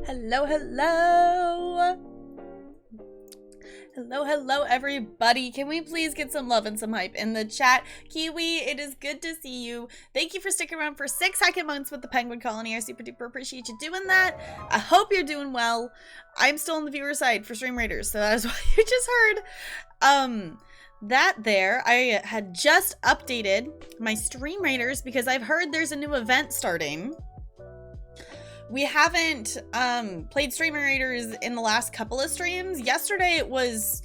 Hello, hello. Hello, everybody. Can we please get some love and some hype in the chat? Kiwi, it is good to see you. Thank you for sticking around for 6 second months with the Penguin Colony. I super duper appreciate you doing that. I hope you're doing well. I'm still on the viewer side for Stream Raiders, so that is what you just heard. That there, I had just updated my Stream Raiders because I've heard there's a new event starting. We haven't played Stream Raiders in the last couple of streams. Yesterday it was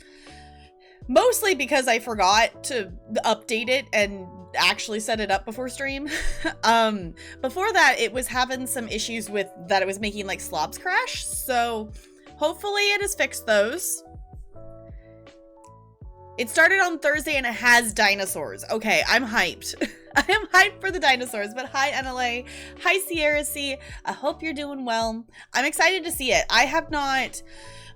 mostly because I forgot to update it and actually set it up before stream. Before that it was having some issues with that it was making like slobs crash. So hopefully it has fixed those. It started on Thursday and it has dinosaurs. Okay, I'm hyped. I am hyped for the dinosaurs, but hi NLA, hi Sierra C. I hope you're doing well. I'm excited to see it. I have not,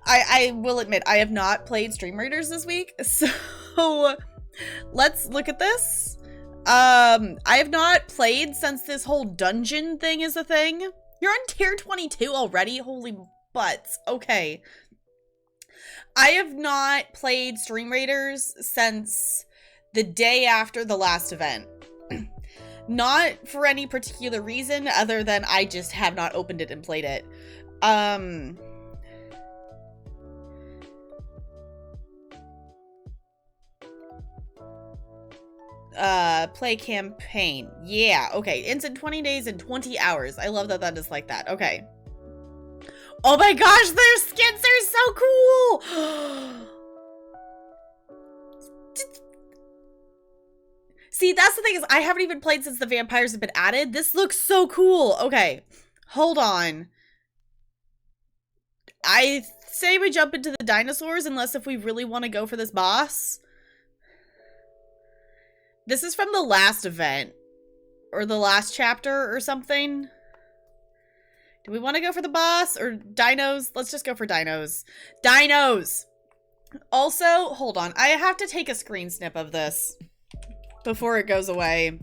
I will admit, I have not played Stream Raiders this week, so let's look at this. I have not played since this whole dungeon thing is a thing. You're on tier 22 already? Holy butts. Okay. I have not played Stream Raiders since the day after the last event. Not for any particular reason other than I just have not opened it and played it. Play campaign. Yeah, okay. Ends in 20 days and 20 hours. I love that that is like that. Okay. Oh my gosh, their skins are so cool! See, that's the thing is I haven't even played since the vampires have been added. This looks so cool. Okay, hold on. I say we jump into the dinosaurs unless if we really want to go for this boss. This is from the last event or the last chapter or something. Do we want to go for the boss or dinos? Let's just go for dinos. Dinos! Also, hold on. I have to take a screen snip of this before it goes away.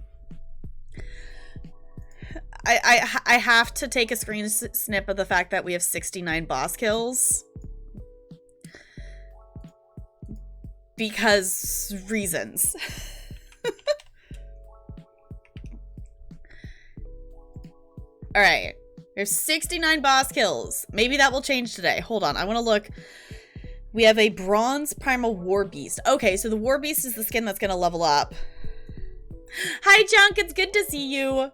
I have to take a screen snip of the fact that we have 69 boss kills. Because reasons. Alright. There's 69 boss kills. Maybe that will change today. Hold on. I want to look. We have a bronze primal war beast. Okay, so the war beast is the skin that's going to level up. Hi, Junk. It's good to see you.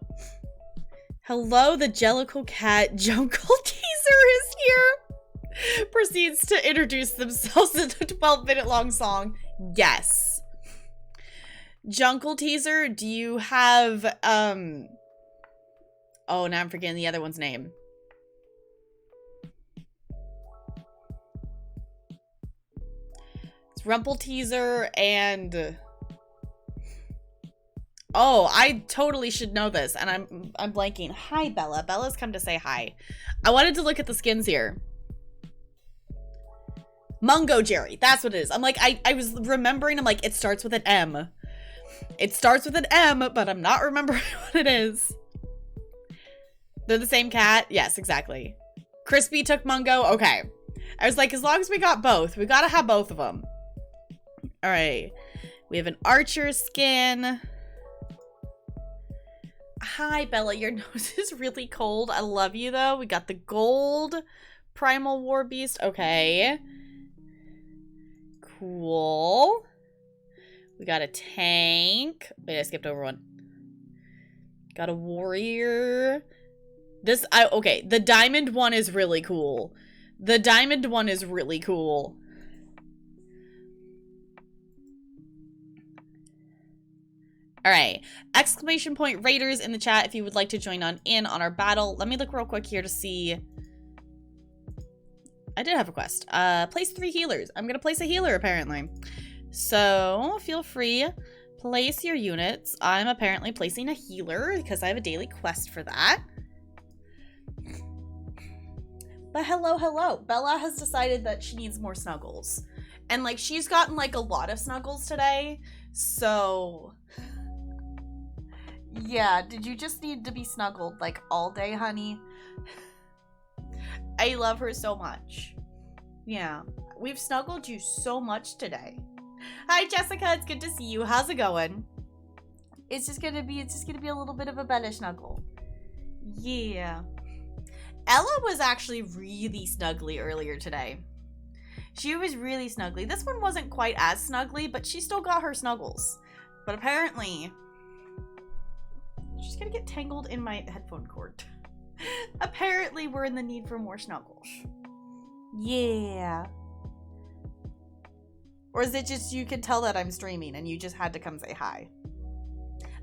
Hello, the Jellicle Cat Junkle Teaser is here. Proceeds to introduce themselves in a 12-minute long song. Yes. Junkle Teaser, do you have, oh, now I'm forgetting the other one's name. It's Rumple Teaser and... Oh, I totally should know this, and I'm blanking. Hi, Bella. Bella's come to say hi. I wanted to look at the skins here. Mungo Jerry. That's what it is. I'm like, I was remembering, I'm like, it starts with an M. It starts with an M, but I'm not remembering what it is. They're the same cat? Yes, exactly. Crispy took Mungo? Okay. I was like, as long as we got both, we gotta have both of them. Alright. We have an archer skin. Hi, Bella. Your nose is really cold. I love you, though. We got the gold primal war beast. Okay. Cool. We got a tank. Wait, I skipped over one. Got a warrior. This, okay, the diamond one is really cool. The diamond one is really cool. All right, exclamation point raiders in the chat if you would like to join in on our battle. Let me look real quick here to see. I did have a quest. Place 3 healers. I'm gonna place a healer apparently. So feel free, place your units. I'm apparently placing a healer because I have a daily quest for that. But hello. Bella has decided that she needs more snuggles. And like she's gotten like a lot of snuggles today. So yeah, did you just need to be snuggled like all day, honey? I love her so much. Yeah, we've snuggled you so much today. Hi, Jessica. It's good to see you. How's it going? It's just gonna be a little bit of a Bella snuggle. Yeah. Ella was actually really snuggly earlier today. She was really snuggly. This one wasn't quite as snuggly, but she still got her snuggles. But apparently, she's gonna get tangled in my headphone cord. Apparently, we're in the need for more snuggles. Yeah. Or is it just you can tell that I'm streaming and you just had to come say hi?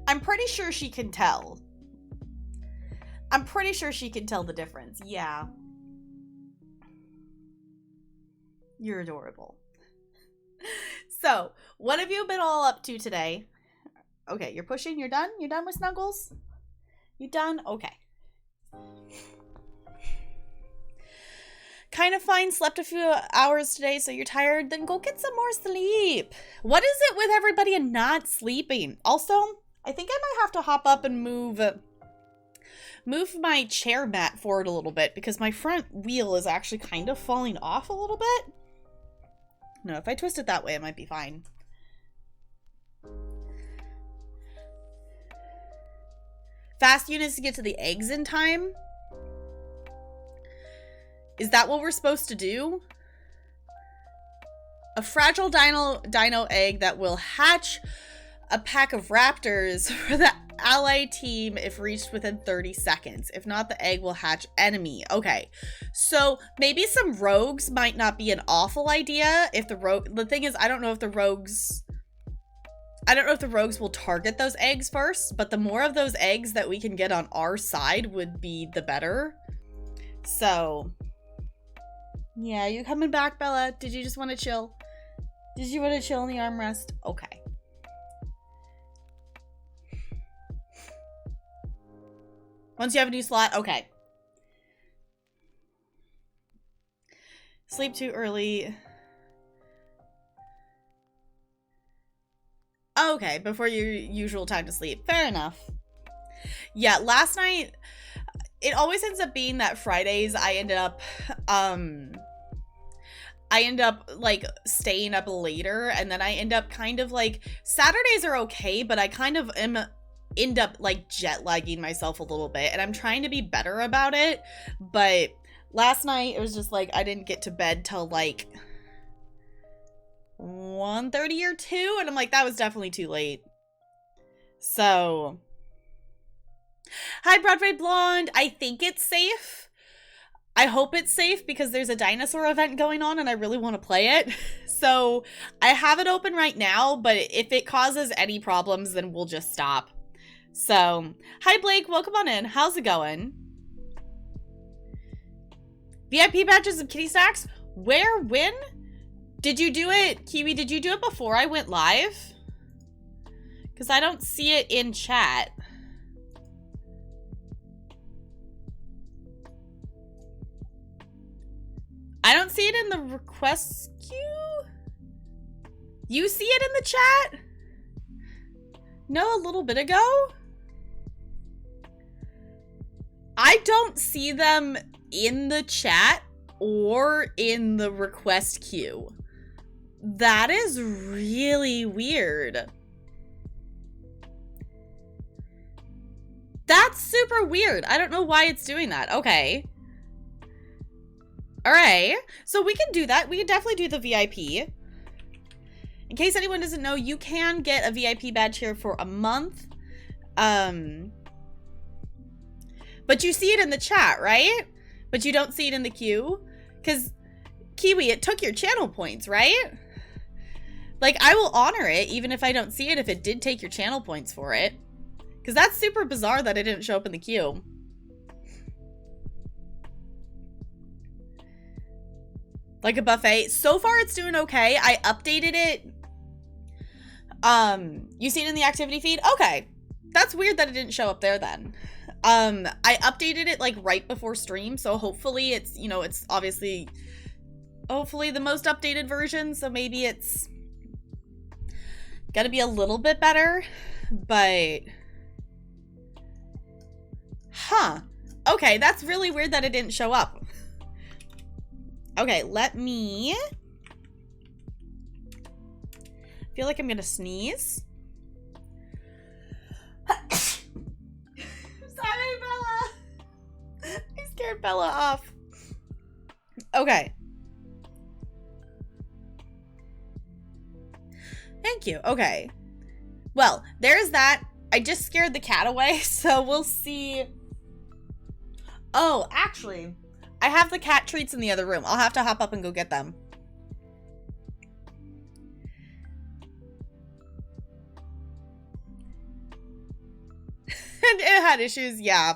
I'm pretty sure she can tell. I'm pretty sure she can tell the difference. Yeah. You're adorable. So, what have you been all up to today? Okay, you're pushing. You're done? You're done with snuggles? You done? Okay. Kind of fine. Slept a few hours today, so you're tired. Then go get some more sleep. What is it with everybody and not sleeping? Also, I think I might have to hop up and move my chair mat forward a little bit because my front wheel is actually kind of falling off a little bit. No, if I twist it that way, it might be fine. Fast units to get to the eggs in time? Is that what we're supposed to do? A fragile dino egg that will hatch a pack of raptors for the ally team if reached within 30 seconds. If not, the egg will hatch enemy. Okay, so maybe some rogues might not be an awful idea. If the thing is, I don't know if the rogues will target those eggs first, but the more of those eggs that we can get on our side would be the better. So yeah, you coming back, Bella? Did you just want to chill? Did you want to chill in the armrest? Okay. Once you have a new slot, okay. Sleep too early. Okay, before your usual time to sleep. Fair enough. Yeah, last night, it always ends up being that Fridays I end up like staying up later, and then I end up kind of like, Saturdays are okay, but I kind of end up like jet lagging myself a little bit, and I'm trying to be better about it. But last night it was just like I didn't get to bed till like 1:30 or 2, and I'm like, that was definitely too late. So hi, Broadway Blonde. I think it's safe. I hope it's safe because there's a dinosaur event going on and I really want to play it. So I have it open right now, but if it causes any problems, then we'll just stop. So hi, Blake. Welcome on in. How's it going? VIP badges and kitty stacks? Where? When? Did you do it? Kiwi, did you do it before I went live? Because I don't see it in chat. I don't see it in the request queue. You see it in the chat? No, a little bit ago? I don't see them in the chat or in the request queue. That is really weird. That's super weird. I don't know why it's doing that. Okay. All right. So we can do that. We can definitely do the VIP. In case anyone doesn't know, you can get a VIP badge here for a month. But you see it in the chat, right? But you don't see it in the queue? Because, Kiwi, it took your channel points, right? Like, I will honor it, even if I don't see it, if it did take your channel points for it. Because that's super bizarre that it didn't show up in the queue. Like a buffet. So far, it's doing okay. I updated it. You see it in the activity feed? Okay. That's weird that it didn't show up there then. I updated it like right before stream, so hopefully it's, you know, it's obviously, hopefully the most updated version, so maybe it's gotta be a little bit better, but, huh. Okay, that's really weird that it didn't show up. Okay, let me... feel like I'm gonna sneeze. Sorry, Bella. I scared Bella off. Okay. Thank you. Okay. Well, there's that. I just scared the cat away, so we'll see. Oh, actually, I have the cat treats in the other room. I'll have to hop up and go get them. And it had issues, yeah.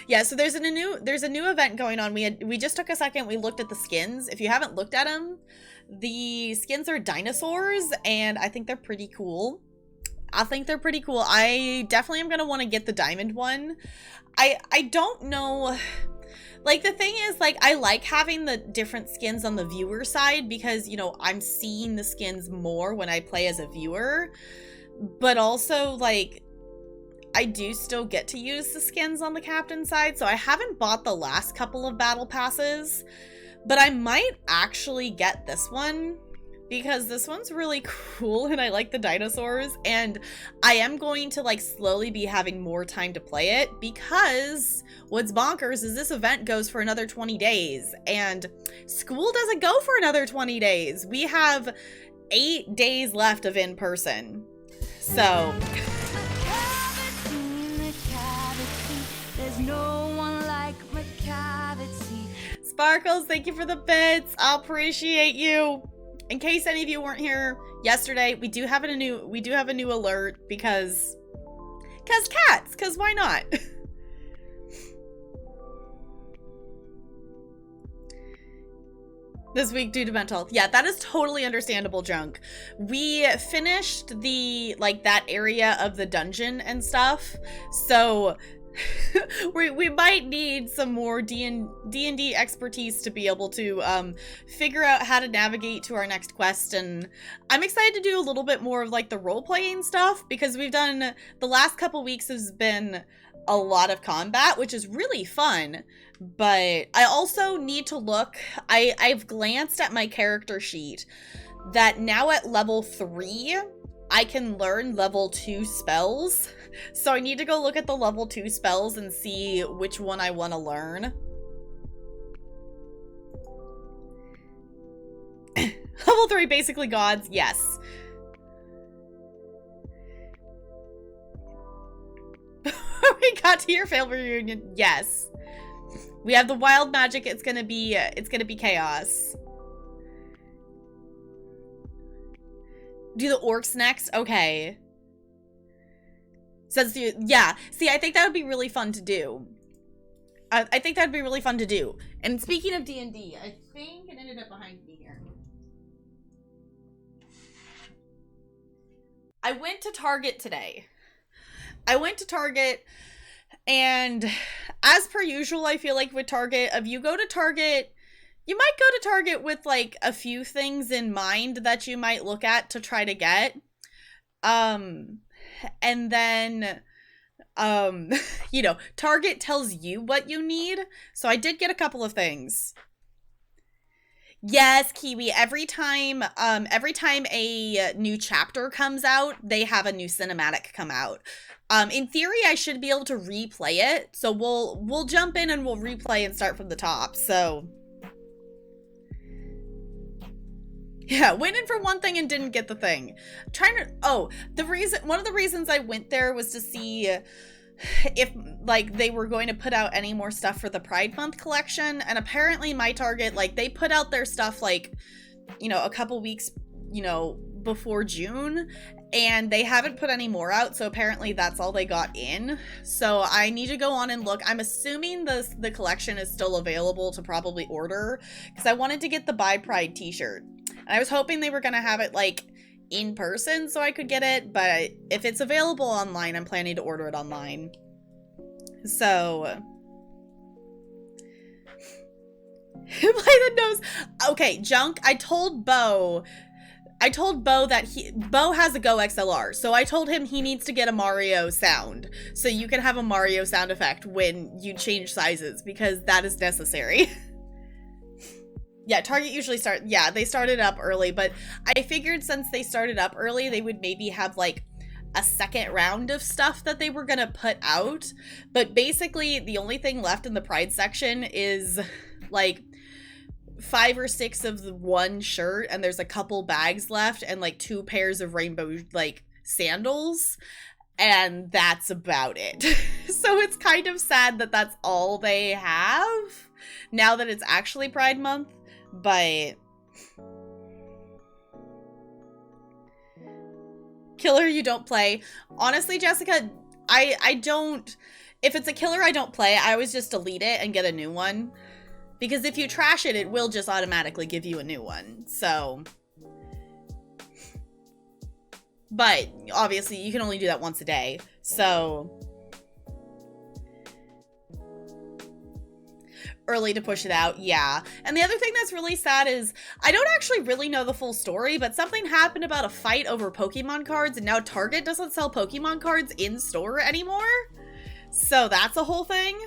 Yeah, so there's a new event going on. We just took a second, we looked at the skins. If you haven't looked at them, the skins are dinosaurs, and I think they're pretty cool. I definitely am gonna want to get the diamond one. I don't know, like, the thing is, like, I like having the different skins on the viewer side because, you know, I'm seeing the skins more when I play as a viewer, but also, like, I do still get to use the skins on the captain side, so I haven't bought the last couple of battle passes, but I might actually get this one because this one's really cool and I like the dinosaurs, and I am going to, like, slowly be having more time to play it because what's bonkers is this event goes for another 20 days and school doesn't go for another 20 days. We have 8 days left of in-person, so... No one like McCavity. Sparkles, thank you for the bits. I'll appreciate you. In case any of you weren't here yesterday, we do have a new alert because cats, because why not? This week due to mental health. Yeah, that is totally understandable, Junk. We finished the, like, that area of the dungeon and stuff, so we might need some more D&D expertise to be able to figure out how to navigate to our next quest, and I'm excited to do a little bit more of, like, the role-playing stuff because we've done, the last couple weeks has been a lot of combat, which is really fun, but I also need to look, I've glanced at my character sheet that now at level 3 I can learn level 2 spells. So I need to go look at the level 2 spells and see which one I want to learn. Level 3 basically gods, yes. We got to your failed reunion, yes. We have the wild magic, it's gonna be chaos. Do the orcs next? Okay. Says you, yeah. See, I think that would be really fun to do. I think that'd be really fun to do. And speaking of D&D, I think it ended up behind me here. I went to Target today. And as per usual, I feel like with Target, if you go to Target, you might go to Target with, like, a few things in mind that you might look at to try to get. And then, you know, Target tells you what you need. So I did get a couple of things. Yes, Kiwi, every time a new chapter comes out, they have a new cinematic come out. In theory, I should be able to replay it. So we'll jump in and we'll replay and start from the top. So yeah, went in for one thing and didn't get the thing. One of the reasons I went there was to see if, like, they were going to put out any more stuff for the Pride Month collection, and apparently my Target, like, they put out their stuff, like, you know, a couple weeks, you know, before June, and they haven't put any more out, so apparently that's all they got in. So I need to go on and look. I'm assuming the collection is still available to probably order, because I wanted to get the Buy Pride t-shirt. And I was hoping they were going to have it, like, in person so I could get it, but if it's available online, I'm planning to order it online. So play the nose. Okay, Junk, I told Bo that Bo has a Go XLR, so I told him he needs to get a Mario sound, so you can have a Mario sound effect when you change sizes, because that is necessary. Yeah, Target usually they started up early, but I figured since they started up early, they would maybe have like a second round of stuff that they were gonna put out. But basically, the only thing left in the Pride section is like 5 or 6 of the one shirt, and there's a couple bags left, and like 2 pairs of rainbow like sandals, and that's about it. So it's kind of sad that that's all they have now that it's actually Pride Month. But killer you don't play. Honestly, Jessica, I don't, if it's a killer I don't play, I always just delete it and get a new one. Because if you trash it, it will just automatically give you a new one. So, but obviously you can only do that once a day. So early to push it out, yeah. And the other thing that's really sad is I don't actually really know the full story, but something happened about a fight over Pokemon cards, and now Target doesn't sell Pokemon cards in store anymore. So that's a whole thing.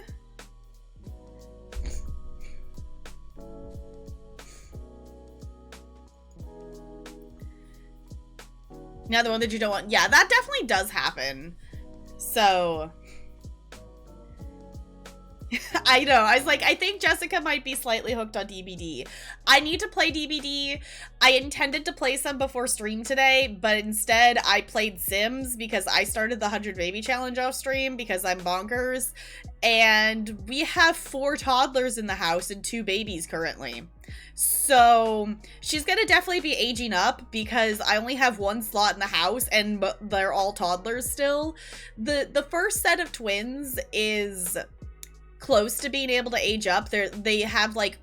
Now the one that you don't want, yeah, that definitely does happen. So I know. I was like, I think Jessica might be slightly hooked on DBD. I need to play DBD. I intended to play some before stream today, but instead I played Sims because I started the 100 Baby Challenge off stream because I'm bonkers. And we have 4 toddlers in the house and 2 babies currently. So she's gonna definitely be aging up because I only have 1 slot in the house and they're all toddlers still. The first set of twins is close to being able to age up. They have like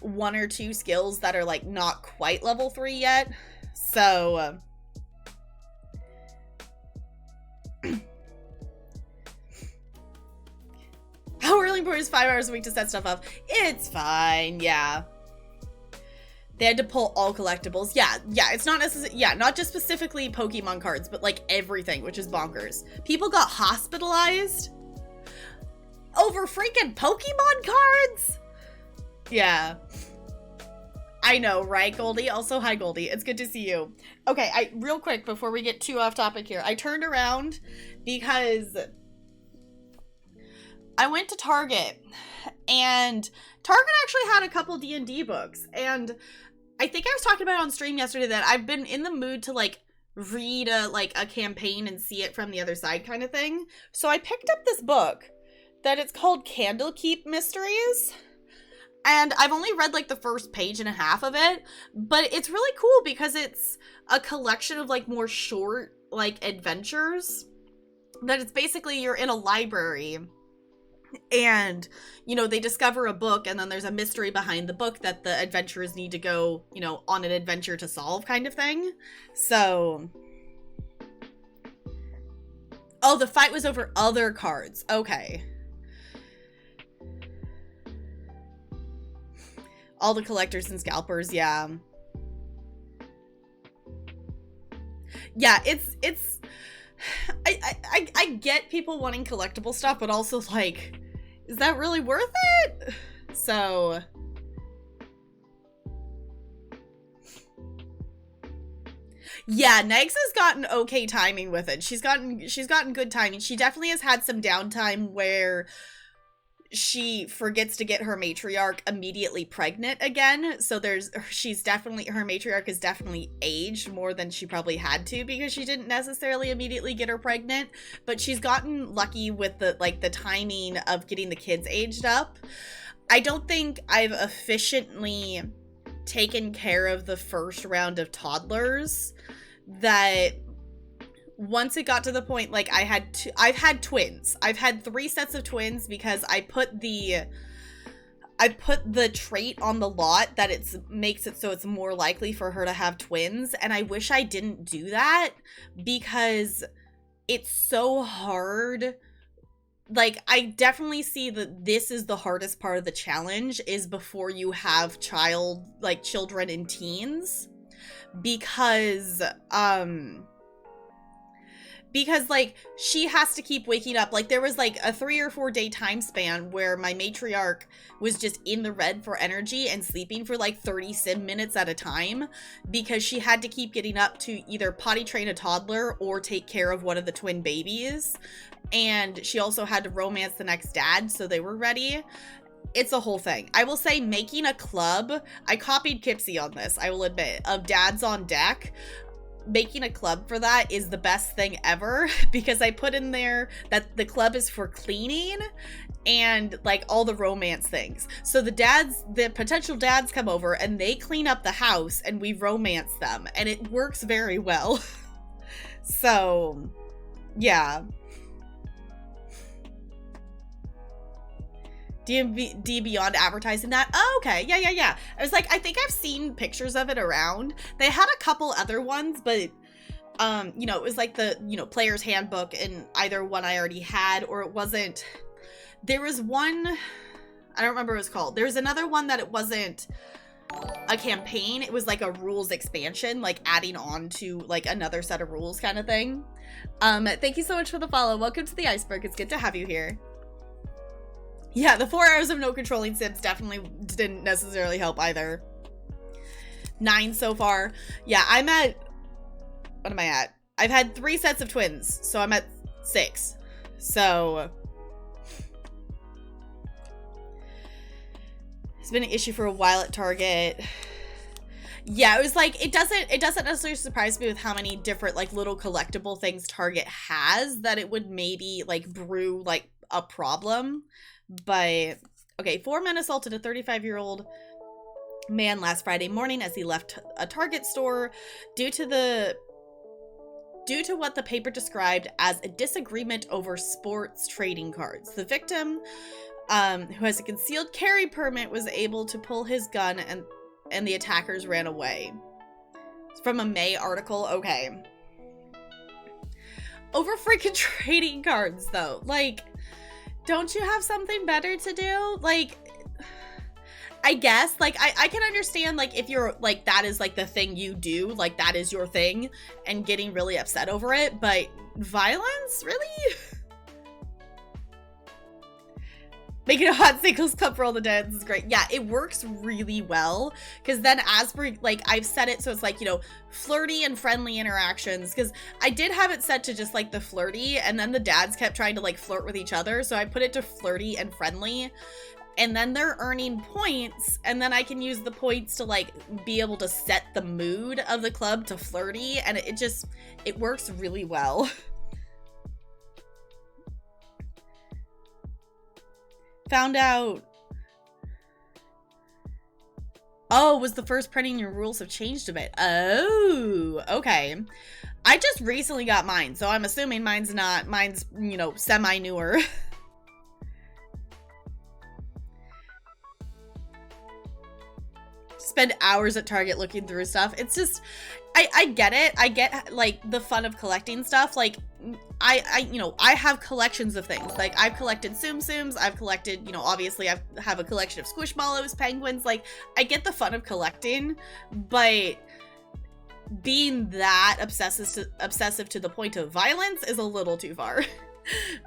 1 or 2 skills that are like not quite level 3 yet. So how early important is 5 hours a week to set stuff up? It's fine, yeah. They had to pull all collectibles. Yeah, it's not necessarily, yeah, not just specifically Pokemon cards, but like everything, which is bonkers. People got hospitalized over freaking Pokemon cards? Yeah. I know, right, Goldie? Also, hi, Goldie. It's good to see you. Okay, real quick, before we get too off topic here, I turned around because I went to Target, and Target actually had a couple D&D books, and I think I was talking about it on stream yesterday that I've been in the mood to, like, read a campaign and see it from the other side kind of thing. So I picked up this book that it's called Candlekeep Mysteries, and I've only read like the first page and a half of it, but it's really cool because it's a collection of like more short like adventures that it's basically you're in a library and, you know, they discover a book and then there's a mystery behind the book that the adventurers need to go, you know, on an adventure to solve kind of thing. So, oh, the fight was over other cards. Okay. All the collectors and scalpers, yeah. Yeah, it's I get people wanting collectible stuff, but also like, is that really worth it? So yeah, Negs has gotten okay timing with it. She's gotten good timing. She definitely has had some downtime where she forgets to get her matriarch immediately pregnant again. So she's definitely, her matriarch is definitely aged more than she probably had to because she didn't necessarily immediately get her pregnant, but she's gotten lucky with the timing of getting the kids aged up. I don't think I've efficiently taken care of the first round of toddlers that once it got to the point, like, I've had twins. I've had 3 sets of twins because I put the trait on the lot that makes it so it's more likely for her to have twins, and I wish I didn't do that because it's so hard. Like, I definitely see that this is the hardest part of the challenge is before you have children and teens, because because like she has to keep waking up. Like there was like a 3 or 4 day time span where my matriarch was just in the red for energy and sleeping for like 30 sim minutes at a time because she had to keep getting up to either potty train a toddler or take care of one of the twin babies. And she also had to romance the next dad, so they were ready. It's a whole thing. I will say making a club, I copied Kipsy on this, I will admit, of dads on deck. Making a club for that is the best thing ever because I put in there that the club is for cleaning and like all the romance things. So the potential dads come over and they clean up the house and we romance them and it works very well. So yeah. D beyond advertising that. Oh, okay. Yeah. I was like, I think I've seen pictures of it around. They had a couple other ones, but you know, it was like the, you know, player's handbook, and either one I already had or it wasn't. There was one, I don't remember what it was called. There was another one that it wasn't a campaign. It was like a rules expansion, like adding on to like another set of rules kind of thing. Thank you so much for the follow. Welcome to the iceberg. It's good to have you here. Yeah, the 4 hours of no controlling Sims definitely didn't necessarily help either. 9 so far. Yeah, I'm at... What am I at? I've had 3 sets of twins, so I'm at 6. So... It's been an issue for a while at Target. Yeah, it was like, it doesn't necessarily surprise me with how many different, like, little collectible things Target has that it would maybe, like, brew, like, a problem. But, okay, 4 men assaulted a 35-year-old man last Friday morning as he left a Target store due to what the paper described as a disagreement over sports trading cards. The victim, who has a concealed carry permit, was able to pull his gun and the attackers ran away. It's from a May article. Okay. Over freaking trading cards, though. Like... Don't you have something better to do? Like, I guess, like, I can understand, like, if you're, like, that is, like, the thing you do, like, that is your thing, and getting really upset over it, but violence? Really? Making a hot singles club for all the dads is great. Yeah, it works really well, because then as for, like, I've set it so it's, like, you know, flirty and friendly interactions, because I did have it set to just, like, the flirty, and then the dads kept trying to, like, flirt with each other, so I put it to flirty and friendly, and then they're earning points, and then I can use the points to, like, be able to set the mood of the club to flirty, and it works really well. Found out. Oh, was the first printing, your rules have changed a bit. Oh, okay. I just recently got mine, so I'm assuming mine's, you know, semi-newer. Spend hours at Target looking through stuff. It's just, I get it. I get, like, the fun of collecting stuff. Like, you know, I have collections of things. Like, I've collected Tsum Tsums. I've collected, you know, obviously I have a collection of Squishmallows, penguins. Like, I get the fun of collecting, but being that obsessive to the point of violence is a little too far.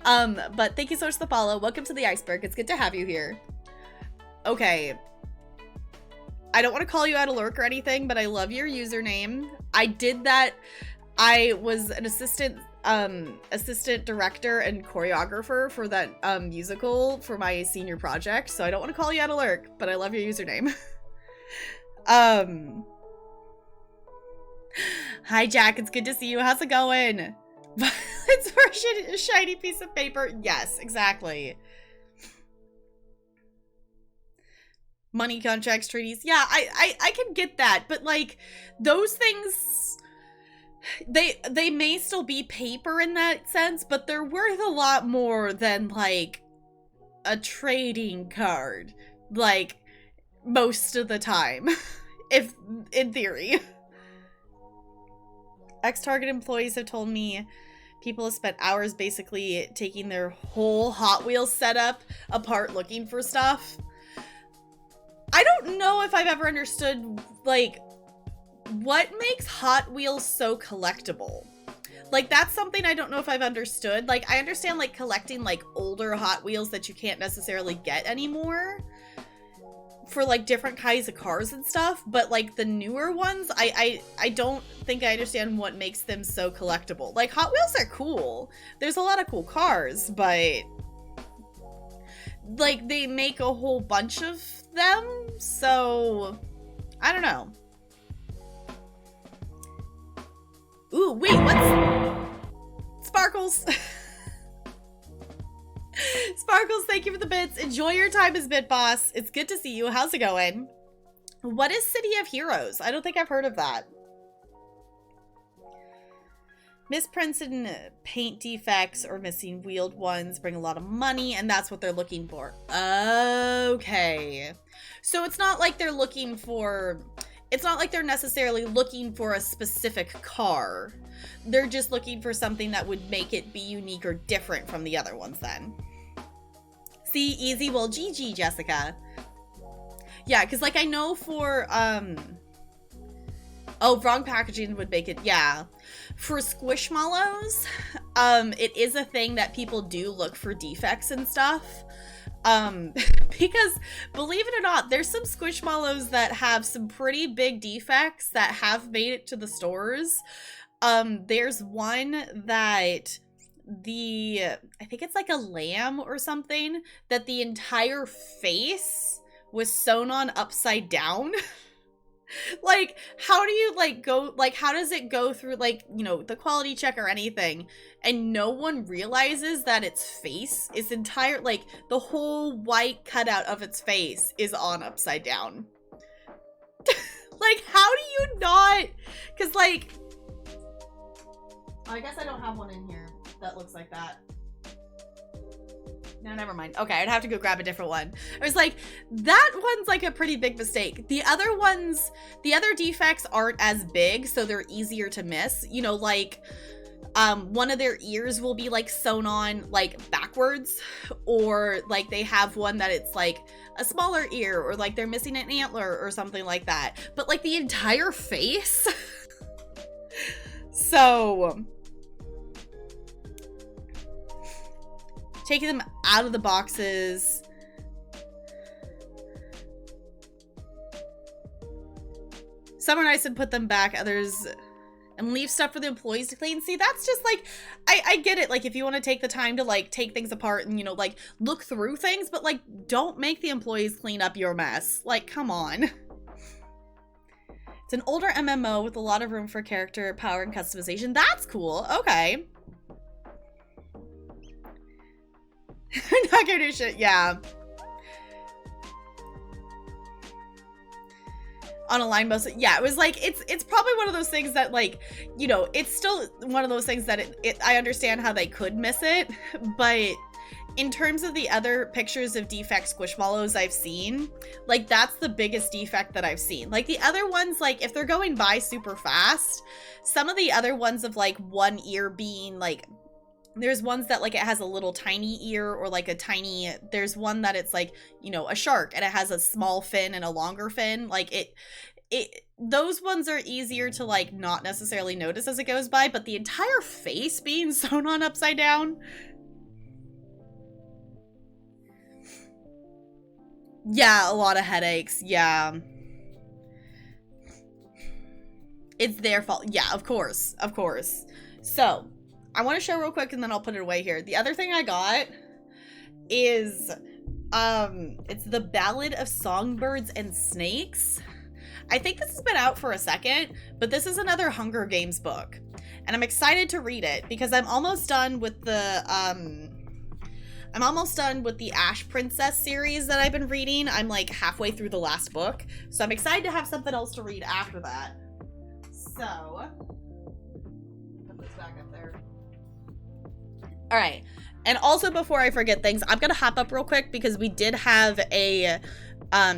But thank you so much for the follow. Welcome to the iceberg. It's good to have you here. Okay. I don't want to call you out a lurk or anything, but I love your username. I did that. I was an assistant director and choreographer for that musical for my senior project, so I don't want to call you out a lurk, but I love your username. Hi Jack, it's good to see you. How's it going? Violence for a shiny piece of paper. Yes, exactly. Money contracts, treaties. Yeah, I can get that, but like those things, they may still be paper in that sense, but they're worth a lot more than like a trading card, like most of the time, if in theory. Ex-Target employees have told me people have spent hours basically taking their whole Hot Wheels setup apart looking for stuff. I don't know if I've ever understood, like, what makes Hot Wheels so collectible? Like, that's something I don't know if I've understood. Like, I understand, like, collecting, like, older Hot Wheels that you can't necessarily get anymore for, like, different kinds of cars and stuff, but, like, the newer ones, I don't think I understand what makes them so collectible. Like, Hot Wheels are cool. There's a lot of cool cars, but, like, they make a whole bunch of them, so I don't know. Ooh, wait, what's Sparkles? Sparkles, thank you for the bits. Enjoy your time as Bit Boss. It's good to see you. How's it going? What is City of Heroes? I don't think I've heard of that. Misprints and paint defects or missing wheeled ones bring a lot of money, and that's what they're looking for. Okay. So it's not like they're looking for... It's not like they're necessarily looking for a specific car. They're just looking for something that would make it be unique or different from the other ones then. See, easy. Well, GG, Jessica. Yeah, because, like, I know for, oh, wrong packaging would make it, yeah. For Squishmallows, it is a thing that people do look for defects and stuff. Because, believe it or not, there's some Squishmallows that have some pretty big defects that have made it to the stores. There's one that I think it's like a lamb or something, that the entire face was sewn on upside down. Like, how do you, like, go, like, how does it go through, like, you know, the quality check or anything, and no one realizes that its face is entire, like, the whole white cutout of its face is on upside down. Like, how do you not, because, like, I guess I don't have one in here that looks like that. No, never mind. Okay, I'd have to go grab a different one. I was like, that one's like a pretty big mistake. The other ones, the other defects aren't as big, so they're easier to miss. You know, like, one of their ears will be like sewn on like backwards, or like they have one that it's like a smaller ear, or like they're missing an antler or something like that. But like the entire face. So taking them out of the boxes. Some are nice and put them back, others and leave stuff for the employees to clean. See, that's just like, I get it. Like, if you want to take the time to like take things apart and, you know, like look through things, but like don't make the employees clean up your mess. Like, come on. It's an older MMO with a lot of room for character power and customization. That's cool. Okay. Not gonna do shit. Yeah. On a line most, yeah, it was like, it's probably one of those things that, like, you know, it's still one of those things that I understand how they could miss it, but in terms of the other pictures of defect Squishmallows I've seen, like, that's the biggest defect that I've seen. Like, the other ones, like, if they're going by super fast, some of the other ones of, like, one ear being, like, there's ones that, like, it has a little tiny ear, or, like, a tiny, there's one that it's, like, you know, a shark, and it has a small fin and a longer fin. Like, those ones are easier to, like, not necessarily notice as it goes by, but the entire face being sewn on upside down. Yeah, a lot of headaches, yeah. It's their fault. Yeah, of course, of course. So, I want to show real quick and then I'll put it away here. The other thing I got is, it's the Ballad of Songbirds and Snakes. I think this has been out for a second, but this is another Hunger Games book. And I'm excited to read it because I'm almost done with the, Ash Princess series that I've been reading. I'm like halfway through the last book. So I'm excited to have something else to read after that. So, put this back up there. All right. And also, before I forget things, I'm going to hop up real quick because we did have a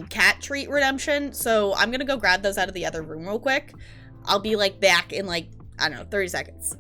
cat treat redemption. So I'm going to go grab those out of the other room real quick. I'll be like back in like, I don't know, 30 seconds.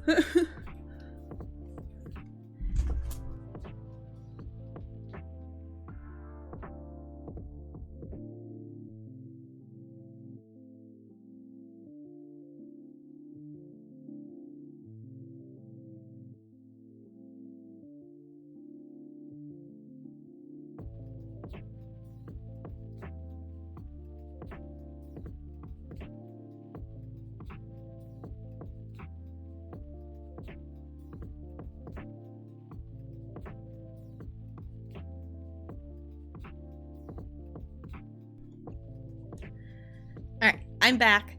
I'm back.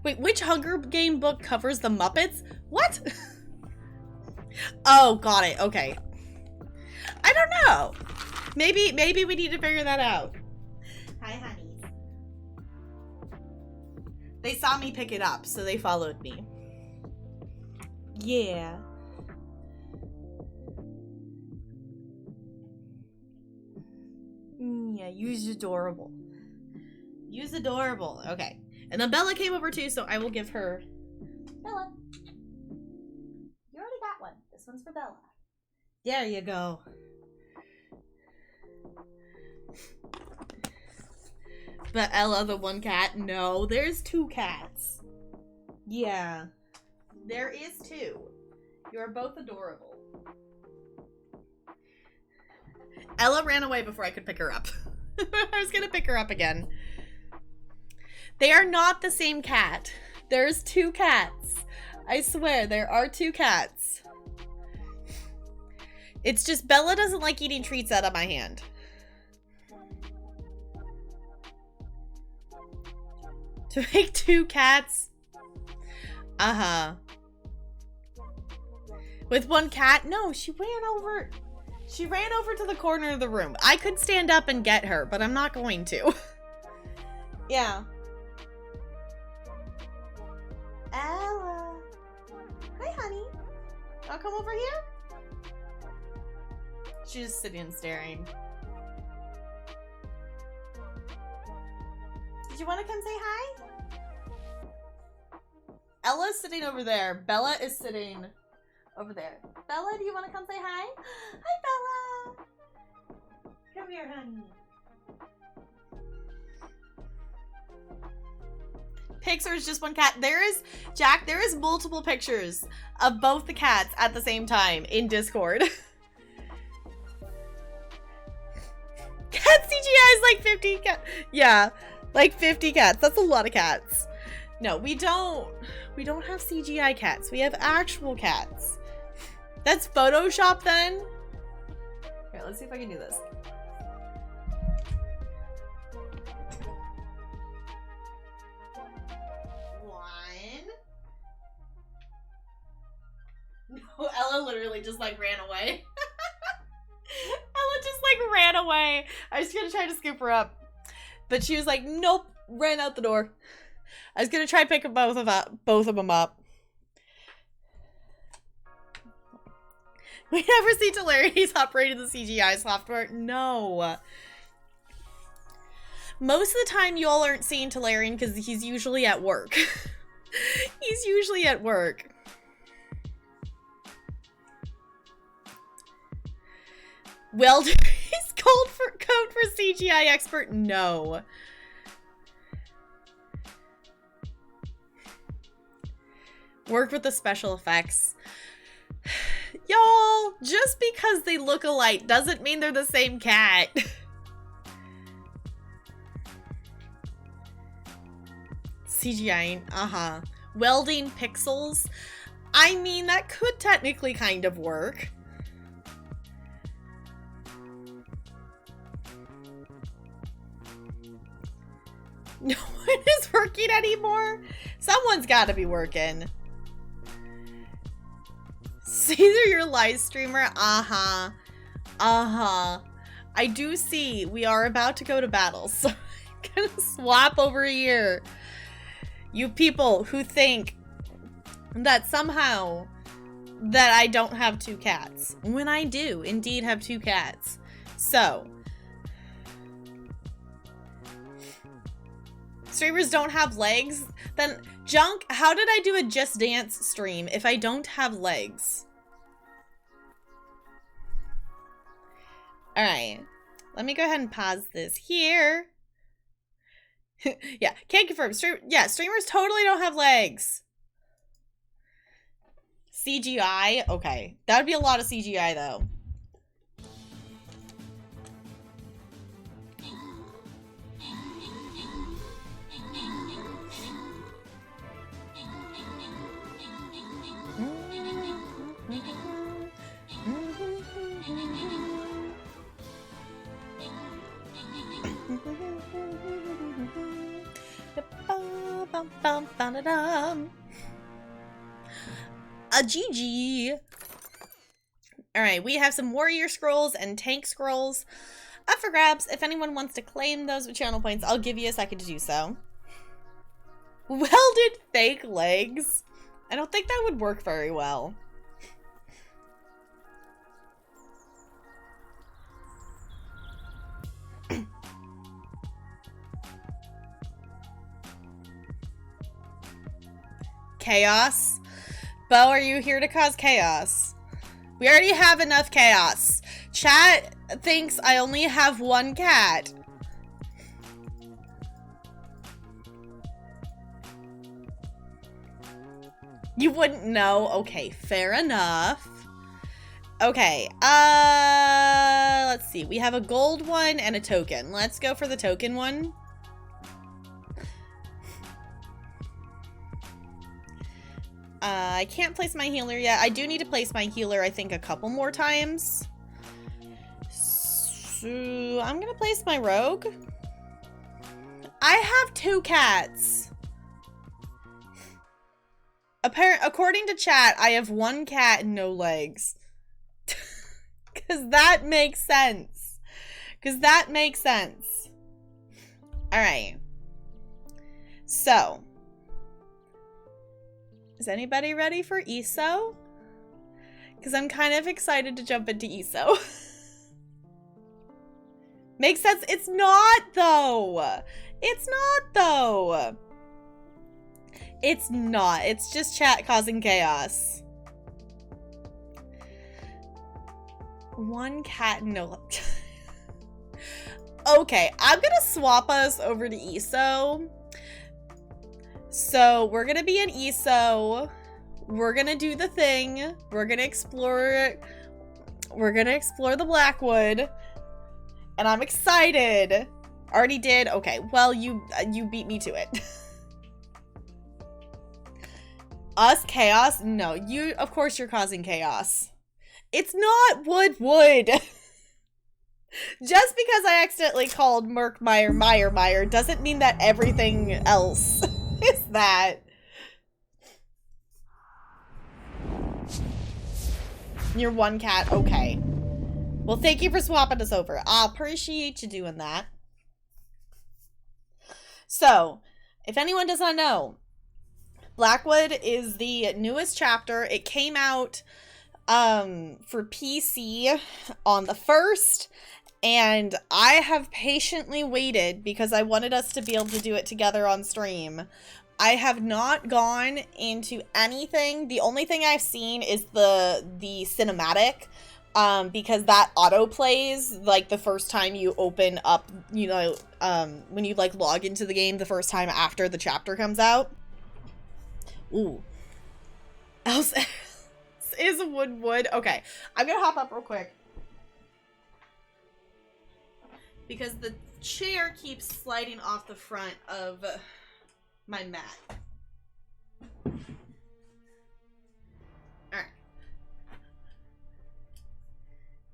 Wait, which Hunger Game book covers the Muppets? What? Oh, got it. Okay. I don't know. Maybe we need to figure that out. Hi, honeys. They saw me pick it up, so they followed me. Yeah. Yeah, use adorable. Use adorable. Okay. And then Bella came over too, so I will give her... Bella. You already got one. This one's for Bella. There you go. But Ella, the one cat? No, there's two cats. Yeah. There is two. You're both adorable. Ella ran away before I could pick her up. I was gonna pick her up again. They are not the same cat. There's two cats. I swear, there are two cats. It's just Bella doesn't like eating treats out of my hand. To make two cats? Uh-huh. With one cat? No, she ran over to the corner of the room. I could stand up and get her, but I'm not going to. Yeah. Ella. Hi, honey. Wanna come over here? She's just sitting and staring. Did you want to come say hi? Ella's sitting over there. Bella is sitting over there. Bella, do you want to come say hi? Hi, Bella. Come here, honey. Pixar is just one cat. There is, Jack, there is multiple pictures of both the cats at the same time in Discord. Cat CGI is like 50 cats. Yeah, like 50 cats. That's a lot of cats. No, we don't have CGI cats. We have actual cats. That's Photoshop then? Here, let's see if I can do this. No, Ella literally just like ran away. Ella just like ran away. I was gonna try to scoop her up, but she was like, nope, ran out the door. I was gonna try to pick both of them up. We never see Talari's operating the CGI software. No. Most of the time, y'all aren't seeing Talarian because he's usually at work. He's usually at work. Welder is code for CGI expert? No. Work with the special effects. Y'all, just because they look alike doesn't mean they're the same cat. CGI, uh-huh. Welding pixels? I mean, that could technically kind of work. No one is working anymore? Someone's gotta be working. Caesar, your live streamer? Uh-huh. Uh-huh. I do see we are about to go to battle, so I'm gonna swap over here. You people who think that somehow that I don't have two cats, when I do indeed have two cats. So, streamers don't have legs? Then, Junk, how did I do a Just Dance stream if I don't have legs? Alright, let me go ahead and pause this here. Yeah, can't confirm. Streamers totally don't have legs. CGI? Okay, that would be a lot of CGI though. Da-da-dum. A GG. Alright, we have some warrior scrolls and tank scrolls up for grabs. If anyone wants to claim those with channel points, I'll give you a second to do so. Welded fake legs. I don't think that would work very well. Chaos. Bo, are you here to cause chaos? We already have enough chaos. Chat thinks I only have one cat. You wouldn't know. Okay, fair enough. Okay, let's see. We have a gold one and a token. Let's go for the token one. I can't place my healer yet. I do need to place my healer, I think, a couple more times. So I'm gonna place my rogue. I have 2 cats. According to chat, I have 1 cat and no legs. Because that makes sense. Because that makes sense. Alright. So. Is anybody ready for ESO? Because I'm kind of excited to jump into ESO. Makes sense? It's not, though. It's not, though. It's not. It's just chat causing chaos. 1 cat, no. Okay, I'm gonna swap us over to ESO. So we're gonna be in ESO. We're gonna do the thing. We're gonna explore. We're gonna explore the Blackwood, and I'm excited. Already did. Okay. Well, you beat me to it. Us chaos? No, you. Of course, you're causing chaos. It's not wood. Just because I accidentally called Meyer doesn't mean that everything else is that. You're 1 cat. Okay. Well, thank you for swapping us over. I appreciate you doing that. So, if anyone does not know, Blackwood is the newest chapter. It came out for PC on the 1st, and I have patiently waited because I wanted us to be able to do it together on stream. I have not gone into anything. The only thing I've seen is the cinematic, because that auto plays like the first time you open up, you know, when you like log into the game the first time after the chapter comes out. Ooh. Else is wood. Okay, I'm gonna hop up real quick because the chair keeps sliding off the front of my mat. Alright.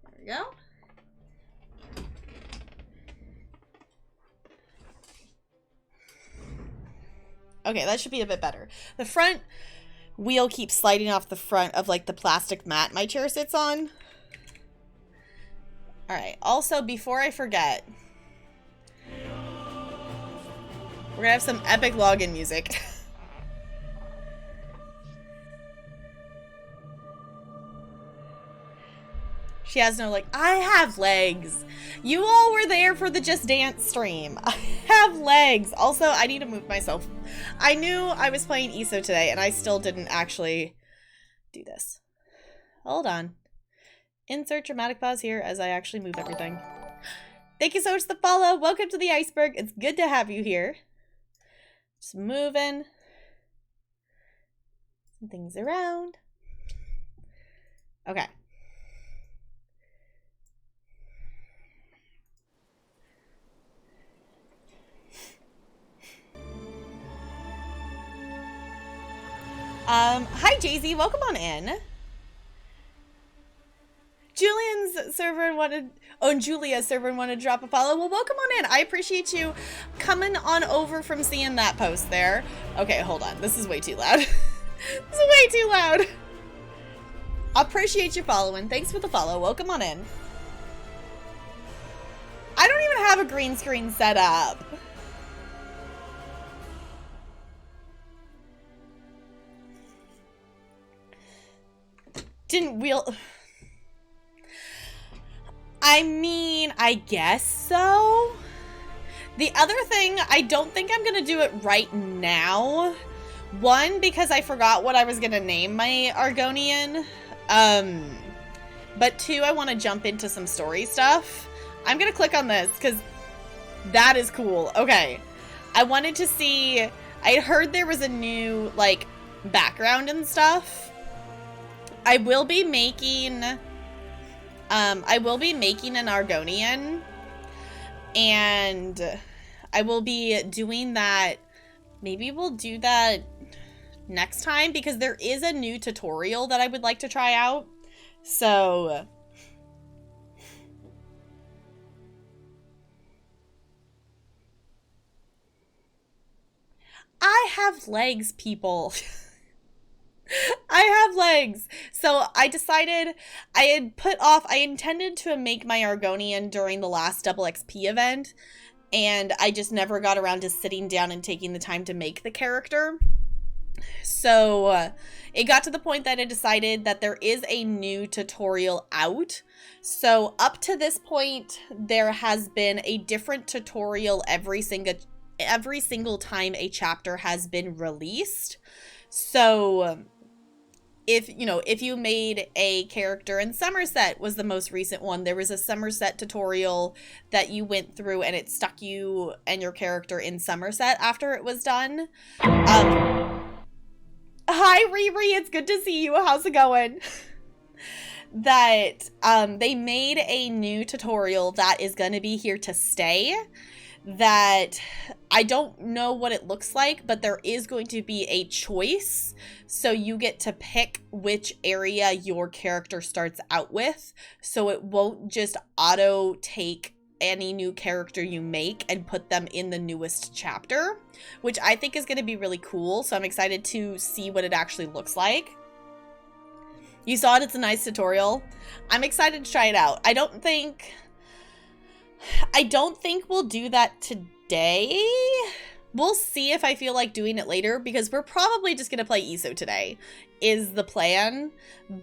There we go. Okay, that should be a bit better. The front wheel keeps sliding off the front of like the plastic mat my chair sits on. Alright, also before I forget, we're gonna have some epic login music. She has no like, I have legs. You all were there for the Just Dance stream. I have legs. Also, I need to move myself. I knew I was playing ESO today and I still didn't actually do this. Hold on. Insert dramatic pause here as I actually move everything. Thank you so much for the follow. Welcome to the iceberg. It's good to have you here. Just moving some things around. Okay. Hi Jay-Z, welcome on in. Julian's server wanted, oh, and Julia's server wanted to drop a follow. Well, welcome on in. I appreciate you coming on over from seeing that post there. Okay, hold on. This is way too loud. This is way too loud. Appreciate you following. Thanks for the follow. Welcome on in. I don't even have a green screen set up. Didn't wheel... I mean, I guess so. The other thing, I don't think I'm gonna do it right now. One, because I forgot what I was gonna name my Argonian. But two, I want to jump into some story stuff. I'm gonna click on this because that is cool. Okay. I wanted to see, I had heard there was a new, like, background and stuff. I will be making an Argonian, and I will be doing that. Maybe we'll do that next time because there is a new tutorial that I would like to try out. So I have legs, people. I have legs. So I decided I intended to make my Argonian during the last double XP event, and I just never got around to sitting down and taking the time to make the character. So it got to the point that I decided that there is a new tutorial out. So up to this point, there has been a different tutorial every single time a chapter has been released. So if you made a character in Somerset was the most recent one, there was a Somerset tutorial that you went through and it stuck you and your character in Somerset after it was done. Hi Riri, it's good to see you. How's it going? That they made a new tutorial that is going to be here to stay. That I don't know what it looks like, but there is going to be a choice. So you get to pick which area your character starts out with. So it won't just auto take any new character you make and put them in the newest chapter, which I think is going to be really cool. So I'm excited to see what it actually looks like. You saw it, it's a nice tutorial. I'm excited to try it out. I don't think we'll do that today. We'll see if I feel like doing it later, because we're probably just going to play ESO today is the plan.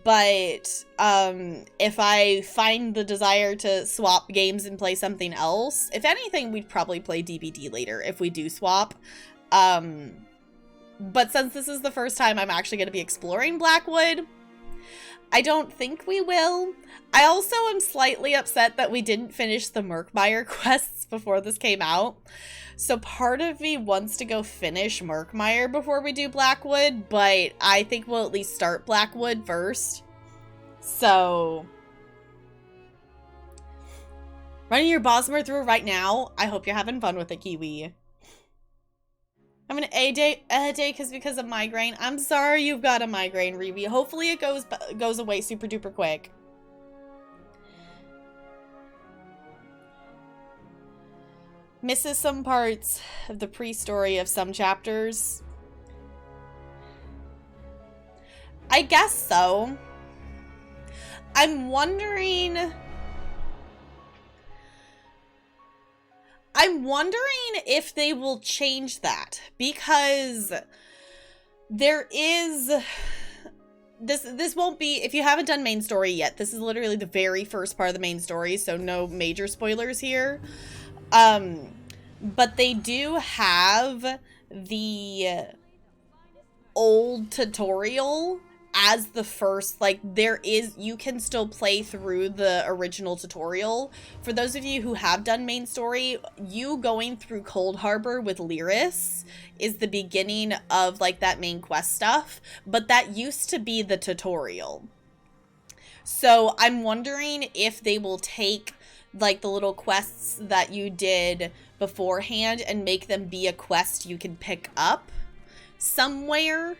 But if I find the desire to swap games and play something else, if anything, we'd probably play DBD later if we do swap. But since this is the first time I'm actually going to be exploring Blackwood, I don't think we will. I also am slightly upset that we didn't finish the Murkmire quests before this came out. So part of me wants to go finish Murkmire before we do Blackwood, but I think we'll at least start Blackwood first. So running your Bosmer through right now. I hope you're having fun with it, Kiwi. I'm an A-day because of migraine. I'm sorry you've got a migraine, Revi. Hopefully it goes away super duper quick. Misses some parts of the pre-story of some chapters. I guess so. I'm wondering if they will change that, because there is this won't be, if you haven't done main story yet, this is literally the very first part of the main story, so no major spoilers here. But they do have the old tutorial as the first, like, you can still play through the original tutorial. For those of you who have done main story, you going through Cold Harbor with Lyris is the beginning of, like, that main quest stuff, but that used to be the tutorial. So I'm wondering if they will take, like, the little quests that you did beforehand and make them be a quest you can pick up somewhere.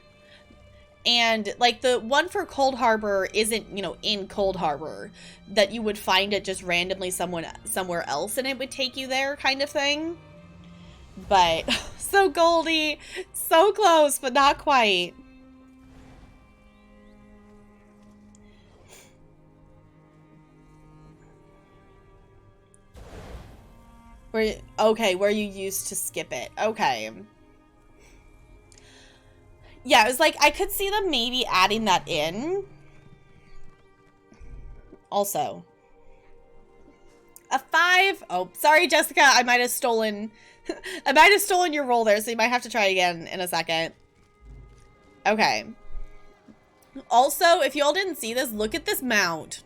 And like the one for Cold Harbor isn't, you know, in Cold Harbor, that you would find it just randomly somewhere else and it would take you there kind of thing. But so Goldie, so close, but not quite. Where you used to skip it. Okay. Yeah, it was like, I could see them maybe adding that in. Also. A 5. Oh, sorry, Jessica. I might have stolen... I might have stolen your roll there, so you might have to try again in a second. Okay. Also, if y'all didn't see this, look at this mount.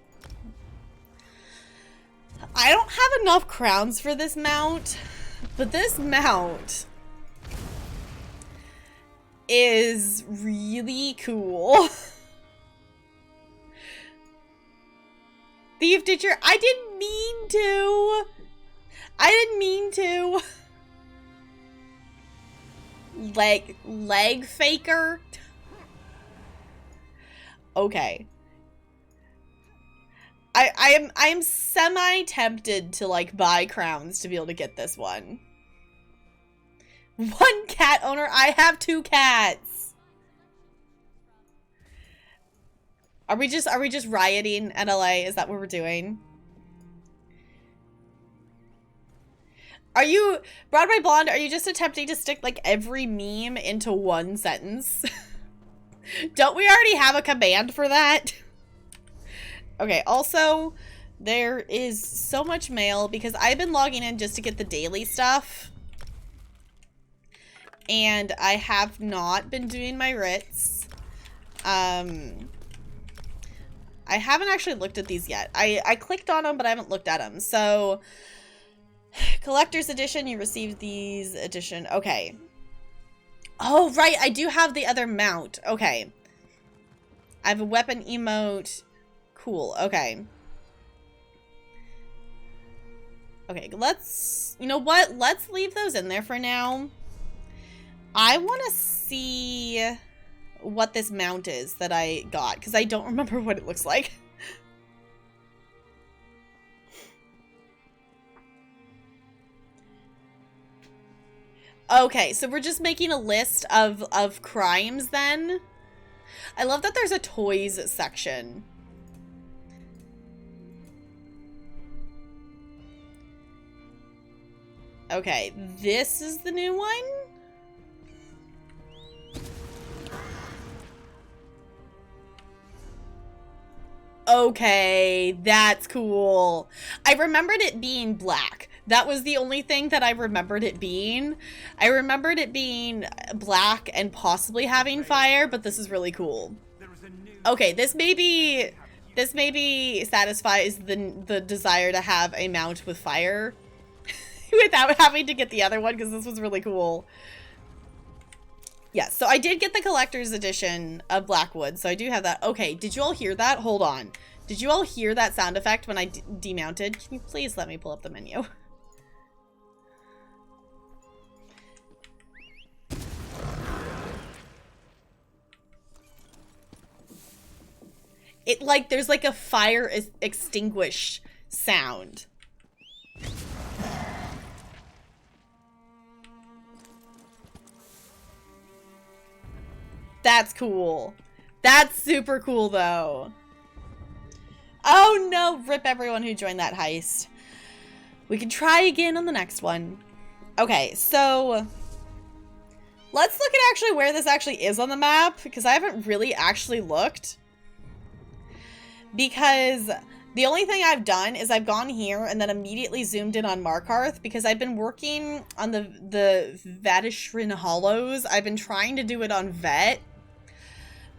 I don't have enough crowns for this mount, but this mount is really cool. Thief Ditcher, I didn't mean to. I didn't mean to. Leg faker. Okay. I am semi-tempted to like buy crowns to be able to get this one. One cat owner? I have 2 cats. Are we just rioting at LA? Is that what we're doing? Are you, Broadway Blonde, are you just attempting to stick like every meme into one sentence? Don't we already have a command for that? Okay, also, there is so much mail because I've been logging in just to get the daily stuff. And I have not been doing my writs. I haven't actually looked at these yet. I clicked on them, but I haven't looked at them. So, Collector's Edition, you received these edition. Okay. Oh, right, I do have the other mount. Okay. I have a weapon emote. Cool, okay. Okay, let's... You know what? Let's leave those in there for now. I want to see what this mount is that I got, because I don't remember what it looks like. Okay, so we're just making a list of crimes then. I love that there's a toys section. Okay, this is the new one? Okay, that's cool. I remembered it being black. That was the only thing that I remembered it being. I remembered it being black and possibly having fire, but this is really cool. Okay, this maybe satisfies the desire to have a mount with fire without having to get the other one, because this was really cool. Yeah, so I did get the collector's edition of Blackwood, so I do have that. Okay, did you all hear that? Hold on. Did you all hear that sound effect when I demounted? Can you please let me pull up the menu? It, like, there's like a fire extinguish sound. That's cool. That's super cool, though. Oh, no. Rip everyone who joined that heist. We can try again on the next one. Okay, so let's look at actually where this actually is on the map, because I haven't really actually looked. Because the only thing I've done is I've gone here and then immediately zoomed in on Markarth, because I've been working on the Vadishrin Hollows. I've been trying to do it on Vet.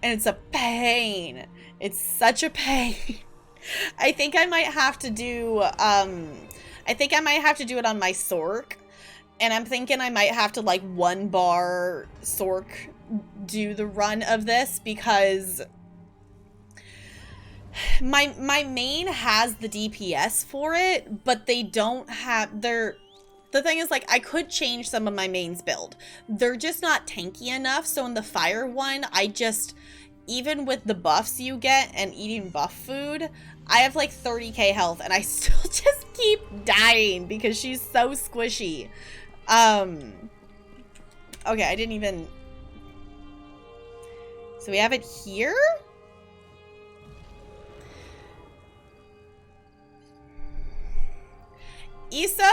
And it's a pain. It's such a pain. I think I might have to do, I think I might have to do it on my Sork. And I'm thinking I might have to, like, 1 bar Sork do the run of this, because my main has the DPS for it, but they don't have their... The thing is, like, I could change some of my main's build. They're just not tanky enough, so in the fire one, I just... even with the buffs you get and eating buff food, I have like 30k health and I still just keep dying because she's so squishy. Okay, I didn't even... So we have it here? ESO?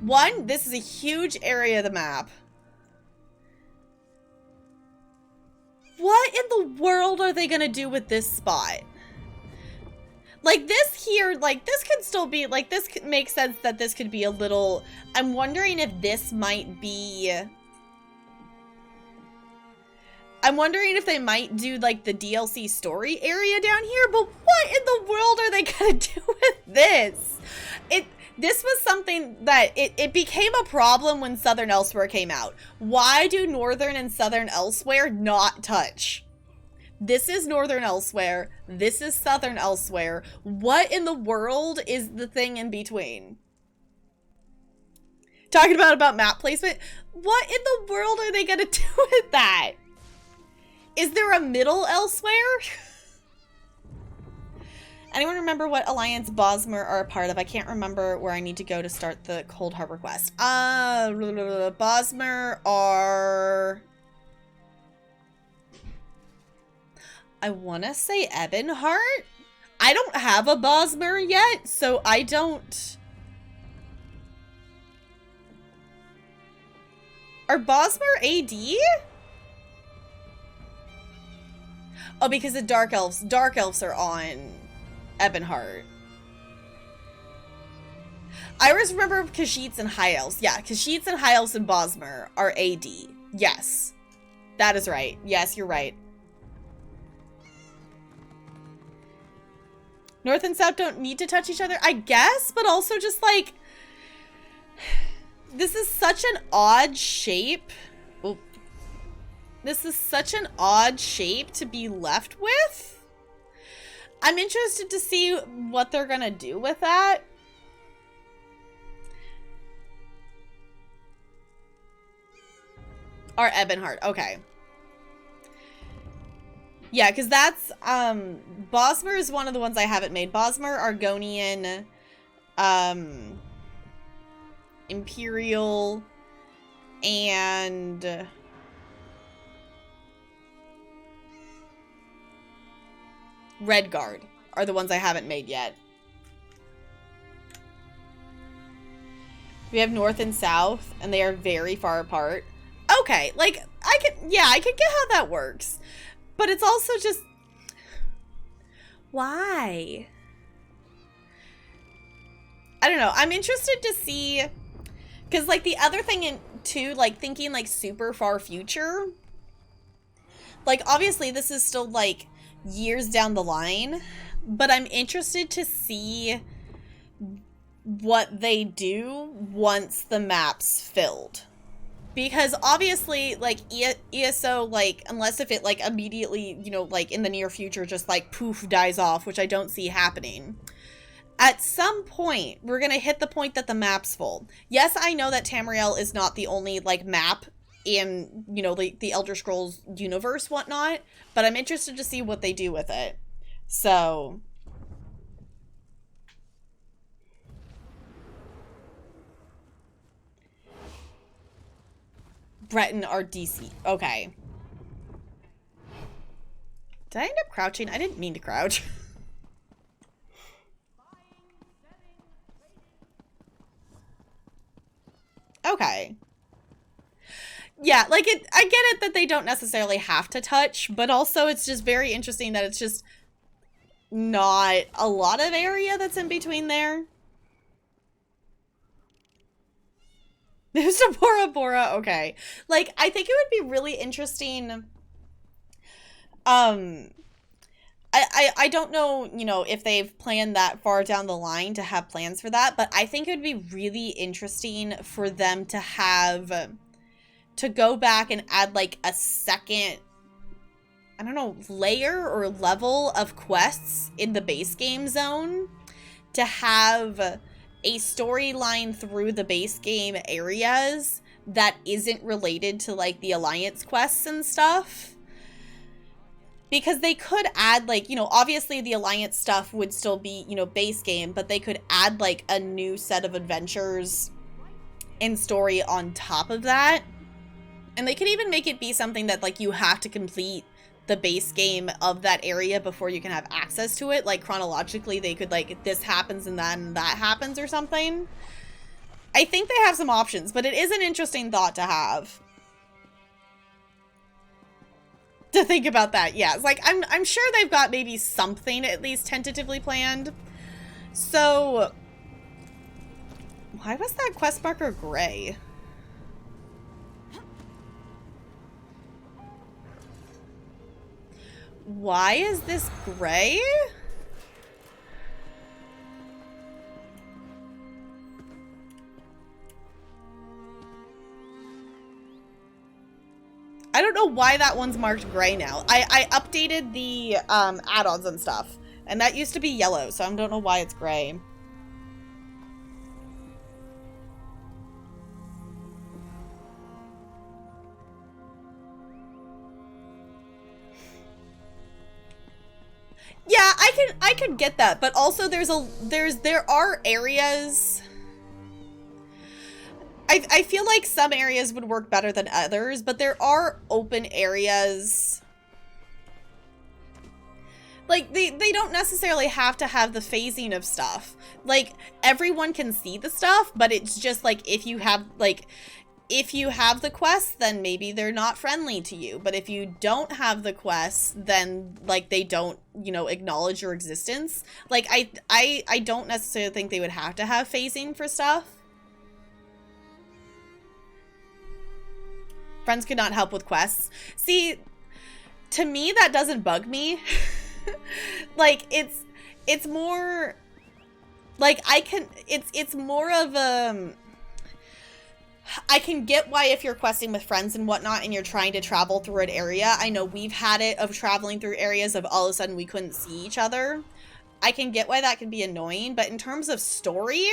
One, this is a huge area of the map. What in the world are they gonna do with this spot? Like this here, like this could still be, like this could make sense that this could be a little, I'm wondering if this might be, I'm wondering if they might do like the DLC story area down here, but what in the world are they gonna do with this? This was something that it became a problem when Southern Elsewhere came out. Why do Northern and Southern Elsewhere not touch? This is Northern Elsewhere. This is Southern Elsewhere. What in the world is the thing in between? Talking about map placement. What in the world are they gonna do with that? Is there a middle Elsewhere? Anyone remember what Alliance Bosmer are a part of? I can't remember where I need to go to start the Cold Harbor quest. Bosmer are... I want to say Ebonheart? I don't have a Bosmer yet, so I don't... Are Bosmer AD? Oh, because the Dark Elves are on... Ebonheart. I always remember Kashyyyts and High Elves. Yeah, Kashyyyts and High Elves and Bosmer are AD. Yes. That is right. Yes, you're right. North and South don't need to touch each other, I guess, but also just like... This is such an odd shape. Oop. This is such an odd shape to be left with. I'm interested to see what they're gonna do with that. Or Ebonheart, okay. Yeah, because that's, Bosmer is one of the ones I haven't made. Bosmer, Argonian, Imperial, and... Redguard are the ones I haven't made yet. We have North and South, and they are very far apart. Okay, like, I could get how that works. But it's also just... Why? I don't know. I'm interested to see... Because, like, the other thing, too, like, thinking, like, super far future... Like, obviously, this is still, like... years down the line, but I'm interested to see what they do once the map's filled, because obviously like ESO, like unless if it like immediately, you know, like in the near future just like poof dies off, which I don't see happening, at some point we're gonna hit the point that the map's full. Yes, I know that Tamriel is not the only like map in, you know, the Elder Scrolls universe, whatnot, but I'm interested to see what they do with it. So... Breton are DC. Okay. Did I end up crouching? I didn't mean to crouch. Okay. Yeah, like I get it that they don't necessarily have to touch, but also it's just very interesting that it's just not a lot of area that's in between there. There's a Bora Bora, okay. Like, I think it would be really interesting. I don't know, you know, if they've planned that far down the line to have plans for that, but I think it would be really interesting for them to have... to go back and add like a second, I don't know, layer or level of quests in the base game zone, to have a storyline through the base game areas that isn't related to like the Alliance quests and stuff. Because they could add, like, you know, obviously the Alliance stuff would still be, you know, base game, but they could add, like, a new set of adventures and story on top of that. And they could even make it be something that, like, you have to complete the base game of that area before you can have access to it. Like, chronologically, they could, like, this happens and then that happens or something. I think they have some options, but it is an interesting thought to have. To think about that, yeah. It's like, I'm sure they've got maybe something at least tentatively planned. So, why was that quest marker gray? Why is this gray? I don't know why that one's marked gray now. I updated the add-ons and stuff, and that used to be yellow, so I don't know why it's gray. Yeah, I could get that, but also there are areas. I feel like some areas would work better than others, but there are open areas. Like, they don't necessarily have to have the phasing of stuff. Like, everyone can see the stuff, but it's just, like, if you have the quest, then maybe they're not friendly to you. But if you don't have the quest, then, like, they don't, you know, acknowledge your existence. Like, I don't necessarily think they would have to have phasing for stuff. Friends could not help with quests. See, to me, that doesn't bug me. Like, it's more, like, it's more of a, I can get why if you're questing with friends and whatnot and you're trying to travel through an area. I know we've had it of traveling through areas of all of a sudden we couldn't see each other. I can get why that can be annoying, but in terms of story,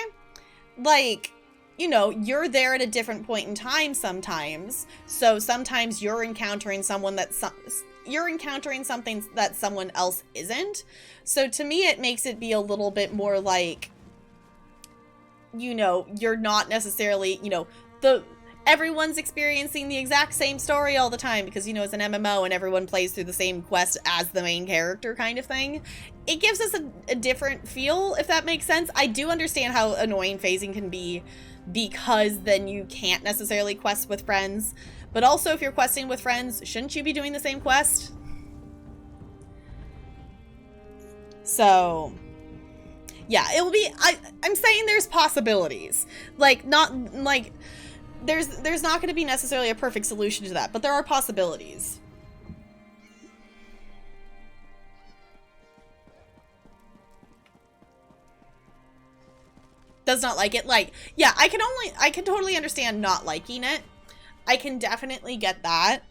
like, you know, you're there at a different point in time sometimes. So sometimes you're encountering someone you're encountering something that someone else isn't. So to me, it makes it be a little bit more like, you know, you're not necessarily, you know, everyone's experiencing the exact same story all the time because, you know, it's an MMO and everyone plays through the same quest as the main character kind of thing. It gives us a different feel, if that makes sense. I do understand how annoying phasing can be because then you can't necessarily quest with friends. But also, if you're questing with friends, shouldn't you be doing the same quest? So, yeah, it will be, I'm saying there's possibilities. Like, not, like, there's not going to be necessarily a perfect solution to that, but there are possibilities. Does not like it. Like, yeah, I can totally understand not liking it. I can definitely get that.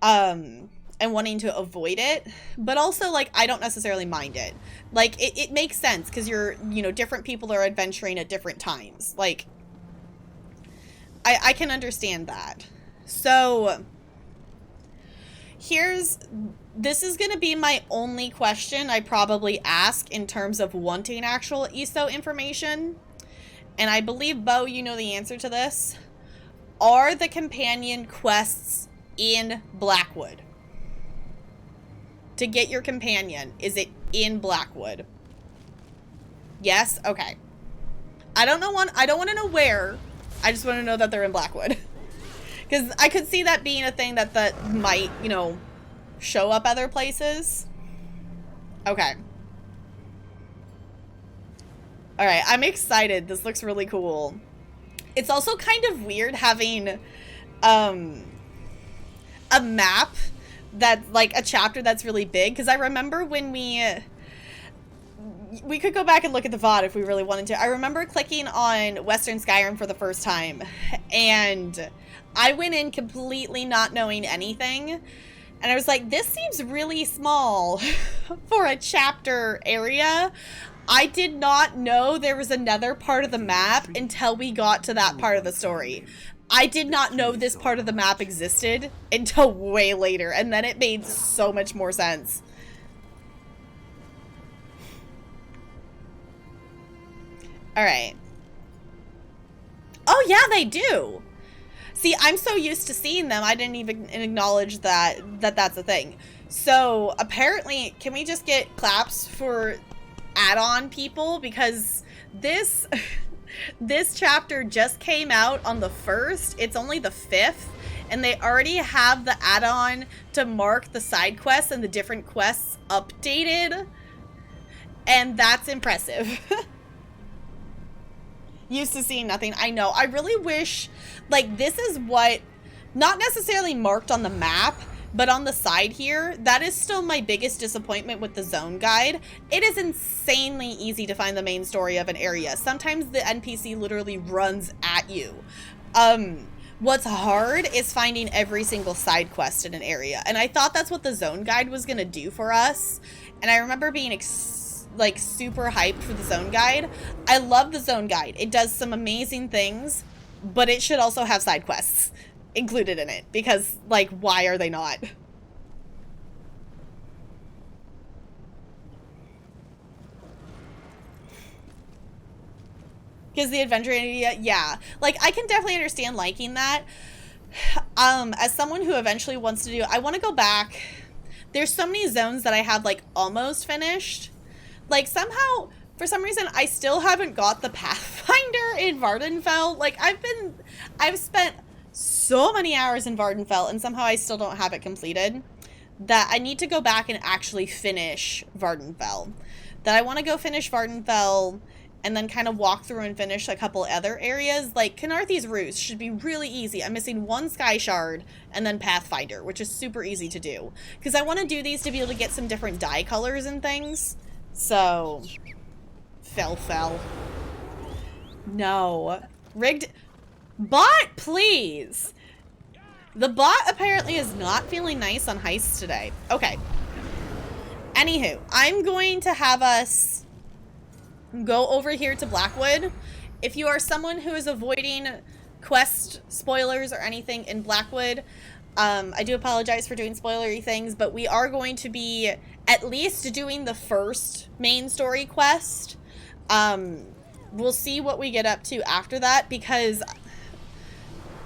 And wanting to avoid it. But also, like, I don't necessarily mind it. Like, it makes sense because you're, you know, different people are adventuring at different times. Like, I can understand that. So, this is going to be my only question I probably ask in terms of wanting actual ESO information. And I believe, Bo, you know the answer to this. Are the companion quests in Blackwood? To get your companion, is it in Blackwood? Yes? Okay. I don't want to know where. I just want to know that they're in Blackwood. Because I could see that being a thing that might, you know, show up other places. Okay. Alright, I'm excited. This looks really cool. It's also kind of weird having a map that's like a chapter that's really big. Because I remember when we could go back and look at the VOD if we really wanted to. I remember clicking on Western Skyrim for the first time. And I went in completely not knowing anything. And I was like, this seems really small for a chapter area. I did not know there was another part of the map until we got to that part of the story. I did not know this part of the map existed until way later, and then it made so much more sense. Alright. Oh yeah, they do! See, I'm so used to seeing them, I didn't even acknowledge that's a thing. So, apparently, can we just get claps for add-on people? Because this... this chapter just came out on the 1st. It's only the 5th. And they already have the add-on to mark the side quests and the different quests updated. And that's impressive. Used to seeing nothing. I know. I really wish, like, this is what, not necessarily marked on the map, but on the side here, that is still my biggest disappointment with the zone guide. It is insanely easy to find the main story of an area. Sometimes the NPC literally runs at you. What's hard is finding every single side quest in an area. And I thought that's what the zone guide was gonna do for us. And I remember being like super hyped for the zone guide. I love the zone guide. It does some amazing things, but it should also have side quests included in it, because, like, why are they not? Because the adventure idea, yeah. Like, I can definitely understand liking that. As someone who eventually wants to do, I want to go back. There's so many zones that I have, like, almost finished. Like, somehow, for some reason, I still haven't got the Pathfinder in Vardenfell. Like, I've spent so many hours in Vardenfell, and somehow I still don't have it completed, that I need to go back and actually finish Vardenfell. That I want to go finish Vardenfell, and then kind of walk through and finish a couple other areas. Like, Canarthy's Roost should be really easy. I'm missing one Sky Shard, and then Pathfinder, which is super easy to do. Because I want to do these to be able to get some different dye colors and things. So, fell. No. Rigged... Bot, please! The bot apparently is not feeling nice on heists today. Okay. Anywho, I'm going to have us go over here to Blackwood. If you are someone who is avoiding quest spoilers or anything in Blackwood, I do apologize for doing spoilery things, but we are going to be at least doing the first main story quest. We'll see what we get up to after that, because...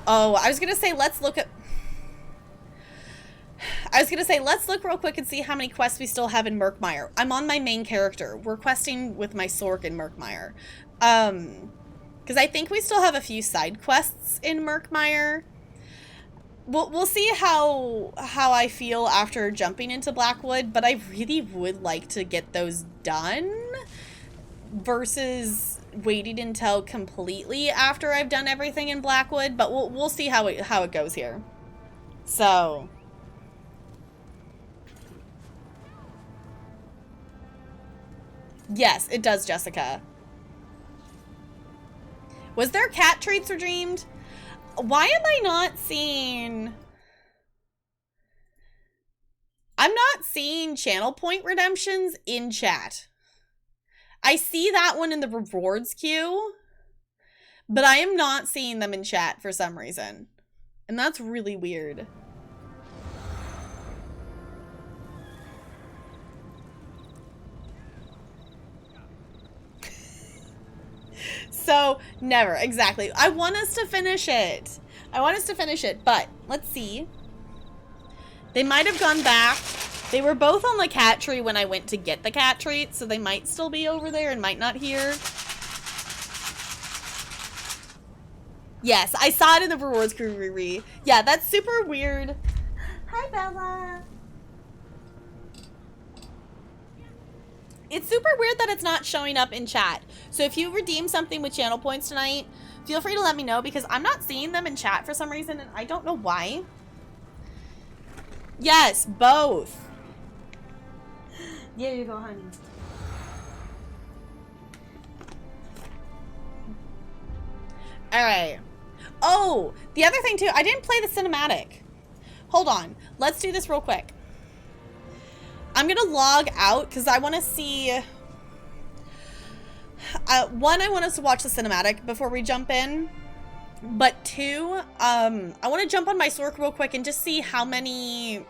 Oh, I was going to say, let's look real quick and see how many quests we still have in Murkmire. I'm on my main character. We're questing with my Sork in Murkmire. Because I think we still have a few side quests in Murkmire. We'll see how I feel after jumping into Blackwood, but I really would like to get those done versus waiting until completely after I've done everything in Blackwood, but we'll see how it goes here. So, yes, it does, Jessica. Was there cat treats redeemed? Why am I not seeing... I'm not seeing channel point redemptions in chat. I see that one in the rewards queue, but I am not seeing them in chat for some reason. And that's really weird. So, never, exactly. I want us to finish it. But let's see. They might have gone back. They were both on the cat tree when I went to get the cat treat, so they might still be over there and might not hear. Yes, I saw it in the rewards crew Riri. Yeah, that's super weird. Hi, Bella. It's super weird that it's not showing up in chat. So if you redeem something with channel points tonight, feel free to let me know, because I'm not seeing them in chat for some reason, and I don't know why. Yes, both. There you go, honey. Alright. Oh, the other thing too, I didn't play the cinematic. Hold on. Let's do this real quick. I'm gonna log out because I want to see... one, I want us to watch the cinematic before we jump in. But two, I want to jump on my Sork real quick and just see how many...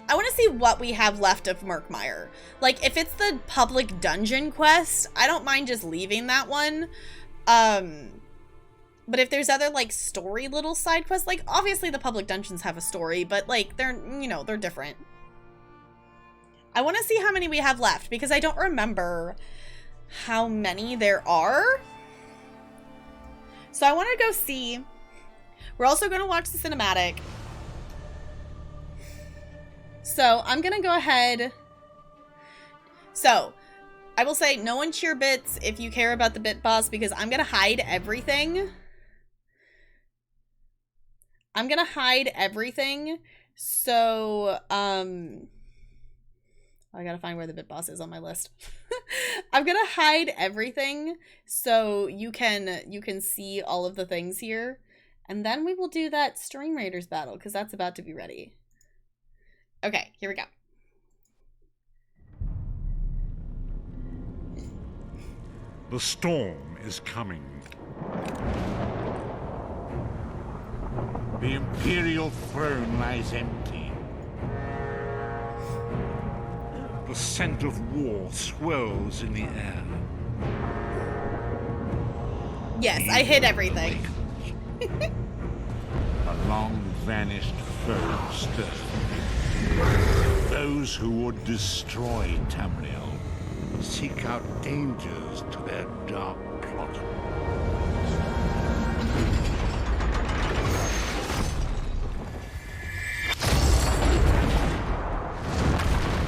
I want to see what we have left of Murkmire. Like, if it's the public dungeon quest, I don't mind just leaving that one. But if there's other, like, story little side quests, like, obviously the public dungeons have a story, but, like, they're, you know, they're different. I want to see how many we have left, because I don't remember how many there are. So I want to go see. We're also going to watch the cinematic. So I'm going to go ahead. So I will say no one cheer bits if you care about the bit boss, because I'm going to hide everything. I'm going to hide everything. So, I gotta find where the bit boss is on my list. I'm gonna hide everything so you can see all of the things here. And then we will do that String Raiders battle, because that's about to be ready. Okay, here we go. The storm is coming. The Imperial throne lies empty. The scent of war swirls in the air. Yes, I hid everything. A long-vanished foe stirs. Those who would destroy Tamriel seek out dangers to their dark plot.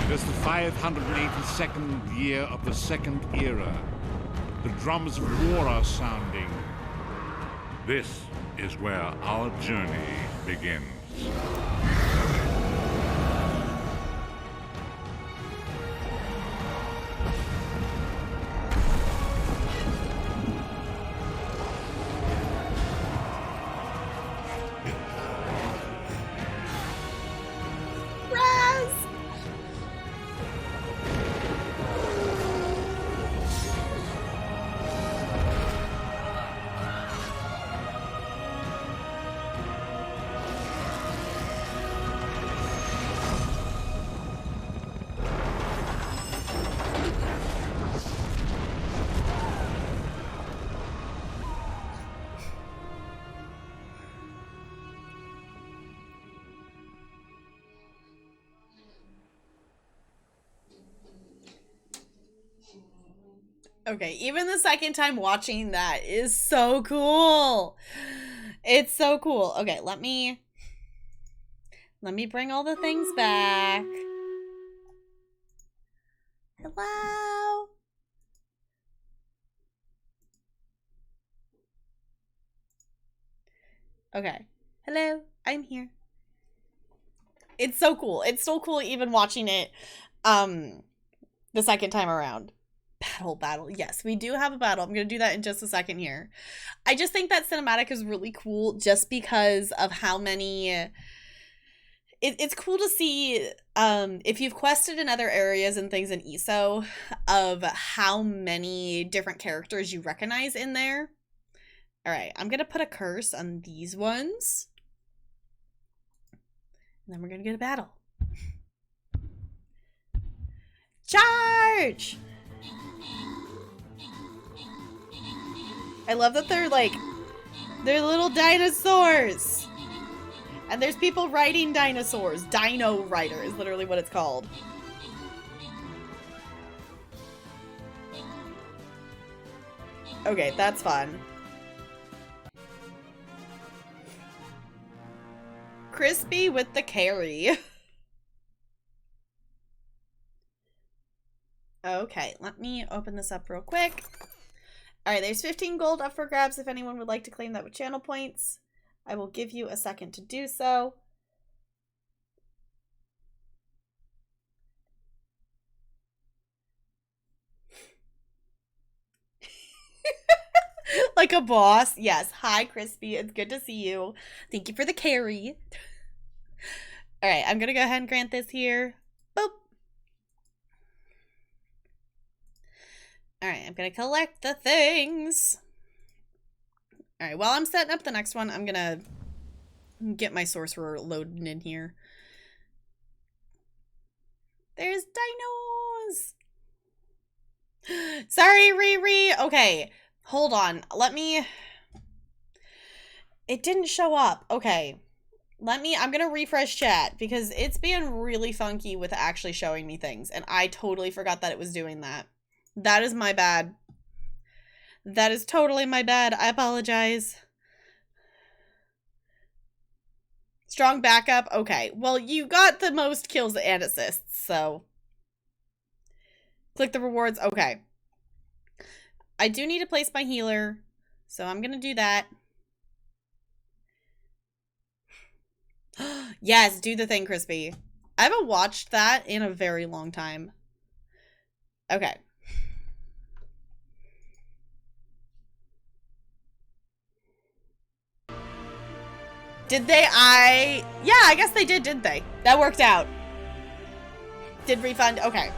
It is the 582nd year of the Second Era. The drums of war are sounding. This is where our journey begins. Okay, even the second time watching that is so cool. It's so cool. Okay, let me bring all the things back. Hello? Okay. Hello, I'm here. It's so cool. It's so cool even watching it the second time around. Battle. Yes, we do have a battle. I'm going to do that in just a second here. I just think that cinematic is really cool just because of how many... It's cool to see, if you've quested in other areas and things in ESO, of how many different characters you recognize in there. Alright, I'm going to put a curse on these ones. And then we're going to get a battle. Charge! I love that they're little dinosaurs. And there's people riding dinosaurs. Dino Rider is literally what it's called. Okay, that's fun. Crispy with the carry. Okay, let me open this up real quick. Alright, there's 15 gold up for grabs if anyone would like to claim that with channel points. I will give you a second to do so. Like a boss. Yes. Hi, Crispy. It's good to see you. Thank you for the carry. Alright, I'm going to go ahead and grant this here. Boop. Alright, I'm going to collect the things. All right, while I'm setting up the next one, I'm gonna get my sorcerer loading in here. There's dinos! Sorry, Riri! Okay, hold on. Let me... It didn't show up. Okay. I'm gonna refresh chat because it's being really funky with actually showing me things, and I totally forgot that it was doing that. That is my bad. That is totally my bad. I apologize. Strong backup? Okay. Well, you got the most kills and assists, so... Click the rewards. Okay. I do need to place my healer, so I'm gonna do that. Yes, do the thing, Crispy. I haven't watched that in a very long time. Okay. Did they? Yeah, I guess they did, didn't they? That worked out. Did refund? Okay.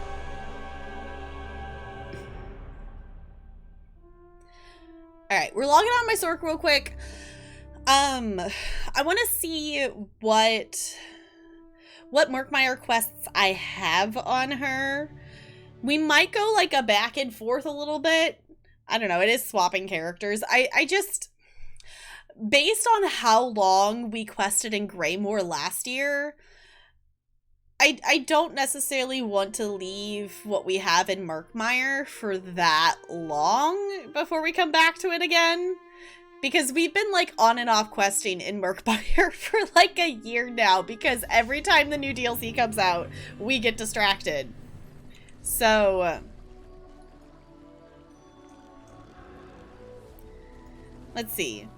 Alright, we're logging on my Sork real quick. I want to see what Murkmire quests I have on her. We might go like a back and forth a little bit. I don't know, it is swapping characters. I just, based on how long we quested in Greymoor last year, I don't necessarily want to leave what we have in Murkmire for that long before we come back to it again. Because we've been like on and off questing in Murkmire for like a year now, because every time the new DLC comes out, we get distracted. So, let's see.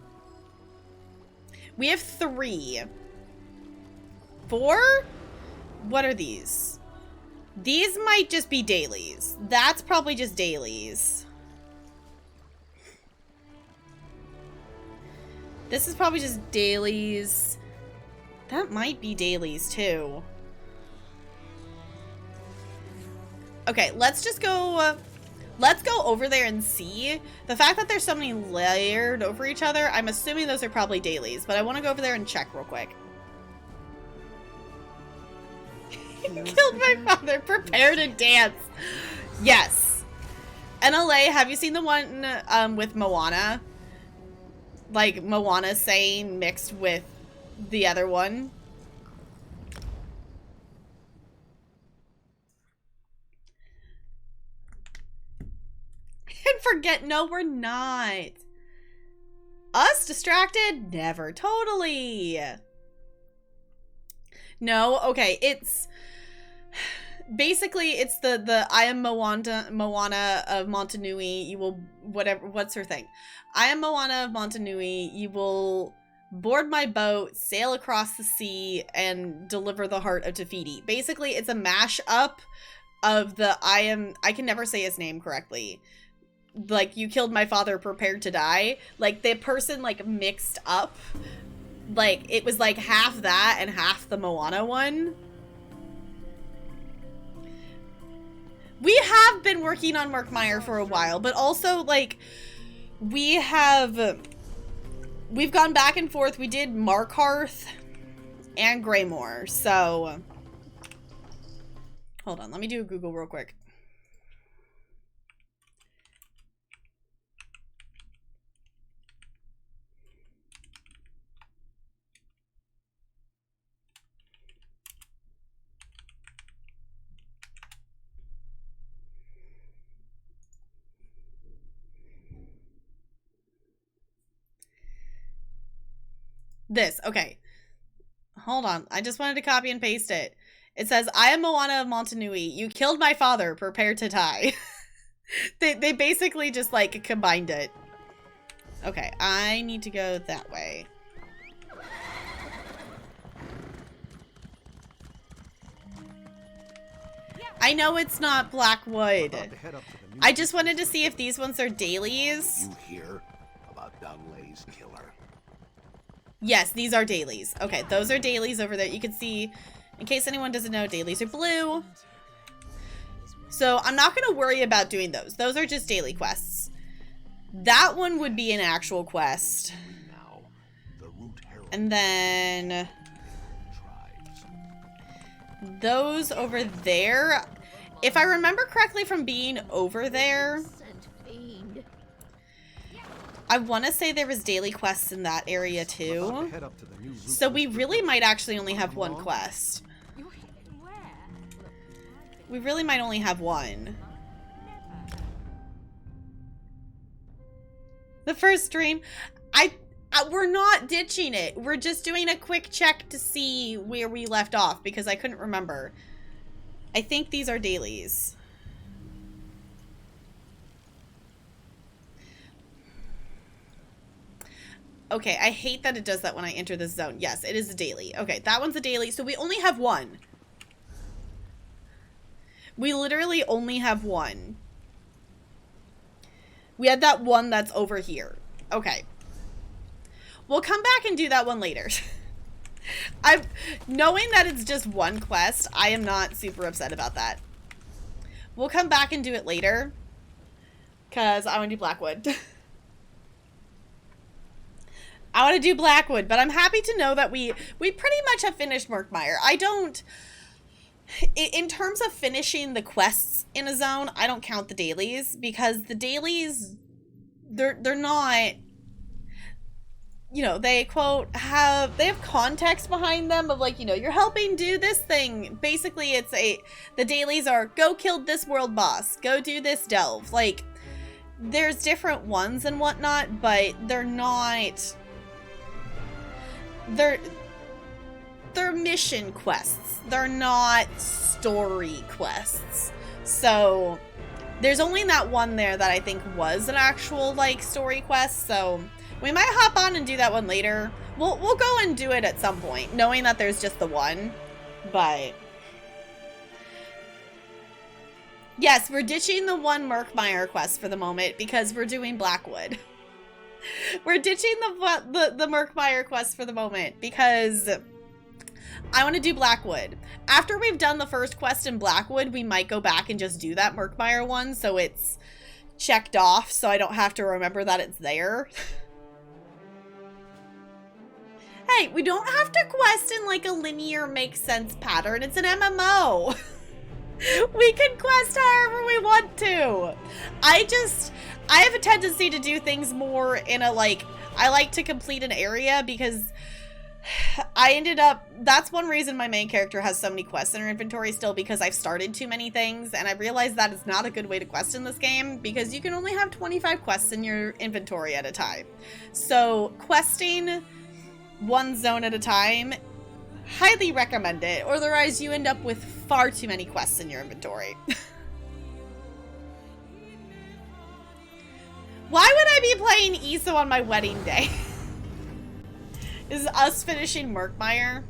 We have 3. 4? What are these? These might just be dailies. That's probably just dailies. This is probably just dailies. That might be dailies too. Okay, let's just go, let's go over there and see. The fact that there's so many layered over each other, I'm assuming those are probably dailies, but I want to go over there and check real quick. Killed my father, prepare to dance. Yes. NLA, have you seen the one with Moana? Like Moana saying mixed with the other one. And forget, no, we're not. Us distracted? Never. Totally. No, okay, it's basically it's the I am Moana of Montanui. You will whatever, what's her thing? I am Moana of Montanui. You will board my boat, sail across the sea, and deliver the heart of Te Fiti. Basically, it's a mash-up of the I can never say his name correctly. Like, you killed my father, prepared to die. Like, the person, like, mixed up. Like, it was, like, half that and half the Moana one. We have been working on Murkmire for a while, but also, like, we've gone back and forth. We did Markarth and Greymoor, so hold on, let me do a Google real quick. This, okay. Hold on. I just wanted to copy and paste it. It says, I am Moana of Montanui. You killed my father. Prepare to die. They basically just, like, combined it. Okay, I need to go that way. I know it's not Blackwood. I just wanted to see if these ones are dailies. You hear about Dunlay's killer? Yes, these are dailies. Okay, those are dailies over there. You can see, in case anyone doesn't know, dailies are blue. So I'm not going to worry about doing those. Those are just daily quests. That one would be an actual quest. Now, the root herald And then tribes. those over there. If I remember correctly from being over there, I want to say there was daily quests in that area too. Head up to the new root So we really might actually only have one quest. We really might only have one. The first stream, we're not ditching it. We're just doing a quick check to see where we left off because I couldn't remember. I think these are dailies. Okay, I hate that it does that when I enter this zone. Yes, it is a daily. Okay, that one's a daily. So we only have one. We literally only have one. We had that one that's over here. Okay. We'll come back and do that one later. Knowing that it's just one quest, I am not super upset about that. We'll come back and do it later. Because I want to do Blackwood. I want to do Blackwood, but I'm happy to know that we pretty much have finished Murkmire. I don't... In terms of finishing the quests in a zone, I don't count the dailies because the dailies, they're not, you know, they quote they have context behind them of like, you know, you're helping do this thing. Basically, the dailies are go kill this world boss, go do this delve. Like, there's different ones and whatnot, but they're not. They're mission quests. They're not story quests. So there's only that one there that I think was an actual like story quest. So we might hop on and do that one later. We'll go and do it at some point, knowing that there's just the one. But yes, we're ditching the one Murkmire quest for the moment because we're doing Blackwood. We're ditching the Murkmire quest for the moment because I want to do Blackwood. After we've done the first quest in Blackwood, we might go back and just do that Murkmire one so it's checked off so I don't have to remember that it's there. Hey, we don't have to quest in like a linear make sense pattern. It's an MMO. We can quest however we want to. I have a tendency to do things more in a like, I like to complete an area because that's one reason my main character has so many quests in her inventory still, because I've started too many things and I realized that is not a good way to quest in this game because you can only have 25 quests in your inventory at a time. So questing one zone at a time, highly recommend it, or otherwise you end up with far too many quests in your inventory. Why would I be playing ESO on my wedding day? Is us finishing Murkmire?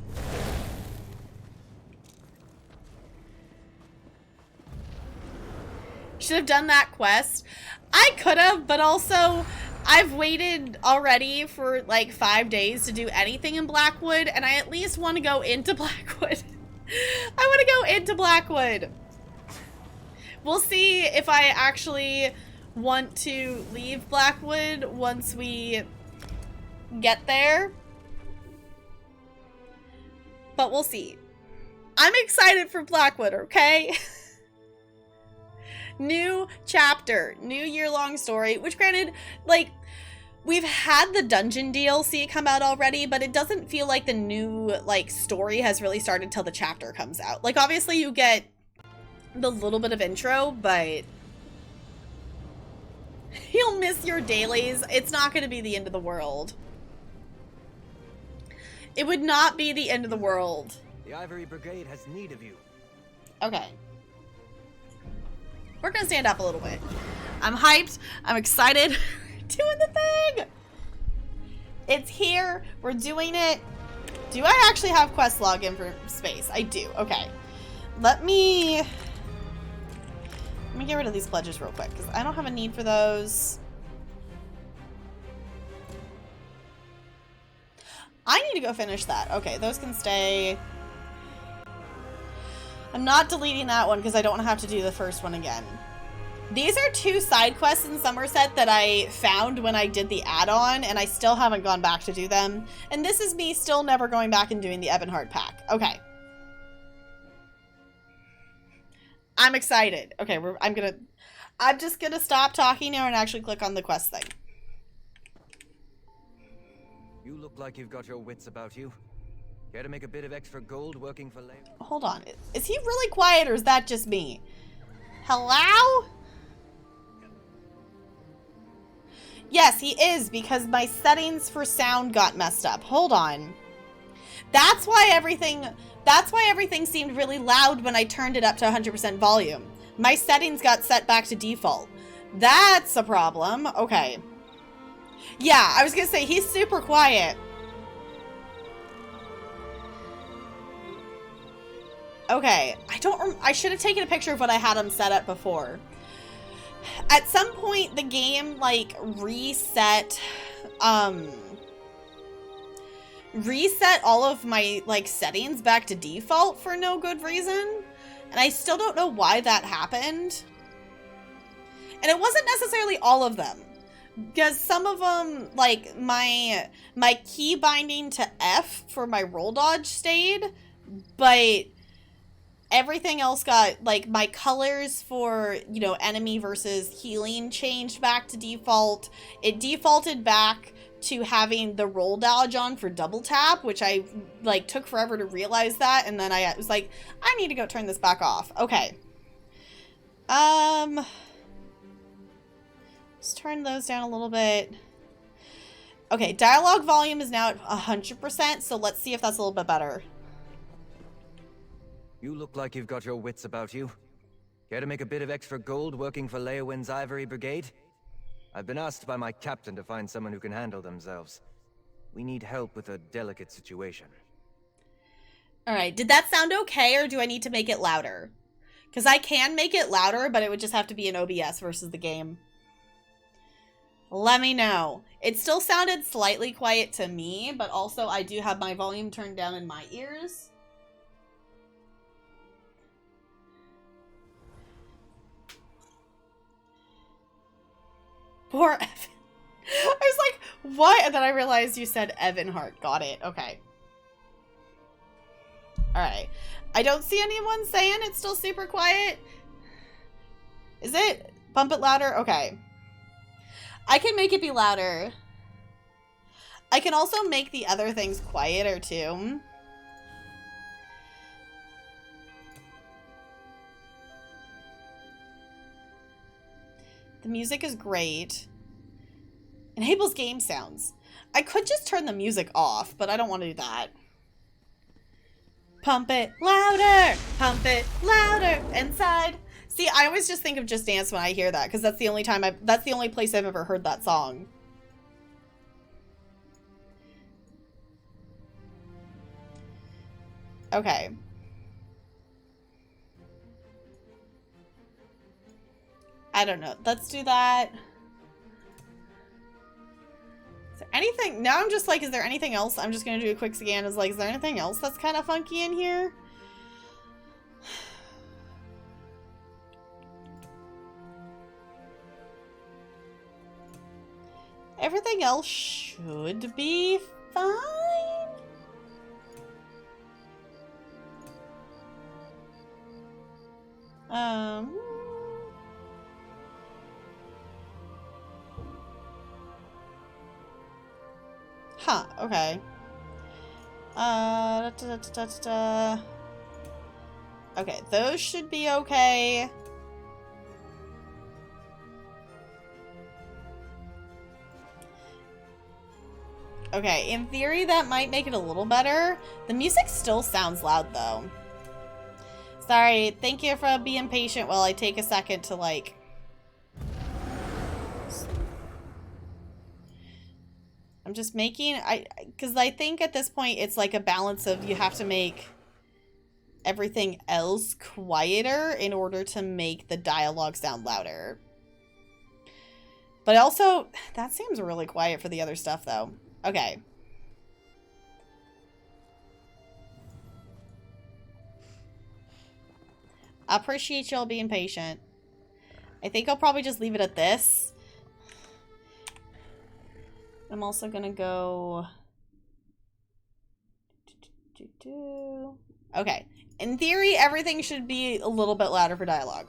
Should have done that quest. I could have, but also I've waited already for like 5 days to do anything in Blackwood, and I at least want to go into Blackwood. I want to go into Blackwood. We'll see if I actually want to leave Blackwood once we get there. But we'll see. I'm excited for Blackwood, okay? New chapter, new year-long story, which granted, like, we've had the dungeon DLC come out already, but it doesn't feel like the new, like, story has really started till the chapter comes out. Like, obviously you get the little bit of intro, but you'll miss your dailies. It's not going to be the end of the world. It would not be the end of the world. The Ivory Brigade has need of you. Okay. We're gonna stand up a little bit. I'm hyped. I'm excited. We're doing the thing. It's here. We're doing it. Do I actually have quest login for space? I do. Okay. Let me get rid of these pledges real quick because I don't have a need for those. I need to go finish that. Okay, those can stay. I'm not deleting that one because I don't want to have to do the first one again. These are 2 side quests in Somerset that I found when I did the add-on, and I still haven't gone back to do them. And this is me still never going back and doing the Ebonheart pack. Okay. I'm excited. Okay, I'm just gonna stop talking now and actually click on the quest thing. You look like you've got your wits about you. Care to make a bit of extra gold working for Leo? Hold on. Is he really quiet or is that just me? Hello? Yes, he is, because my settings for sound got messed up. Hold on. That's why everything seemed really loud when I turned it up to 100% volume. My settings got set back to default. That's a problem. Okay. Yeah, I was gonna say, he's super quiet. Okay, I should have taken a picture of what I had him set up before. At some point, the game, like, reset all of my, like, settings back to default for no good reason. And I still don't know why that happened. And it wasn't necessarily all of them. Because some of them, like, my key binding to F for my roll dodge stayed. But everything else got, like, my colors for, you know, enemy versus healing changed back to default. It defaulted back to having the roll dodge on for double tap, which I, like, took forever to realize that. And then I was like, I need to go turn this back off. Okay. Let's turn those down a little bit. Okay, dialogue volume is now at 100%, so let's see if that's a little bit better. You look like you've got your wits about you. Care to make a bit of extra gold working for Leowin's Ivory Brigade? I've been asked by my captain to find someone who can handle themselves. We need help with a delicate situation. Alright, did that sound okay, or do I need to make it louder? Because I can make it louder, but it would just have to be in OBS versus the game. Let me know. It still sounded slightly quiet to me, but also I do have my volume turned down in my ears. Poor Evan. I was like, what? And then I realized you said Ebonheart. Got it. Okay. Alright. I don't see anyone saying it's still super quiet. Is it? Bump it louder? Okay. I can make it be louder. I can also make the other things quieter too. The music is great. Enables game sounds. I could just turn the music off, but I don't want to do that. Pump it louder! Pump it louder! Inside! See, I always just think of Just Dance when I hear that, because that's the only time that's the only place I've ever heard that song. Okay. I don't know. Let's do that. Is there anything? Now I'm just like, is there anything else? I'm just going to do a quick scan. Is like, is there anything else that's kind of funky in here? Everything else should be fine. Huh, okay. Okay, those should be okay. Okay, in theory that might make it a little better. The music still sounds loud though. Sorry, thank you for being patient while I take a second to like... I'm just making... because I think at this point it's like a balance of you have to make everything else quieter in order to make the dialogue sound louder. But also, that seems really quiet for the other stuff though. Okay. I appreciate y'all being patient. I think I'll probably just leave it at this. I'm also gonna go... Okay. In theory, everything should be a little bit louder for dialogue.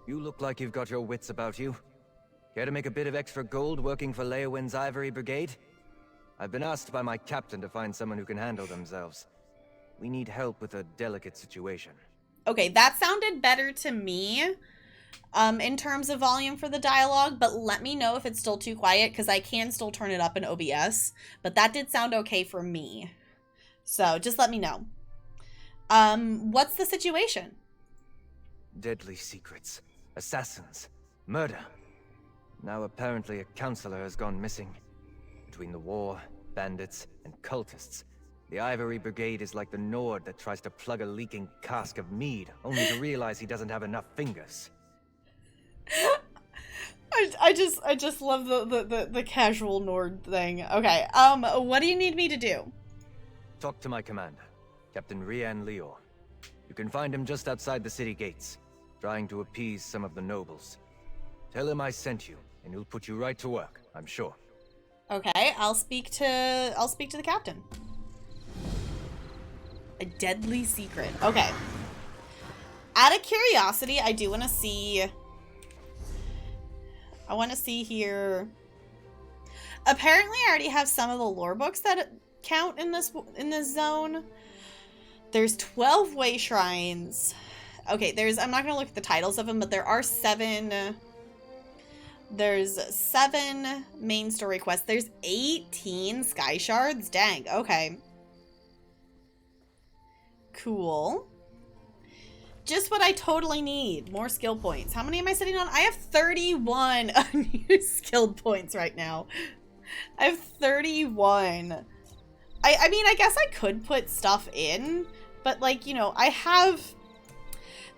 You look like you've got your wits about you. Care to make a bit of extra gold working for Leowin's Ivory Brigade? I've been asked by my captain to find someone who can handle themselves. We need help with a delicate situation. Okay, that sounded better to me in terms of volume for the dialogue, but let me know if it's still too quiet, because I can still turn it up in OBS, but that did sound okay for me. So just let me know. What's the situation? Deadly secrets, assassins, murder. Now apparently a counselor has gone missing. Between the war, bandits, and cultists, the Ivory Brigade is like the Nord that tries to plug a leaking cask of mead, only to realize he doesn't have enough fingers. I just love the casual Nord thing. Okay, what do you need me to do? Talk to my commander, Captain Rian Lior. You can find him just outside the city gates, trying to appease some of the nobles. Tell him I sent you, and he'll put you right to work, I'm sure. Okay, I'll speak to the captain. A deadly secret. Okay. Out of curiosity, I do want to see... I want to see here... Apparently, I already have some of the lore books that count in this zone. There's 12 way shrines. Okay, I'm not going to look at the titles of them, but there are 7... There's 7 main story quests. There's 18 sky shards. Dang, okay. Cool. Just what I totally need. More skill points. How many am I sitting on? I have 31 unused skill points right now. I have 31. I mean, I guess I could put stuff in, but like, you know, I have...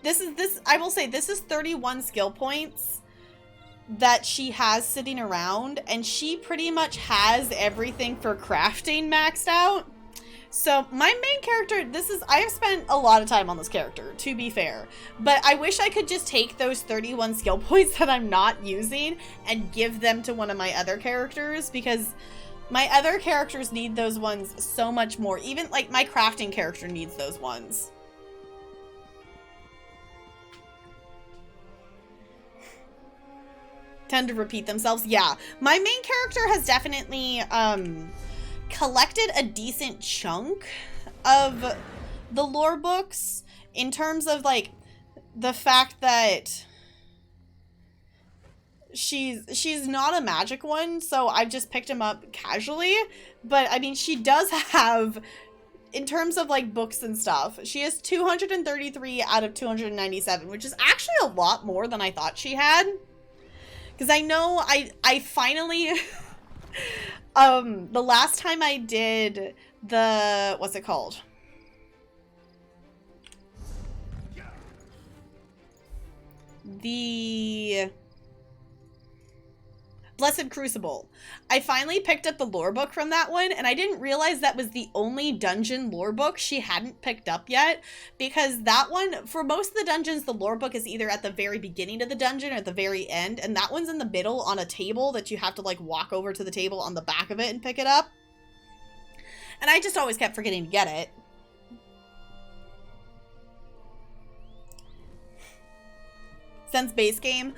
I will say, this is 31 skill points that she has sitting around, and she pretty much has everything for crafting maxed out. So my main character, I have spent a lot of time on this character, to be fair, but I wish I could just take those 31 skill points that I'm not using and give them to one of my other characters, because my other characters need those ones so much more. Even like my crafting character needs those ones. Tend to repeat themselves. Yeah, my main character has definitely collected a decent chunk of the lore books in terms of like the fact that she's not a magic one, so I've just picked him up casually. But I mean, she does have, in terms of like books and stuff, she has 233 out of 297, which is actually a lot more than I thought she had. Because I know I finally, the last time I did the, what's it called? The Blessed Crucible. I finally picked up the lore book from that one, and I didn't realize that was the only dungeon lore book she hadn't picked up yet, because that one, for most of the dungeons, the lore book is either at the very beginning of the dungeon or at the very end, and that one's in the middle on a table that you have to like walk over to the table on the back of it and pick it up. And I just always kept forgetting to get it. Since base game,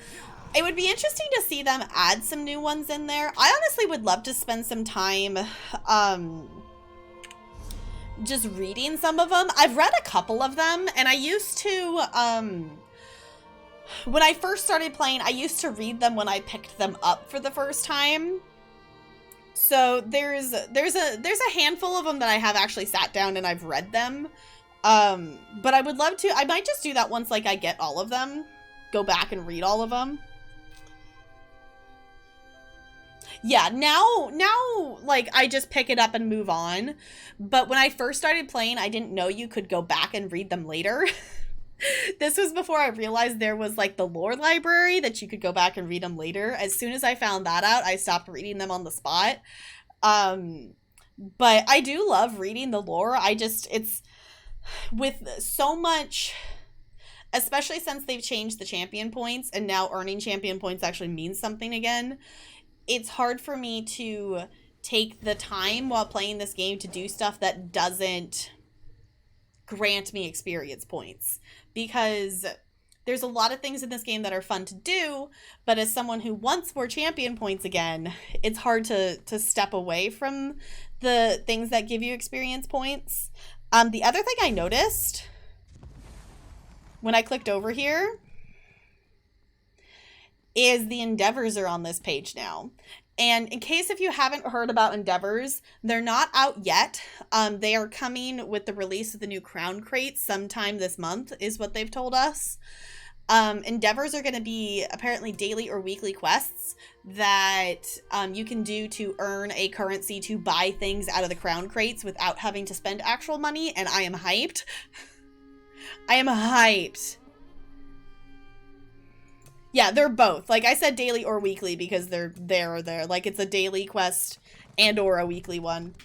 it would be interesting to see them add some new ones in there. I honestly would love to spend some time just reading some of them. I've read a couple of them, and I used to, when I first started playing, I used to read them when I picked them up for the first time. So there's a handful of them that I have actually sat down and I've read them. But I would love to, I might just do that once like I get all of them. Go back and read all of them. Yeah, now, like, I just pick it up and move on. But when I first started playing, I didn't know you could go back and read them later. This was before I realized there was, like, the lore library that you could go back and read them later. As soon as I found that out, I stopped reading them on the spot. But I do love reading the lore. It's with so much... especially since they've changed the champion points and now earning champion points actually means something again. It's hard for me to take the time while playing this game to do stuff that doesn't grant me experience points, because there's a lot of things in this game that are fun to do, but as someone who wants more champion points again, it's hard to step away from the things that give you experience points. The other thing I noticed when I clicked over here is the endeavors are on this page now. And in case if you haven't heard about endeavors, they're not out yet. They are coming with the release of the new crown crates sometime this month is what they've told us. Endeavors are going to be apparently daily or weekly quests that you can do to earn a currency to buy things out of the crown crates without having to spend actual money, and I am hyped. I am hyped. Yeah, they're both. Like I said, daily or weekly because they're there or there. Like it's a daily quest and or a weekly one.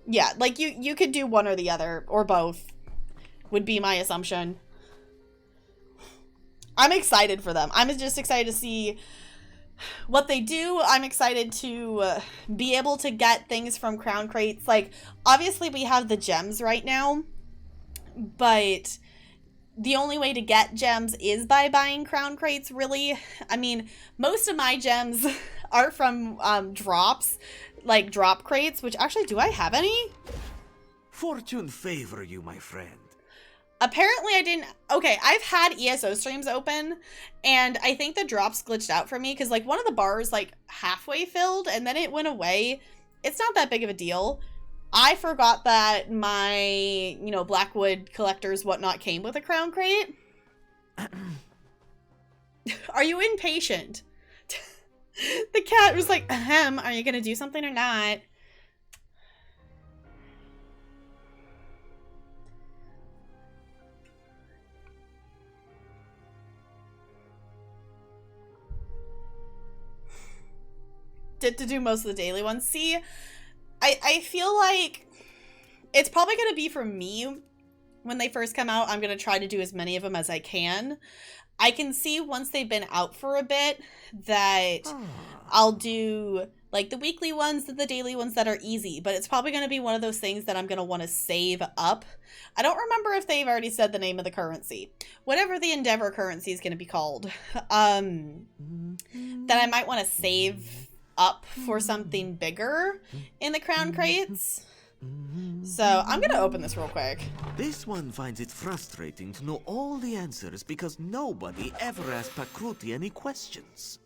Yeah, like you could do one or the other or both would be my assumption. I'm excited for them. I'm just excited to see what they do. I'm excited to be able to get things from crown crates. Like obviously we have the gems right now, but the only way to get gems is by buying crown crates, really. I mean, most of my gems are from drops, like drop crates, which actually, do I have any? Fortune favor you, my friend. Apparently I didn't. Okay, I've had ESO streams open, and I think the drops glitched out for me because like one of the bars like halfway filled and then it went away. It's not that big of a deal. I forgot that my, you know, Blackwood collectors whatnot came with a crown crate. Are you impatient? The cat was like, ahem, are you gonna do something or not? To do most of the daily ones. See, I feel like it's probably going to be for me when they first come out. I'm going to try to do as many of them as I can. I can see once they've been out for a bit that I'll do like the weekly ones and the daily ones that are easy, but it's probably going to be one of those things that I'm going to want to save up. I don't remember if they've already said the name of the currency. Whatever the Endeavor currency is going to be called, that I might want to save up for something bigger in the crown crates. So I'm gonna open this real quick. This one finds it frustrating to know all the answers because nobody ever asked Pakruti any questions.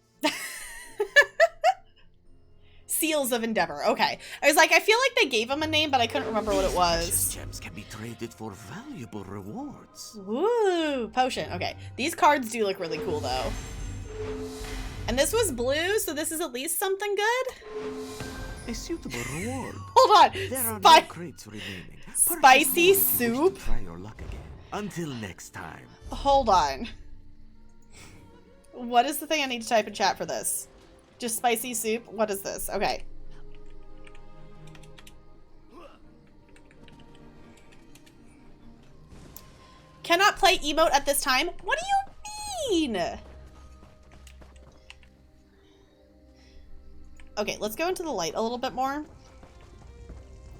Seals of Endeavor. Okay. I was like, I feel like they gave him a name, but I couldn't remember what it was. Precious gems can be traded for valuable rewards. Woo! Potion. Okay. These cards do look really cool, though. And this was blue, so this is at least something good? A suitable reward. Hold on. There are no crates remaining. Spicy Perhaps you wish soup? to try your luck again. Until next time. Hold on. What is the thing I need to type in chat for this? Just spicy soup? What is this? Okay. Cannot play emote at this time? What do you mean? Okay, let's go into the light a little bit more.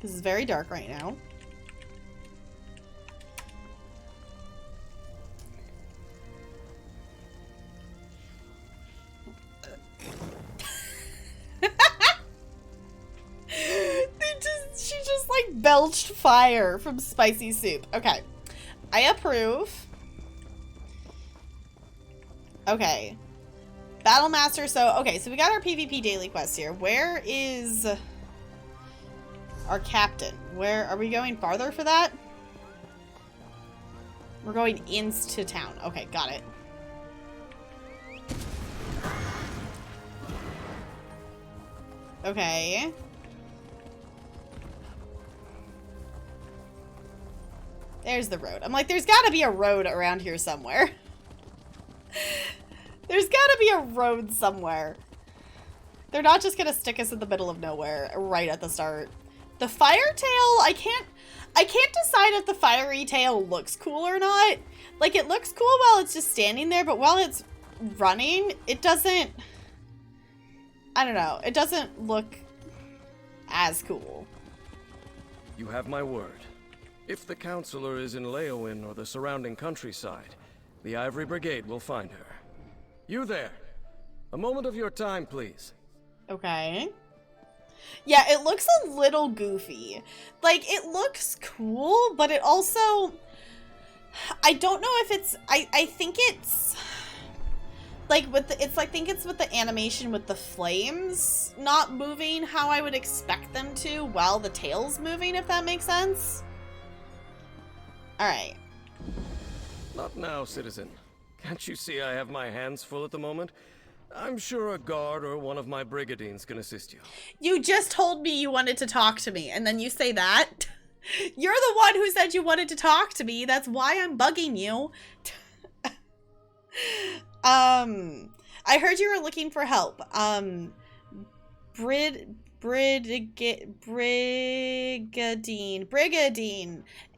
This is very dark right now. She just like belched fire from spicy soup. Okay, I approve. Okay. Battle Master, so, okay, so we got our PvP daily quest here. Where is our captain? Where, are we going farther for that? We're going into town. Okay, got it. Okay. There's the road. I'm like, there's gotta be a road around here somewhere. There's gotta be a road somewhere. They're not just gonna stick us in the middle of nowhere right at the start. The Firetail, I can't decide if the fiery tail looks cool or not. Like, it looks cool while it's just standing there, but while it's running, it doesn't... I don't know. It doesn't look as cool. You have my word. If the counselor is in Leowin or the surrounding countryside, the Ivory Brigade will find her. You there. A moment of your time, please. Okay. Yeah, it looks a little goofy. Like, it looks cool, but it also... I don't know if it's... I think it's... Like, with the... It's like, I think it's with the animation with the flames not moving how I would expect them to while the tail's moving, if that makes sense. Alright. Not now, citizen. Can't you see I have my hands full at the moment? I'm sure a guard or one of my brigadines can assist you. You just told me you wanted to talk to me, and then you say that? You're the one who said you wanted to talk to me. That's why I'm bugging you. I heard you were looking for help. Brigadine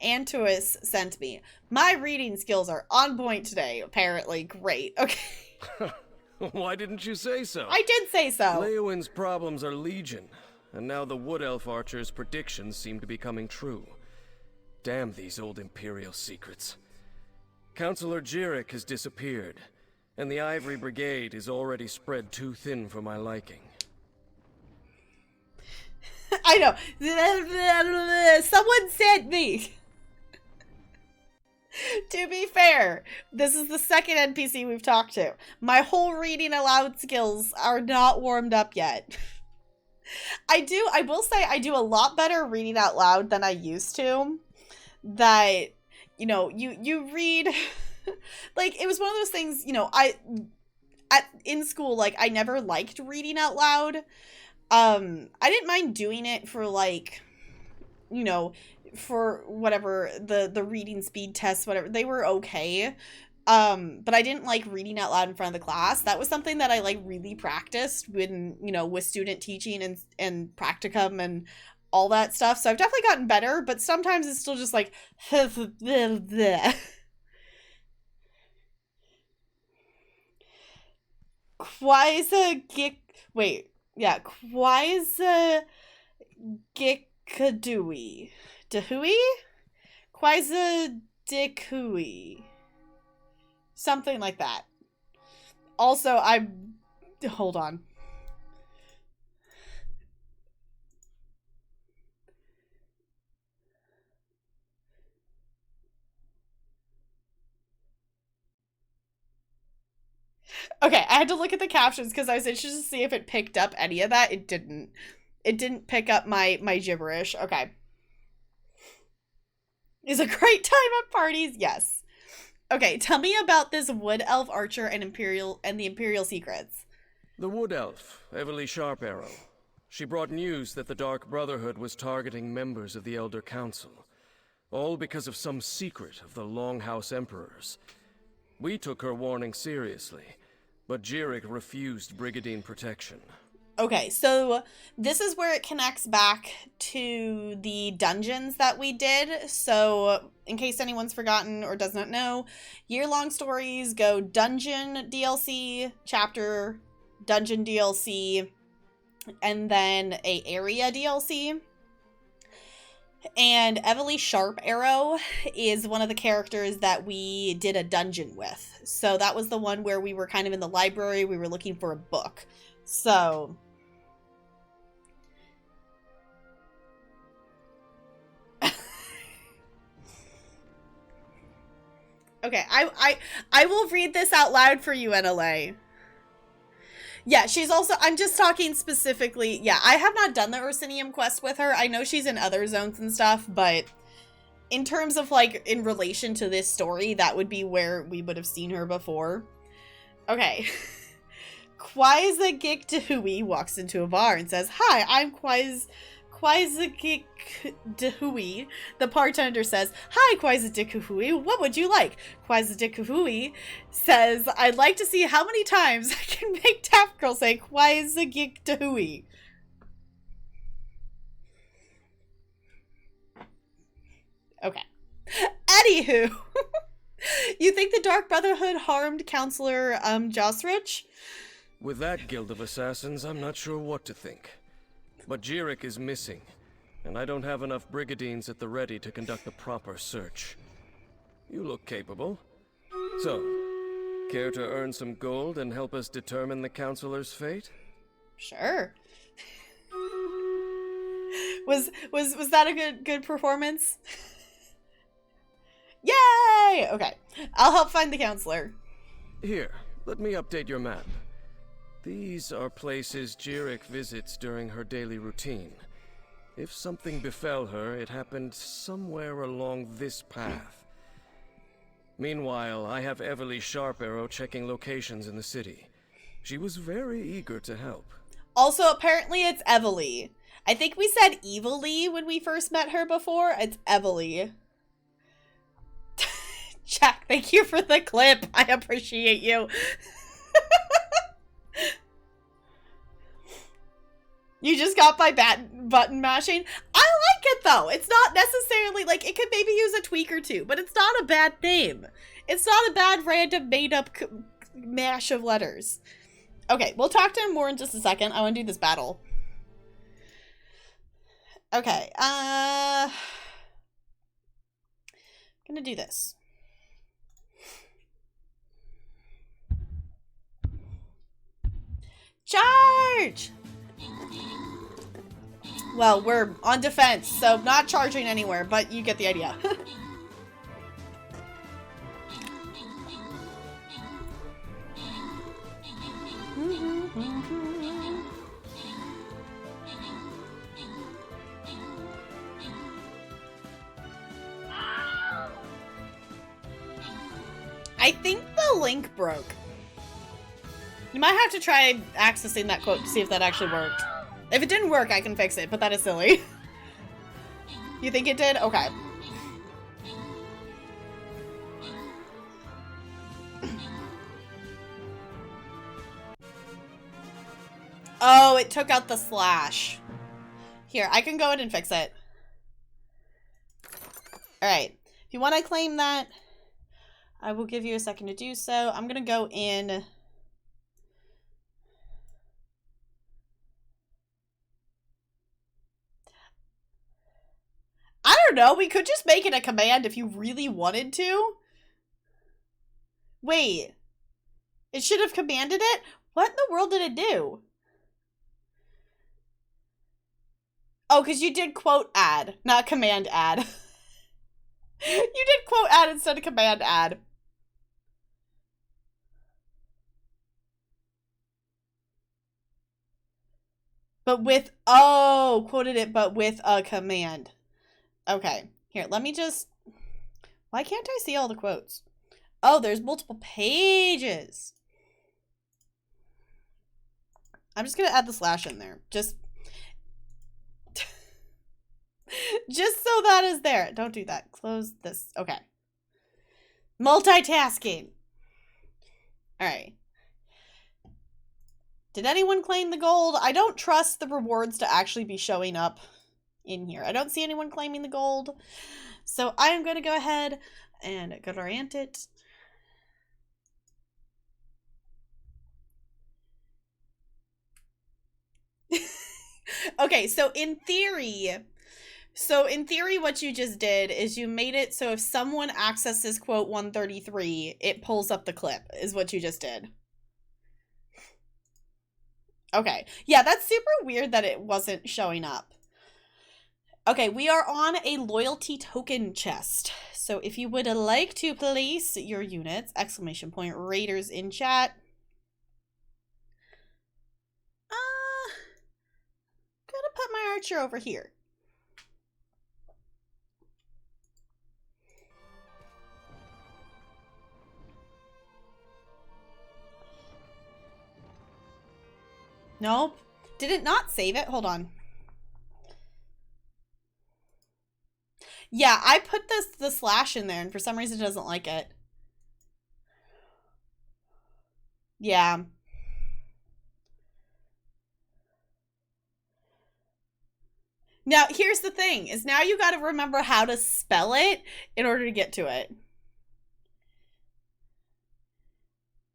Antuis sent me. My reading skills are on point today, apparently. Great. Okay. Why didn't you say so? I did say so. Leowin's problems are legion, and now the Wood Elf Archer's predictions seem to be coming true. Damn these old Imperial secrets. Counselor Jirik has disappeared, and the Ivory Brigade is already spread too thin for my liking. I know. Someone sent me. To be fair, this is the second NPC we've talked to. My whole reading aloud skills are not warmed up yet. I will say I do a lot better reading out loud than I used to. That, you know, you read, like, it was one of those things, you know, in school, like, I never liked reading out loud. I didn't mind doing it for, like, you know, for whatever, the reading speed tests, whatever, they were okay. But I didn't like reading out loud in front of the class. That was something that I, like, really practiced when, you know, with student teaching and practicum and all that stuff. So I've definitely gotten better, but sometimes it's still just like, Quisa Gikadui. Dahui? Quisa Dikui. Something like that. Also, hold on. Okay, I had to look at the captions because I was interested to see if it picked up any of that. It didn't. It didn't pick up my gibberish. Okay. Is a great time at parties? Yes. Okay, tell me about this Wood Elf Archer and the Imperial secrets. The Wood Elf, Everly Sharp Arrow. She brought news that the Dark Brotherhood was targeting members of the Elder Council. All because of some secret of the Longhouse Emperors. We took her warning seriously, but Jirik refused Brigadine protection. Okay, so this is where it connects back to the dungeons that we did. So in case anyone's forgotten or does not know, year-long stories go dungeon DLC, chapter, dungeon DLC, and then a area DLC. And Everly Sharp Arrow is one of the characters that we did a dungeon with. So that was the one where we were kind of in the library, we were looking for a book. So okay, I will read this out loud for you, NLA. Yeah, she's also, I'm just talking specifically, yeah, I have not done the Ursinium quest with her. I know she's in other zones and stuff, but in terms of, like, in relation to this story, that would be where we would have seen her before. Okay. Quisa Gik Dehui walks into a bar and says, "Hi, I'm Quisa Gik Dehui." The bartender says, "Hi, Quisa Dehui, what would you like?" Quisa Dehui says, "I'd like to see how many times I can make Tap Girl say Quisa Gik Dehui." Okay. Anywho, you think the Dark Brotherhood harmed Counselor Josrich? With that guild of assassins, I'm not sure what to think. But Jirik is missing, and I don't have enough brigadines at the ready to conduct a proper search. You look capable. So, care to earn some gold and help us determine the Counselor's fate? Sure. Was that a good performance? Yay! Okay. I'll help find the counselor. Here, let me update your map. These are places Jirik visits during her daily routine. If something befell her, it happened somewhere along this path. Meanwhile, I have Everly Sharparrow checking locations in the city. She was very eager to help. Also, apparently it's Evely. I think we said Evilly when we first met her before. It's Evely. Jack, thank you for the clip. I appreciate you. You just got by button mashing. I like it though. It's not necessarily like it could maybe use a tweak or two, but it's not a bad name. It's not a bad random made up mash of letters. Okay, we'll talk to him more in just a second. I want to do this battle. Okay, I'm gonna do this. Charge! Well, we're on defense, so not charging anywhere, but you get the idea. I think the link broke. You might have to try accessing that quote to see if that actually worked. If it didn't work, I can fix it, but that is silly. You think it did? Okay. Oh, it took out the slash. Here, I can go in and fix it. Alright. If you want to claim that, I will give you a second to do so. I'm going to go in... I don't know. We could just make it a command if you really wanted to. Wait. It should have commanded it? What in the world did it do? Oh, because you did quote add, not command add. You did quote add instead of command add. But with, oh, quoted it, but with a command. Okay, here, let me just, why can't I see all the quotes? Oh, there's multiple pages. I'm just gonna add the slash in there. Just so that is there. Don't do that. Close this. Okay. Multitasking. All right. Did anyone claim the gold? I don't trust the rewards to actually be showing up in here. I don't see anyone claiming the gold. So I'm going to go ahead and go to orient it. Okay, so in theory, what you just did is you made it so if someone accesses quote 133, it pulls up the clip, is what you just did. Okay. Yeah, that's super weird that it wasn't showing up. Okay, we are on a loyalty token chest. So if you would like to place your units, exclamation point, raiders in chat. Gonna put my archer over here. Nope. Did it not save it? Hold on. Yeah, I put the slash in there and for some reason it doesn't like it. Yeah. Now, here's the thing, is now you gotta remember how to spell it in order to get to it.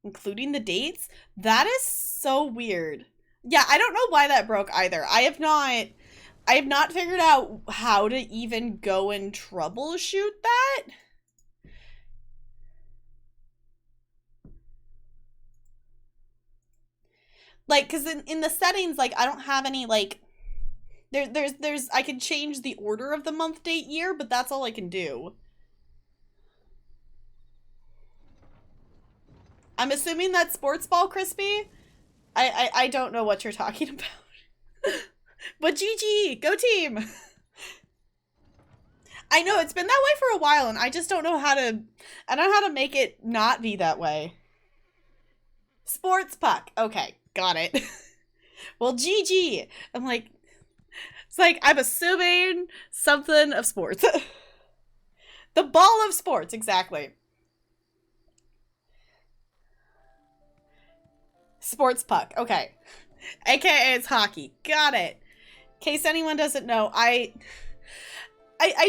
Including the dates? That is so weird. Yeah, I don't know why that broke either. I have not figured out how to even go and troubleshoot that. Like, because in the settings, like, I don't have any, like, there's, I can change the order of the month, date, year, but that's all I can do. I'm assuming that's sports ball, Crispy? I don't know what you're talking about. But GG! Go team! I know, it's been that way for a while, and I just don't know how to... I don't know how to make it not be that way. Sports puck. Okay, got it. Well, GG! I'm like... It's like, I'm assuming something of sports. The ball of sports, exactly. Sports puck, okay. AKA it's hockey. Got it. In case anyone doesn't know, I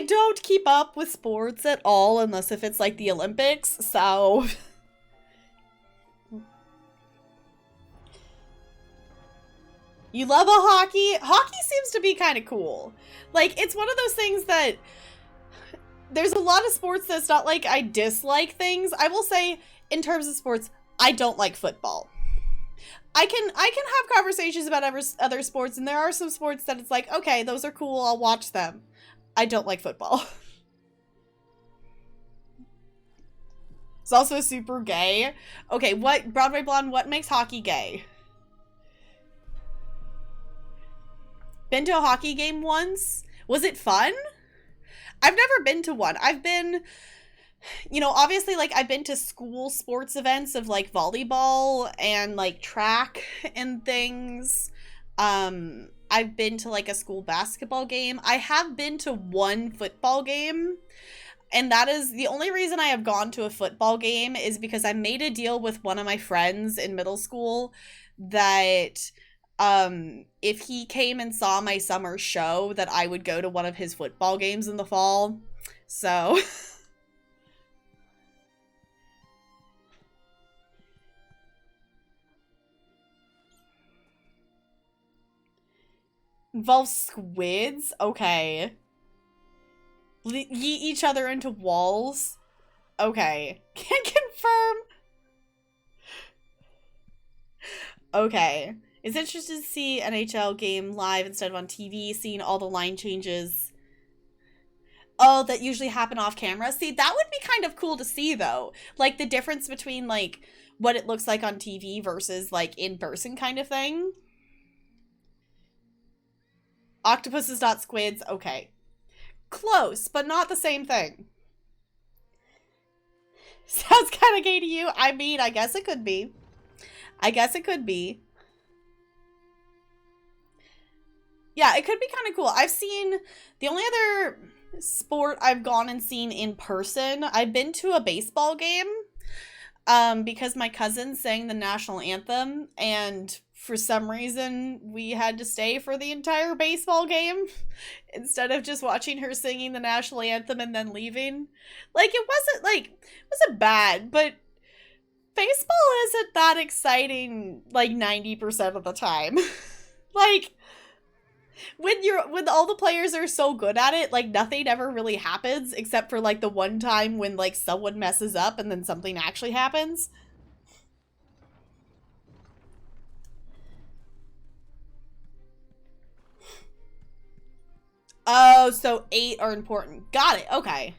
don't keep up with sports at all unless if it's like the Olympics, so... You love a hockey? Hockey seems to be kind of cool. Like, it's one of those things that... There's a lot of sports that's not like I dislike things. I will say, in terms of sports, I don't like football. I can have conversations about other sports, and there are some sports that it's like, okay, those are cool, I'll watch them. I don't like football. It's also super gay. Okay, what, Broadway Blonde, what makes hockey gay? Been to a hockey game once? Was it fun? I've never been to one. I've been... You know, obviously, like, I've been to school sports events of, like, volleyball and, like, track and things. I've been to, like, a school basketball game. I have been to one football game. And that is the only reason I have gone to a football game is because I made a deal with one of my friends in middle school that, if he came and saw my summer show, that I would go to one of his football games in the fall. So... Involves squids? Okay. Yeet each other into walls? Okay. Can't confirm. Okay. It's interesting to see NHL game live instead of on TV, seeing all the line changes. Oh, that usually happen off camera? See, that would be kind of cool to see, though. Like, the difference between, like, what it looks like on TV versus, like, in-person kind of thing. Octopuses, not squids. Okay. Close, but not the same thing. Sounds kind of gay to you. I mean, I guess it could be. I guess it could be. Yeah, it could be kind of cool. I've seen... The only other sport I've gone and seen in person, I've been to a baseball game. Because my cousin sang the national anthem, and... For some reason, we had to stay for the entire baseball game instead of just watching her singing the national anthem and then leaving. Like, it wasn't bad, but baseball isn't that exciting, like, 90% of the time. Like, when all the players are so good at it, like, nothing ever really happens except for, like, the one time when, like, someone messes up and then something actually happens. Oh, so 8 are important. Got it. Okay.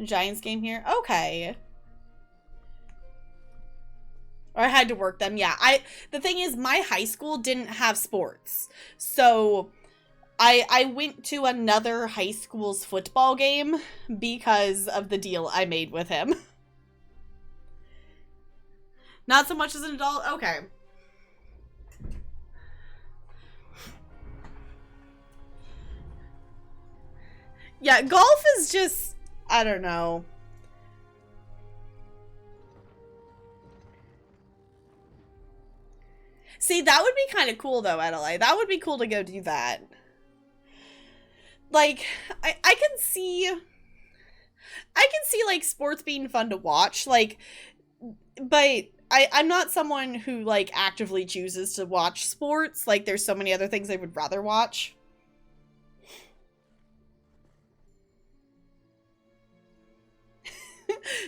Giants game here. Okay. Or I had to work them. Yeah. The thing is, my high school didn't have sports. So I went to another high school's football game because of the deal I made with him. Not so much as an adult. Okay. Yeah, golf is just, I don't know. See, that would be kind of cool though, Adelaide. That would be cool to go do that. Like, I can see like sports being fun to watch, like, but I'm not someone who like actively chooses to watch sports. Like, there's so many other things I would rather watch.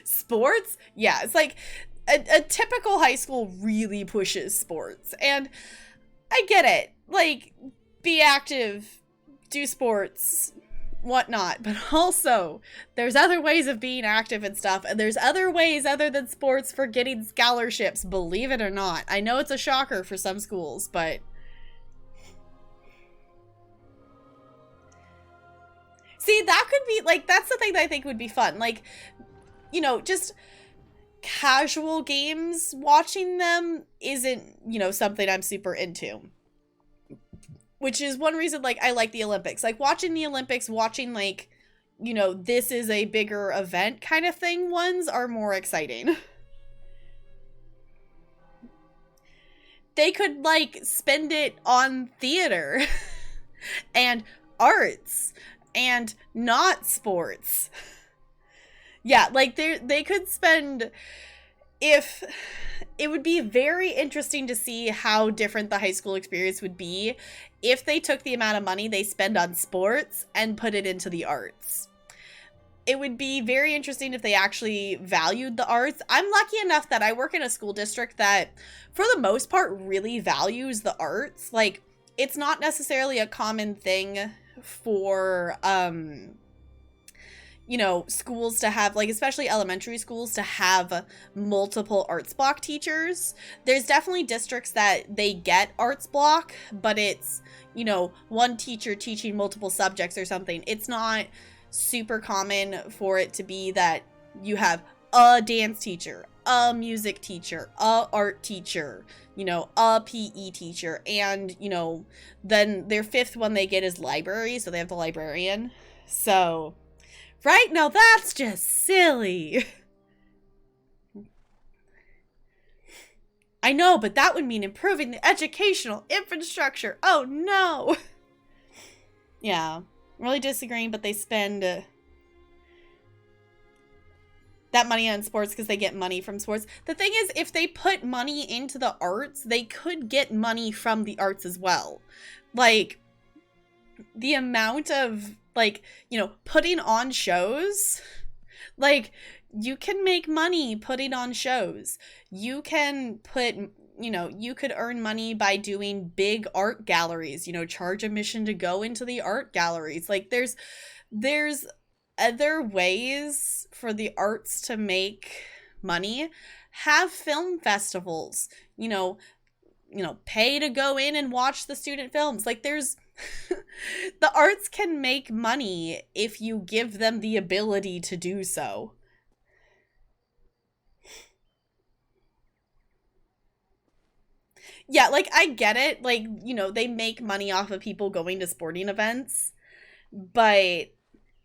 Sports? Yeah, it's like a typical high school really pushes sports, and I get it. Like, be active, do sports, whatnot, but also there's other ways of being active and stuff, and there's other ways other than sports for getting scholarships, believe it or not. I know it's a shocker for some schools, but see, that could be like, that's the thing that I think would be fun. Like, you know, just casual games, watching them isn't, you know, something I'm super into. Which is one reason, like, I like the Olympics. Like, watching the Olympics, watching, like, you know, this is a bigger event kind of thing ones are more exciting. They could, like, spend it on theater and arts and not sports. Yeah, like, they could spend, if, it would be very interesting to see how different the high school experience would be if they took the amount of money they spend on sports and put it into the arts. It would be very interesting if they actually valued the arts. I'm lucky enough that I work in a school district that, for the most part, really values the arts. Like, it's not necessarily a common thing for, you know, schools to have, like, especially elementary schools, to have multiple arts block teachers. There's definitely districts that they get arts block, but it's, you know, one teacher teaching multiple subjects or something. It's not super common for it to be that you have a dance teacher, a music teacher, a art teacher, you know, a PE teacher, and, you know, then their fifth one they get is library, so they have the librarian. So, right? Now that's just silly. I know, but that would mean improving the educational infrastructure. Oh no. Yeah, really disagreeing, but they spend that money on sports because they get money from sports. The thing is, if they put money into the arts, they could get money from the arts as well. Like, the amount of, like, you know, putting on shows, like, you can make money putting on shows. You can put, you know, you could earn money by doing big art galleries, you know, charge admission to go into the art galleries. Like, there's other ways for the arts to make money. Have film festivals, you know, pay to go in and watch the student films. Like, there's the arts can make money if you give them the ability to do so. Yeah, like, I get it. Like, you know, they make money off of people going to sporting events. But,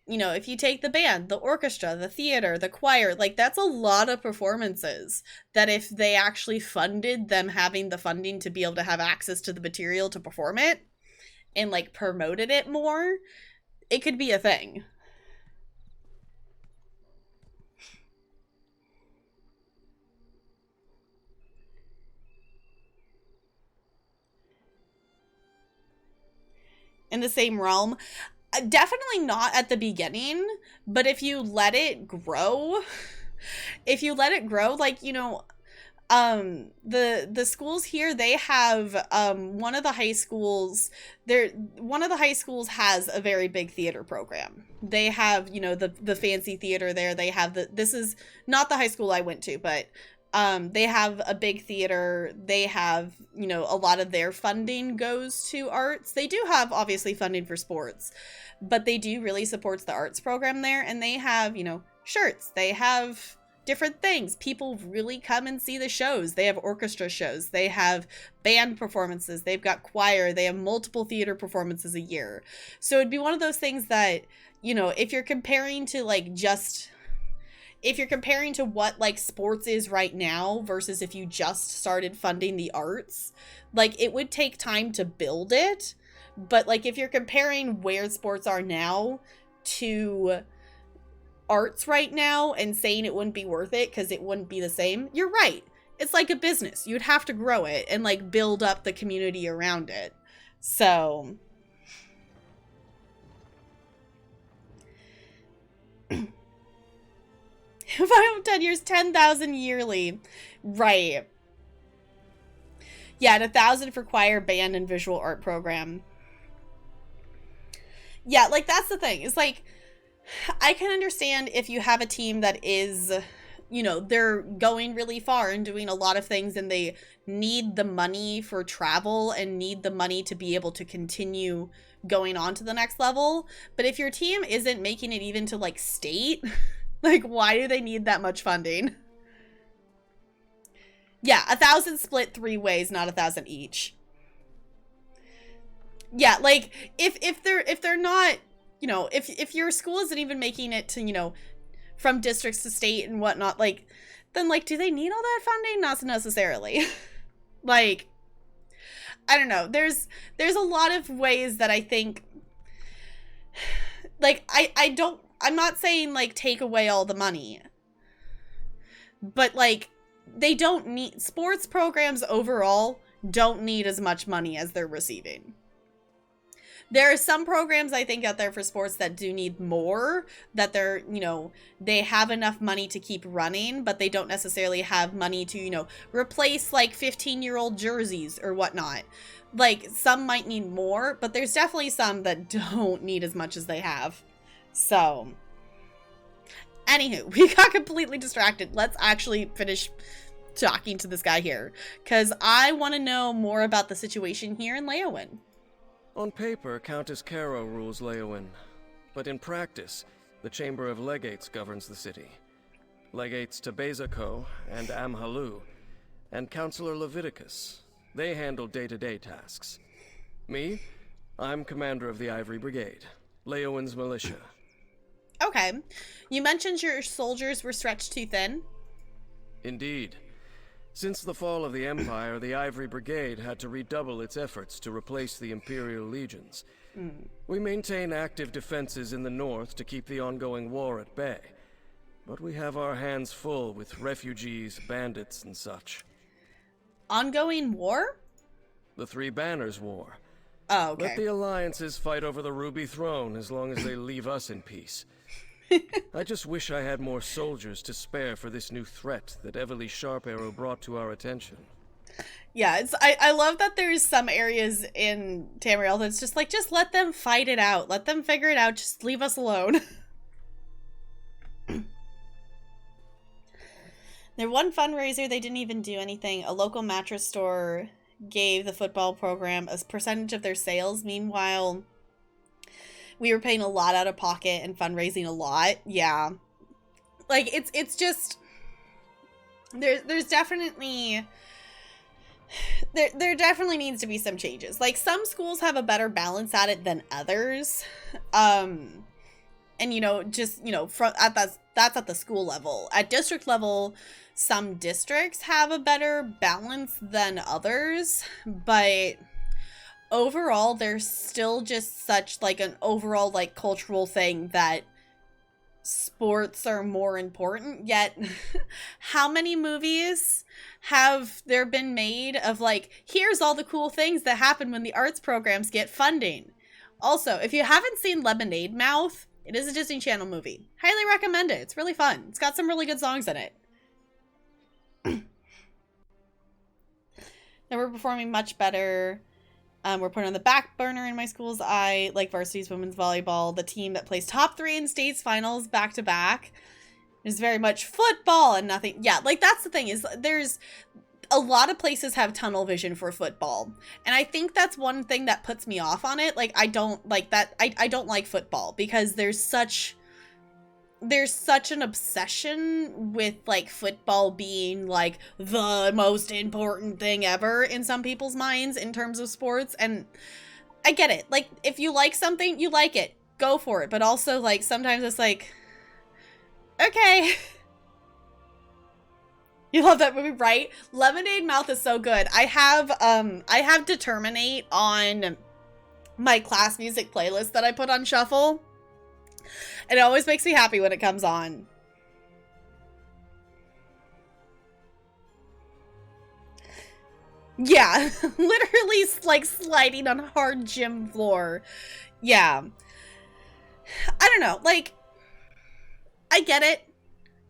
you know, if you take the band, the orchestra, the theater, the choir, like, that's a lot of performances that if they actually funded them having the funding to be able to have access to the material to perform it and, like, promoted it more, it could be a thing. In the same realm, definitely not at the beginning, but if you let it grow, like, you know, the schools here, they have, one of the high schools has a very big theater program. They have, you know, the fancy theater there. They have this is not the high school I went to, but they have a big theater. They have, you know, a lot of their funding goes to arts. They do have, obviously, funding for sports, but they do really support the arts program there. And they have, you know, shirts. They have different things. People really come and see the shows. They have orchestra shows. They have band performances. They've got choir. They have multiple theater performances a year. So it'd be one of those things that, you know, if you're comparing to, like, just... if you're comparing to what like sports is right now versus if you just started funding the arts, like it would take time to build it. But like if you're comparing where sports are now to arts right now and saying it wouldn't be worth it because it wouldn't be the same, you're right. It's like a business. You'd have to grow it and like build up the community around it. So if I have 10 years, 10,000 yearly. Right. Yeah, and 1,000 for choir, band, and visual art program. Yeah, like that's the thing. It's like, I can understand if you have a team that is, you know, they're going really far and doing a lot of things and they need the money for travel and need the money to be able to continue going on to the next level. But if your team isn't making it even to like state, like why do they need that much funding? Yeah, 1,000 split 3 ways, not 1,000 each. Yeah, like if they're not, you know, if your school isn't even making it to, you know, from districts to state and whatnot, like, then like, do they need all that funding? Not necessarily. Like, I don't know. There's a lot of ways that I think, like, I'm not saying like take away all the money, but like they don't need, sports programs overall don't need as much money as they're receiving. There are some programs I think out there for sports that do need more, that they're, you know, they have enough money to keep running, but they don't necessarily have money to, you know, replace like 15-year-old jerseys or whatnot. Like some might need more, but there's definitely some that don't need as much as they have. So, anywho, we got completely distracted. Let's actually finish talking to this guy here, because I want to know more about the situation here in Leyawiin. On paper, Countess Caro rules Leyawiin, but in practice, the Chamber of Legates governs the city. Legates Tebezako and Amhalu, and Councillor Leviticus. They handle day-to-day tasks. Me? I'm commander of the Ivory Brigade, Leyawiin's militia. Okay. You mentioned your soldiers were stretched too thin. Indeed. Since the fall of the Empire, the Ivory Brigade had to redouble its efforts to replace the Imperial legions. We maintain active defenses in the north to keep the ongoing war at bay. But we have our hands full with refugees, bandits, and such. Ongoing war? The Three Banners War. Oh, okay. Let the alliances fight over the Ruby Throne as long as they leave us in peace. I just wish I had more soldiers to spare for this new threat that Everly Sharparrow brought to our attention. Yeah, I love that there's some areas in Tamriel that's just like, just let them fight it out. Let them figure it out. Just leave us alone. Their one fundraiser, they didn't even do anything. A local mattress store gave the football program a percentage of their sales. Meanwhile, we were paying a lot out of pocket and fundraising a lot. Yeah. Like, it's just, there's definitely, there definitely needs to be some changes. Like, some schools have a better balance at it than others. And, you know, just, you know, that's at the school level. At district level, some districts have a better balance than others, but overall, there's still just such, like, an overall, like, cultural thing that sports are more important. Yet, how many movies have there been made of, like, here's all the cool things that happen when the arts programs get funding? Also, if you haven't seen Lemonade Mouth, it is a Disney Channel movie. Highly recommend it. It's really fun. It's got some really good songs in it. Now we're performing much better. We're put on the back burner in my school's eye, like varsity's women's volleyball. The team that plays top 3 in states finals back to back is very much football and nothing. Yeah, like that's the thing, is there's a lot of places have tunnel vision for football. And I think that's one thing that puts me off on it. Like, I don't like that. I don't like football because there's such an obsession with, like, football being, like, the most important thing ever in some people's minds in terms of sports. And I get it. Like, if you like something, you like it. Go for it. But also, like, sometimes it's like, okay, You love that movie, right? Lemonade Mouth is so good. I have Determinate on my class music playlist that I put on shuffle. And it always makes me happy when it comes on. Yeah, literally like sliding on hard gym floor. Yeah. I don't know, like, I get it.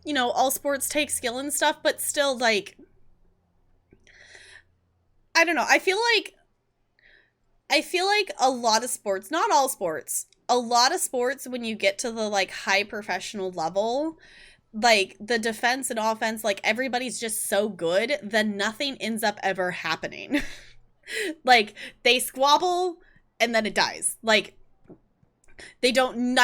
You know, all sports take skill and stuff, but still, like, I don't know. I feel like a lot of sports, not all sports, a lot of sports, when you get to the, like, high professional level, like, the defense and offense, like, everybody's just so good that nothing ends up ever happening. Like, they squabble, and then it dies. Like, they don't,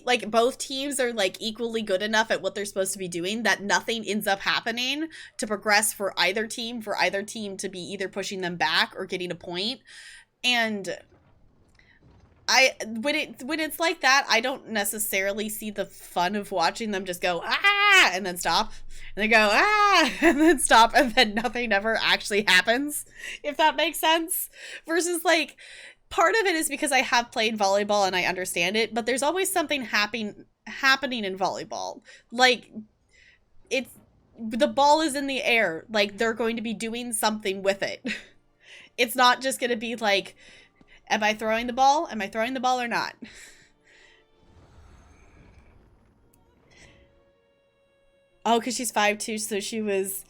like, both teams are, like, equally good enough at what they're supposed to be doing that nothing ends up happening to progress for either team to be either pushing them back or getting a point. And when it's like that, I don't necessarily see the fun of watching them just go, ah, and then stop. And they go, ah, and then stop, and then nothing ever actually happens, if that makes sense. Versus, like, part of it is because I have played volleyball and I understand it, but there's always something happening in volleyball. Like, the ball is in the air. Like, they're going to be doing something with it. It's not just going to be like, am I throwing the ball? Am I throwing the ball or not? Oh, because she's 5'2", so she was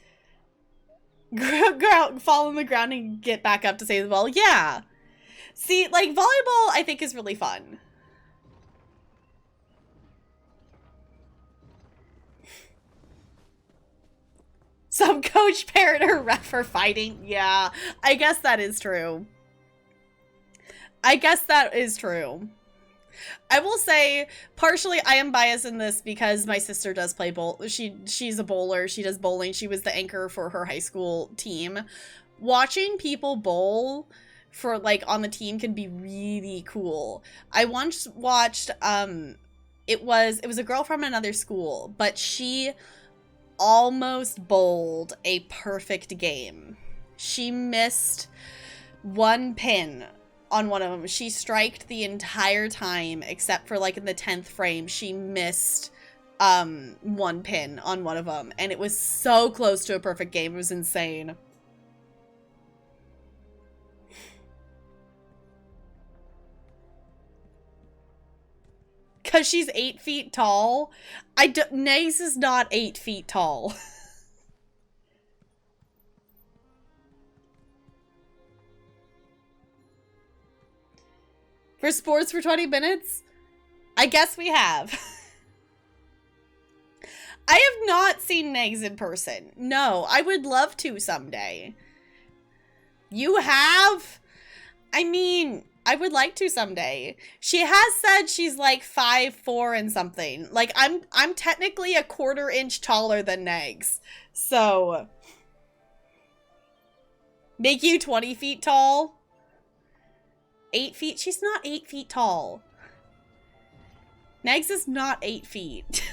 fall on the ground and get back up to save the ball. Yeah. See, like, volleyball, I think, is really fun. Some coach, parent, or ref are fighting. Yeah, I guess that is true. I will say, partially, I am biased in this because my sister does play bowl. She's a bowler. She does bowling. She was the anchor for her high school team. Watching people bowl for, like, on the team can be really cool. I once watched, it was a girl from another school, but she almost bowled a perfect game. She missed one pin on one of them. She striked the entire time, except for, like, in the 10th frame, she missed one pin on one of them, and it was so close to a perfect game. It was insane. Because she's 8 feet tall. Nace is not 8 feet tall. For sports for 20 minutes? I guess we have. I have not seen Nags in person. No, I would love to someday. You have? I mean, I would like to someday. She has said she's like 5'4" and something. Like, I'm technically a 1/4 inch taller than Nags. So, make you 20 feet tall? 8 feet? She's not 8 feet tall. Nags is not 8 feet.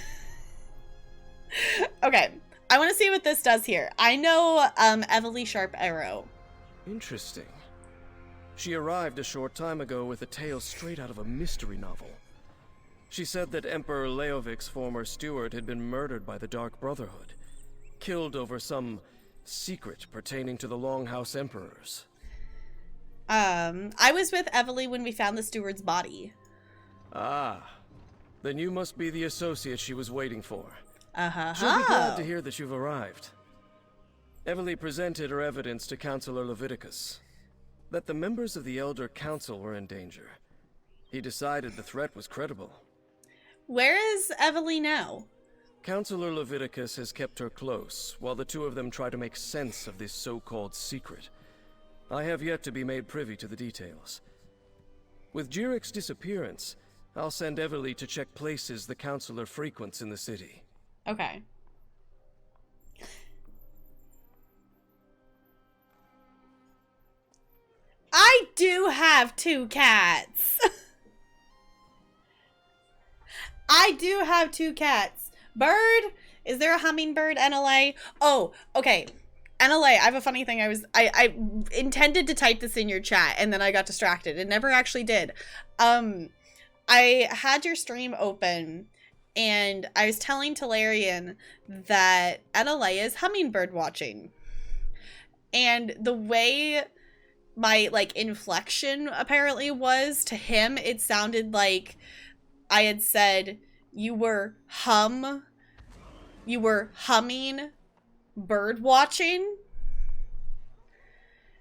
Okay, I want to see what this does here. I know Everly Sharp Arrow. Interesting. She arrived a short time ago with a tale straight out of a mystery novel. She said that Emperor Leovic's former steward had been murdered by the Dark Brotherhood, killed over some secret pertaining to the Longhouse Emperors. I was with Everly when we found the steward's body. Ah, then you must be the associate she was waiting for. Uh-huh. She'll be glad to hear that you've arrived. Everly presented her evidence to Councilor Leviticus, that the members of the Elder Council were in danger. He decided the threat was credible. Where is Everly now? Councilor Leviticus has kept her close, while the two of them try to make sense of this so-called secret. I have yet to be made privy to the details. With Jirek's disappearance, I'll send Everly to check places the Councilor frequents in the city. Okay. I do have 2 cats. I do have 2 cats. Bird Is there a hummingbird NLA? Oh, okay. NLA, I have a funny thing. I intended to type this in your chat and then I got distracted. It never actually did. I had your stream open and I was telling Talarian that NLA is hummingbird watching. And the way my like inflection apparently was to him, it sounded like I had said you were humming bird watching.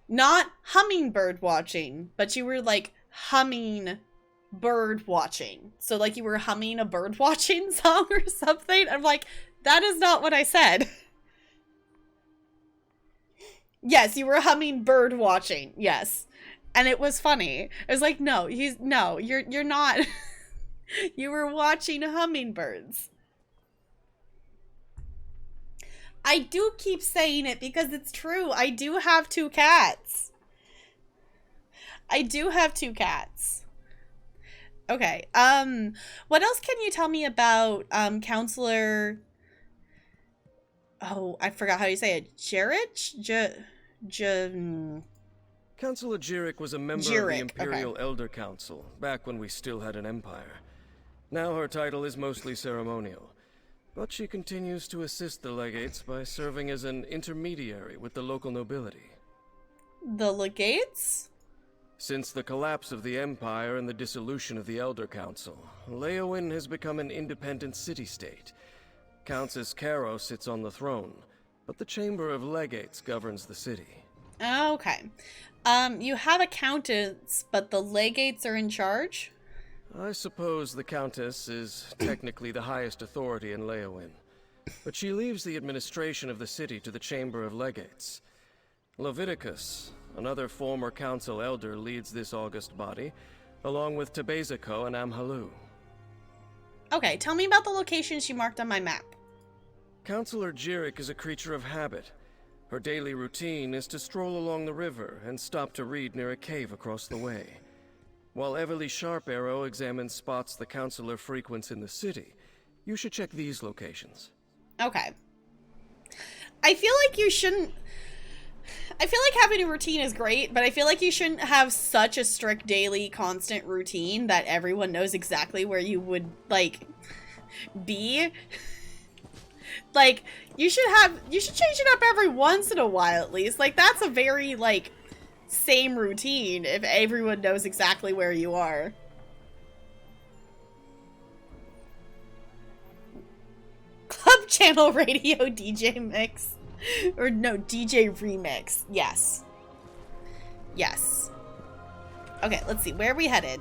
Not hummingbird watching, but you were like humming bird watching. So like you were humming a bird watching song or something. I'm like, that is not what I said. Yes, you were humming bird watching. Yes. And it was funny. I was like, no, you're not. You were watching hummingbirds. I do keep saying it because it's true. I do have 2 cats. I do have 2 cats. Okay. What else can you tell me about Counselor? Oh, I forgot how you say it. Jarich? Councilor Jirik was a member of the Imperial Elder Council, back when we still had an empire. Now her title is mostly ceremonial, but she continues to assist the legates by serving as an intermediary with the local nobility. The legates? Since the collapse of the Empire and the dissolution of the Elder Council, Leowyn has become an independent city-state. Countess Caro sits on the throne, but the Chamber of Legates governs the city. Okay. You have a countess, but the legates are in charge? I suppose the Countess is technically the highest authority in Leowyn, but she leaves the administration of the city to the Chamber of Legates. Leviticus, another former council elder, leads this august body, along with Tebeziko and Amhalu. Okay, tell me about the locations you marked on my map. Councilor Jirik is a creature of habit. Her daily routine is to stroll along the river and stop to read near a cave across the way. While Everly Sharparrow examines spots the councilor frequents in the city, you should check these locations. Okay. I feel like you shouldn't... I feel like having a routine is great, but I feel like you shouldn't have such a strict daily constant routine that everyone knows exactly where you would, like, be. Like, you should change it up every once in a while at least. Like, that's a very, like, same routine if everyone knows exactly where you are. Club channel radio DJ mix. Or no, DJ remix. Yes. Yes. Okay, let's see. Where are we headed?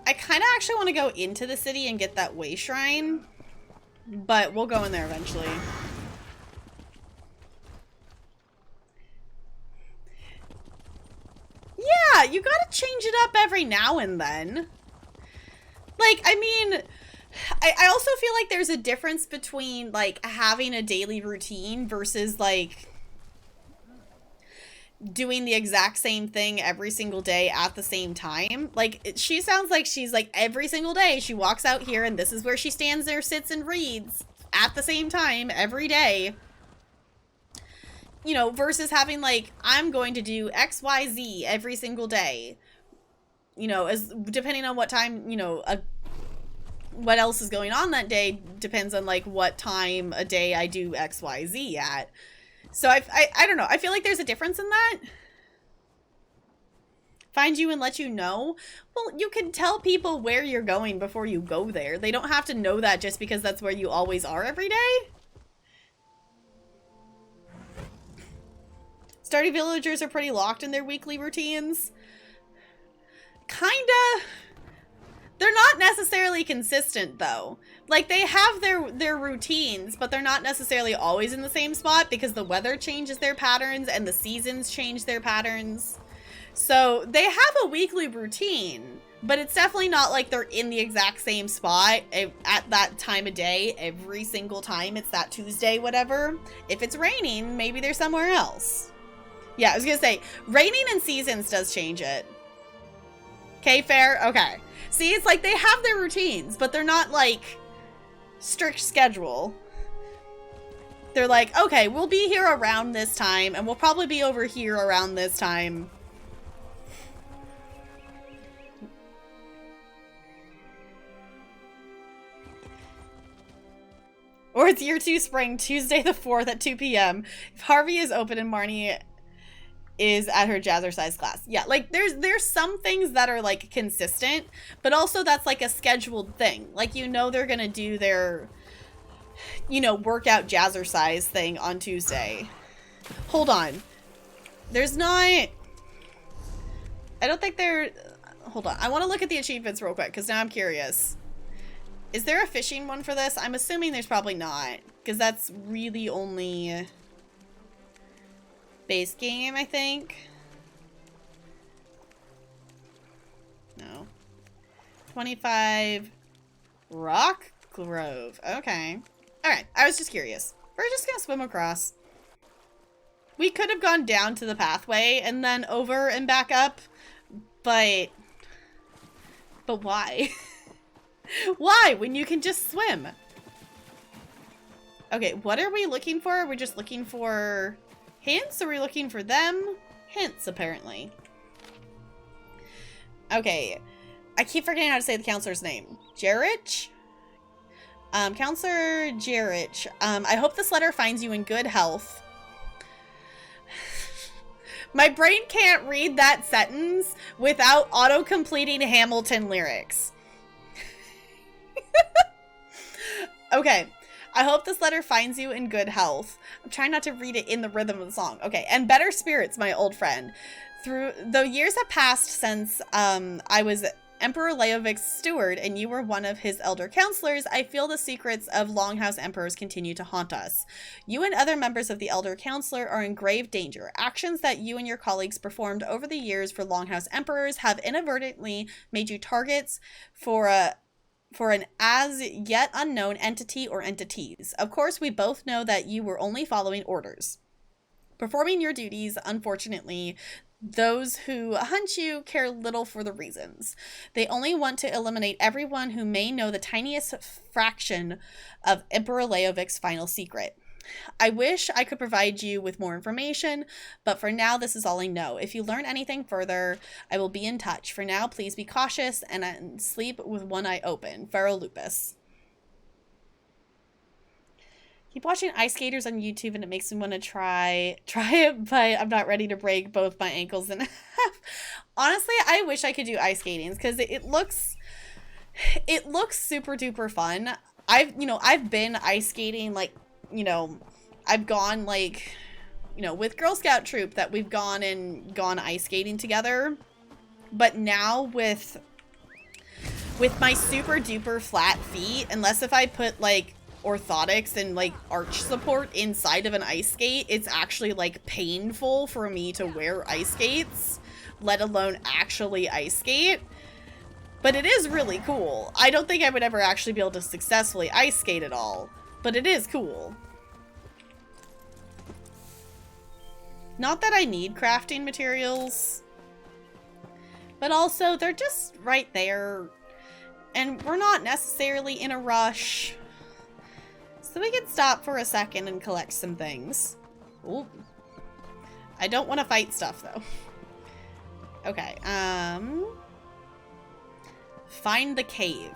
I kind of actually want to go into the city and get that way shrine. But we'll go in there eventually. Yeah, you gotta change it up every now and then. Like, I mean... I also feel like there's a difference between, like, having a daily routine versus, like, doing the exact same thing every single day at the same time. Like, she sounds like she's, like, every single day she walks out here and this is where she stands there, sits, and reads at the same time every day. You know, versus having, like, I'm going to do X, Y, Z every single day. You know, as depending on what time, you know, what else is going on that day depends on, like, what time a day I do X, Y, Z at. So I don't know. I feel like there's a difference in that. Find you and let you know. Well, you can tell people where you're going before you go there. They don't have to know that just because that's where you always are every day. Stardew villagers are pretty locked in their weekly routines. Kinda. They're not necessarily consistent, though. Like, they have their routines, but they're not necessarily always in the same spot because the weather changes their patterns and the seasons change their patterns. So, they have a weekly routine, but it's definitely not like they're in the exact same spot at that time of day every single time it's that Tuesday, whatever. If it's raining, maybe they're somewhere else. Yeah, I was gonna say, raining and seasons does change it. Okay, fair? Okay. See, it's like they have their routines, but they're not, like, strict schedule. They're like, okay, we'll be here around this time, and we'll probably be over here around this time. Or it's year 2 spring, Tuesday the 4th at 2 p.m. If Harvey is open and Marnie is at her jazzercise class. Yeah, like there's some things that are like consistent, but also that's like a scheduled thing. Like, you know, they're gonna do their, you know, workout jazzercise thing on Tuesday. Hold on. There's not... I don't think there... Hold on. I want to look at the achievements real quick, because now I'm curious. Is there a fishing one for this? I'm assuming there's probably not, because that's really only base game, I think. No. 25 Rock Grove. Okay. Alright, I was just curious. We're just gonna swim across. We could have gone down to the pathway and then over and back up, but why? Why, when you can just swim? Okay, what are we looking for? We're just looking for hints? Are we looking for them? Hints, apparently. Okay, I keep forgetting how to say the counselor's name. Jarrich? Counselor Jarrich, I hope this letter finds you in good health. My brain can't read that sentence without auto-completing Hamilton lyrics. Okay, I hope this letter finds you in good health. I'm trying not to read it in the rhythm of the song. Okay, and better spirits, my old friend. Though years have passed since I was Emperor Leovic's steward and you were one of his elder counselors, I feel the secrets of Longhouse Emperors continue to haunt us. You and other members of the Elder Counselor are in grave danger. Actions that you and your colleagues performed over the years for Longhouse Emperors have inadvertently made you targets for an as yet unknown entity or entities. Of course, we both know that you were only following orders. Performing your duties, unfortunately, those who hunt you care little for the reasons. They only want to eliminate everyone who may know the tiniest fraction of Emperor Leovic's final secret. I wish I could provide you with more information, but for now, this is all I know. If you learn anything further, I will be in touch. For now, please be cautious and sleep with one eye open. Pharaoh Lupus. Keep watching ice skaters on YouTube and it makes me want to try it, but I'm not ready to break both my ankles in half. Honestly, I wish I could do ice skating because it looks super duper fun. I've been ice skating, like, you know, I've gone, like, you know, with Girl Scout troop that we've gone ice skating together. But now with my super duper flat feet, unless if I put like orthotics and like arch support inside of an ice skate, it's actually like painful for me to wear ice skates, let alone actually ice skate. But it is really cool. I don't think I would ever actually be able to successfully ice skate at all, but it is cool. Not that I need crafting materials, but also they're just right there and we're not necessarily in a rush. So we can stop for a second and collect some things. Ooh. I don't want to fight stuff though. Okay, find the cave.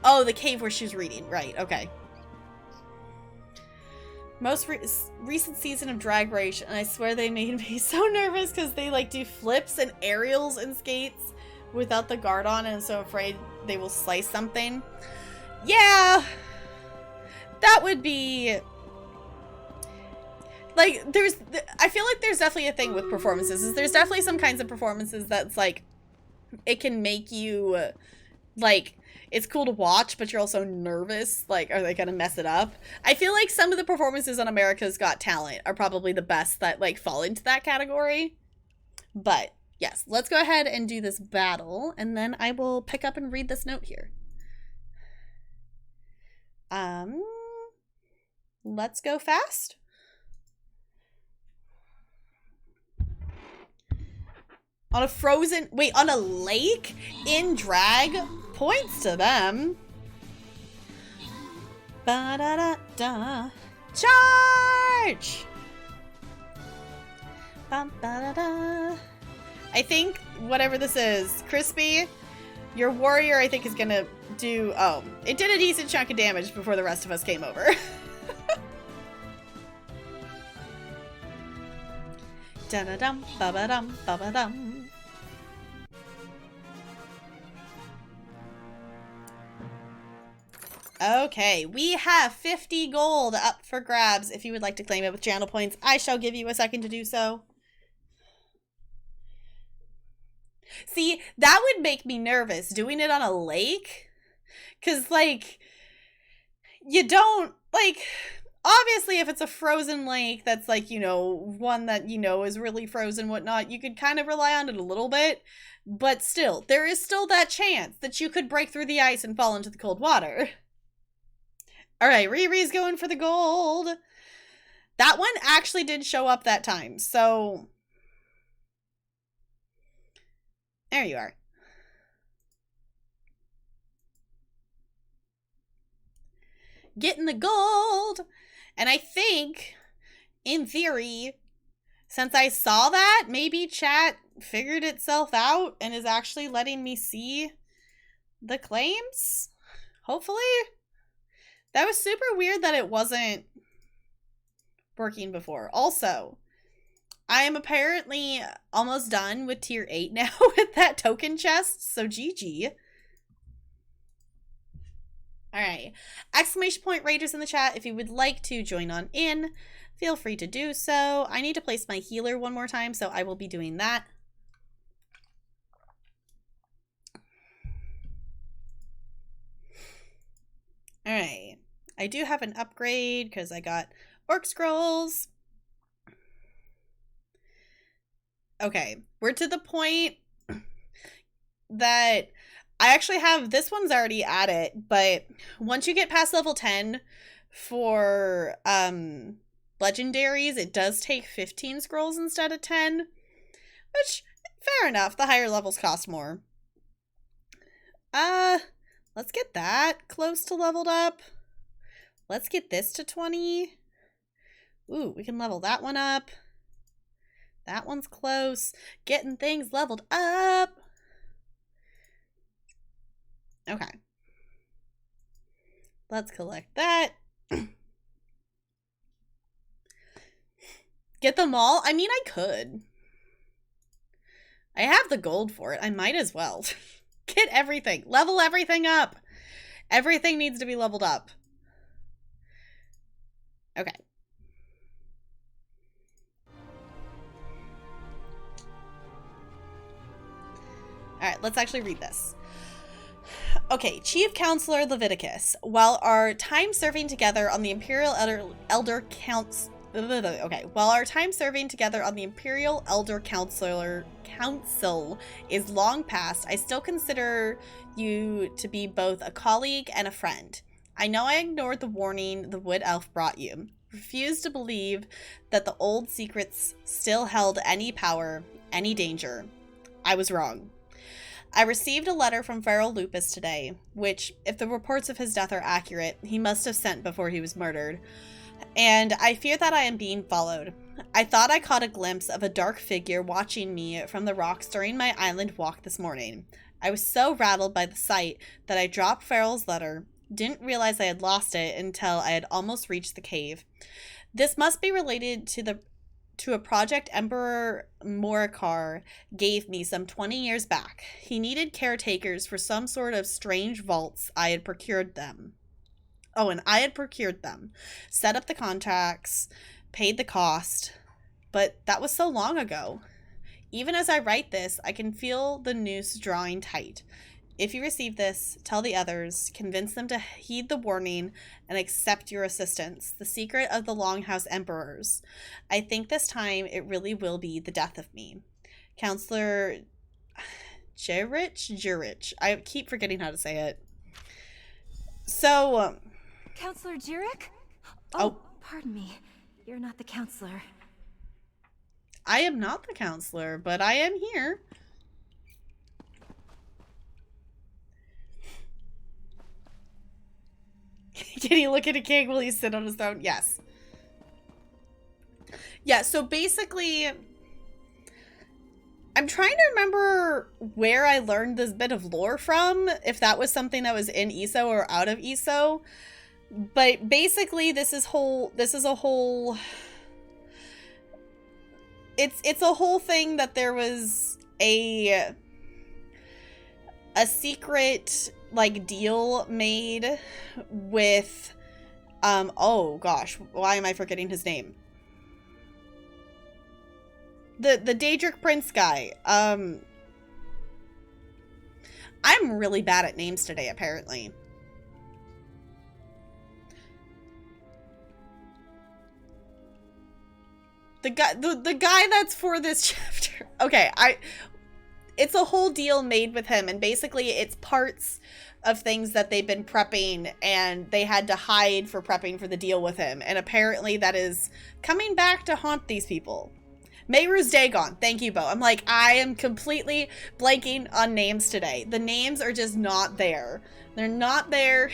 Oh, the cave where she's reading. Right, okay. Most recent season of Drag Race, and I swear they made me so nervous because they like do flips and aerials and skates without the guard on, and I'm so afraid they will slice something. Yeah, that would be like, I feel like there's definitely a thing with performances. Is there's definitely some kinds of performances that's like, it can make you like, it's cool to watch, but you're also nervous. Like, are they gonna mess it up? I feel like some of the performances on America's Got Talent are probably the best that like fall into that category. But yes, let's go ahead and do this battle, and then I will pick up and read this note here. Let's go fast. On a lake in drag? Points to them. Ba-da-da-da. Charge! Ba-ba-da-da. I think whatever this is, Crispy, your warrior, I think, is gonna do... Oh, it did a decent chunk of damage before the rest of us came over. Da-da-dum, ba-ba-dum, ba-ba-dum. Okay, we have 50 gold up for grabs. If you would like to claim it with channel points, I shall give you a second to do so. See, that would make me nervous, doing it on a lake. Because, like, you don't, like, obviously if it's a frozen lake that's, like, you know, one that, you know, is really frozen, whatnot, you could kind of rely on it a little bit. But still, there is still that chance that you could break through the ice and fall into the cold water. Alright, Riri's going for the gold. That one actually did show up that time, so... There you are. Getting the gold! And I think, in theory, since I saw that, maybe chat figured itself out and is actually letting me see the claims? Hopefully? That was super weird that it wasn't working before. Also, I am apparently almost done with tier 8 now with that token chest, so GG. Alright, exclamation point raiders in the chat. If you would like to join on in, feel free to do so. I need to place my healer one more time, so I will be doing that. Alright, I do have an upgrade because I got orc scrolls. Okay, we're to the point that I actually have, this one's already at it, but once you get past level 10 for legendaries, it does take 15 scrolls instead of 10, which, fair enough, the higher levels cost more. Let's get that close to leveled up. Let's get this to 20. Ooh, we can level that one up. That one's close. Getting things leveled up. Okay. Let's collect that. Get them all? I mean, I could. I have the gold for it. I might as well. Get everything. Level everything up. Everything needs to be leveled up. Okay. Alright, let's actually read this. Okay, Chief Counselor Leviticus. While our time serving together on the Imperial Elder Council is long past, I still consider you to be both a colleague and a friend. I know I ignored the warning the Wood Elf brought you. Refused to believe that the old secrets still held any power, any danger. I was wrong. I received a letter from Feral Lupus today, which, if the reports of his death are accurate, he must have sent before he was murdered. And I fear that I am being followed. I thought I caught a glimpse of a dark figure watching me from the rocks during my island walk this morning. I was so rattled by the sight that I dropped Feral's letter, didn't realize I had lost it until I had almost reached the cave. This must be related to a project Emperor Morikar gave me some 20 years back. He needed caretakers for some sort of strange vaults. I had procured them. Oh, and I had procured them. Set up the contracts, paid the cost, but that was so long ago. Even as I write this, I can feel the noose drawing tight. If you receive this, tell the others, convince them to heed the warning, and accept your assistance, the secret of the Longhouse Emperors. I think this time it really will be the death of me. Counselor Jurich. I keep forgetting how to say it. So, Counselor Jurich? Oh. Pardon me. You're not the counselor. I am not the counselor, but I am here. Can he look at a king while he sit on his throne? Yes. Yeah, so basically, I'm trying to remember where I learned this bit of lore from, if that was something that was in ESO or out of ESO. But basically, it's a whole thing that there was a secret like deal made with oh gosh, why am I forgetting his name? The Daedric Prince guy. I'm really bad at names today, apparently. The guy that's for this chapter. Okay, it's a whole deal made with him, and basically it's parts of things that they've been prepping, and they had to hide for prepping for the deal with him, and apparently that is coming back to haunt these people. Mehru's Dagon. Thank you, Bo. I'm like, I am completely blanking on names today. The names are just not there. They're not there.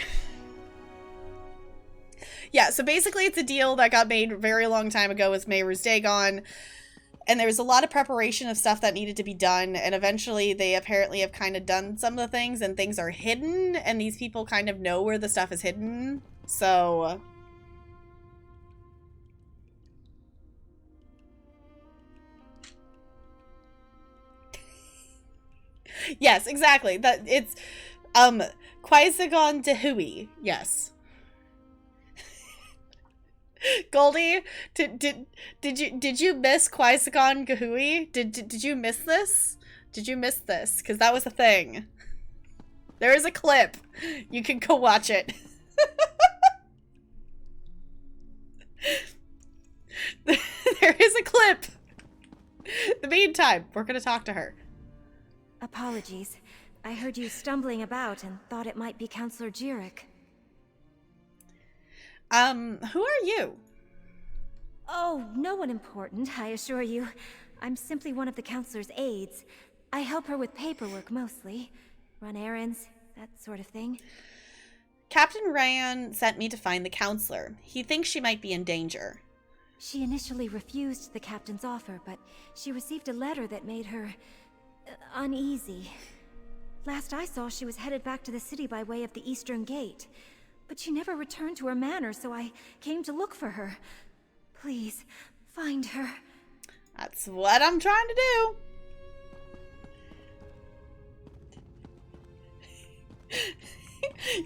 Yeah, so basically it's a deal that got made a very long time ago with Mehru's Dagon. And there was a lot of preparation of stuff that needed to be done. And eventually they apparently have kind of done some of the things, and things are hidden. And these people kind of know where the stuff is hidden. So... yes, exactly. That it's Qui-Gon Dehui. Yes. Goldie, did you miss Qui-Gon Dehui? Did you miss this? Did you miss this? Because that was a thing. There is a clip. You can go watch it. There is a clip. In the meantime, we're gonna talk to her. Apologies. I heard you stumbling about and thought it might be Counselor Jirik. Who are you? Oh, no one important, I assure you. I'm simply one of the Counselor's aides. I help her with paperwork mostly. Run errands, that sort of thing. Captain Ryan sent me to find the Counselor. He thinks she might be in danger. She initially refused the captain's offer, but she received a letter that made her... uneasy. Last I saw, she was headed back to the city by way of the Eastern Gate. But she never returned to her manor, so I came to look for her. Please, find her. That's what I'm trying to do.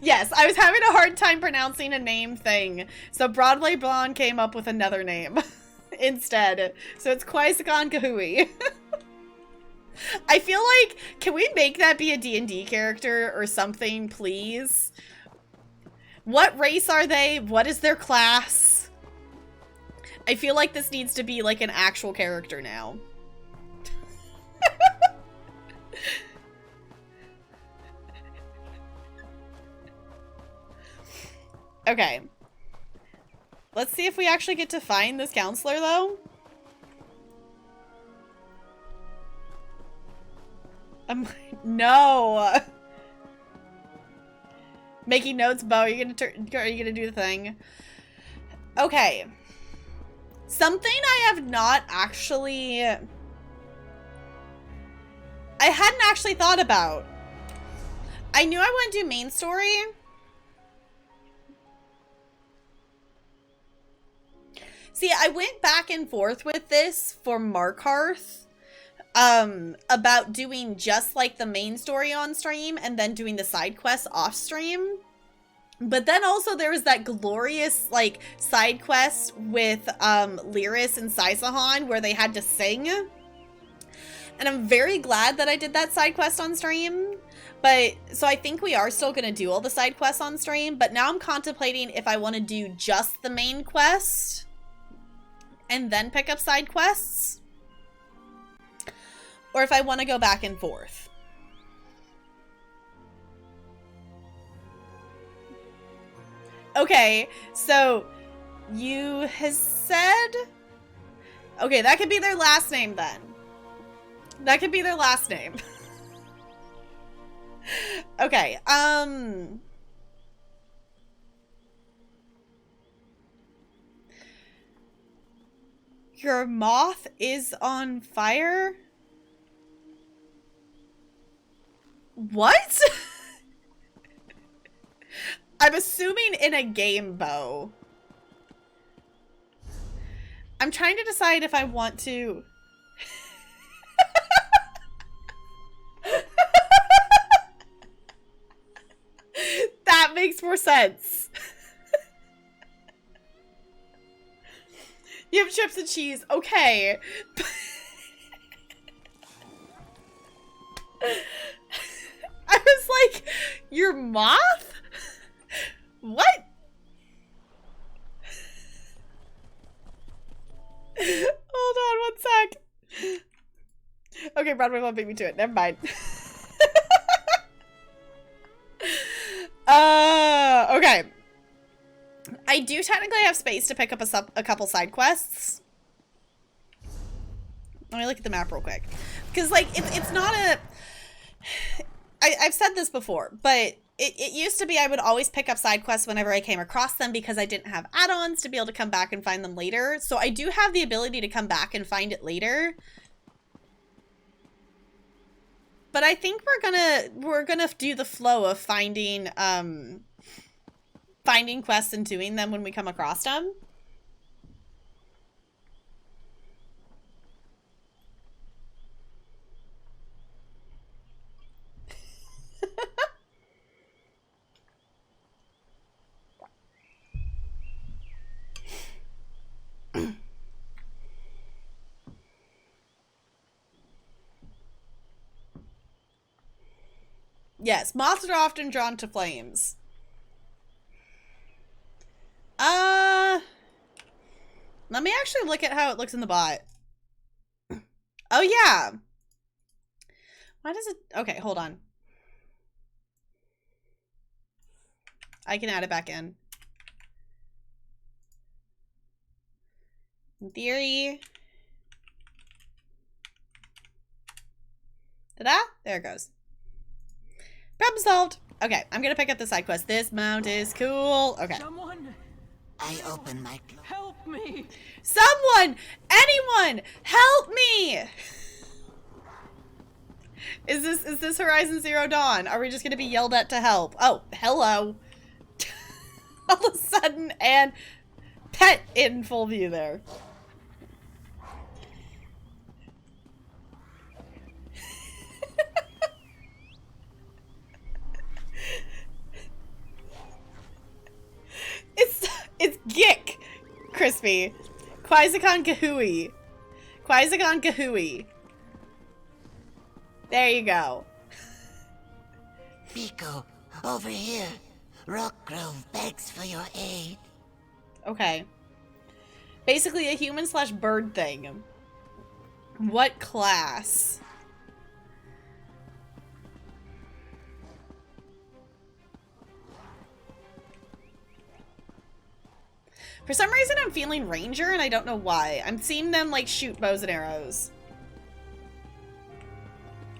Yes, I was having a hard time pronouncing a name thing, so Broadway Blonde came up with another name instead. So it's Qui-Gon Dehui. I feel like, can we make that be a D&D character or something, please? What race are they? What is their class? I feel like this needs to be like an actual character now. Okay. Let's see if we actually get to find this counselor, though. No. Making notes, Bo. Are you gonna do the thing? Okay. Something I have not actually... I hadn't actually thought about. I knew I want to do main story. See, I went back and forth with this for Markarth. About doing just like the main story on stream and then doing the side quests off stream. But then also there was that glorious like side quest with Lyris and Saisahan where they had to sing. And I'm very glad that I did that side quest on stream. But so I think we are still going to do all the side quests on stream, but now I'm contemplating if I want to do just the main quest and then pick up side quests. Or if I want to go back and forth. Okay, so you has said... Okay, that could be their last name then. That could be their last name. Okay, Your moth is on fire? What? I'm assuming in a game bow. I'm trying to decide if I want to... That makes more sense. You have chips and cheese. Okay. I was like, your moth? What? Hold on one sec. Okay, Broadway won't beat me to it. Never mind. Okay. I do technically have space to pick up a couple side quests. Let me look at the map real quick. Because, like, it's not a... I've said this before, but it used to be I would always pick up side quests whenever I came across them because I didn't have add-ons to be able to come back and find them later. So I do have the ability to come back and find it later. But I think we're gonna do the flow of finding finding quests and doing them when we come across them. Yes, moths are often drawn to flames. Let me actually look at how it looks in the bot. Oh, yeah. Why does it... Okay, hold on. I can add it back in. In theory. Ta-da! There it goes. Problem solved. Okay, I'm gonna pick up the side quest. This mount is cool. Okay. Someone! I open my... Help me! Someone! Anyone! Help me! Is this Horizon Zero Dawn? Are we just gonna be yelled at to help? Oh, hello. All of a sudden, and pet in full view there. It's Gick, Crispy. Quizicon Kahui. Quizicon Kahui. There you go. Pico, over here. Rockgrove begs for your aid. Okay. Basically a human/bird thing. What class? For some reason, I'm feeling Ranger, and I don't know why. I'm seeing them, like, shoot bows and arrows.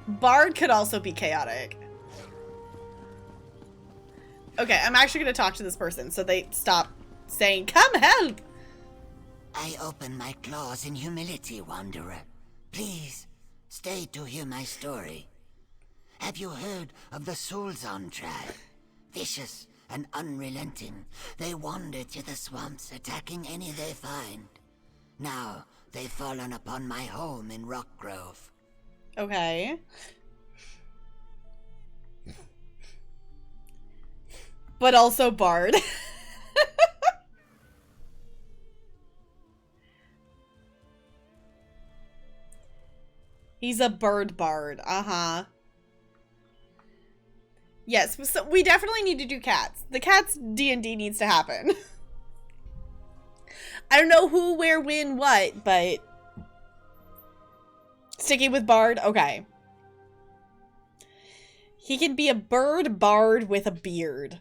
Bard could also be chaotic. Okay, I'm actually going to talk to this person, so they stop saying, "Come help!" I open my claws in humility, Wanderer. Please, stay to hear my story. Have you heard of the Soulzon tribe? Vicious and unrelenting, they wander to the swamps, attacking any they find. Now, they've fallen upon my home in Rockgrove. Okay. But also Bard. He's a bird bard. Uh-huh. Yes, so we definitely need to do cats. The cats D&D needs to happen. I don't know who, where, when, what, but... Sticking with Bard? Okay. He can be a bird bard with a beard.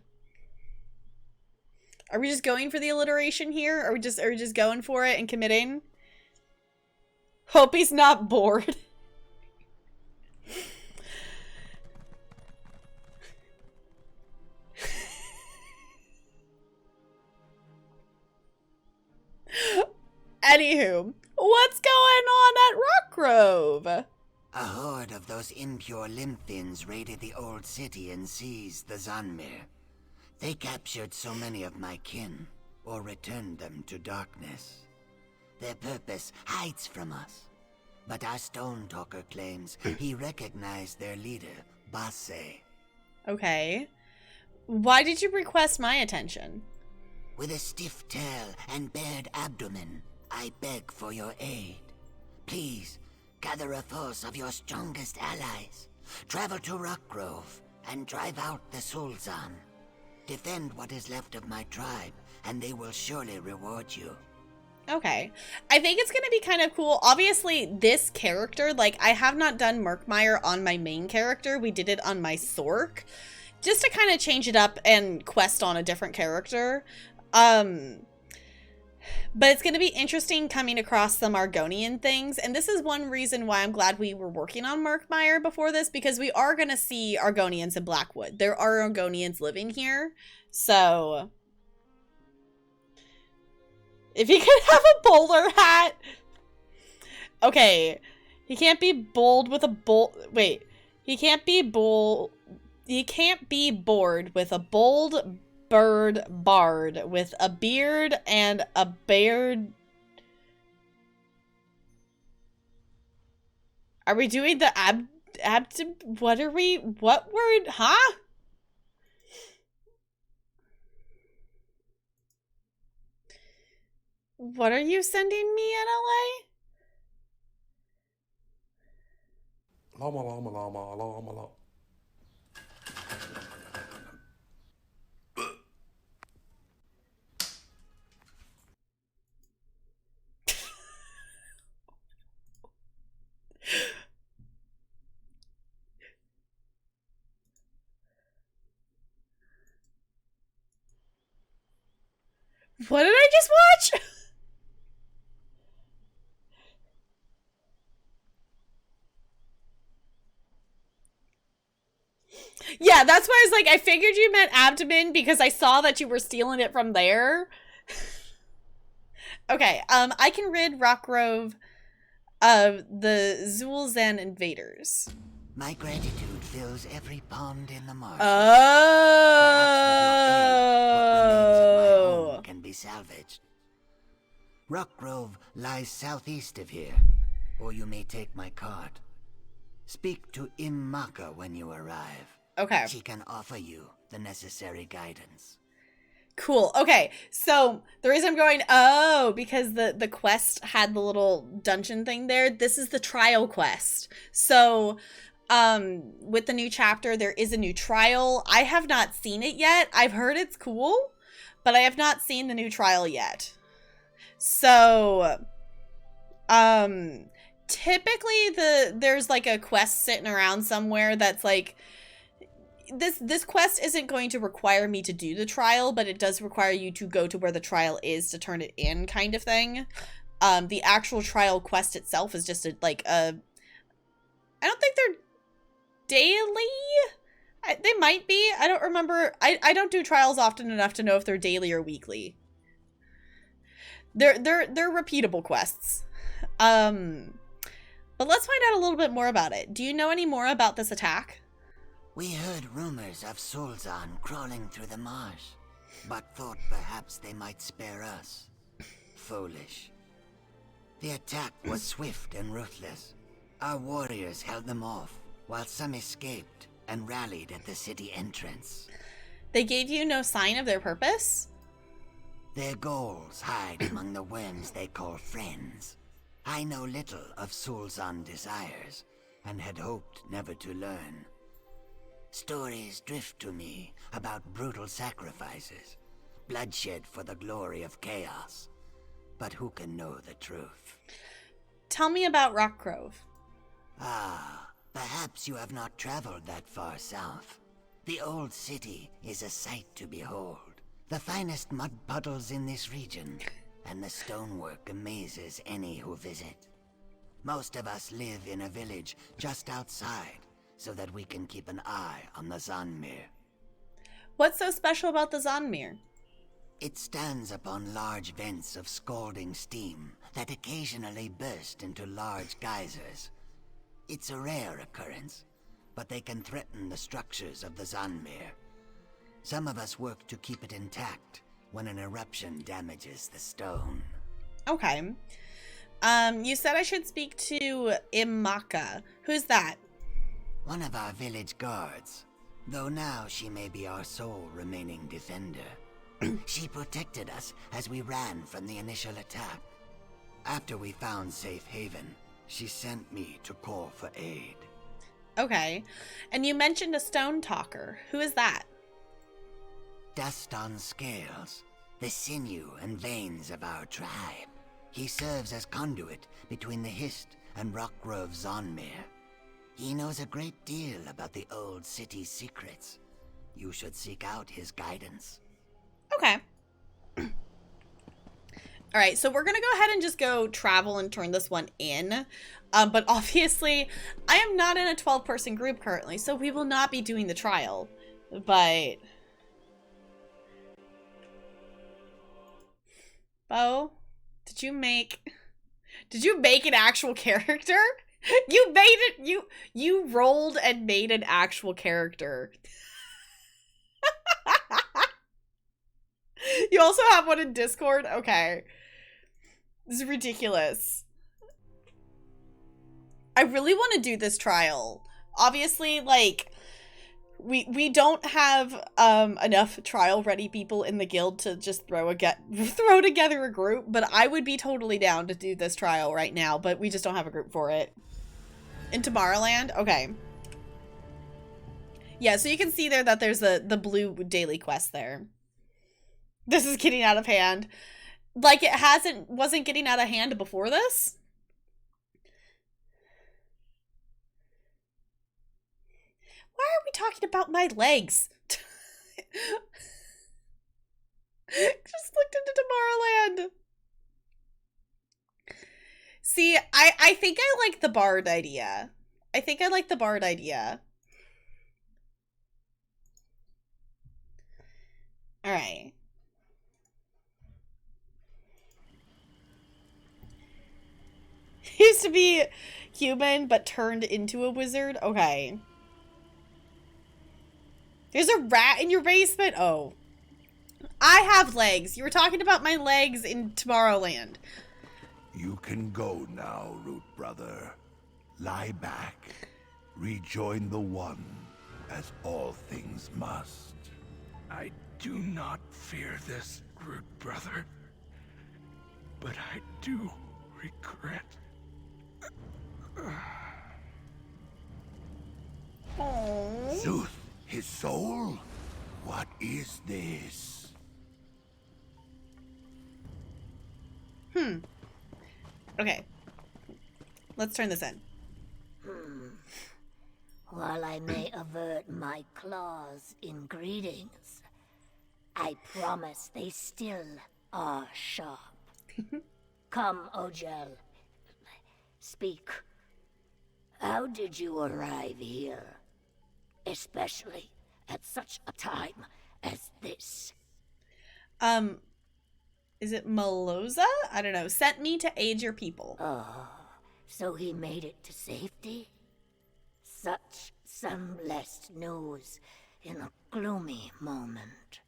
Are we just going for the alliteration here? Are we just going for it and committing? Hope he's not bored. Anywho, what what's going on at Rock Grove? A horde of those impure Limphins raided the old city and seized the Zanmir. They captured so many of my kin, or returned them to darkness. Their purpose hides from us. But our Stone Talker claims he recognized their leader, Basse. Okay. Why did you request my attention? With a stiff tail and bared abdomen, I beg for your aid. Please, gather a force of your strongest allies. Travel to Rockgrove and drive out the Sulzan. Defend what is left of my tribe, and they will surely reward you. Okay. I think it's going to be kind of cool. Obviously, this character, like, I have not done Murkmire on my main character. We did it on my Sork. Just to kind of change it up and quest on a different character. But it's going to be interesting coming across some Argonian things. And this is one reason why I'm glad we were working on Murkmire before this. Because we are going to see Argonians in Blackwood. There are Argonians living here. So... if he could have a bowler hat. Okay. He can't be bold with a wait. He can't be bold. He can't be bored with a bold bird bard with a beard and a beard. Are we doing the what are we? What word? Huh? What are you sending me, NLA? Llama, llama, llama, llama, llama. What did I just watch? Yeah, that's why I was like, I figured you meant abdomen because I saw that you were stealing it from there. Okay, I can rid Rockgrove of the Zul'Zan invaders. My gratitude fills every pond in the marsh. Oh! Can be salvaged. Rockgrove lies southeast of here, or you may take my cart. Speak to Immaka when you arrive. Okay. She can offer you the necessary guidance. Cool. Okay, so the reason I'm going, because the quest had the little dungeon thing there. This is the trial quest. So, with the new chapter, there is a new trial. I have not seen it yet. I've heard it's cool, but I have not seen the new trial yet. So, typically there's like a quest sitting around somewhere that's like, this quest isn't going to require me to do the trial, but it does require you to go to where the trial is to turn it in, kind of thing. The actual trial quest itself is just I don't think they're daily. They might be. I don't remember. I don't do trials often enough to know if they're daily or weekly. They're repeatable quests. But let's find out a little bit more about it. Do you know any more about this attack? We heard rumors of Sulzan crawling through the marsh, but thought perhaps they might spare us. Foolish. The attack was swift and ruthless. Our warriors held them off, while some escaped and rallied at the city entrance. They gave you no sign of their purpose? Their goals hide among the worms they call friends. I know little of Sulzan desires, and had hoped never to learn. Stories drift to me about brutal sacrifices, bloodshed for the glory of chaos. But who can know the truth? Tell me about Rockgrove. Perhaps you have not traveled that far south. The old city is a sight to behold. The finest mud puddles in this region, and the stonework amazes any who visit. Most of us live in a village just outside, so that we can keep an eye on the Zanmir. What's so special about the Zanmir? It stands upon large vents of scalding steam that occasionally burst into large geysers. It's a rare occurrence, but they can threaten the structures of the Zanmir. Some of us work to keep it intact when an eruption damages the stone. Okay. You said I should speak to Imaka. Who's that? One of our village guards, though now she may be our sole remaining defender. She protected us as we ran from the initial attack. After we found safe haven, she sent me to call for aid. Okay. And you mentioned a stone talker. Who is that? Dust on Scales, the sinew and veins of our tribe. He serves as conduit between the Hist and Rockgrove Zonmir. He knows a great deal about the old city's secrets. You should seek out his guidance. Okay. All right, so we're going to go ahead and just go travel and turn this one in. But obviously, I am not in a 12-person group currently, so we will not be doing the trial. But... Bo, did you make an actual character? You made it, you rolled and made an actual character. You also have one in Discord? Okay. This is ridiculous. I really want to do this trial. Obviously, like, we don't have enough trial ready people in the guild to just throw together a group, but I would be totally down to do this trial right now, but we just don't have a group for it. In Tomorrowland? Okay. Yeah, so you can see there that there's the blue daily quest there. This is getting out of hand. Like it wasn't getting out of hand before this? Why are we talking about my legs? Just looked into Tomorrowland. See, I think I like the bard idea. I think I like the bard idea. All right. He used to be human, but turned into a wizard? Okay. There's a rat in your basement? Oh. I have legs. You were talking about my legs in Tomorrowland. You can go now, Root Brother. Lie back. Rejoin the One, as all things must. I do not fear this, Root Brother. But I do regret. Sooth, his soul? What is this? Okay. Let's turn this in. While I may avert my claws in greetings, I promise they still are sharp. Come, Ojel. Speak. How did you arrive here? Especially at such a time as this. Is it Meloza? I don't know. Sent me to aid your people. Oh, so he made it to safety? Such some blessed news in a gloomy moment.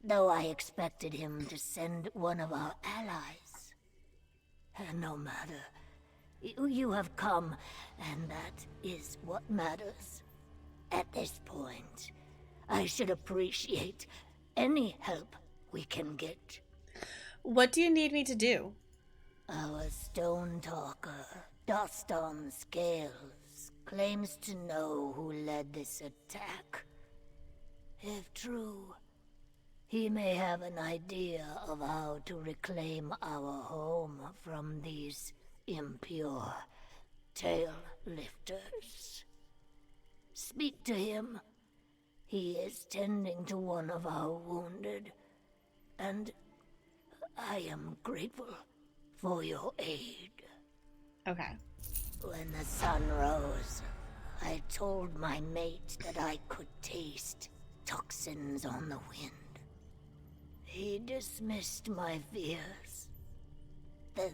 Though I expected him to send one of our allies. No matter. You have come, and that is what matters. At this point, I should appreciate any help we can get. What do you need me to do? Our stone talker, Dust on Scales, claims to know who led this attack. If true, he may have an idea of how to reclaim our home from these impure tail lifters. Speak to him. He is tending to one of our wounded, and I am grateful for your aid. Okay. When the sun rose, I told my mate that I could taste toxins on the wind. He dismissed my fears. Then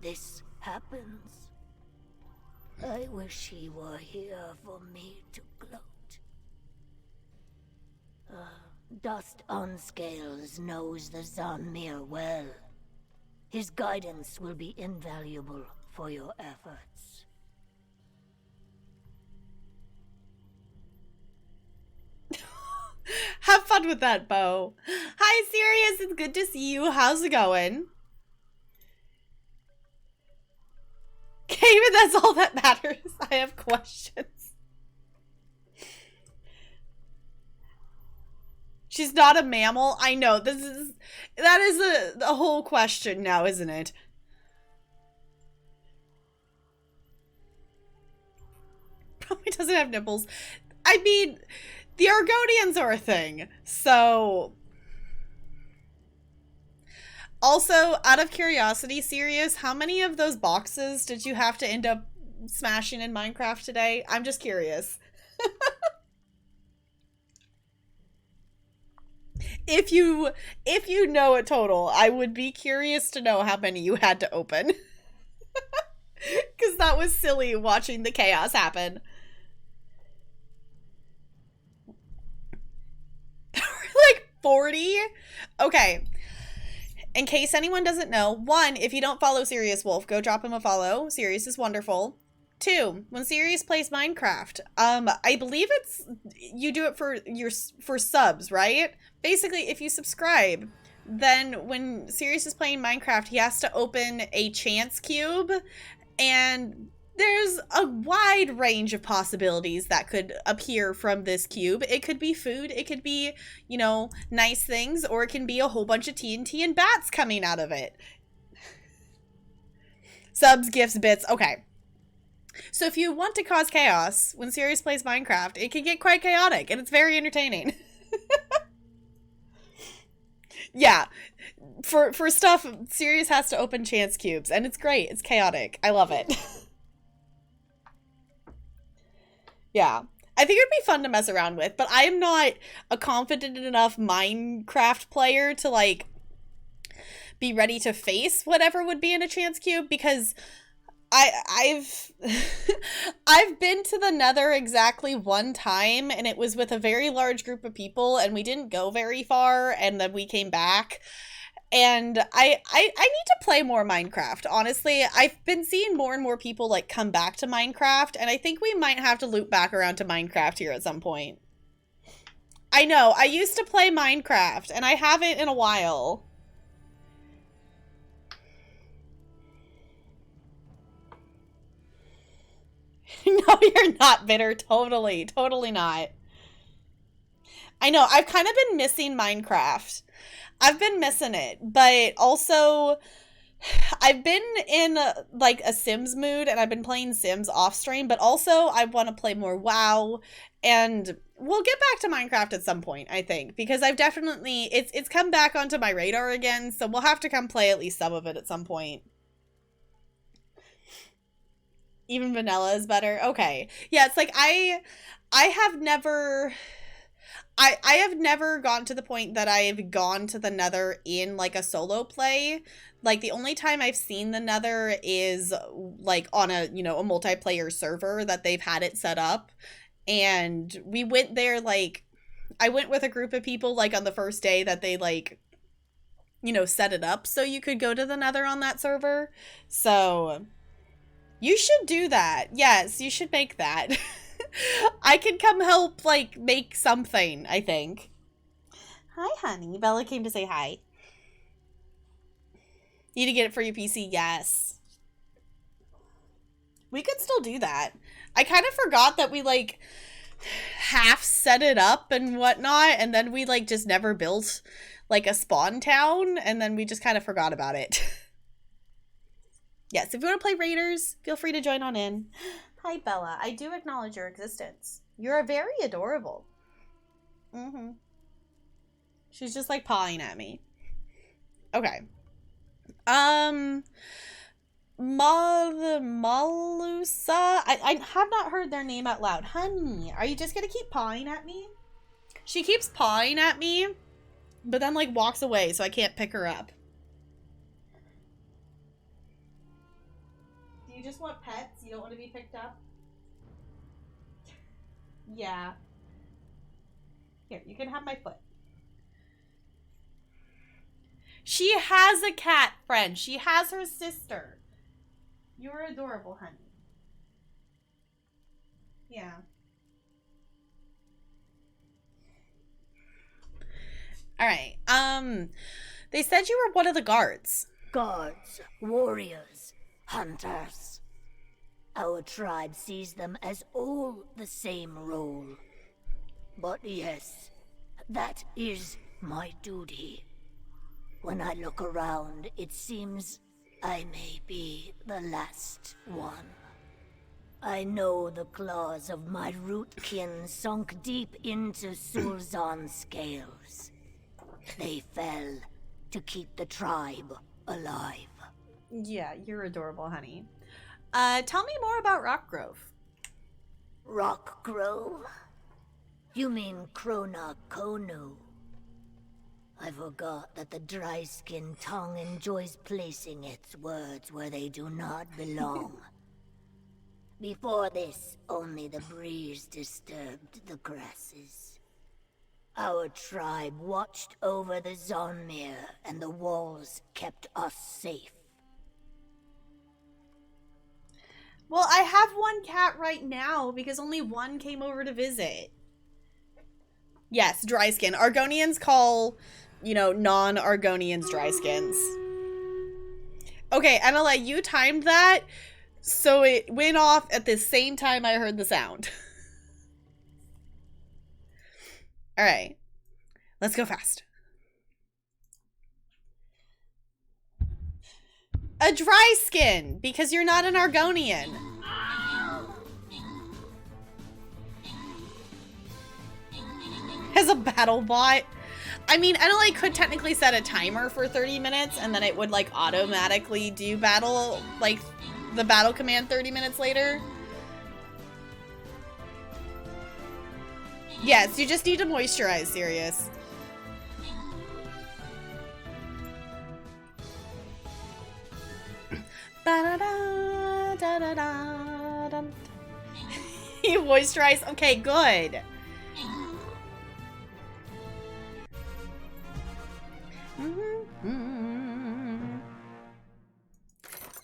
this happens. I wish he were here for me to gloat. Dust on Scales knows the Zanmir well. His guidance will be invaluable for your efforts. Have fun with that, Bo. Hi, Sirius. It's good to see you. How's it going? Cayman, that's all that matters. I have questions. She's not a mammal. I know. That is a whole question now, isn't it? Probably doesn't have nipples. I mean, the Argonians are a thing, so... Also, out of curiosity, Sirius, how many of those boxes did you have to end up smashing in Minecraft today? I'm just curious. If you know a total, I would be curious to know how many you had to open. Because that was silly watching the chaos happen. Like 40? Okay. In case anyone doesn't know, 1, if you don't follow Sirius Wolf, go drop him a follow. Sirius is wonderful. 2, when Sirius plays Minecraft, I believe you do it for subs, right? Basically, if you subscribe, then when Sirius is playing Minecraft, he has to open a chance cube, and there's a wide range of possibilities that could appear from this cube. It could be food, it could be, you know, nice things, or it can be a whole bunch of TNT and bats coming out of it. Subs, gifts, bits, okay. So if you want to cause chaos when Sirius plays Minecraft, it can get quite chaotic, and it's very entertaining. Yeah, for stuff, Sirius has to open chance cubes, and it's great. It's chaotic. I love it. Yeah, I think it'd be fun to mess around with, but I am not a confident enough Minecraft player to, like, be ready to face whatever would be in a chance cube, because I've I've been to the Nether exactly one time, and it was with a very large group of people, and we didn't go very far, and then we came back. And I need to play more Minecraft, honestly. I've been seeing more and more people, like, come back to Minecraft, and I think we might have to loop back around to Minecraft here at some point. I know, I used to play Minecraft, and I haven't in a while. No, you're not bitter. Totally not. I know, I've kind of been missing Minecraft. I've been missing it, but also I've been in like a Sims mood, and I've been playing Sims off stream, but also I want to play more WoW, and we'll get back to Minecraft at some point, I think, because I've definitely, it's come back onto my radar again, so we'll have to come play at least some of it at some point. Even vanilla is better. Okay. Yeah, it's like I have never gotten to the point that I've gone to the Nether in like a solo play. Like the only time I've seen the Nether is like on a, you know, a multiplayer server that they've had it set up. And we went there, like, I went with a group of people like on the first day that they, like, you know, set it up so you could go to the Nether on that server. So you should do that. Yes, you should make that. I can come help, like, make something, I think. Hi, honey. Bella came to say hi. Need to get it for your PC? Yes. We could still do that. I kind of forgot that we, like, half set it up and whatnot, and then we, like, just never built, like, a spawn town, and then we just kind of forgot about it. Yes, if you want to play Raiders, feel free to join on in. Hi, Bella. I do acknowledge your existence. You're very adorable. Mm-hmm. She's just, like, pawing at me. Okay. Malusa? I have not heard their name out loud. Honey, are you just gonna keep pawing at me? She keeps pawing at me, but then like walks away, so I can't pick her up. Do you just want pets? You don't want to be picked up? Yeah. Here, you can have my foot. She has a cat friend. She has her sister. You're adorable, honey. Yeah. All right. They said you were one of the guards. Guards, warriors, hunters. Our tribe sees them as all the same role. But yes, that is my duty. When I look around, it seems I may be the last one. I know the claws of my root kin sunk deep into Sulzon's scales. They fell to keep the tribe alive. Yeah, you're adorable, honey. Tell me more about Rock Grove. Rock Grove? You mean Krona Konu? I forgot that the dry-skinned tongue enjoys placing its words where they do not belong. Before this, only the breeze disturbed the grasses. Our tribe watched over the Zonmir, and the walls kept us safe. Well, I have one cat right now because only one came over to visit. Yes, dry skin. Argonians call, you know, non-Argonians dry skins. Okay, Emily, you timed that, so it went off at the same time I heard the sound. All right, let's go fast. A dry skin, because you're not an Argonian. As a battle bot. I mean, Emily could technically set a timer for 30 minutes and then it would like automatically do battle, like the battle command 30 minutes later. Yes, you just need to moisturize, Sirius. You moisturize? Okay, good.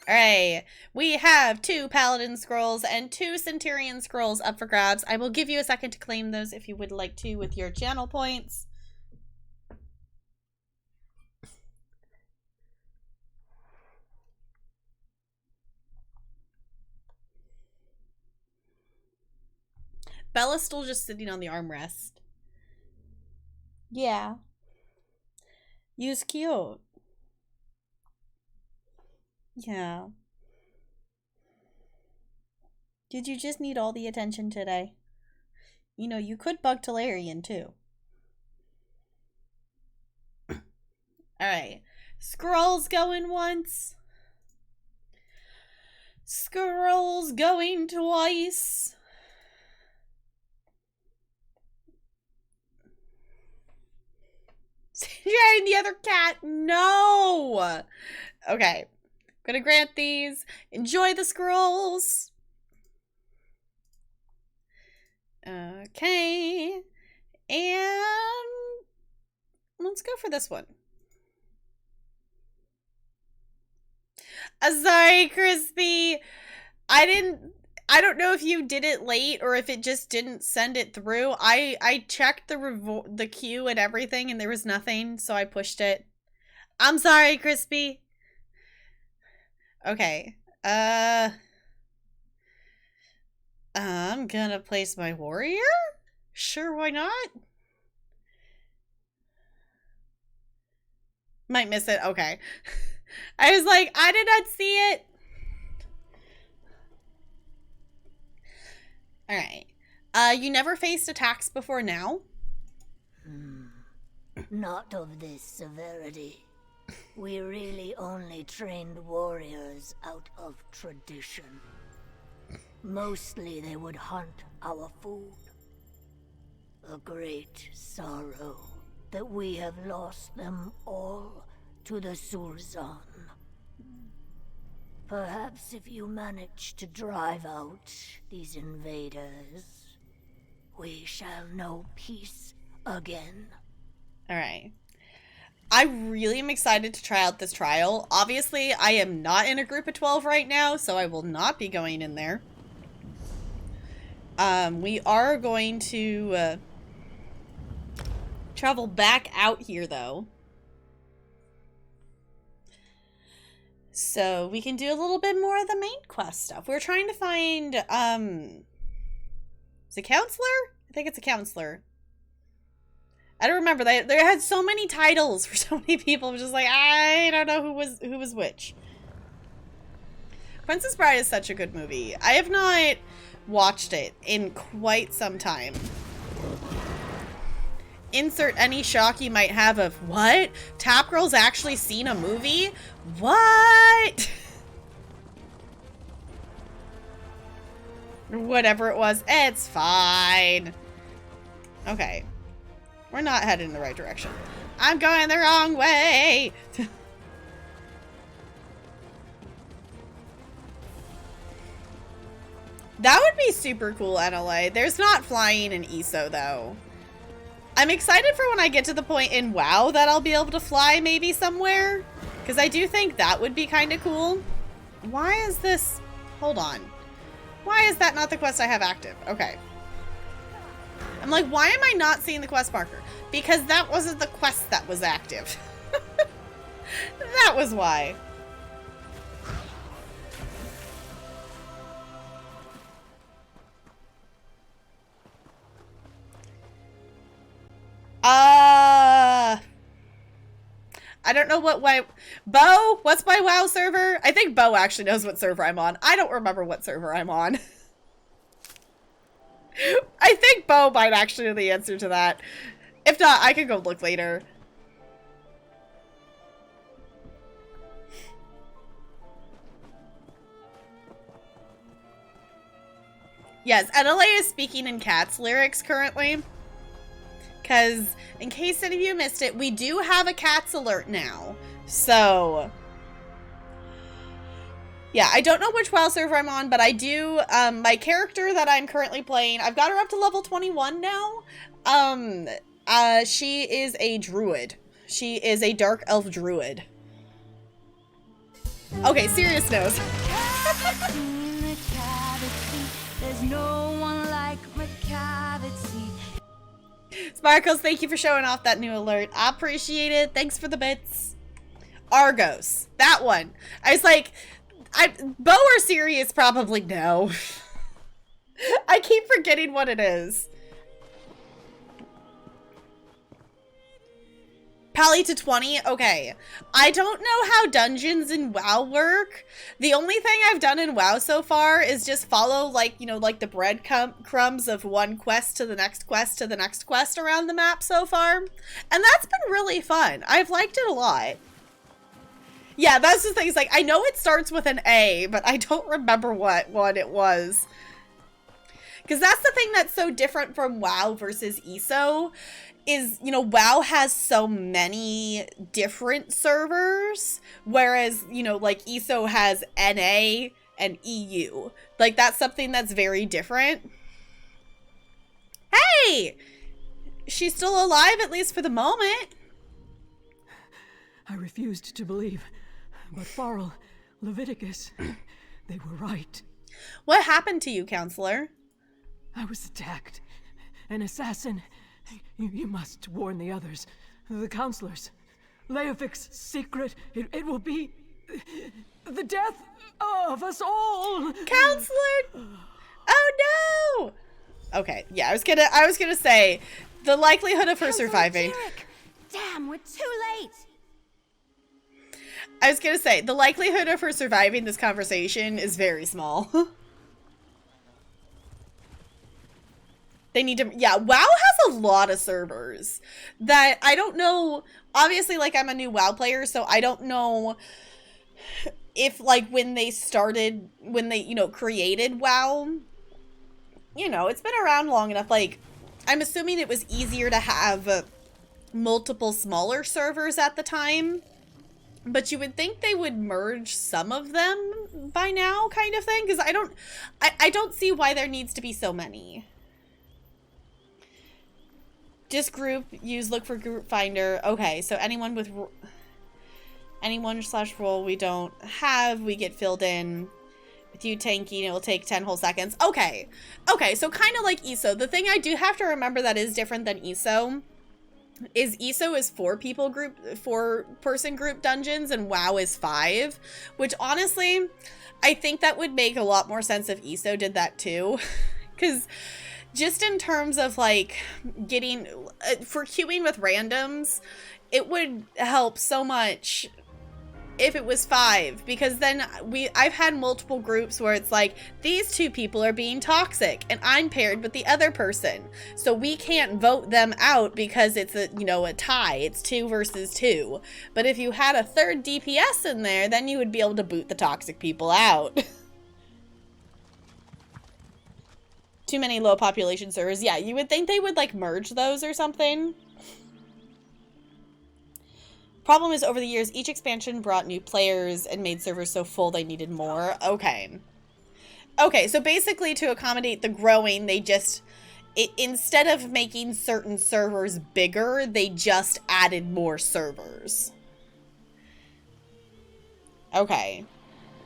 Alright, we have 2 Paladin Scrolls and 2 Centurion Scrolls up for grabs. I will give you a second to claim those if you would like to with your channel points. Bella's still just sitting on the armrest. Yeah. You's cute. Yeah. Did you just need all the attention today? You know, you could bug Talarian too. Alright. Scrolls going once. Scrolls going twice. You're the other cat. No. Okay. I'm gonna grant these. Enjoy the scrolls. Okay. And let's go for this one. Sorry, Crispy. I don't know if you did it late or if it just didn't send it through. I checked the queue and everything and there was nothing, so I pushed it. I'm sorry, Crispy. Okay. I'm gonna place my warrior? Sure, why not? Might miss it. Okay. I was like, I did not see it. Alright. You never faced attacks before now? Not of this severity. We really only trained warriors out of tradition. Mostly they would hunt our food. A great sorrow that we have lost them all to the Sulzan. Perhaps if you manage to drive out these invaders, we shall know peace again. Alright. I really am excited to try out this trial. Obviously, I am not in a group of 12 right now, so I will not be going in there. We are going to travel back out here, though. So we can do a little bit more of the main quest stuff. We're trying to find, is it a counselor? I think it's a counselor. I don't remember. They had so many titles for so many people. I was just like, I don't know who was which. Princess Bride is such a good movie. I have not watched it in quite some time. Insert any shock you might have of, what? Tap Girl's actually seen a movie? What? Whatever it was, it's fine. Okay. We're not headed in the right direction. I'm going the wrong way! That would be super cool, NLA. There's not flying in ESO, though. I'm excited for when I get to the point in WoW that I'll be able to fly maybe somewhere. Because I do think that would be kind of cool. Why is this... Hold on. Why is that not the quest I have active? Okay. I'm like, why am I not seeing the quest marker? Because that wasn't the quest that was active. That was why. I don't know what way. Bo, what's my WoW server? I think Bo actually knows what server I'm on. I don't remember what server I'm on. I think Bo might actually know the answer to that. If not, I can go look later. Yes, NLA is speaking in Cat's lyrics currently. Because, in case any of you missed it, we do have a Cats alert now. So, yeah, I don't know which WoW server I'm on, but I do, my character that I'm currently playing, I've got her up to level 21 now. She is a druid. She is a dark elf druid. Okay, serious nose. There's no one like McCavity. Sparkles, thank you for showing off that new alert. I appreciate it. Thanks for the bits. Argos. That one. I was like, Bo or Sirius probably no. I keep forgetting what it is. Pally to 20? Okay. I don't know how dungeons in WoW work. The only thing I've done in WoW so far is just follow, like, you know, like the breadcrumbs of one quest to the next quest to the next quest around the map so far. And that's been really fun. I've liked it a lot. Yeah, that's the thing. It's like, I know it starts with an A, but I don't remember what one it was. Because that's the thing that's so different from WoW versus ESO. Is, you know, WoW has so many different servers, whereas, you know, like ESO has NA and EU. Like, that's something that's very different. Hey! She's still alive, at least for the moment. I refused to believe, but Farrell, Leviticus, they were right. What happened to you, counselor? I was attacked. An assassin. You must warn the others, the counselors. Leofic's secret, it will be the death of us all. Counselor! Oh no! Okay, yeah, I was gonna say the likelihood of her surviving. Derek. Damn, we're too late. I was gonna say the likelihood of her surviving this conversation is very small. They need to, yeah, WoW has a lot of servers that I don't know, obviously, like, I'm a new WoW player, so I don't know if, like, when they, you know, created WoW, you know, it's been around long enough, like, I'm assuming it was easier to have multiple smaller servers at the time. But you would think they would merge some of them by now, kind of thing, because I don't see why there needs to be so many. Just group, look for group finder. Okay, so anyone with anyone/role we don't have, we get filled in. With you tanking, it will take 10 whole seconds. Okay, so kind of like ESO. The thing I do have to remember that is different than ESO is 4-person group dungeons and WoW is 5, which honestly, I think that would make a lot more sense if ESO did that too. Because just in terms of like getting, for queuing with randoms, it would help so much if it was 5, because then I've had multiple groups where it's like, these 2 people are being toxic and I'm paired with the other person, so we can't vote them out because it's a tie. It's 2 versus 2. But if you had a 3rd DPS in there, then you would be able to boot the toxic people out. Too many low population servers. Yeah, you would think they would like merge those or something. Problem is, over the years, each expansion brought new players and made servers so full they needed more. Okay, so basically to accommodate the growing, they just, instead of making certain servers bigger, they just added more servers. Okay,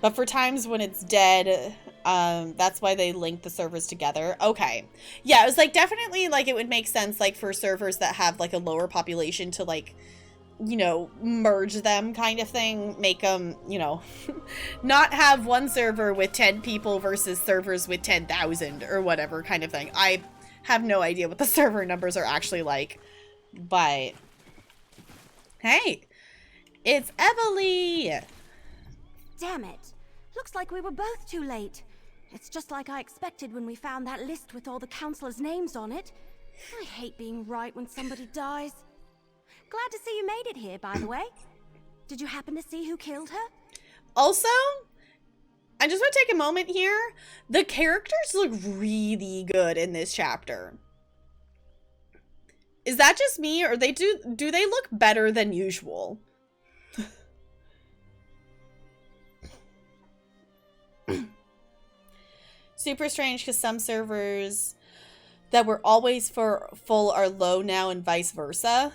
but for times when it's dead, that's why they link the servers together. Okay, yeah, it was like definitely like it would make sense like for servers that have like a lower population to like, merge them kind of thing, make them, not have one server with 10 people versus servers with 10,000 or whatever kind of thing. I have no idea what the server numbers are actually like, but hey, it's Evely! Damn it. Looks like we were both too late. It's just like I expected when we found that list with all the counselors' names on it. I hate being right when somebody dies. Glad to see you made it here, by the way. Did you happen to see who killed her? Also, I just want to take a moment here. The characters look really good in this chapter. Is that just me, or do they look better than usual? Super strange because some servers that were always full are low now and vice versa.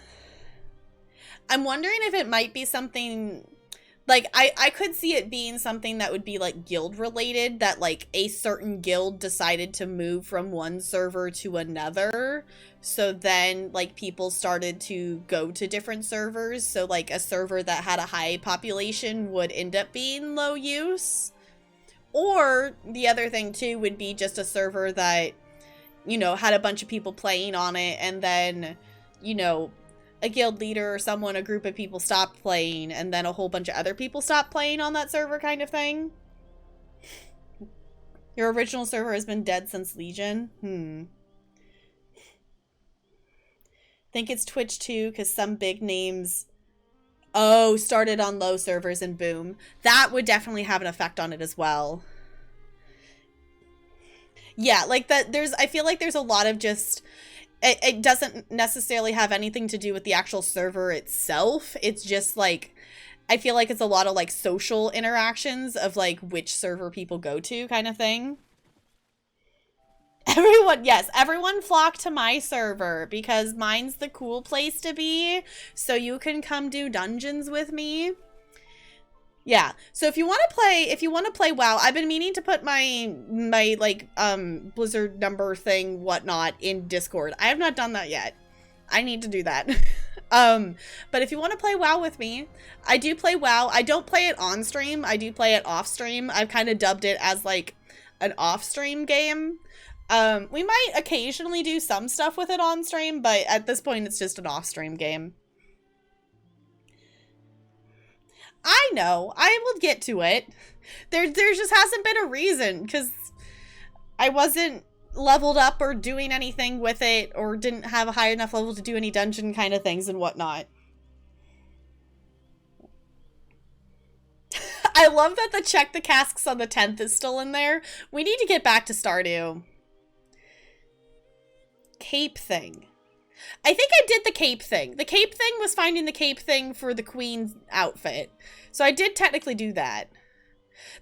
I'm wondering if it might be something like I could see it being something that would be like guild related, that like a certain guild decided to move from one server to another. So then like people started to go to different servers. So like a server that had a high population would end up being low use. Or the other thing too would be just a server that, had a bunch of people playing on it, and then, a guild leader or someone, a group of people stopped playing, and then a whole bunch of other people stopped playing on that server kind of thing. Your original server has been dead since Legion. Think it's Twitch too, because some big names started on low servers and boom. That would definitely have an effect on it as well. Yeah, like that I feel like there's a lot of just, it doesn't necessarily have anything to do with the actual server itself. It's just like, I feel like it's a lot of like social interactions of like which server people go to kind of thing. Everyone flock to my server because mine's the cool place to be, so you can come do dungeons with me. Yeah, so if you want to play WoW, I've been meaning to put my like Blizzard number thing whatnot in Discord. I have not done that yet. I need to do that. But if you want to play WoW with me, I do play WoW. I don't play it on stream. I do play it off stream. I've kind of dubbed it as like an off stream game. We might occasionally do some stuff with it on stream, but at this point it's just an off stream game. I know, I will get to it. There just hasn't been a reason, because I wasn't leveled up or doing anything with it, or didn't have a high enough level to do any dungeon kind of things and whatnot. I love that the check the casks on the 10th is still in there. We need to get back to Stardew. Cape thing. I think I did the cape thing. The cape thing was finding the cape thing for the queen's outfit. So I did technically do that.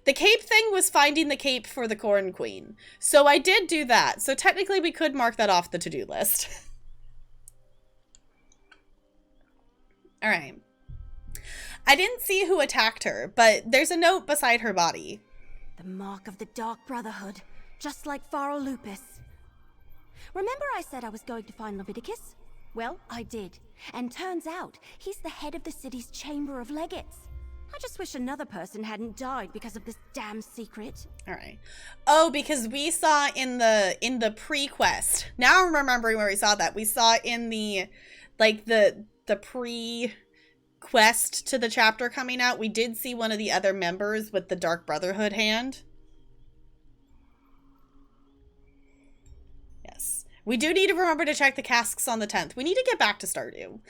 The cape thing was finding the cape for the corn queen. So I did do that. So technically we could mark that off the to-do list. All right. I didn't see who attacked her, but there's a note beside her body. The mark of the Dark Brotherhood, just like Pharaoh Lupus. Remember I said I was going to find Leviticus? Well, I did. And turns out, he's the head of the city's Chamber of Legates. I just wish another person hadn't died because of this damn secret. All right. Oh, because we saw in the pre-quest. Now I'm remembering where we saw that. We saw in the, like, the pre-quest to the chapter coming out, we did see one of the other members with the Dark Brotherhood hand. Yes. We do need to remember to check the casks on the 10th. We need to get back to Stardew.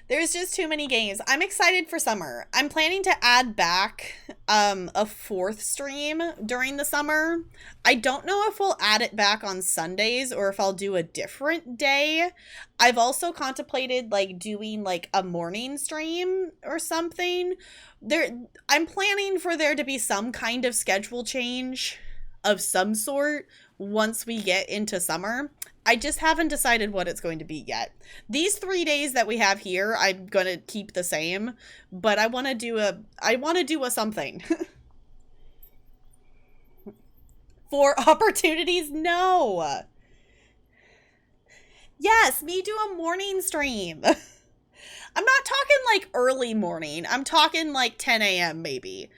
There's just too many games. I'm excited for summer. I'm planning to add back a 4th stream during the summer. I don't know if we'll add it back on Sundays or if I'll do a different day. I've also contemplated like doing like a morning stream or something. I'm planning for there to be some kind of schedule change of some sort once we get into summer. I just haven't decided what it's going to be yet. These 3 days that we have here, I'm going to keep the same, but I want to do a something. For opportunities, no. Yes, me do a morning stream. I'm not talking like early morning. I'm talking like 10 a.m. maybe.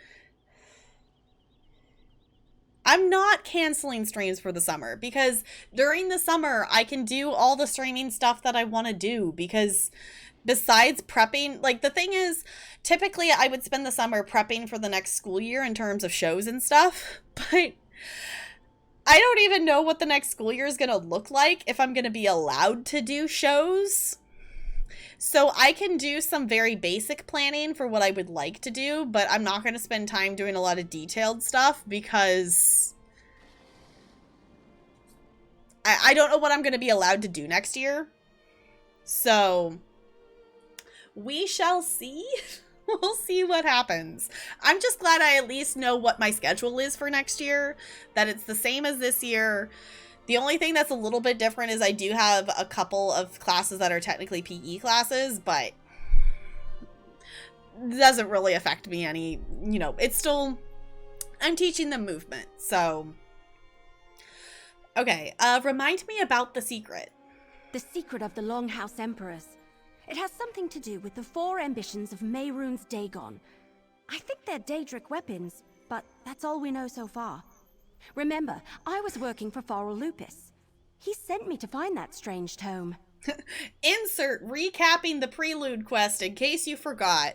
I'm not canceling streams for the summer because during the summer I can do all the streaming stuff that I want to do because besides prepping, like the thing is, typically I would spend the summer prepping for the next school year in terms of shows and stuff, but I don't even know what the next school year is going to look like if I'm going to be allowed to do shows. So I can do some very basic planning for what I would like to do, but I'm not going to spend time doing a lot of detailed stuff because I don't know what I'm going to be allowed to do next year. So we shall see. We'll see what happens. I'm just glad I at least know what my schedule is for next year, that it's the same as this year. The only thing that's a little bit different is I do have a couple of classes that are technically PE classes, but it doesn't really affect me any, you know, it's still, I'm teaching them movement, so. Okay, remind me about the secret. The secret of the Longhouse Emperors. It has something to do with the 4 ambitions of Mehrunes Dagon. I think they're Daedric weapons, but that's all we know so far. Remember, I was working for Pharaoh Lupus. He sent me to find that strange tome. Insert recapping the prelude quest in case you forgot.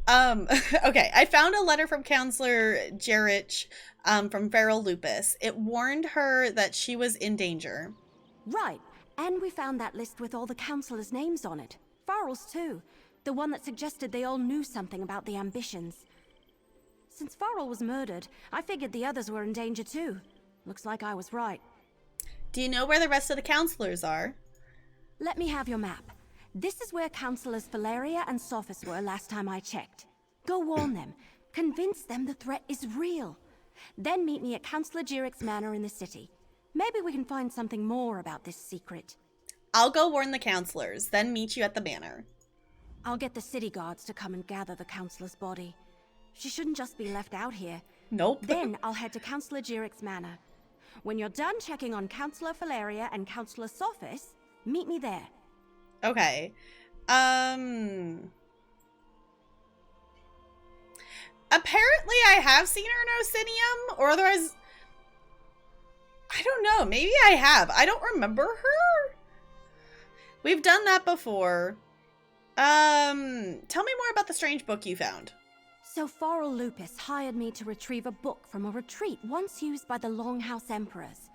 Okay, I found a letter from Counselor Jarich from Pharaoh Lupus. It warned her that she was in danger. Right, and we found that list with all the counselors' names on it. Pharaoh's too. The one that suggested they all knew something about the ambitions. Since Pharaoh was murdered, I figured the others were in danger too. Looks like I was right. Do you know where the rest of the counselors are? Let me have your map. This is where Counselors Valeria and Sophis were last time I checked. Go warn them. Convince them the threat is real. Then meet me at Counselor Jiric's manor in the city. Maybe we can find something more about this secret. I'll go warn the counselors, then meet you at the manor. I'll get the city guards to come and gather the counselor's body. She shouldn't just be left out here. Nope. Then I'll head to Counselor Jiric's manor. When you're done checking on Counselor Valeria and Counselor Sophis, meet me there. Okay. Apparently I have seen her in Osinium, or otherwise, I don't know, maybe I have. I don't remember her. We've done that before. Tell me more about the strange book you found. So Pharaoh Lupus hired me to retrieve a book from a retreat once used by the Longhouse Emperors.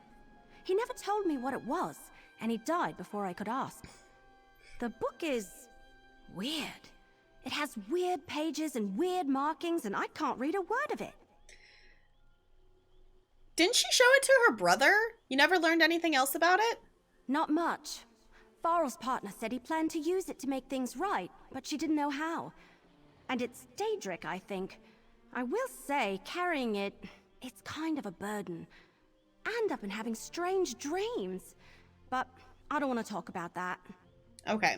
He never told me what it was, and he died before I could ask. The book is weird. It has weird pages and weird markings, and I can't read a word of it. Didn't she show it to her brother? You never learned anything else about it? Not much. Varl's partner said he planned to use it to make things right, but she didn't know how. And it's Daedric, I think. I will say, carrying it, it's kind of a burden. And I've been having strange dreams. But I don't want to talk about that. Okay.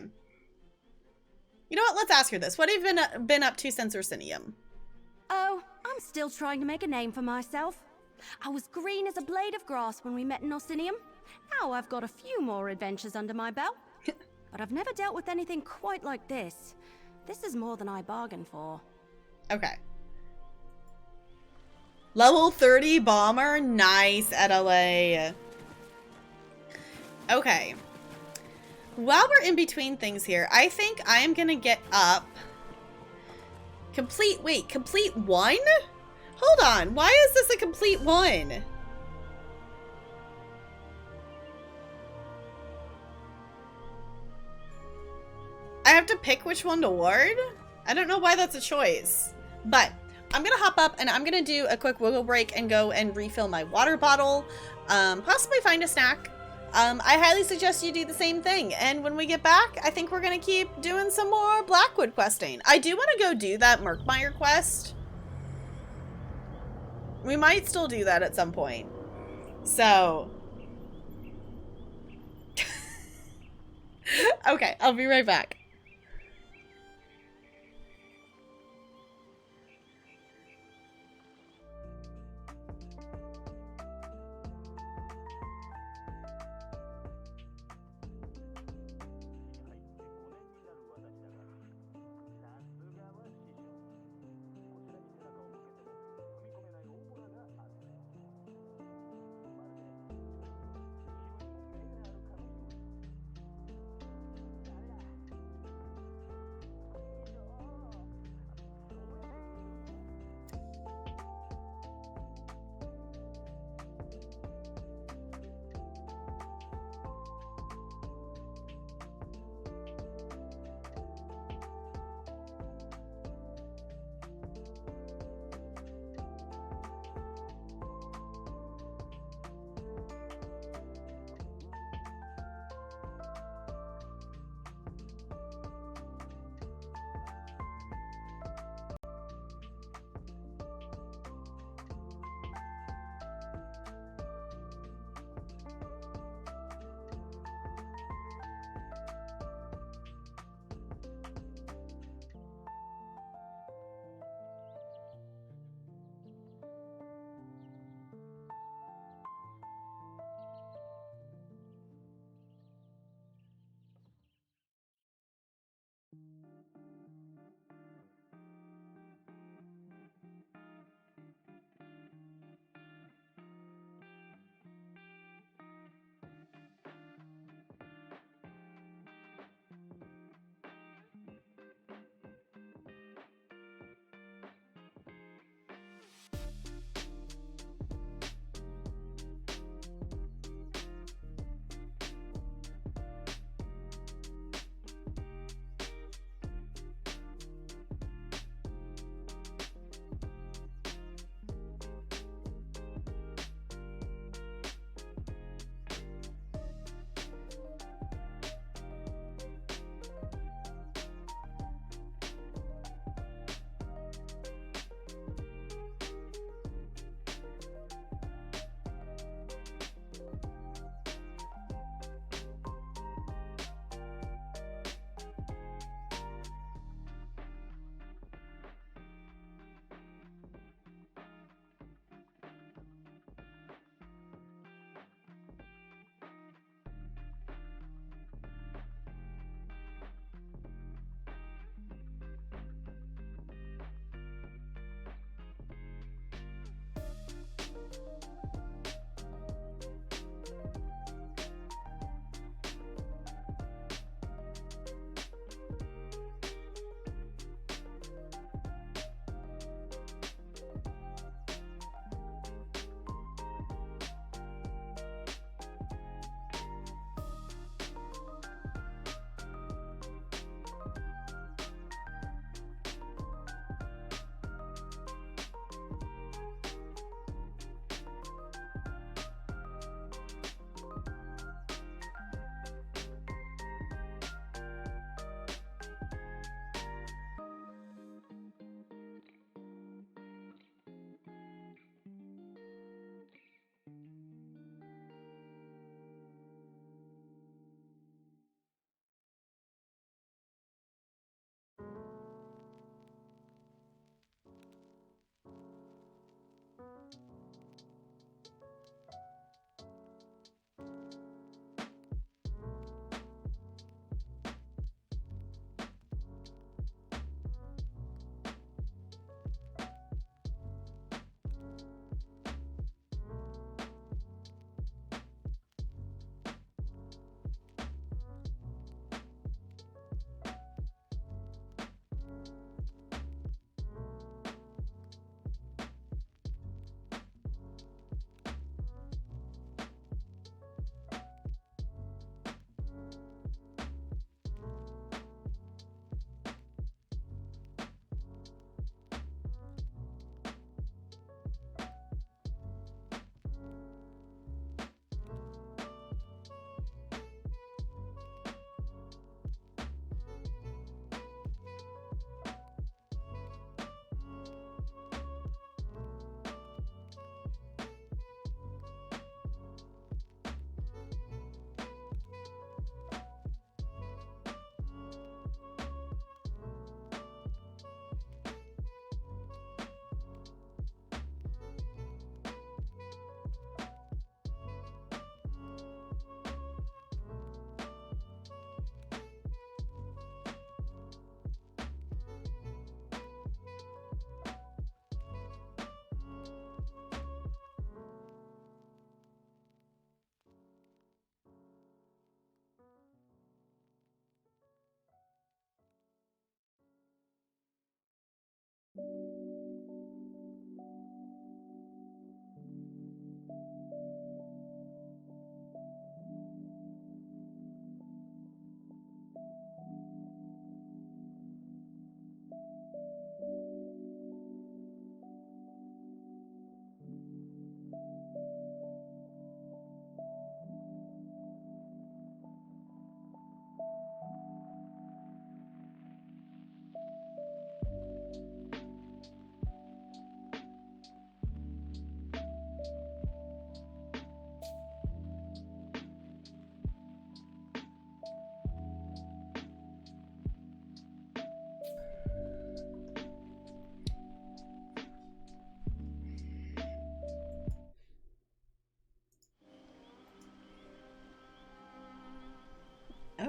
You know what? Let's ask her this. What have you been up to since Ursinium? Oh, I'm still trying to make a name for myself. I was green as a blade of grass when we met in Orsinium. Now I've got a few more adventures under my belt. But I've never dealt with anything quite like this. This is more than I bargained for. Okay. Level 30 bomber. Nice, LA. Okay. While we're in between things here, I think I am gonna get up. Complete 1? Hold on, why is this a complete 1? I have to pick which one to ward? I don't know why that's a choice. But I'm gonna hop up and I'm gonna do a quick wiggle break and go and refill my water bottle. Possibly find a snack. I highly suggest you do the same thing. And when we get back, I think we're gonna keep doing some more Blackwood questing. I do want to go do that Merkmeyer quest. We might still do that at some point. So. Okay, I'll be right back.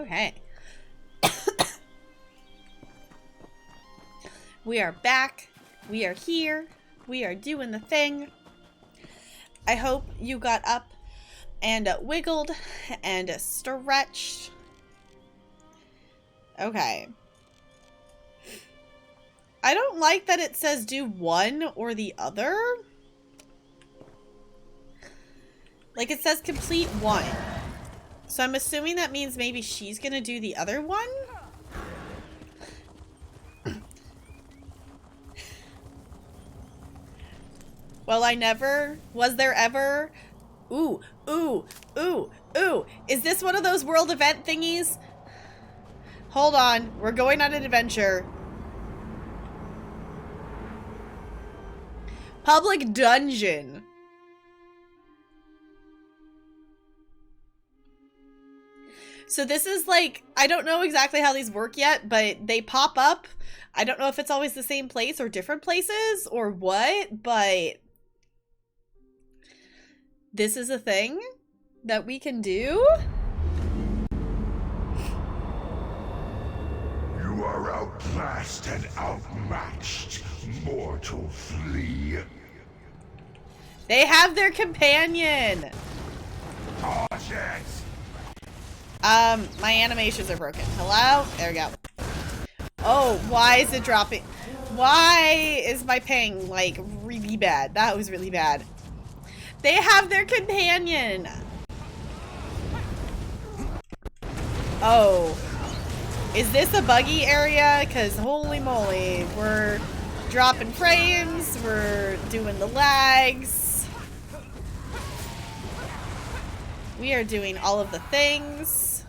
Okay. We are back. We are here. We are doing the thing. I hope you got up and wiggled and stretched. Okay. I don't like that it says do one or the other. Like, it says complete one. So I'm assuming that means maybe she's gonna do the other one? Well, I never... Was there ever... Ooh, ooh, ooh, ooh. Is this one of those world event thingies? Hold on. We're going on an adventure. Public dungeon. So this is like, I don't know exactly how these work yet, but they pop up. I don't know if it's always the same place or different places or what, but this is a thing that we can do. You are outclassed and outmatched, mortal flea. They have their companion. Oh, shit. My animations are broken. Hello? There we go. Oh, why is it dropping? Why is my ping, like, really bad? That was really bad. They have their companion. Oh. Is this a buggy area? Because holy moly, we're dropping frames, we're doing the lags. We are doing all of the things.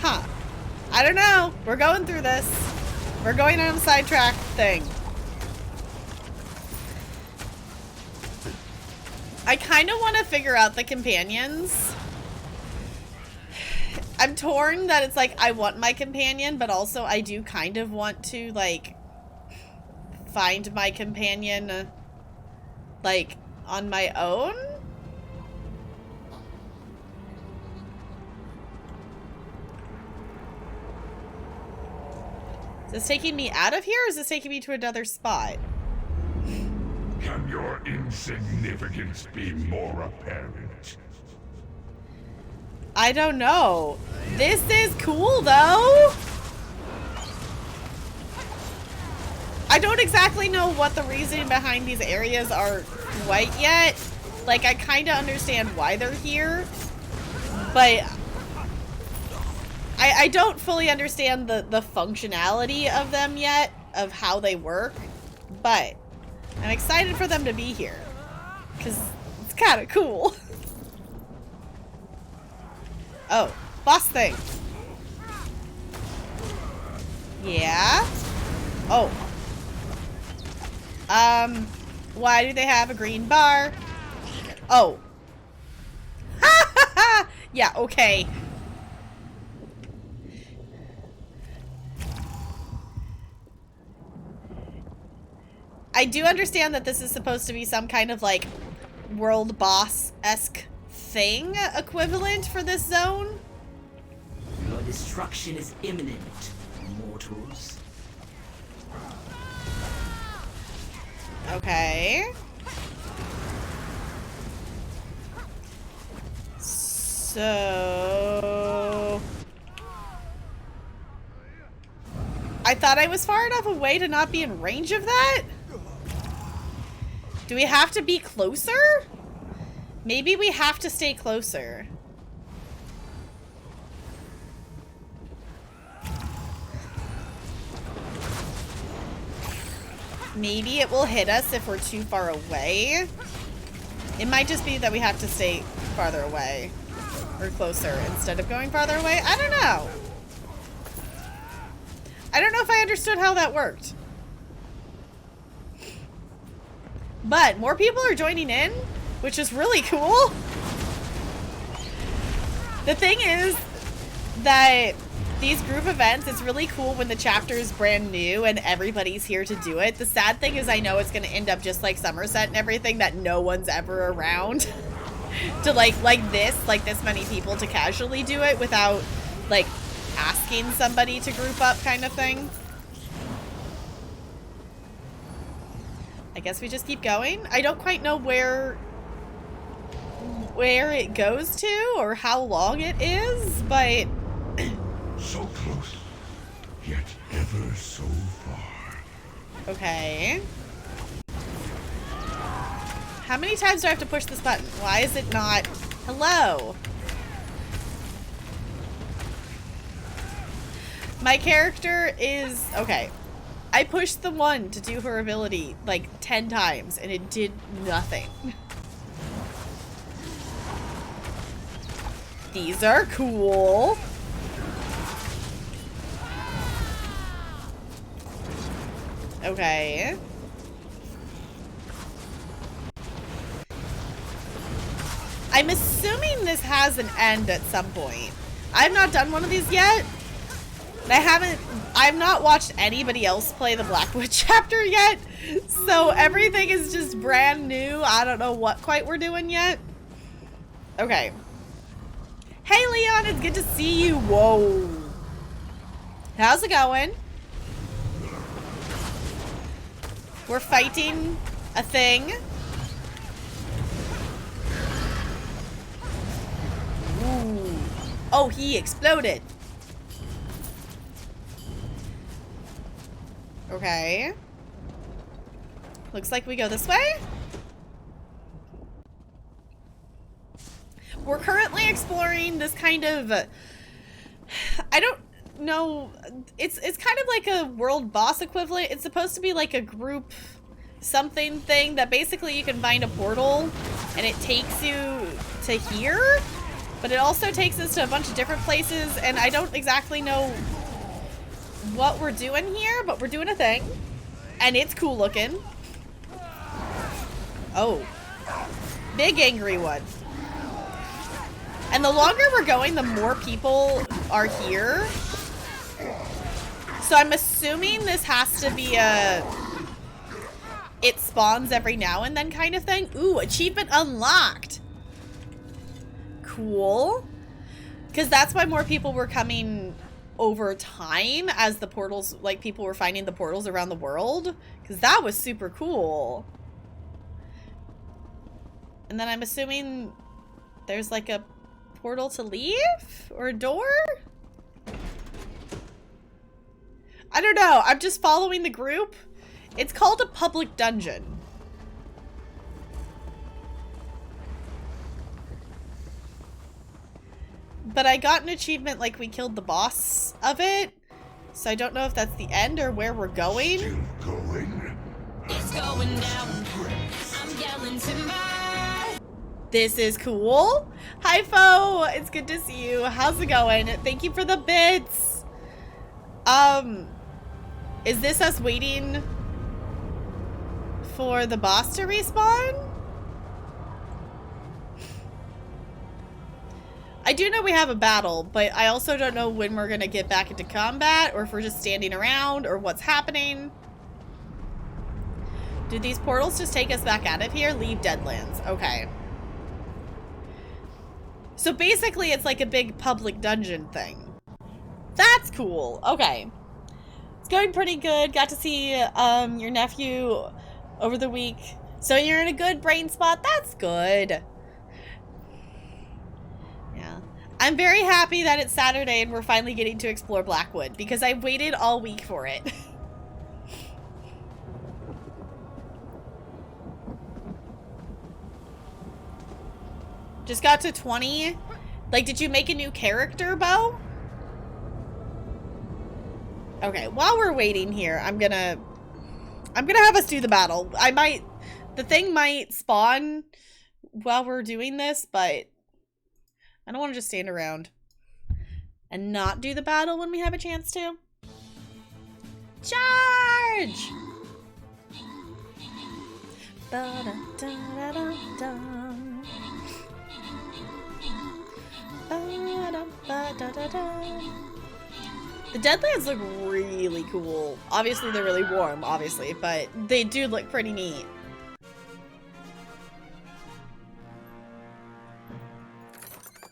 Huh. I don't know. We're going through this. We're going on a sidetrack thing. I kind of want to figure out the companions. I'm torn that it's like I want my companion, but also I do kind of want to like find my companion like on my own. Is this taking me out of here or is this taking me to another spot? Can your insignificance be more apparent? I don't know. This is cool though. I don't exactly know what the reasoning behind these areas are quite yet. Like, I kind of understand why they're here, but I don't fully understand the functionality of them yet, of how they work, but I'm excited for them to be here, because it's kind of cool. Oh, boss thing. Yeah? Oh. Why do they have a green bar? Oh. Yeah, okay. I do understand that this is supposed to be some kind of like world boss-esque thing equivalent for this zone. Your destruction is imminent, mortals. Okay. So I thought I was far enough away to not be in range of that? Do we have to be closer? Maybe we have to stay closer. Maybe it will hit us if we're too far away. It might just be that we have to stay farther away. Or closer instead of going farther away. I don't know. I don't know if I understood how that worked. But more people are joining in, which is really cool. The thing is that these group events, it's really cool when the chapter is brand new and everybody's here to do it. The sad thing is I know it's going to end up just like Somerset and everything, that no one's ever around. to like this many people to casually do it without like asking somebody to group up kind of thing. I guess we just keep going. I don't quite know where it goes to or how long it is, but so close, yet ever so far. Okay. How many times do I have to push this button? Why is it not? Hello. My character is okay. I pushed the 1 to do her ability like 10 times and it did nothing. These are cool. Okay. I'm assuming this has an end at some point. I've not done one of these yet. I've not watched anybody else play the Blackwood chapter yet. So everything is just brand new. I don't know what quite we're doing yet. Okay. Hey Leon, it's good to see you. Whoa. How's it going? We're fighting a thing. Ooh. Oh, he exploded. Okay. Looks like we go this way. We're currently exploring this kind of, I don't know, it's kind of like a world boss equivalent. It's supposed to be like a group something thing that basically you can find a portal and it takes you to here, but it also takes us to a bunch of different places, and I don't exactly know what we're doing here, but we're doing a thing, and it's cool looking. Oh, big angry one. And the longer we're going, the more people are here. So I'm assuming this has to be a it spawns every now and then kind of thing. Ooh, achievement unlocked. Cool. Because that's why more people were coming over time as the portals, like people were finding the portals around the world. Because that was super cool. And then I'm assuming there's like a portal to leave? Or a door? I don't know. I'm just following the group. It's called a public dungeon. But I got an achievement like we killed the boss of it. So I don't know if that's the end or where we're going. Still going. It's going down. I'm yelling timber. This is cool. Hi, Fo. It's good to see you. How's it going? Thank you for the bits. Is this us waiting for the boss to respawn? I do know we have a battle, but I also don't know when we're gonna get back into combat, or if we're just standing around, or what's happening. Do these portals just take us back out of here? Leave Deadlands. Okay. So basically it's like a big public dungeon thing. That's cool. Okay. It's going pretty good. Got to see your nephew over the week. So you're in a good brain spot. That's good. Yeah. I'm very happy that it's Saturday and we're finally getting to explore Blackwood because I waited all week for it. Just got to 20. Like, did you make a new character, Bo? Okay, while we're waiting here, I'm gonna have us do the battle. The thing might spawn while we're doing this, but I don't want to just stand around and not do the battle when we have a chance to. Charge! Ba-da-da-da-da-da. The Deadlands look really cool. Obviously, they're really warm, obviously, but they do look pretty neat.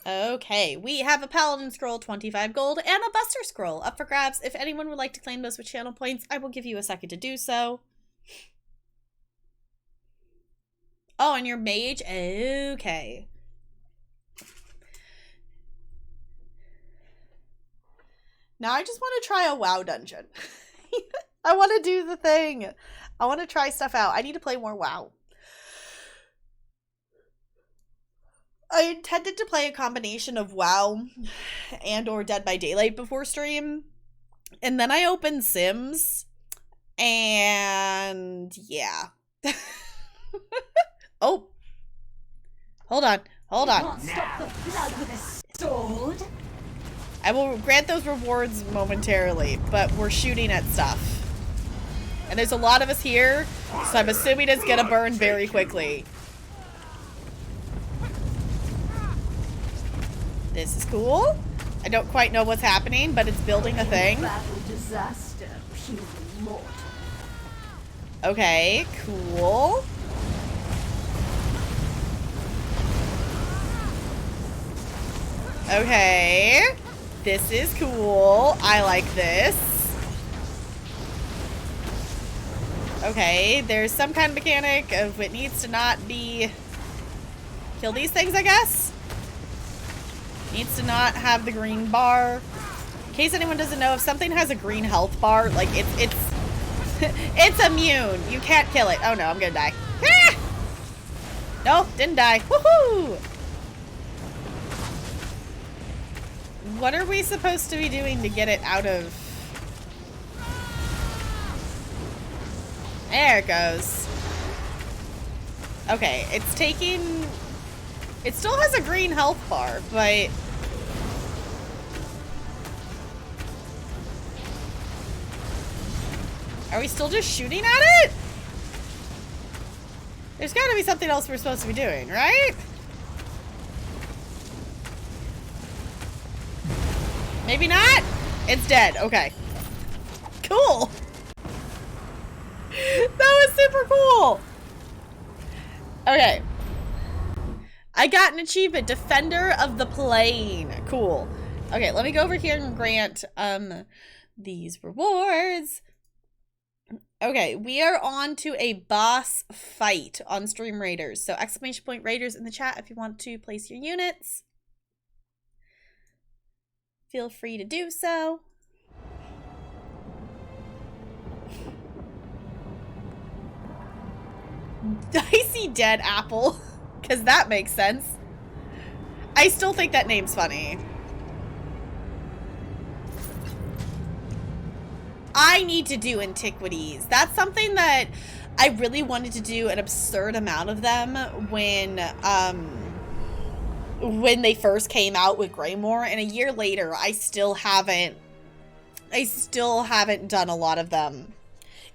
Okay, we have a Paladin Scroll, 25 gold, and a Buster Scroll up for grabs. If anyone would like to claim those with channel points, I will give you a second to do so. Oh, and your mage? Okay. Now I just want to try a WoW dungeon. I want to do the thing. I want to try stuff out. I need to play more WoW. I intended to play a combination of WoW and or Dead by Daylight before stream. And then I opened Sims. And yeah. Oh. Hold on. Hold on. Stop the blood with a sword. I will grant those rewards momentarily, but we're shooting at stuff. And there's a lot of us here, so I'm assuming it's gonna burn very quickly. This is cool. I don't quite know what's happening, but it's building a thing. Battle disaster, pure mortal. Okay, cool. Okay. This is cool. I like this. Okay, there's some kind of mechanic of it needs to not be... Kill these things, I guess? Needs to not have the green bar. In case anyone doesn't know, if something has a green health bar, like it's it's immune. You can't kill it. Oh no, I'm gonna die. Ah! No, didn't die. Woohoo! What are we supposed to be doing to get it out of... There it goes. Okay, it's taking... It still has a green health bar, but... Are we still just shooting at it? There's gotta be something else we're supposed to be doing, right? Maybe not? It's dead. Okay. Cool. That was super cool. Okay. I got an achievement. Defender of the Plane. Cool. Okay, let me go over here and grant these rewards. Okay, we are on to a boss fight on Stream Raiders. So exclamation point Raiders in the chat if you want to place your units. Feel free to do so. Dicey Dead Apple, because that makes sense. I still think that name's funny. I need to do antiquities. That's something that I really wanted to do an absurd amount of them when they first came out with Greymoor, and a year later I still haven't done a lot of them.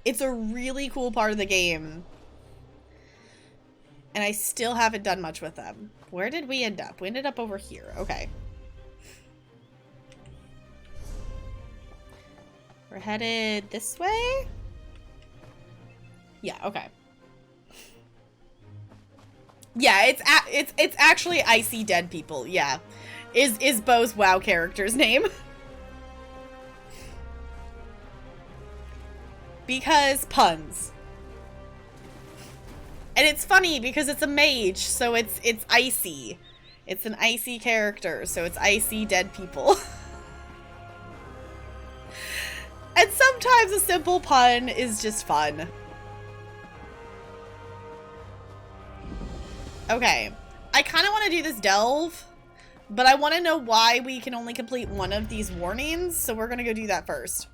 It's a really cool part of the game, and I still haven't done much with them. Where did we end up? We ended up over here. Okay. We're headed this way? Yeah, okay. Yeah, it's actually Icy Dead People. Yeah. Is Bo's WoW character's name. Because puns. And it's funny because it's a mage, so it's icy. It's an icy character, so it's Icy Dead People. And sometimes a simple pun is just fun. Okay. I kind of want to do this delve, but I want to know why we can only complete one of these warnings, so we're going to go do that first.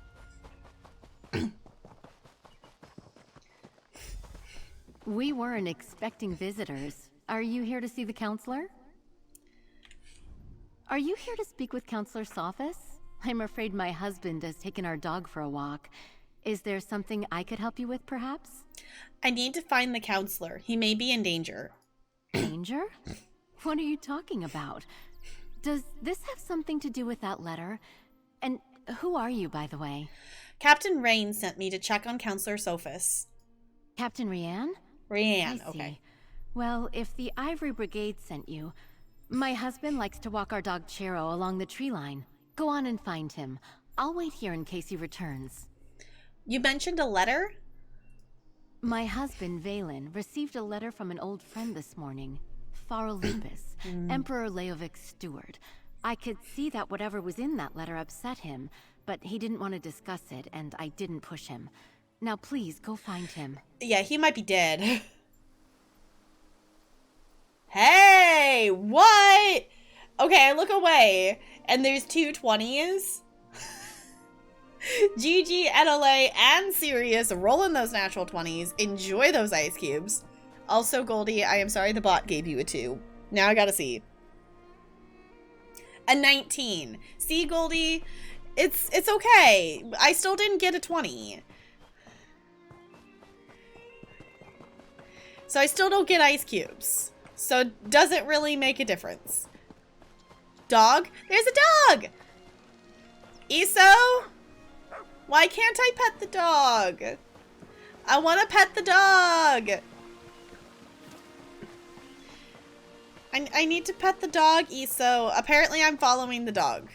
We weren't expecting visitors. Are you here to see the counselor? Are you here to speak with Counselor Sophis? I'm afraid my husband has taken our dog for a walk. Is there something I could help you with, perhaps? I need to find the counselor. He may be in danger. Danger? What are you talking about? Does this have something to do with that letter? And who are you, by the way? Captain Rain sent me to check on Counselor Sophis. Captain Rianne? Rianne, okay. Well, if the Ivory Brigade sent you, My husband likes to walk our dog Chero along the tree line. Go on and find him. I'll wait here in case he returns. You mentioned a letter? My husband, Valen, received a letter from an old friend this morning. Farrell Lupus, Emperor Leovic's steward. I could see that whatever was in that letter upset him, but he didn't want to discuss it, and I didn't push him. Now please, go find him. Yeah, he might be dead. Hey, what? Okay, I look away, and there's 2 20s. GG, NLA, and Sirius rolling those natural 20s. Enjoy those ice cubes. Also, Goldie, I am sorry the bot gave you a 2. Now I gotta see. A 19. See, Goldie? It's okay. I still didn't get a 20. So I still don't get ice cubes. So it doesn't really make a difference. Dog? There's a dog! Eso? Why can't I pet the dog? I want to pet the dog. I need to pet the dog, Eso. Apparently I'm following the dog.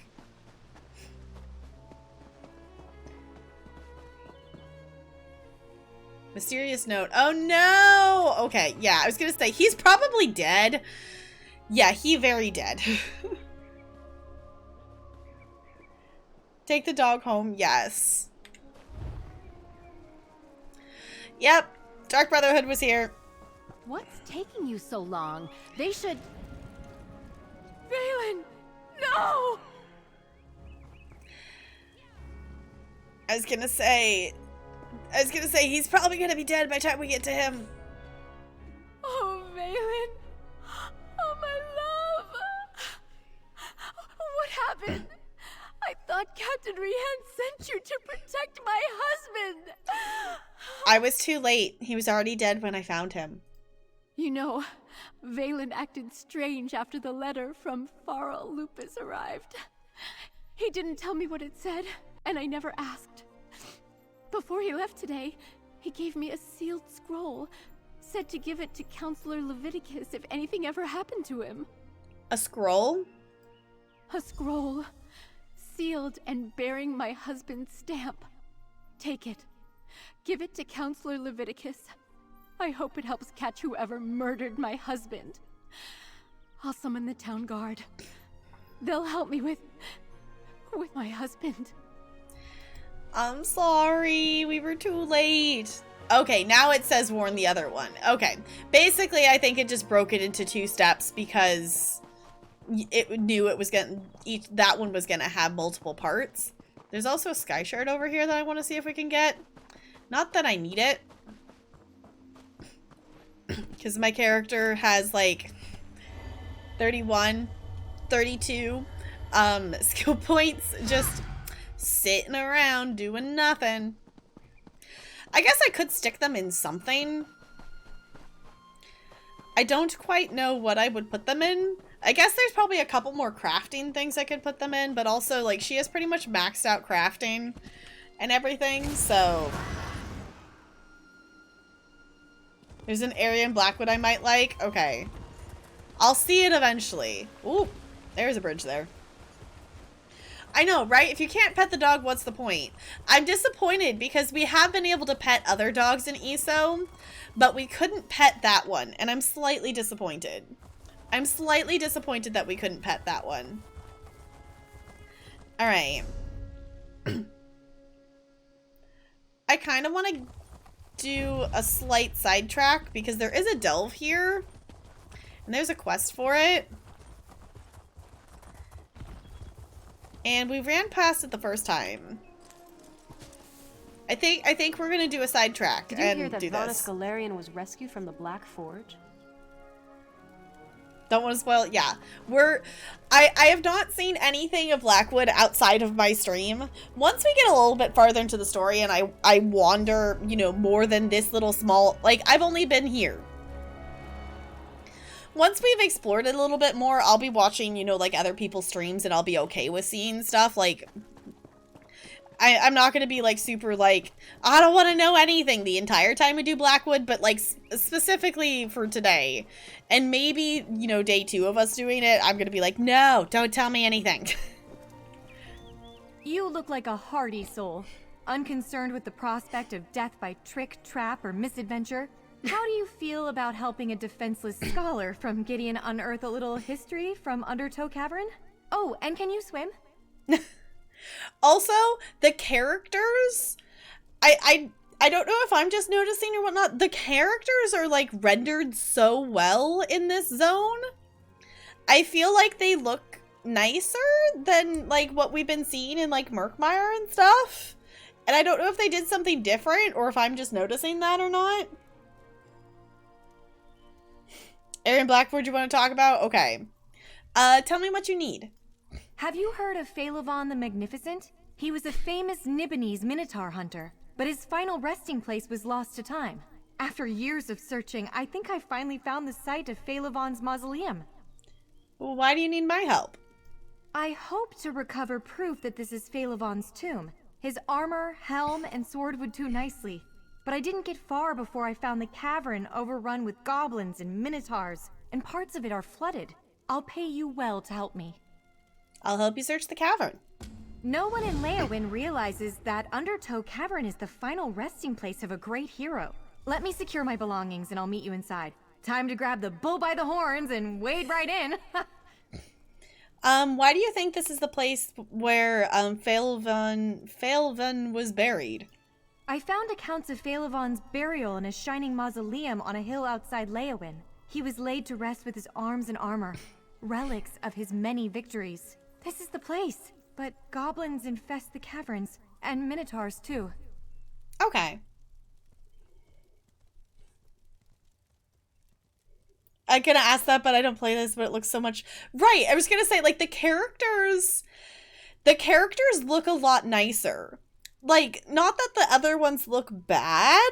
Mysterious note. Oh no! Okay, yeah, I was gonna say, he's probably dead. Yeah, he very dead. Take the dog home, yes. Yep, Dark Brotherhood was here. What's taking you so long? They should... Valen! No! I was gonna say he's probably gonna be dead by the time we get to him. Oh, Valen. Oh, my love. What happened? I thought Captain Rihan sent you to protect my husband. I was too late. He was already dead when I found him. You know, Valen acted strange after the letter from Farrell Lupus arrived. He didn't tell me what it said, and I never asked. Before he left today, he gave me a sealed scroll, said to give it to Counselor Leviticus if anything ever happened to him. A scroll? A scroll, sealed and bearing my husband's stamp. Take it. Give it to Counselor Leviticus. I hope it helps catch whoever murdered my husband. I'll summon the town guard. They'll help me with my husband. I'm sorry, we were too late. Okay, now it says warn the other one. Okay, basically I think it just broke it into 2 steps because it knew it was gonna, that one was gonna have multiple parts. There's also a sky shard over here that I want to see if we can get. Not that I need it, because my character has like 31, 32 skill points just sitting around doing nothing. I guess I could stick them in something. I don't quite know what I would put them in. I guess there's probably a couple more crafting things I could put them in, but also like she has pretty much maxed out crafting and everything, so there's an area in Blackwood I might like. Okay. I'll see it eventually. Ooh, there's a bridge there. I know, right? If you can't pet the dog, what's the point? I'm disappointed because we have been able to pet other dogs in ESO, but we couldn't pet that one, and I'm slightly disappointed. I'm slightly disappointed that we couldn't pet that one. Alright. I kind of want to do a slight sidetrack because there is a delve here, and there's a quest for it. And we ran past it the first time. I think we're gonna do a sidetrack and hear that do Vanus this. Galarian was rescued from the Black Forge? Don't want to spoil it. Yeah, I have not seen anything of Blackwood outside of my stream. Once we get a little bit farther into the story and I wander, you know, more than this little small, like I've only been here. Once we've explored it a little bit more, I'll be watching, you know, like other people's streams and I'll be okay with seeing stuff. Like, I'm not gonna be like super like, I don't want to know anything the entire time we do Blackwood, but like specifically for today, and maybe, you know, day 2 of us doing it, I'm gonna be like, no, don't tell me anything. You look like a hardy soul, unconcerned with the prospect of death by trick, trap, or misadventure. How do you feel about helping a defenseless scholar from Gideon unearth a little history from Undertow Cavern? Oh, and can you swim? Also, the characters, I don't know if I'm just noticing or whatnot, the characters are like rendered so well in this zone. I feel like they look nicer than like what we've been seeing in like Murkmire and stuff. And I don't know if they did something different or if I'm just noticing that or not. Aaron Blackwood, you want to talk about? Okay. Tell me what you need. Have you heard of Phaelivon the Magnificent? He was a famous Nibonese Minotaur hunter, but his final resting place was lost to time. After years of searching, I think I finally found the site of Phaelivon's mausoleum. Well, why do you need my help? I hope to recover proof that this is Phaelivon's tomb. His armor, helm, and sword would do nicely. But I didn't get far before I found the cavern overrun with goblins and minotaurs, and parts of it are flooded. I'll pay you well to help me. I'll help you search the cavern. No one in Leyawiin realizes that Undertow Cavern is the final resting place of a great hero. Let me secure my belongings and I'll meet you inside. Time to grab the bull by the horns and wade right in. Why do you think this is the place where Phaelivon was buried? I found accounts of Phaelivon's burial in a shining mausoleum on a hill outside Leyawiin. He was laid to rest with his arms and armor, relics of his many victories. This is the place, but goblins infest the caverns, and minotaurs too. Okay. I'm gonna ask that, but I don't play this, but it looks so much... Right, I was gonna say, like, the characters look a lot nicer. Like, not that the other ones look bad,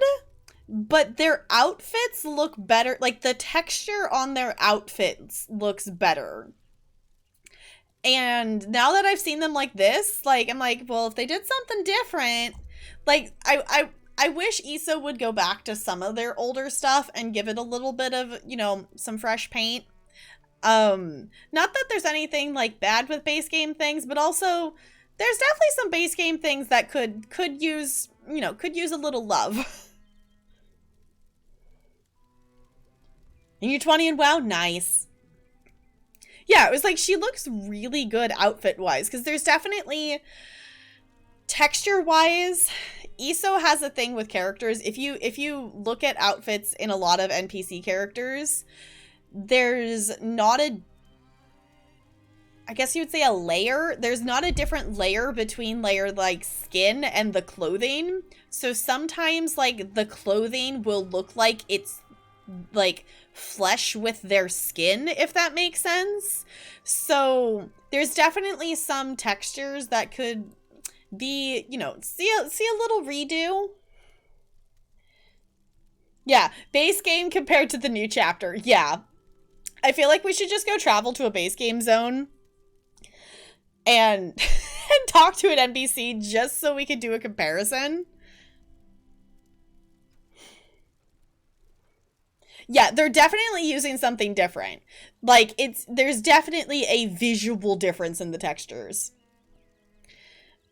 but their outfits look better. Like, the texture on their outfits looks better. And now that I've seen them like this, like, I'm like, well, if they did something different, like, I wish ISO would go back to some of their older stuff and give it a little bit of, you know, some fresh paint. Not that there's anything, like, bad with base game things, but also there's definitely some base game things that could use, you know, could use a little love. And you're 20 and WoW? Nice. Yeah, it was like, she looks really good outfit-wise, because there's definitely, texture-wise, ISO has a thing with characters. If you look at outfits in a lot of NPC characters, there's not a, I guess you would say a layer. There's not a different layer between layer like skin and the clothing. So sometimes like the clothing will look like it's like flesh with their skin, if that makes sense. So there's definitely some textures that could be, you know, see a little redo. Yeah, base game compared to the new chapter. Yeah. I feel like we should just go travel to a base game zone and and talk to an NPC just so we could do a comparison. Yeah, they're definitely using something different. Like, there's definitely a visual difference in the textures.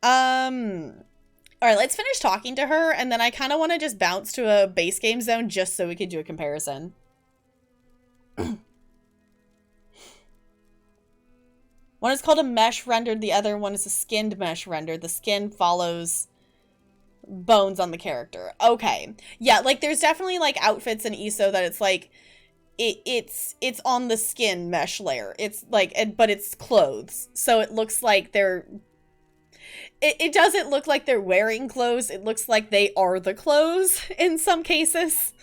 Alright, let's finish talking to her, and then I kind of want to just bounce to a base game zone just so we could do a comparison. One is called a mesh rendered, the other one is a skinned mesh rendered. The skin follows bones on the character. Okay. Yeah, like there's definitely like outfits in ISO that it's like it's on the skin mesh layer. It's like, but it's clothes. So it looks like they're it doesn't look like they're wearing clothes. It looks like they are the clothes in some cases.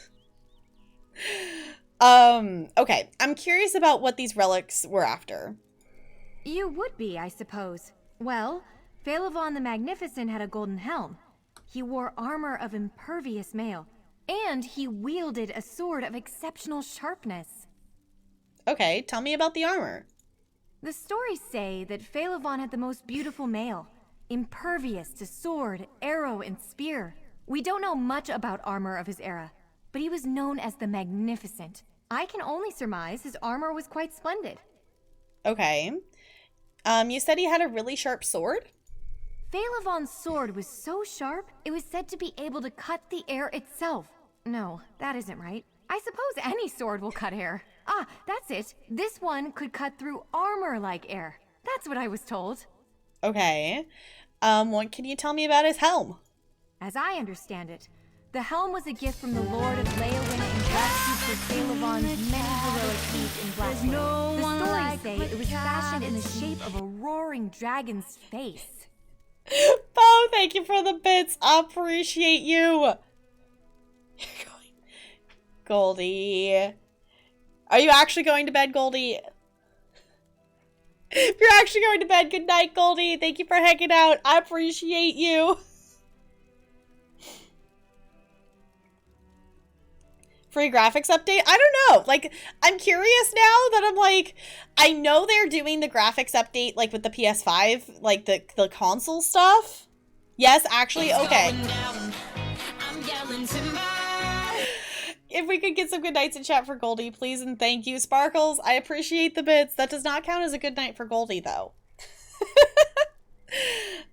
Okay. I'm curious about what these relics were after. You would be, I suppose. Well, Phaelivon the Magnificent had a golden helm. He wore armor of impervious mail, and he wielded a sword of exceptional sharpness. Okay, tell me about the armor. The stories say that Phaelivon had the most beautiful mail. impervious to sword, arrow, and spear. We don't know much about armor of his era, but he was known as the Magnificent. I can only surmise his armor was quite splendid. Okay. You said he had a really sharp sword? Phalavon's sword was so sharp, it was said to be able to cut the air itself. No, that isn't right. I suppose any sword will cut air. Ah, that's it. This one could cut through armor like air. That's what I was told. Okay. What can you tell me about his helm? As I understand it, the helm was a gift from the Lord of Leowyn in gratitude for Phalavon's many heroic deeds in Blackwood. The stories say it was fashioned in the shape of a roaring dragon's face. Bo, thank you for the bits. Appreciate you. Goldie. Are you actually going to bed, Goldie? If you're actually going to bed, good night, Goldie. Thank you for hanging out. I appreciate you. Free graphics update? I don't know. Like, I'm curious now that I'm like, I know they're doing the graphics update, like, with the PS5, like, the console stuff. Yes, actually, okay. If we could get some good nights in chat for Goldie, please and thank you. Sparkles, I appreciate the bits. That does not count as a good night for Goldie, though.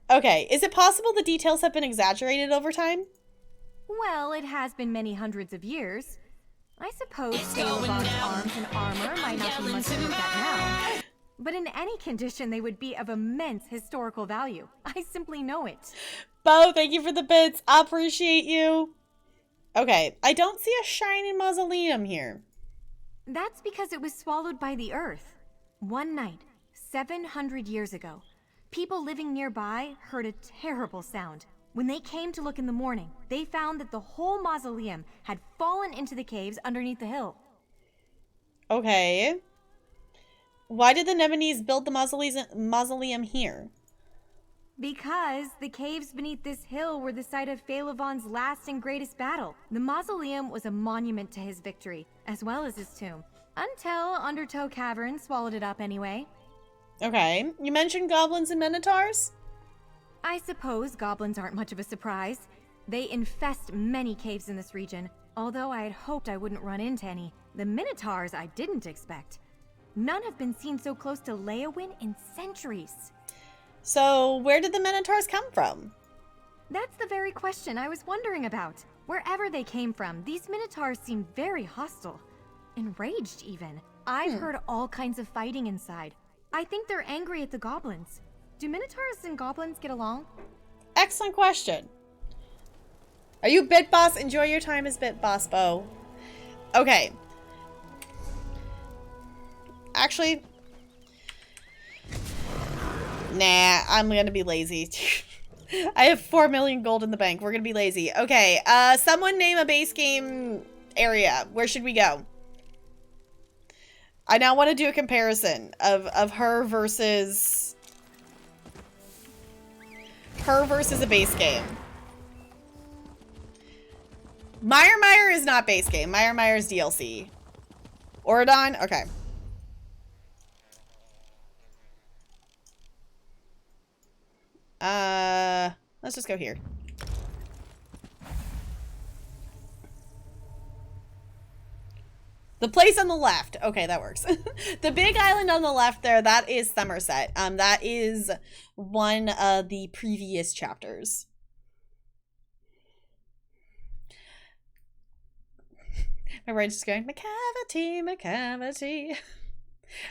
Okay, is it possible the details have been exaggerated over time? Well, it has been many hundreds of years. I suppose Phalavon's arms and armor might not be much to look at now. But in any condition, they would be of immense historical value. I simply know it. Bo, thank you for the bits. I appreciate you. Okay, I don't see a shining mausoleum here. That's because it was swallowed by the earth. One night, 700 years ago, people living nearby heard a terrible sound. When they came to look in the morning, they found that the whole mausoleum had fallen into the caves underneath the hill. Okay. Why did the Nevinese build the mausoleum here? Because the caves beneath this hill were the site of Phalavon's last and greatest battle. The mausoleum was a monument to his victory, as well as his tomb. Until Undertow Cavern swallowed it up anyway. Okay. You mentioned goblins and minotaurs? I suppose goblins aren't much of a surprise. They infest many caves in this region, although I had hoped I wouldn't run into any. The minotaurs I didn't expect. None have been seen so close to Leowyn in centuries. So, where did the minotaurs come from? That's the very question I was wondering about. Wherever they came from, these minotaurs seem very hostile. Enraged, even. I've heard all kinds of fighting inside. I think they're angry at the goblins. Do minotaurs and goblins get along? Excellent question. Are you Bit Boss? Enjoy your time as Bit Boss, Bo. Okay. Actually, nah, I'm gonna be lazy. I have 4 million gold in the bank. We're gonna be lazy. Okay, someone name a base game area. Where should we go? I now want to do a comparison of her versus a base game. Mire is not base game. Mire is DLC. Oradon? Okay. Let's just go here. The place on the left. Okay, that works. The big island on the left there, that is Somerset. That is one of the previous chapters. My brain's just going, McCavity, McCavity. I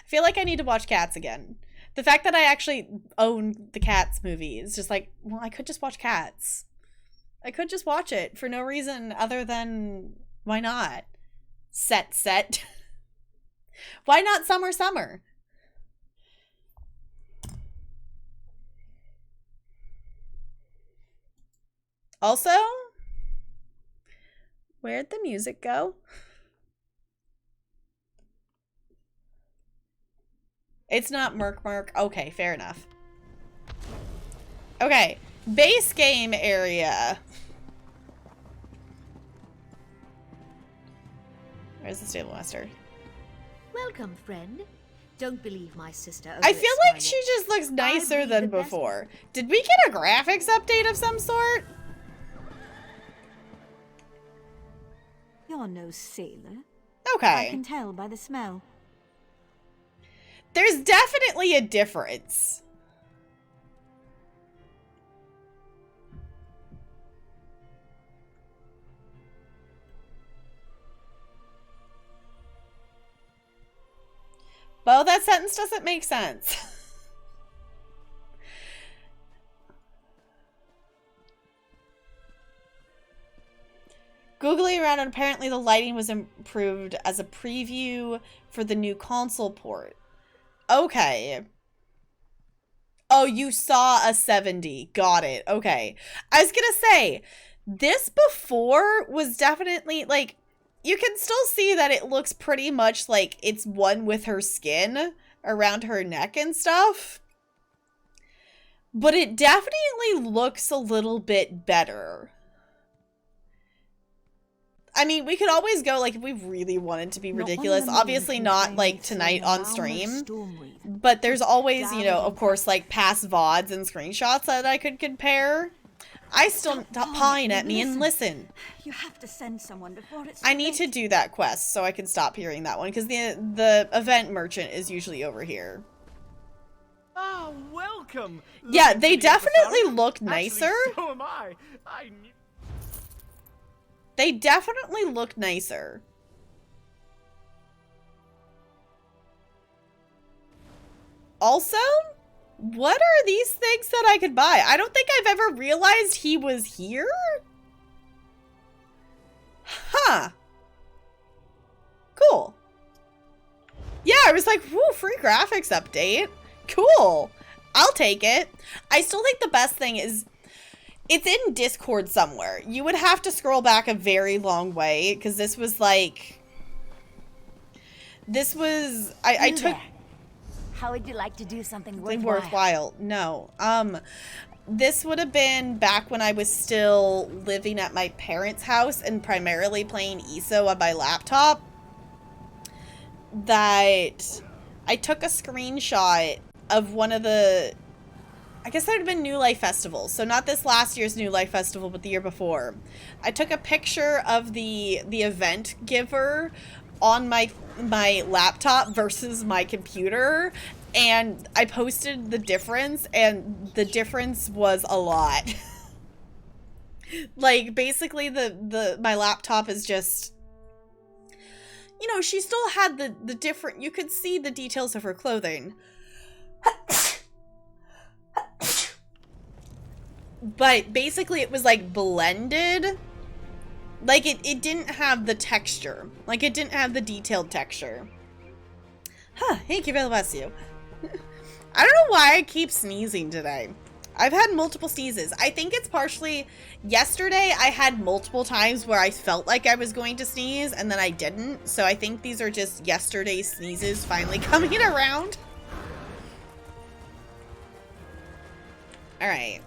feel like I need to watch Cats again. The fact that I actually own the Cats movie is just like, well, I could just watch Cats. I could just watch it for no reason other than, why not? Set. Why not Summer? Also, where'd the music go? It's not Merc. Okay, fair enough. Okay, base game area. Where's the Stable Master? Welcome, friend. Don't believe my sister. I feel like she just looks nicer than before. Did we get a graphics update of some sort? You're no sailor. Okay. I can tell by the smell. There's definitely a difference. Well, that sentence doesn't make sense. Googling around, and apparently the lighting was improved as a preview for the new console port. Okay. Oh, you saw a 70. Got it. Okay. I was gonna say, this before was definitely, like, you can still see that it looks pretty much like it's one with her skin around her neck and stuff. But it definitely looks a little bit better. I mean, we could always go, like, if we really wanted to be ridiculous. Obviously not, like, tonight on stream. But there's always, you know, of course, like, past VODs and screenshots that I could compare. I still stop pawing at me and listen. You have to send someone before it's I need to do that quest so I can stop hearing that one, because the event merchant is usually over here. Ah, welcome. Yeah, they definitely look nicer. Actually, so am I. They definitely look nicer. Also, what are these things that I could buy? I don't think I've ever realized he was here. Huh. Cool. Yeah, I was like, whoo, free graphics update. Cool. I'll take it. I still think the best thing is it's in Discord somewhere. You would have to scroll back a very long way, because this was like... This was... I took... How would you like to do something worthwhile? No. This would have been back when I was still living at my parents' house and primarily playing ESO on my laptop. That I took a screenshot of one of the... I guess there had been New Life festivals. So not this last year's New Life festival, but the year before. I took a picture of the event giver on my laptop versus my computer, and I posted the difference, and the difference was a lot. Like, basically my laptop is just, you know, she still had the different, you could see the details of her clothing. But basically it was like blended. Like, it didn't have the texture. Like, it didn't have the detailed texture. Huh, thank you, God bless you. I don't know why I keep sneezing today. I've had multiple sneezes. I think it's partially... Yesterday, I had multiple times where I felt like I was going to sneeze, and then I didn't. So I think these are just yesterday's sneezes finally coming around. Alright.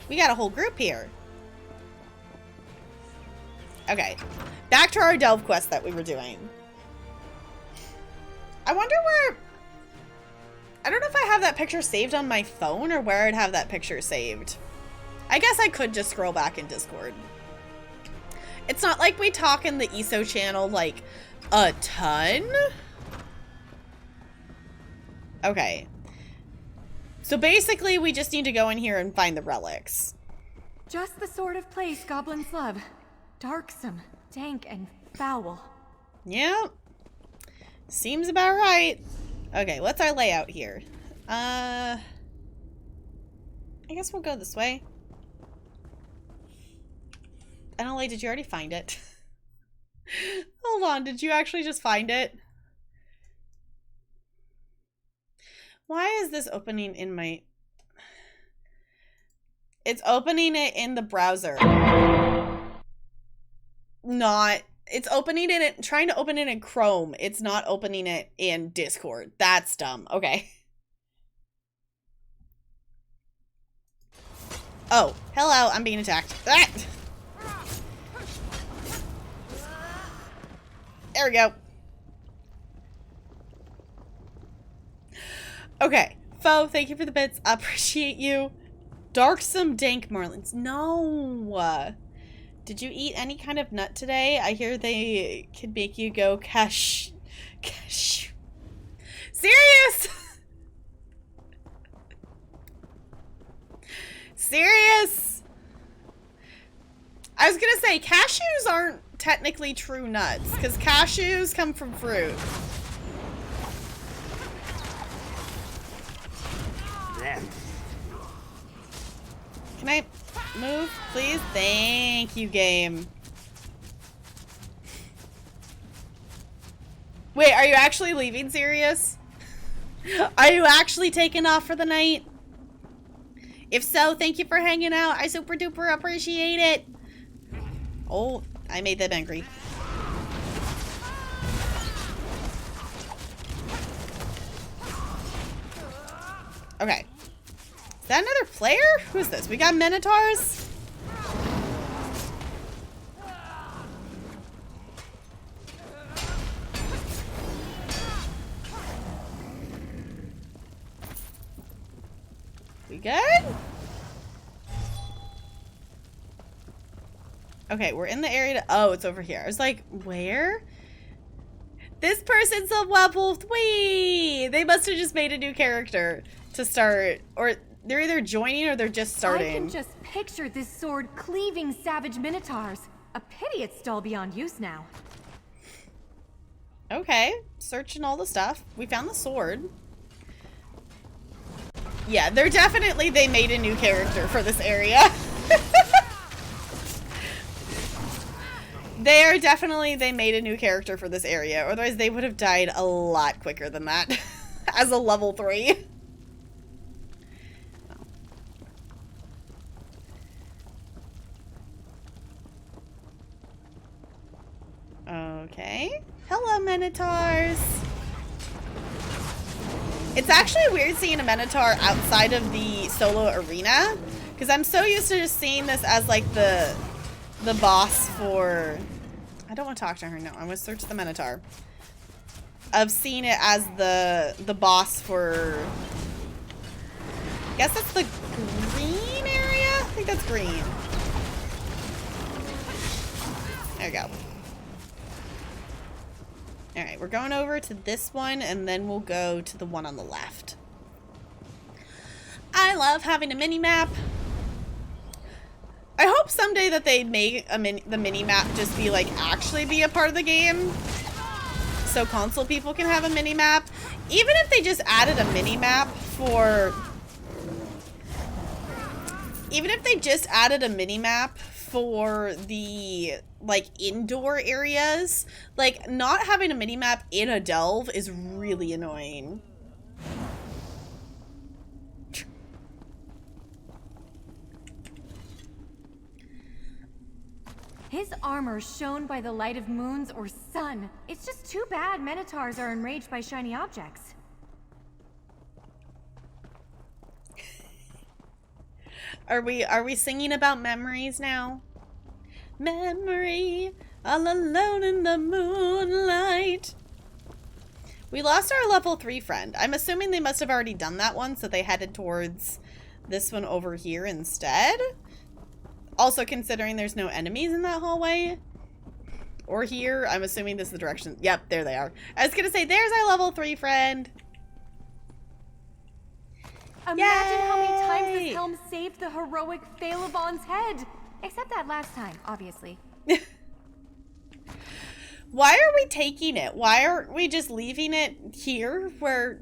We got a whole group here. Okay, back to our delve quest that we were doing. I wonder where... I don't know if I have that picture saved on my phone or where I'd have that picture saved. I guess I could just scroll back in Discord. It's not like we talk in the ESO channel, like, a ton. Okay. So basically, we just need to go in here and find the relics. Just the sort of place goblins love. Darksome, dank, and foul. Yeah. Seems about right. Okay, what's our layout here? I guess we'll go this way. Annalie, did you already find it? Hold on, did you actually just find it? Why is this opening in my... It's opening it in the browser. Not... It's opening it... Trying to open it in Chrome. It's not opening it in Discord. That's dumb. Okay. Oh, hello. I'm being attacked. Ah! There we go. Okay. Foe, thank you for the bits. I appreciate you. Darksome dank marlins. No. Did you eat any kind of nut today? I hear they can make you go cash. Serious? Serious? I was gonna say, cashews aren't technically true nuts, because cashews come from fruit. Can I move, please? Thank you, game. Wait, are you actually leaving, Sirius? Are you actually taking off for the night? If so, thank you for hanging out. I super duper appreciate it. Oh, I made them angry. Okay. Is that another player? Who's this? We got Minotaurs? We good? Okay, we're in the area to— oh, it's over here. I was like, where? This person's a level 3! They must have just made a new character to start, or they're either joining or they're just starting. I can just picture this sword cleaving savage minotaurs. A pity it's dull beyond use now. Okay, searching all the stuff. We found the sword. Yeah, they're definitely— they made a new character for this area. They made a new character for this area. Otherwise, they would have died a lot quicker than that as a level 3. Okay. Hello, Minotaurs. It's actually weird seeing a Minotaur outside of the solo arena, because I'm so used to just seeing this as like the boss for— I don't want to talk to her, no. I want to search the Minotaur. Of seeing it as the boss for— I guess that's the green area? I think that's green. There we go. Alright, we're going over to this one, and then we'll go to the one on the left. I love having a mini-map. I hope someday that they make the mini-map just be like, actually be a part of the game. So console people can have a mini-map. Even if they just added a mini-map for— even if they just added a mini-map for the like indoor areas, like not having a mini-map in a delve is really annoying. His armor shone by the light of moons or sun. It's just too bad Minotaurs are enraged by shiny objects. Are we singing about memories now? Memory, all alone in the moonlight. We lost our level 3 friend. I'm assuming they must have already done that one, so they headed towards this one over here instead. Also, considering there's no enemies in that hallway or here, I'm assuming this is the direction. Yep, there they are. I was gonna say, there's our level 3 friend. Imagine how many times this helm saved the heroic Phalavon's head. Except that last time, obviously. Why are we taking it? Why aren't we just leaving it here where...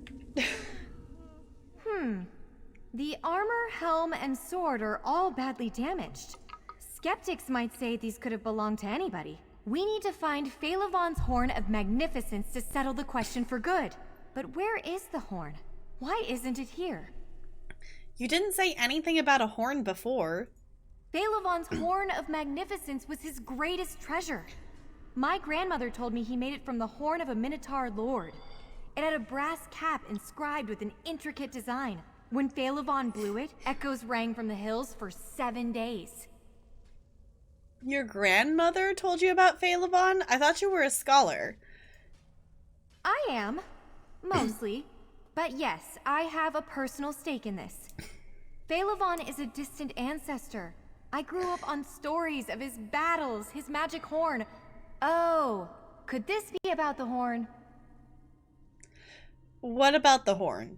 The armor, helm, and sword are all badly damaged. Skeptics might say these could have belonged to anybody. We need to find Phalavon's Horn of Magnificence to settle the question for good. But where is the horn? Why isn't it here? You didn't say anything about a horn before. Phalavon's Horn of Magnificence was his greatest treasure. My grandmother told me he made it from the horn of a Minotaur lord. It had a brass cap inscribed with an intricate design. When Phalavon blew it, echoes rang from the hills for 7 days. Your grandmother told you about Phalavon? I thought you were a scholar. I am. Mostly. But yes, I have a personal stake in this. Phaelivon is a distant ancestor. I grew up on stories of his battles, his magic horn. Oh, could this be about the horn? What about the horn?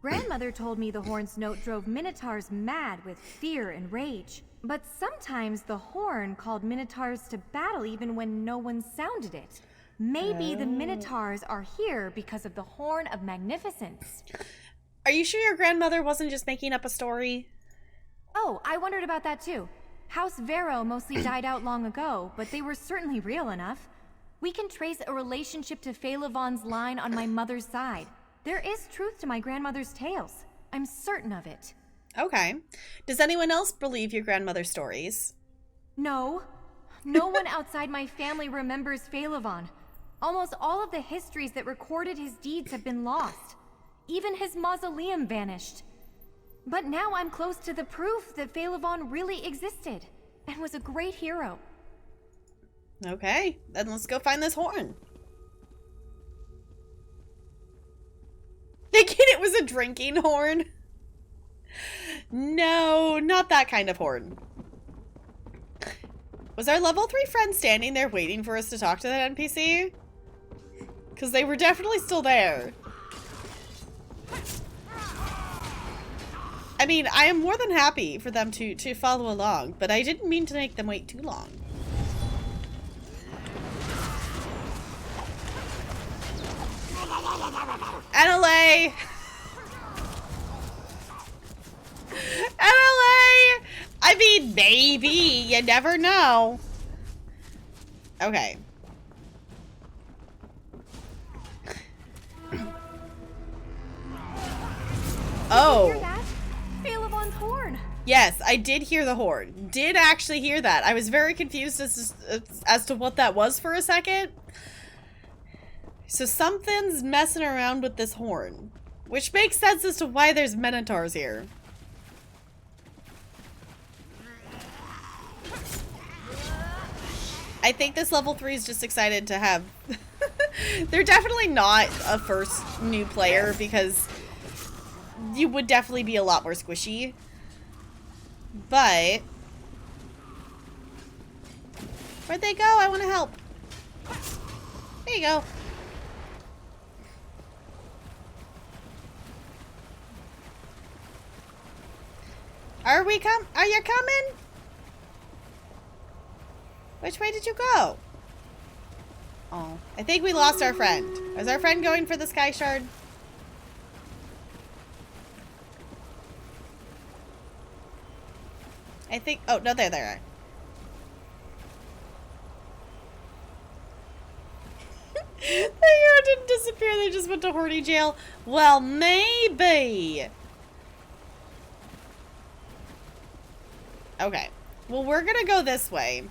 Grandmother told me the horn's note drove minotaurs mad with fear and rage. But sometimes the horn called minotaurs to battle even when no one sounded it. Maybe the minotaurs are here because of the Horn of Magnificence. Are you sure your grandmother wasn't just making up a story? Oh, I wondered about that too. House Vero mostly died out long ago, but they were certainly real enough. We can trace a relationship to Phaelivon's line on my mother's side. There is truth to my grandmother's tales. I'm certain of it. Okay. Does anyone else believe your grandmother's stories? No. No one outside my family remembers Phaelivon. Almost all of the histories that recorded his deeds have been lost. Even his mausoleum vanished. But now I'm close to the proof that Phaelivon really existed and was a great hero. Okay, then let's go find this horn. Thinking it was a drinking horn? No, not that kind of horn. Was our level 3 friend standing there waiting for us to talk to that NPC? Because they were definitely still there. I mean, I am more than happy for them to follow along, but I didn't mean to make them wait too long. NLA! NLA! I mean, maybe. You never know. Okay. Oh. Did you hear that? Phaelivon's horn. Yes, I did hear the horn. Did actually hear that. I was very confused as to what that was for a second. So something's messing around with this horn, which makes sense as to why there's minotaurs here. I think this level 3 is just excited to have... They're definitely not a first new player because you would definitely be a lot more squishy. But... where'd they go? I want to help. There you go. Are you coming? Which way did you go? Oh, I think we lost our friend. Is our friend going for the sky shard? I think, oh, no, there they are. The hero didn't disappear, they just went to horny jail. Well, maybe. Okay, well, we're gonna go this way.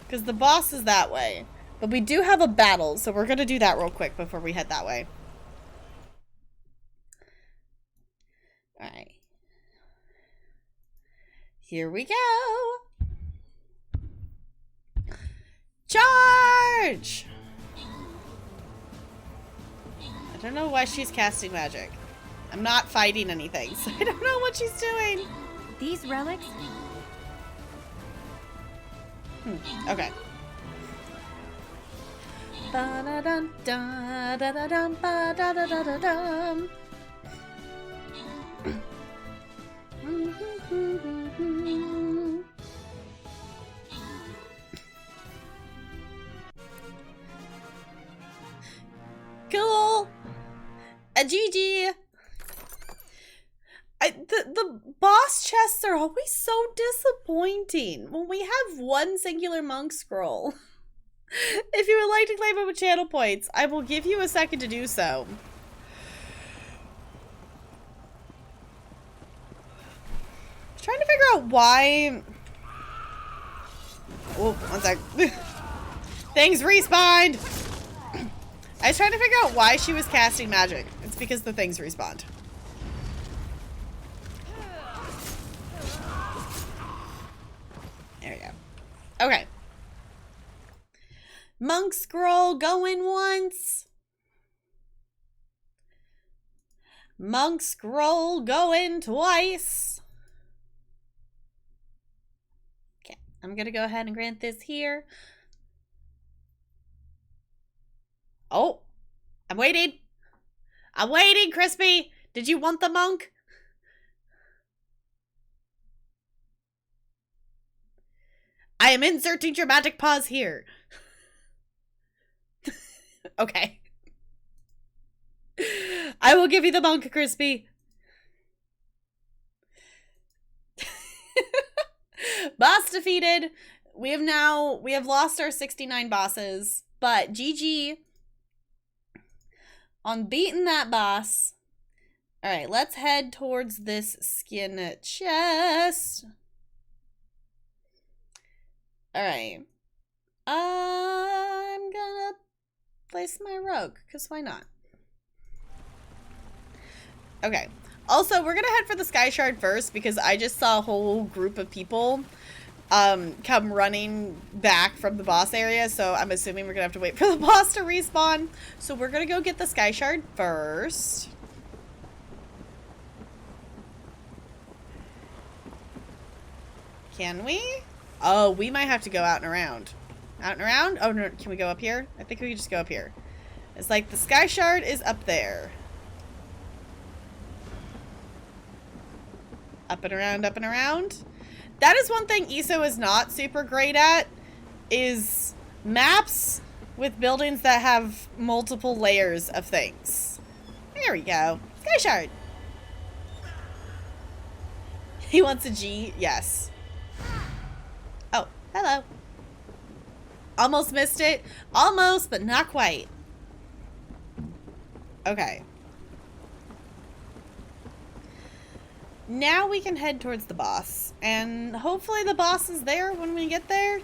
Because the boss is that way. But we do have a battle, so we're gonna do that real quick before we head that way. Alright. Here we go! Charge! I don't know why she's casting magic. I'm not fighting anything, so I don't know what she's doing. These relics? Okay. Ba-da-dum, da-da-da-dum, ba-da-da-da-da-dum. Cool. A GG. The boss chests are always so disappointing when we have one singular monk scroll. If you would like to claim it with channel points, I will give you a second to do so. I'm trying to figure out why... Oh, one sec. Things respawned! I was trying to figure out why she was casting magic. It's because the things respawned. There we go. Okay. Monk scroll going once. Monk scroll going twice. Okay, I'm gonna go ahead and grant this here. Oh, I'm waiting. I'm waiting, Crispy. Did you want the monk? I am inserting dramatic pause here. Okay. I will give you the monk, Crispy. Boss defeated. We have lost our 69 bosses, but GG on beating that boss. All right, let's head towards this skin chest. All right. I'm gonna place my rogue, because why not? Okay. Also, we're gonna head for the Sky Shard first, because I just saw a whole group of people come running back from the boss area, so I'm assuming we're gonna have to wait for the boss to respawn. So we're gonna go get the Sky Shard first. Can we? Oh, we might have to go out and around. Out and around? Oh, no. Can we go up here? I think we can just go up here. It's like the Sky Shard is up there. Up and around, up and around. That is one thing ESO is not super great at, is maps with buildings that have multiple layers of things. There we go. Sky Shard. He wants a G? Yes. Oh, hello. Almost missed it. Almost, but not quite. Okay. Now we can head towards the boss. And hopefully the boss is there when we get there.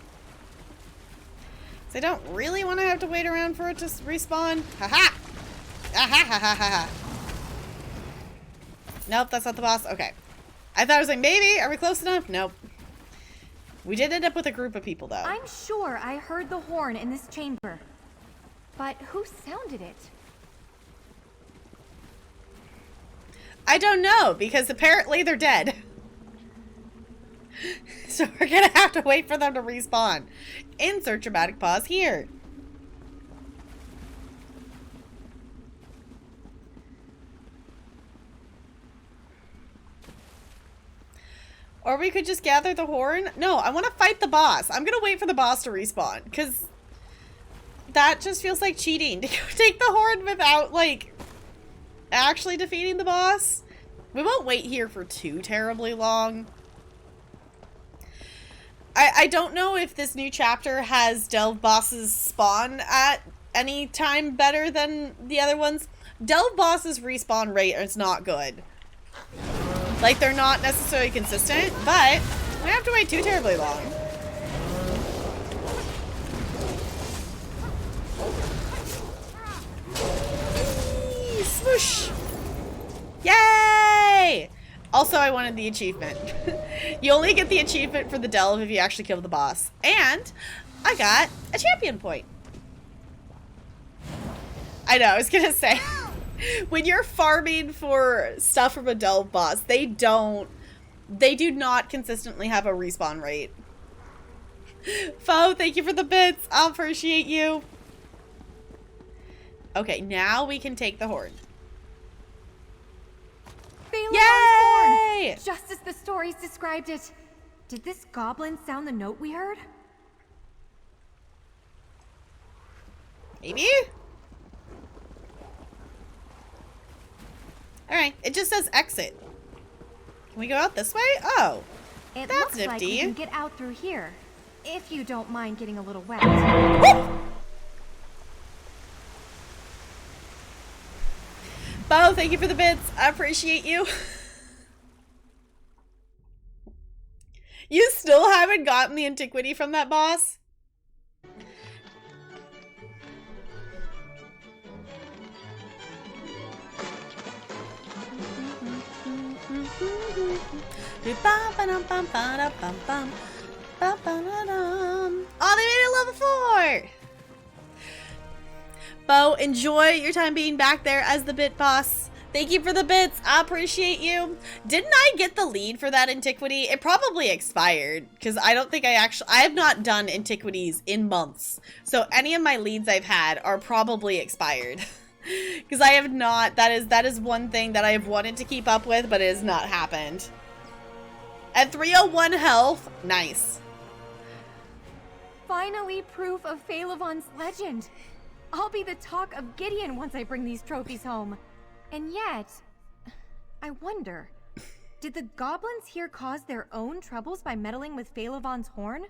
So I don't really want to have to wait around for it to respawn. Haha! Ha. Nope, that's not the boss. Okay. I thought I was like, maybe. Are we close enough? Nope. We did end up with a group of people, though. I'm sure I heard the horn in this chamber. But who sounded it? I don't know, because apparently they're dead. So we're gonna have to wait for them to respawn. Insert dramatic pause here. Or we could just gather the horn. No, I want to fight the boss. I'm gonna wait for the boss to respawn, because that just feels like cheating. To take the horn without, like, actually defeating the boss. We won't wait here for too terribly long. I don't know if this new chapter has delve bosses spawn at any time better than the other ones. Delve bosses respawn rate is not good. Like, they're not necessarily consistent, but we don't have to wait too terribly long. Eee, swoosh! Yay! Also, I wanted the achievement. You only get the achievement for the delve if you actually kill the boss. And I got a champion point. I know, I was gonna say, when you're farming for stuff from a delve boss, they do not consistently have a respawn rate. Foe, thank you for the bits. I'll appreciate you. Okay, now we can take the horn. Yay! Horn, just as the stories described it. Did this goblin sound the note we heard? Maybe? Alright, it just says exit. Can we go out this way? Oh, it that's looks nifty. Like we can get out through here, if you don't mind getting a little wet. Bo, thank you for the bits. I appreciate you. You still haven't gotten the antiquity from that boss? Oh, they made it level 4! Bo, enjoy your time being back there as the bit boss. Thank you for the bits. I appreciate you. Didn't I get the lead for that antiquity? It probably expired because I don't think I have not done antiquities in months. So any of my leads I've had are probably expired. Because I have not, that is one thing that I have wanted to keep up with, but it has not happened. At 301 health, nice. Finally, proof of Phaelivon's legend. I'll be the talk of Gideon once I bring these trophies home. And yet, I wonder, did the goblins here cause their own troubles by meddling with Phaelivon's horn?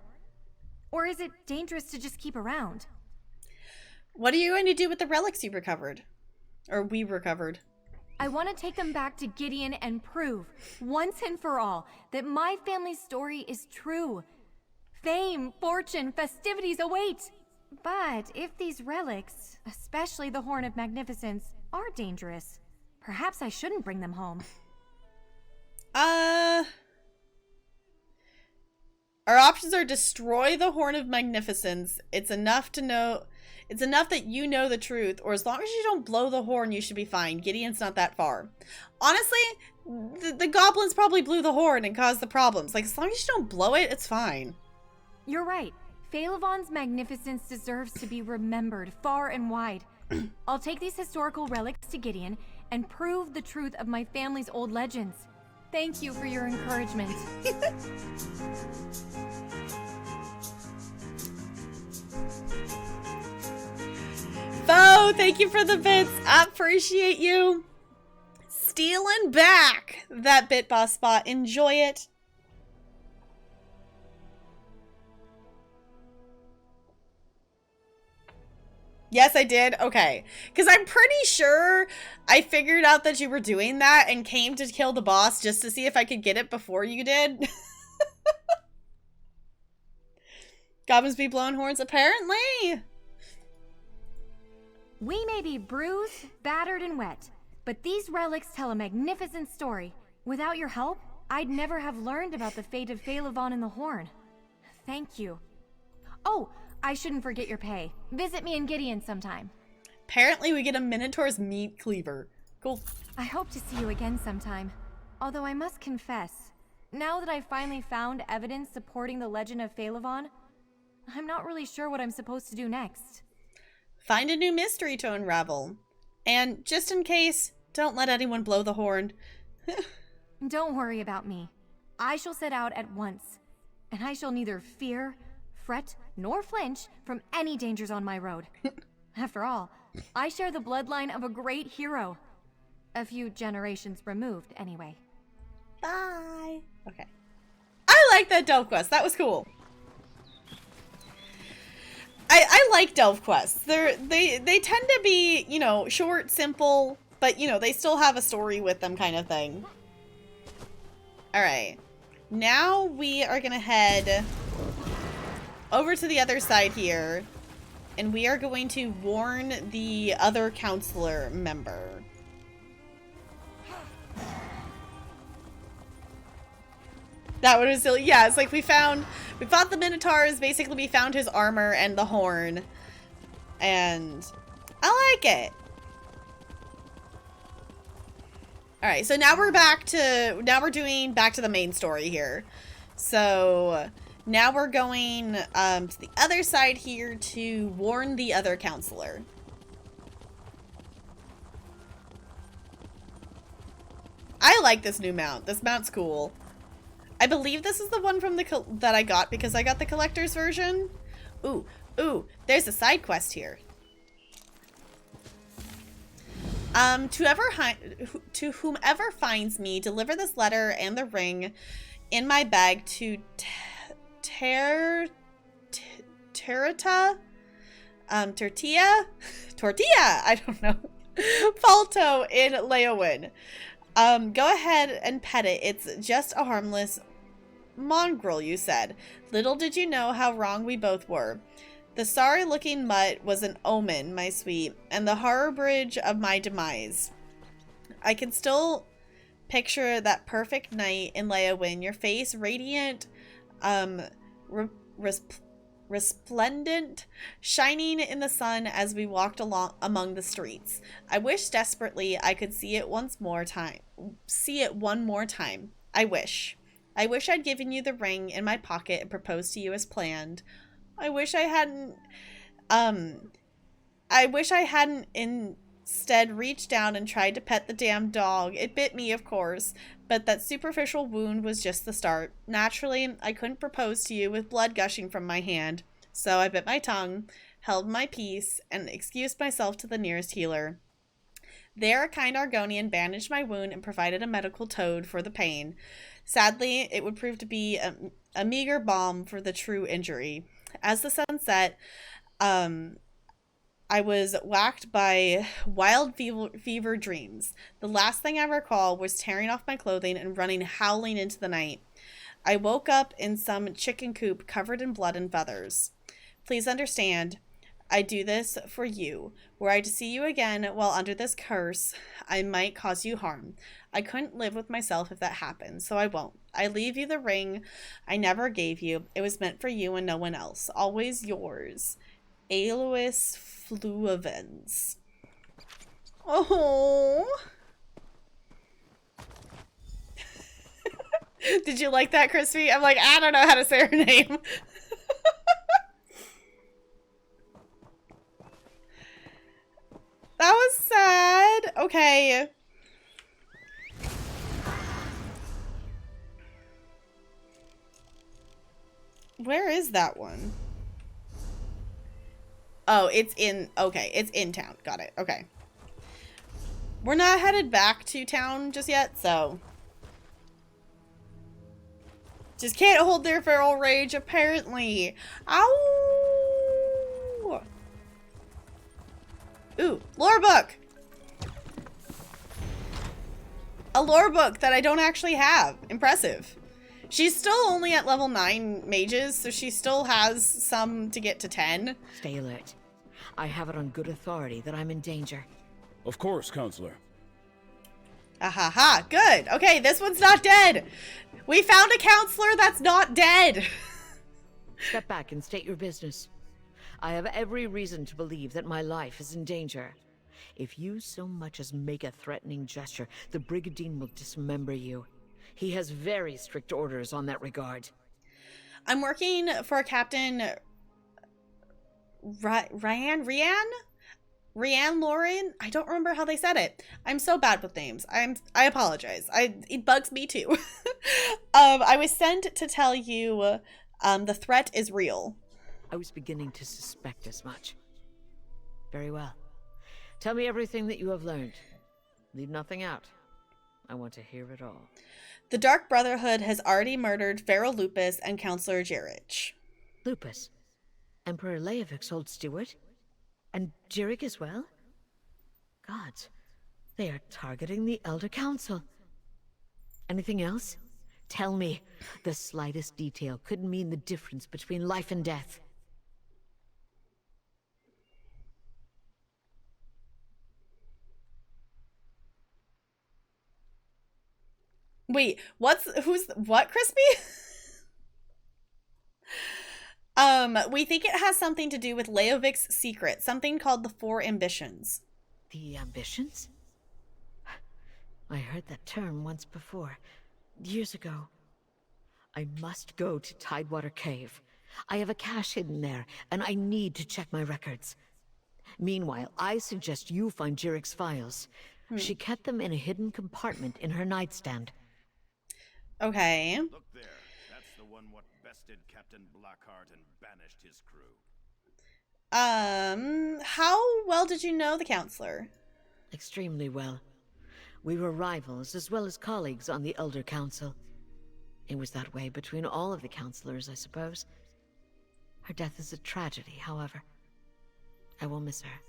Or is it dangerous to just keep around? What are you going to do with the relics you recovered? Or we recovered? I want to take them back to Gideon and prove, once and for all, that my family's story is true. Fame, fortune, festivities await. But if these relics, especially the Horn of Magnificence, are dangerous, perhaps I shouldn't bring them home. Our options are destroy the Horn of Magnificence. It's enough that you know the truth, or as long as you don't blow the horn, you should be fine. Gideon's not that far. Honestly, the goblins probably blew the horn and caused the problems. Like, as long as you don't blow it, it's fine. You're right. Phaelivon's magnificence deserves to be remembered far and wide. I'll take these historical relics to Gideon and prove the truth of my family's old legends. Thank you for your encouragement. Bo, thank you for the bits. I appreciate you. Stealing back that Bit Boss spot. Enjoy it. Yes, I did. Okay. Because I'm pretty sure I figured out that you were doing that and came to kill the boss just to see if I could get it before you did. Goblins be blowing horns, apparently. We may be bruised, battered, and wet, but these relics tell a magnificent story. Without your help, I'd never have learned about the fate of Phaelivon and the Horn. Thank you. Oh, I shouldn't forget your pay. Visit me in Gideon sometime. Apparently we get a Minotaur's meat cleaver. Cool. I hope to see you again sometime. Although I must confess, now that I've finally found evidence supporting the legend of Phaelivon, I'm not really sure what I'm supposed to do next. Find a new mystery to unravel. And just in case, don't let anyone blow the horn. Don't worry about me. I shall set out at once, and I shall neither fear, fret, nor flinch from any dangers on my road. After all, I share the bloodline of a great hero. A few generations removed, anyway. Bye. Okay. I like that delve quest. That was cool. I like delve quests. They tend to be, you know, short, simple, but, you know, they still have a story with them kind of thing. Alright. Now we are going to head over to the other side here, and we are going to warn the other counselor member. That one was silly. Yeah, it's like we fought the Minotaurs, basically we found his armor and the horn, and I like it. Alright, so now we're doing back to the main story here. So now we're going to the other side here to warn the other counselor. I like this new mount. This mount's cool. I believe this is the one from that I got because I got the collector's version. Ooh, there's a side quest here. To whomever finds me, deliver this letter and the ring in my bag to Tortilla? Tortilla? I don't know. Falto in Leowin. Go ahead and pet it. It's just a harmless mongrel, you said. Little did you know how wrong we both were. The sorry-looking mutt was an omen, my sweet, and the horror bridge of my demise. I can still picture that perfect night in Leowin, your face radiant, resplendent, shining in the sun as we walked along among the streets. I wish desperately I could see it one more time. I wish. I wish I'd given you the ring in my pocket and proposed to you as planned. I wish I hadn't instead reached down and tried to pet the damn dog. It bit me, of course, but that superficial wound was just the start. Naturally, I couldn't propose to you with blood gushing from my hand, so I bit my tongue, held my peace, and excused myself to the nearest healer. There, a kind Argonian bandaged my wound and provided a medical toad for the pain. Sadly, it would prove to be a meager balm for the true injury. As the sun set, I was whacked by wild fever dreams. The last thing I recall was tearing off my clothing and running howling into the night. I woke up in some chicken coop covered in blood and feathers. Please understand, I do this for you. Were I to see you again while under this curse, I might cause you harm. I couldn't live with myself if that happened, so I won't. I leave you the ring I never gave you. It was meant for you and no one else. Always yours, Alois Fluivens. Oh. Did you like that, Crispy? I'm like, I don't know how to say her name. That was sad. Okay. Where is that one? Oh, it's in, okay, it's in town. Got it. Okay. We're not headed back to town just yet, so. Just can't hold their feral rage, apparently. Ow! Ooh, lore book! A lore book that I don't actually have. Impressive. She's still only at level 9 mages, so she still has some to get to 10. Stay alert. I have it on good authority that I'm in danger. Of course, Counselor. Ahaha, good. Okay, this one's not dead. We found a counselor that's not dead. Step back and state your business. I have every reason to believe that my life is in danger. If you so much as make a threatening gesture, the Brigandine will dismember you. He has very strict orders on that regard. I'm working for Captain Ryan Lauren? I don't remember how they said it. I'm so bad with names. I apologize. It bugs me too. I was sent to tell you the threat is real. I was beginning to suspect as much. Very well. Tell me everything that you have learned. Leave nothing out. I want to hear it all. The Dark Brotherhood has already murdered Pharaoh Lupus and Counselor Jirich. Lupus? Emperor Leovik's old steward? And Jirich as well? Gods, they are targeting the Elder Council. Anything else? Tell me. The slightest detail could mean the difference between life and death. Wait, what, Crispy? We think it has something to do with Leovik's secret, something called the Four Ambitions. The Ambitions? I heard that term once before, years ago. I must go to Tidewater Cave. I have a cache hidden there, and I need to check my records. Meanwhile, I suggest you find Jirich's files. She kept them in a hidden compartment in her nightstand. Okay. Look there. That's the one what bested Captain Blackheart and banished his crew. How well did you know the counselor? Extremely well. We were rivals as well as colleagues on the Elder Council. It was that way between all of the counselors, I suppose. Her death is a tragedy, however. I will miss her.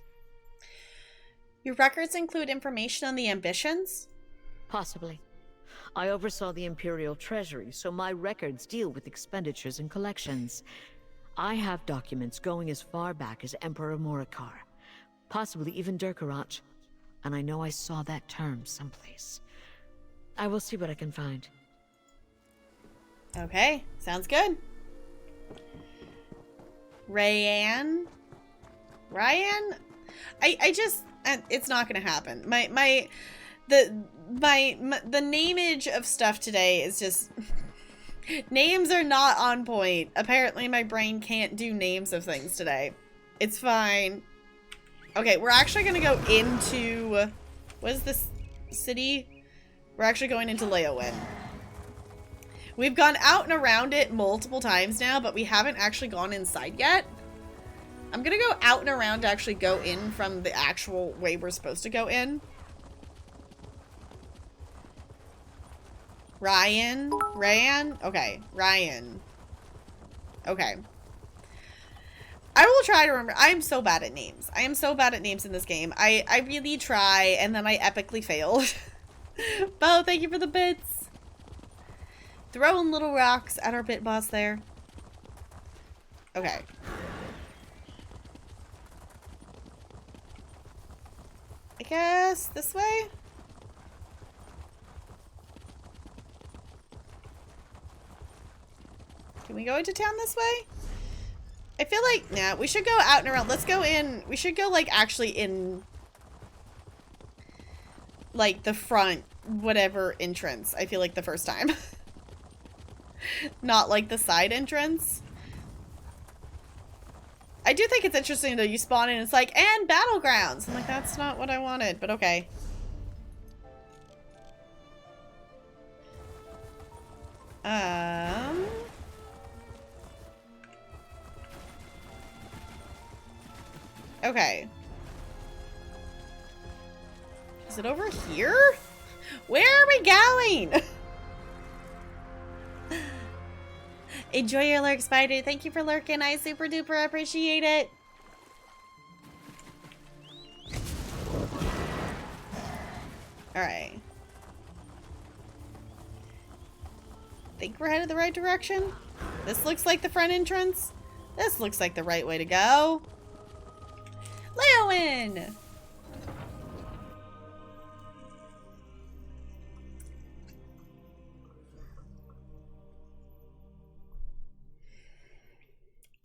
Your records include information on the Ambitions? Possibly. I oversaw the Imperial Treasury, so my records deal with expenditures and collections. I have documents going as far back as Emperor Morikar, possibly even Durkarach, and I know I saw that term someplace. I will see what I can find. Okay, sounds good. Ryan? I just, it's not gonna happen. The nameage of stuff today is just, names are not on point. Apparently my brain can't do names of things today. It's fine. Okay, we're actually gonna go into, what is this city? We're actually going into Leowin. We've gone out and around it multiple times now, but we haven't actually gone inside yet. I'm gonna go out and around to actually go in from the actual way we're supposed to go in. Ryan? Okay, Ryan. Okay. I will try to remember. I am so bad at names. I am so bad at names in this game. I really try, and then I epically failed. Bo, thank you for the bits. Throwing little rocks at our bit boss there. Okay. I guess this way? Can we go into town this way? I feel like, nah, we should go out and around. Let's go in. We should go, like, actually in, like, the front, whatever entrance. I feel like the first time. Not, like, the side entrance. I do think it's interesting, though. You spawn in, it's like, and battlegrounds. I'm like, that's not what I wanted, but okay. Okay. Is it over here? Where are we going? Enjoy your lurk, Spider. Thank you for lurking. I super duper appreciate it. Alright. Think we're headed the right direction? This looks like the front entrance. This looks like the right way to go. Leowin!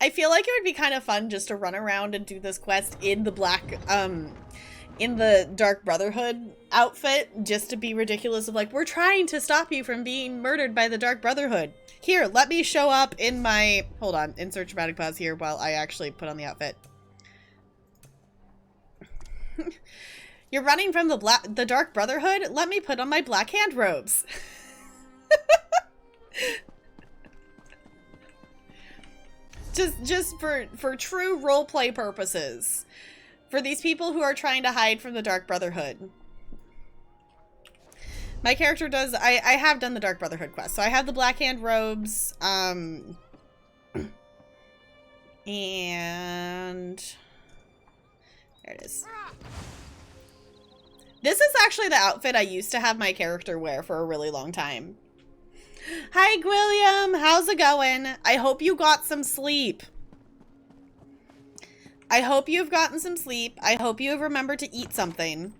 I feel like it would be kind of fun just to run around and do this quest in the in the Dark Brotherhood outfit, just to be ridiculous of like, we're trying to stop you from being murdered by the Dark Brotherhood. Here, let me show up in my, hold on, insert dramatic pause here while I actually put on the outfit. You're running from the Dark Brotherhood? Let me put on my black hand robes. Just for true roleplay purposes. For these people who are trying to hide from the Dark Brotherhood. My character does, I have done the Dark Brotherhood quest. So I have the black hand robes, and there it is. This is actually the outfit I used to have my character wear for a really long time. Hi, Gwilliam. How's it going? I hope you got some sleep. I hope you've gotten some sleep. I hope you have remembered to eat something.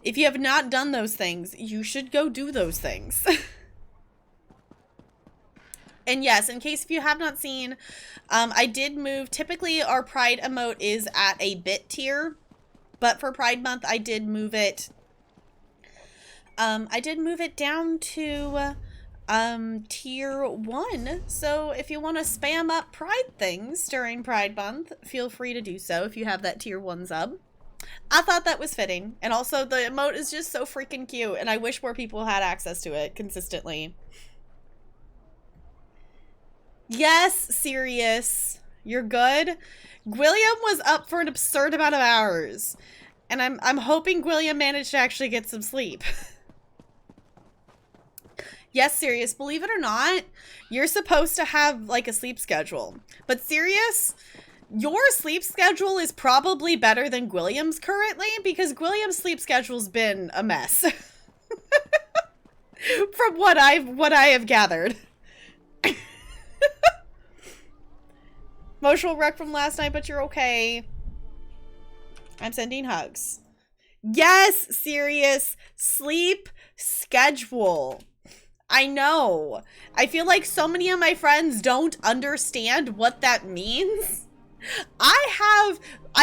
If you have not done those things, you should go do those things. And yes, in case if you have not seen, I did move. Typically, our Pride emote is at a bit tier. But for Pride Month, I did move it. I did move it down to tier 1. So if you want to spam up Pride things during Pride Month, feel free to do so if you have that tier 1 sub. I thought that was fitting. And also the emote is just so freaking cute, and I wish more people had access to it consistently. Yes, Sirius. You're good. Gwilliam was up for an absurd amount of hours. And I'm hoping Gwilliam managed to actually get some sleep. Yes, Sirius, believe it or not, you're supposed to have like a sleep schedule. But Sirius, your sleep schedule is probably better than Gwilliam's currently, because Gwilliam's sleep schedule's been a mess. From what I have gathered. Emotional wreck from last night, but you're okay. I'm sending hugs. Yes, Sirius, sleep schedule. I know. I feel like so many of my friends don't understand what that means. I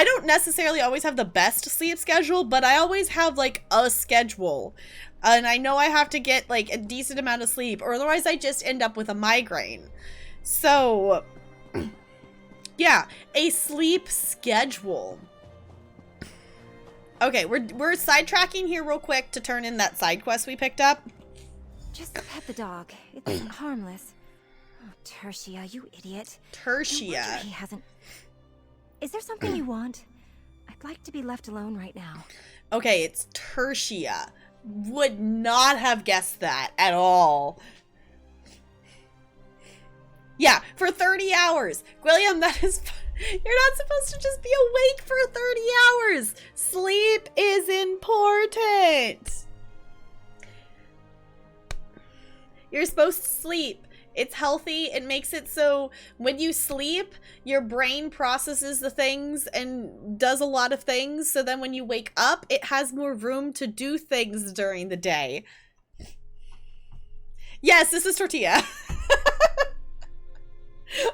don't necessarily always have the best sleep schedule, but I always have like a schedule. And I know I have to get like a decent amount of sleep, or otherwise I just end up with a migraine. So, yeah, a sleep schedule. Okay, we're sidetracking here real quick to turn in that side quest we picked up. Just pet the dog. It's harmless. Oh, Tertia, you idiot. Tertia. No wonder he hasn't... Is there something you want? I'd like to be left alone right now. Okay, it's Tertia. Would not have guessed that at all. Yeah, for 30 hours. William, that is... You're not supposed to just be awake for 30 hours. Sleep is important. You're supposed to sleep. It's healthy. It makes it so when you sleep, your brain processes the things and does a lot of things. So then when you wake up, it has more room to do things during the day. Yes, this is Tortilla.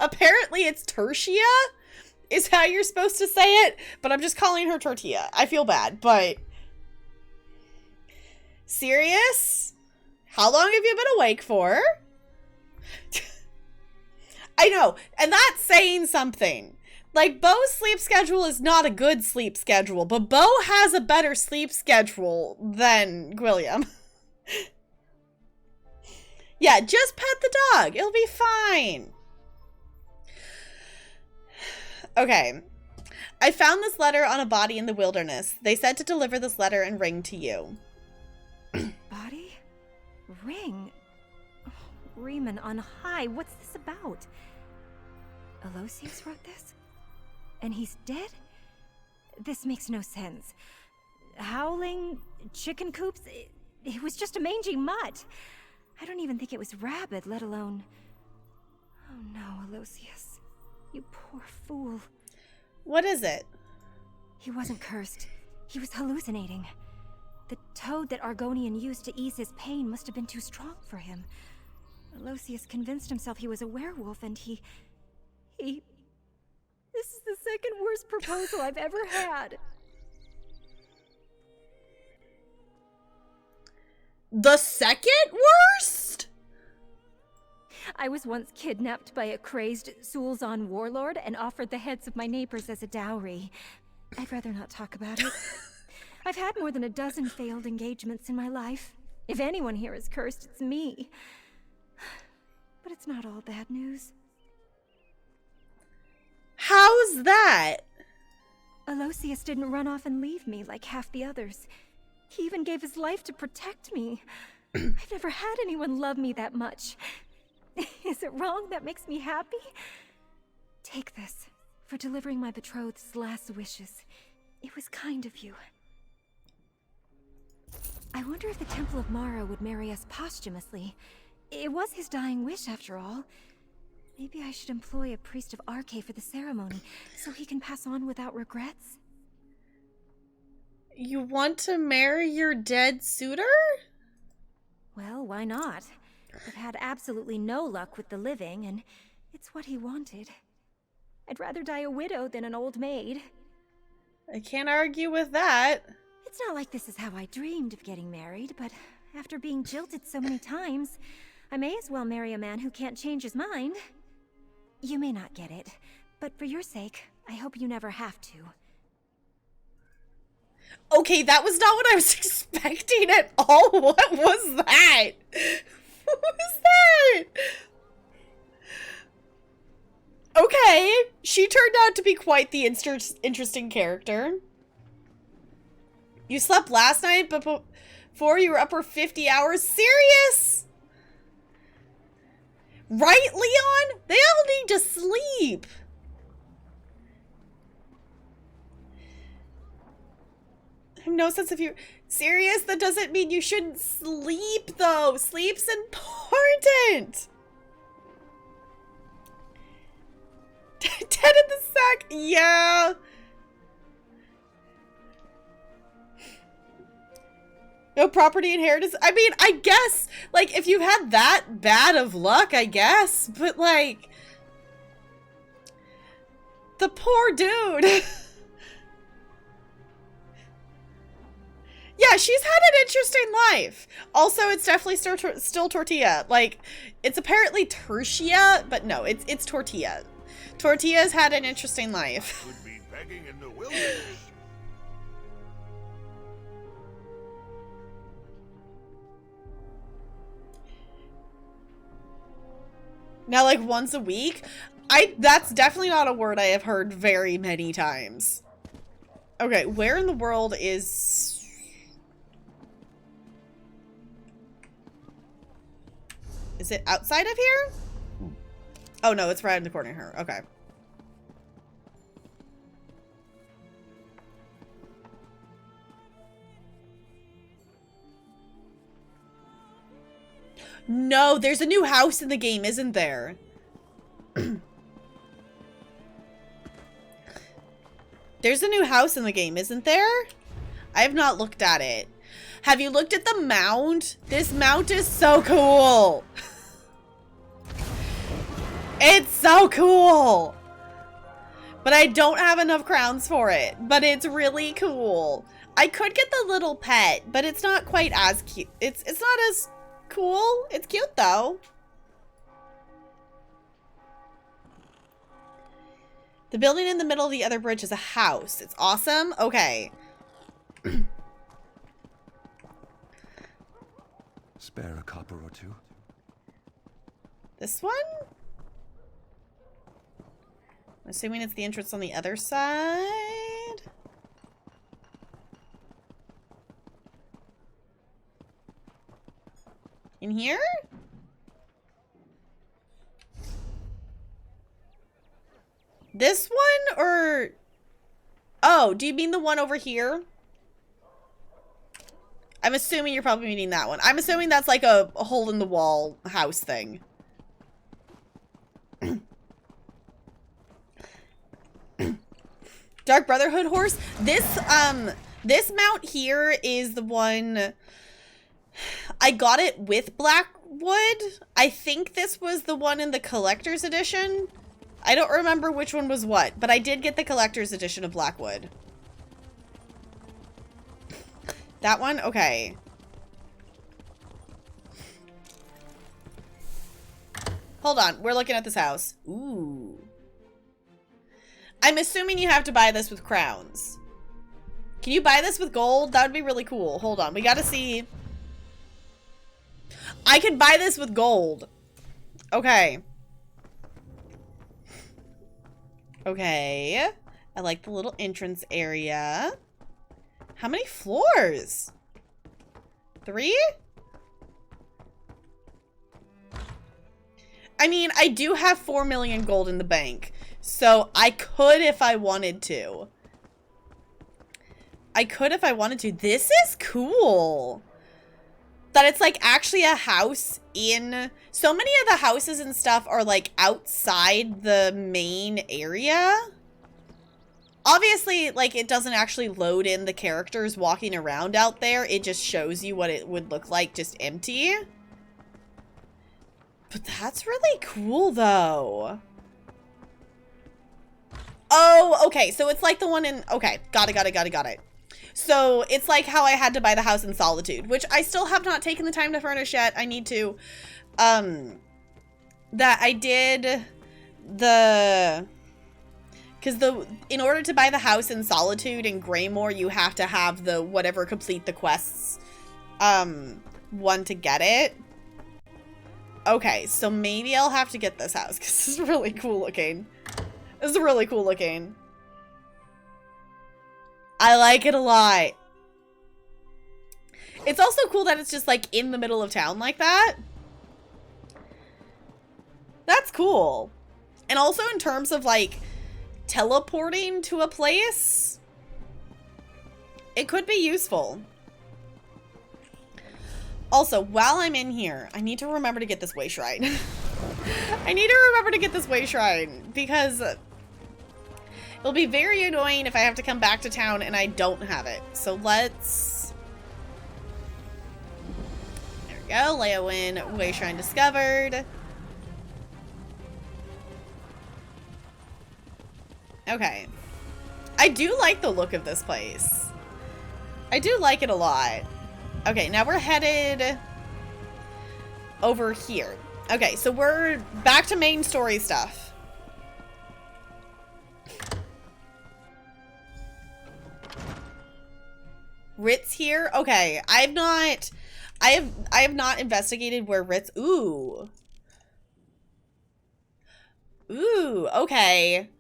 Apparently it's Tertia is how you're supposed to say it, but I'm just calling her Tortilla. I feel bad, but... Serious? How long have you been awake for? I know, and that's saying something. Like, Beau's sleep schedule is not a good sleep schedule, but Beau has a better sleep schedule than William. Yeah, just pet the dog. It'll be fine. Okay. I found this letter on a body in the wilderness. They said to deliver this letter and ring to you. Body? Ring? Oh, Riemann on high. What's this about? Aloysius wrote this? And he's dead? This makes no sense. Howling? Chicken coops? It was just a mangy mutt. I don't even think it was rabid, let alone... Oh no, Aloysius. You poor fool. What is it? He wasn't cursed. He was hallucinating. The toad that Argonian used to ease his pain must have been too strong for him. Aloysius convinced himself he was a werewolf, and he... This is the second worst proposal I've ever had. The second worst? I was once kidnapped by a crazed Sulzon warlord and offered the heads of my neighbors as a dowry. I'd rather not talk about it. I've had more than a dozen failed engagements in my life. If anyone here is cursed, it's me. But it's not all bad news. How's that? Aloysius didn't run off and leave me like half the others. He even gave his life to protect me. I've never had anyone love me that much. Is it wrong that makes me happy? Take this for delivering my betrothed's last wishes. It was kind of you. I wonder if the Temple of Mara would marry us posthumously. It was his dying wish, after all. Maybe I should employ a priest of Arche for the ceremony, so he can pass on without regrets? You want to marry your dead suitor? Well, why not? I've had absolutely no luck with the living, and it's what he wanted. I'd rather die a widow than an old maid. I can't argue with that. It's not like this is how I dreamed of getting married, but after being jilted so many times, I may as well marry a man who can't change his mind. You may not get it, but for your sake, I hope you never have to. Okay, that was not what I was expecting at all. What was that? What was that? Okay, she turned out to be quite the interesting character. You slept last night, but before you were up for 50 hours? Serious? Right, Leon? They all need to sleep. I have no sense of you. Serious? That doesn't mean you shouldn't sleep, though. Sleep's important. Dead in the sack. Yeah. No property inheritance. I mean, I guess, like, if you had that bad of luck, I guess. But, like, the poor dude. Yeah, she's had an interesting life. Also, it's definitely still tortilla. Like, it's apparently tertia, but no, it's tortilla. Tortilla's had an interesting life. Could be begging in the wilderness. Now, like, once a week? That's definitely not a word I have heard very many times. Okay, where in the world is... Is it outside of here? Oh, no, it's right in the corner here. Okay. No, there's a new house in the game, isn't there? There's a new house in the game, isn't there? I have not looked at it. Have you looked at the mount? This mount is so cool. It's so cool. But I don't have enough crowns for it. But it's really cool. I could get the little pet, but it's not quite as cute. It's not as cool. It's cute though. The building in the middle of the other bridge is a house. It's awesome. Okay. Spare a copper or two. This one? I'm assuming it's the entrance on the other side. In here? This one or... Oh, do you mean the one over here? I'm assuming you're probably meaning that one. I'm assuming that's like a hole in the wall house thing. Dark Brotherhood horse. This mount here is the one... I got it with Blackwood. I think this was the one in the collector's edition. I don't remember which one was what, but I did get the collector's edition of Blackwood. That one? Okay. Hold on. We're looking at this house. Ooh. I'm assuming you have to buy this with crowns. Can you buy this with gold? That would be really cool. Hold on. We gotta see. I could buy this with gold. Okay. Okay. I like the little entrance area. How many floors? 3? I mean, I do have 4 million gold in the bank. So I could if I wanted to. This is cool. That it's like actually a house in... So many of the houses and stuff are like outside the main area. Obviously, like, it doesn't actually load in the characters walking around out there. It just shows you what it would look like just empty. But that's really cool, though. Oh, okay. So it's like the one in... Okay, got it. So it's like how I had to buy the house in Solitude, which I still have not taken the time to furnish yet. I need to. That I did the... Because in order to buy the house in Solitude and Greymore, you have to have the whatever complete the quests one to get it. Okay, so maybe I'll have to get this house because this is really cool looking. This is really cool looking. I like it a lot. It's also cool that it's just like in the middle of town like that. That's cool. And also in terms of like teleporting to a place, it could be useful. Also, while I'm in here, I need to remember to get this way shrine. I need to remember to get this way shrine because it'll be very annoying if I have to come back to town and I don't have it. So let's... Go, Leowin. Way Shrine discovered. Okay. I do like the look of this place. I do like it a lot. Okay, now we're headed over here. Okay, so we're back to main story stuff. Ritz here? Okay, I have not investigated where Ritz. Ooh. Ooh, okay.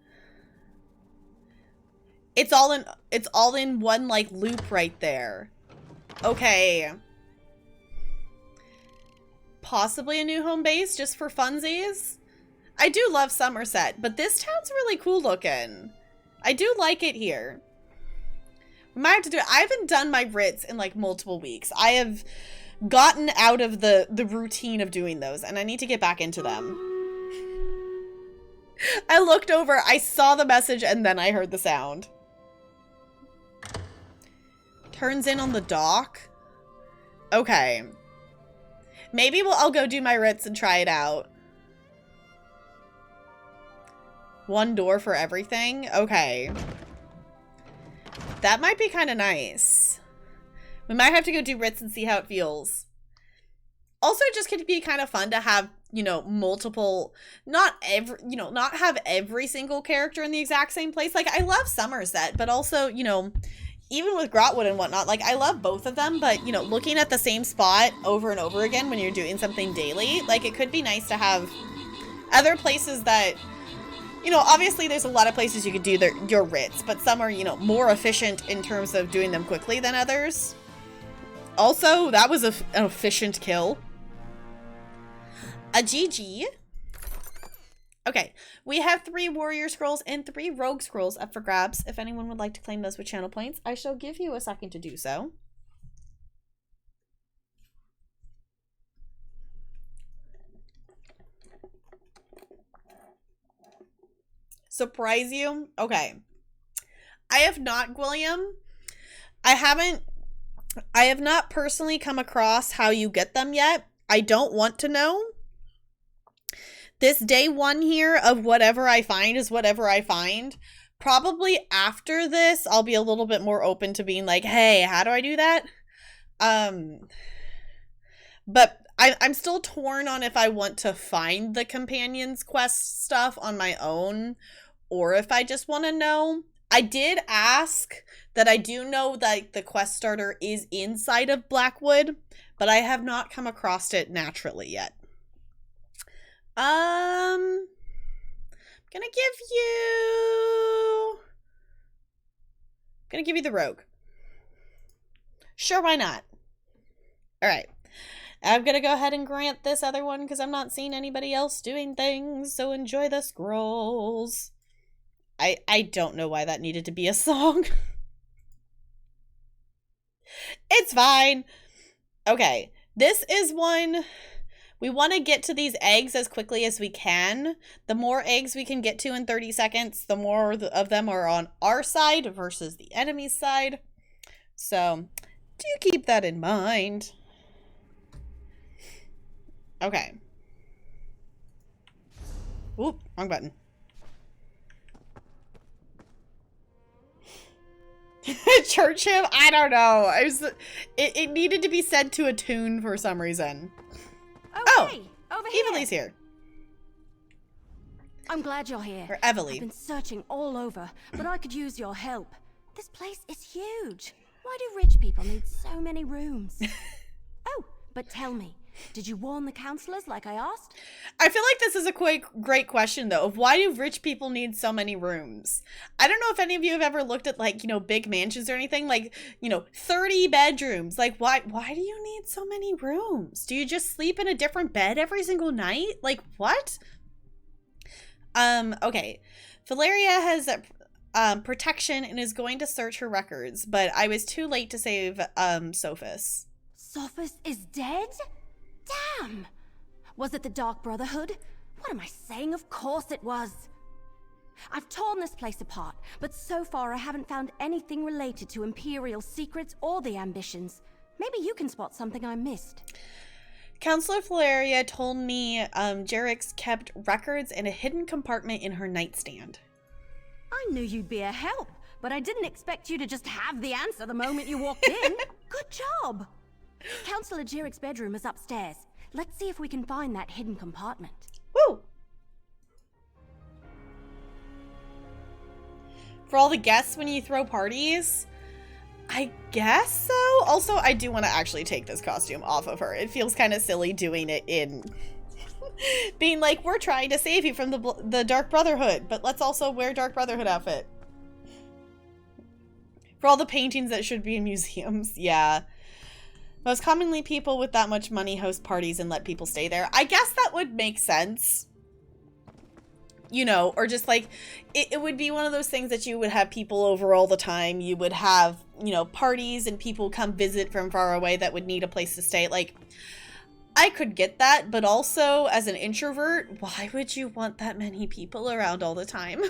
It's all in one like loop right there. Okay. Possibly a new home base just for funsies. I do love Somerset, but this town's really cool looking. I do like it here. We might have to do it. I haven't done my Ritz in like multiple weeks. I have gotten out of the routine of doing those, and I need to get back into them. I looked over, I saw the message, and then I heard the sound. Turns in on the dock? Okay. Maybe I'll go do my Ritz and try it out. One door for everything? Okay. That might be kind of nice. We might have to go do Ritz and see how it feels. Also, it just could be kind of fun to have, you know, multiple, not have every single character in the exact same place. Like, I love Somerset, but also, you know, even with Blackwood and whatnot, like, I love both of them, but, you know, looking at the same spot over and over again when you're doing something daily, like, it could be nice to have other places that, you know, obviously there's a lot of places you could do your Ritz, but some are, you know, more efficient in terms of doing them quickly than others. Also, that was an efficient kill. A GG. Okay, we have 3 warrior scrolls and 3 rogue scrolls up for grabs. If anyone would like to claim those with channel points, I shall give you a second to do so. Surprise you? Okay. I have not, Gwilliam. I have not personally come across how you get them yet. I don't want to know. This day 1 here of whatever I find is whatever I find. Probably after this, I'll be a little bit more open to being like, hey, how do I do that? But I'm still torn on if I want to find the companions quest stuff on my own or if I just want to know. I did ask that I do know that the quest starter is inside of Blackwood, but I have not come across it naturally yet. I'm gonna give you the rogue. Sure, why not? All right. I'm gonna go ahead and grant this other one because I'm not seeing anybody else doing things, so enjoy the scrolls. I don't know why that needed to be a song. It's fine. Okay, this is one. We want to get to these eggs as quickly as we can. The more eggs we can get to in 30 seconds, the more of them are on our side versus the enemy's side. So, do keep that in mind. Okay. Oop, wrong button. Church hymn? I don't know. It needed to be said to a tune for some reason. Oh, hey, over here. Evelie's here. I'm glad you're here. Or Evelie. I've been searching all over, but I could use your help. This place is huge. Why do rich people need so many rooms? Oh, but tell me, did you warn the counselors like I asked? I feel like this is a great question, though, of why do rich people need so many rooms? I don't know if any of you have ever looked at, like, you know, big mansions or anything, like, you know, 30 bedrooms. Like, why do you need so many rooms? Do you just sleep in a different bed every single night? Like, what? Okay. Valeria has protection and is going to search her records, but I was too late to save, Sophus. Sophus is dead? Damn! Was it the Dark Brotherhood? What am I saying? Of course it was. I've torn this place apart, but so far I haven't found anything related to Imperial secrets or the ambitions. Maybe you can spot something I missed. Counselor Valeria told me Jerix kept records in a hidden compartment in her nightstand. I knew you'd be a help, but I didn't expect you to just have the answer the moment you walked in. Good job! Counselor Jerix's bedroom is upstairs. Let's see if we can find that hidden compartment. Woo! For all the guests when you throw parties? I guess so. Also, I do want to actually take this costume off of her. It feels kind of silly doing it in... being like, we're trying to save you from the Dark Brotherhood, but let's also wear Dark Brotherhood outfit. For all the paintings that should be in museums, yeah. Most commonly, people with that much money host parties and let people stay there. I guess that would make sense. You know, or just like, it would be one of those things that you would have people over all the time. You would have, you know, parties and people come visit from far away that would need a place to stay. Like, I could get that, but also as an introvert, why would you want that many people around all the time?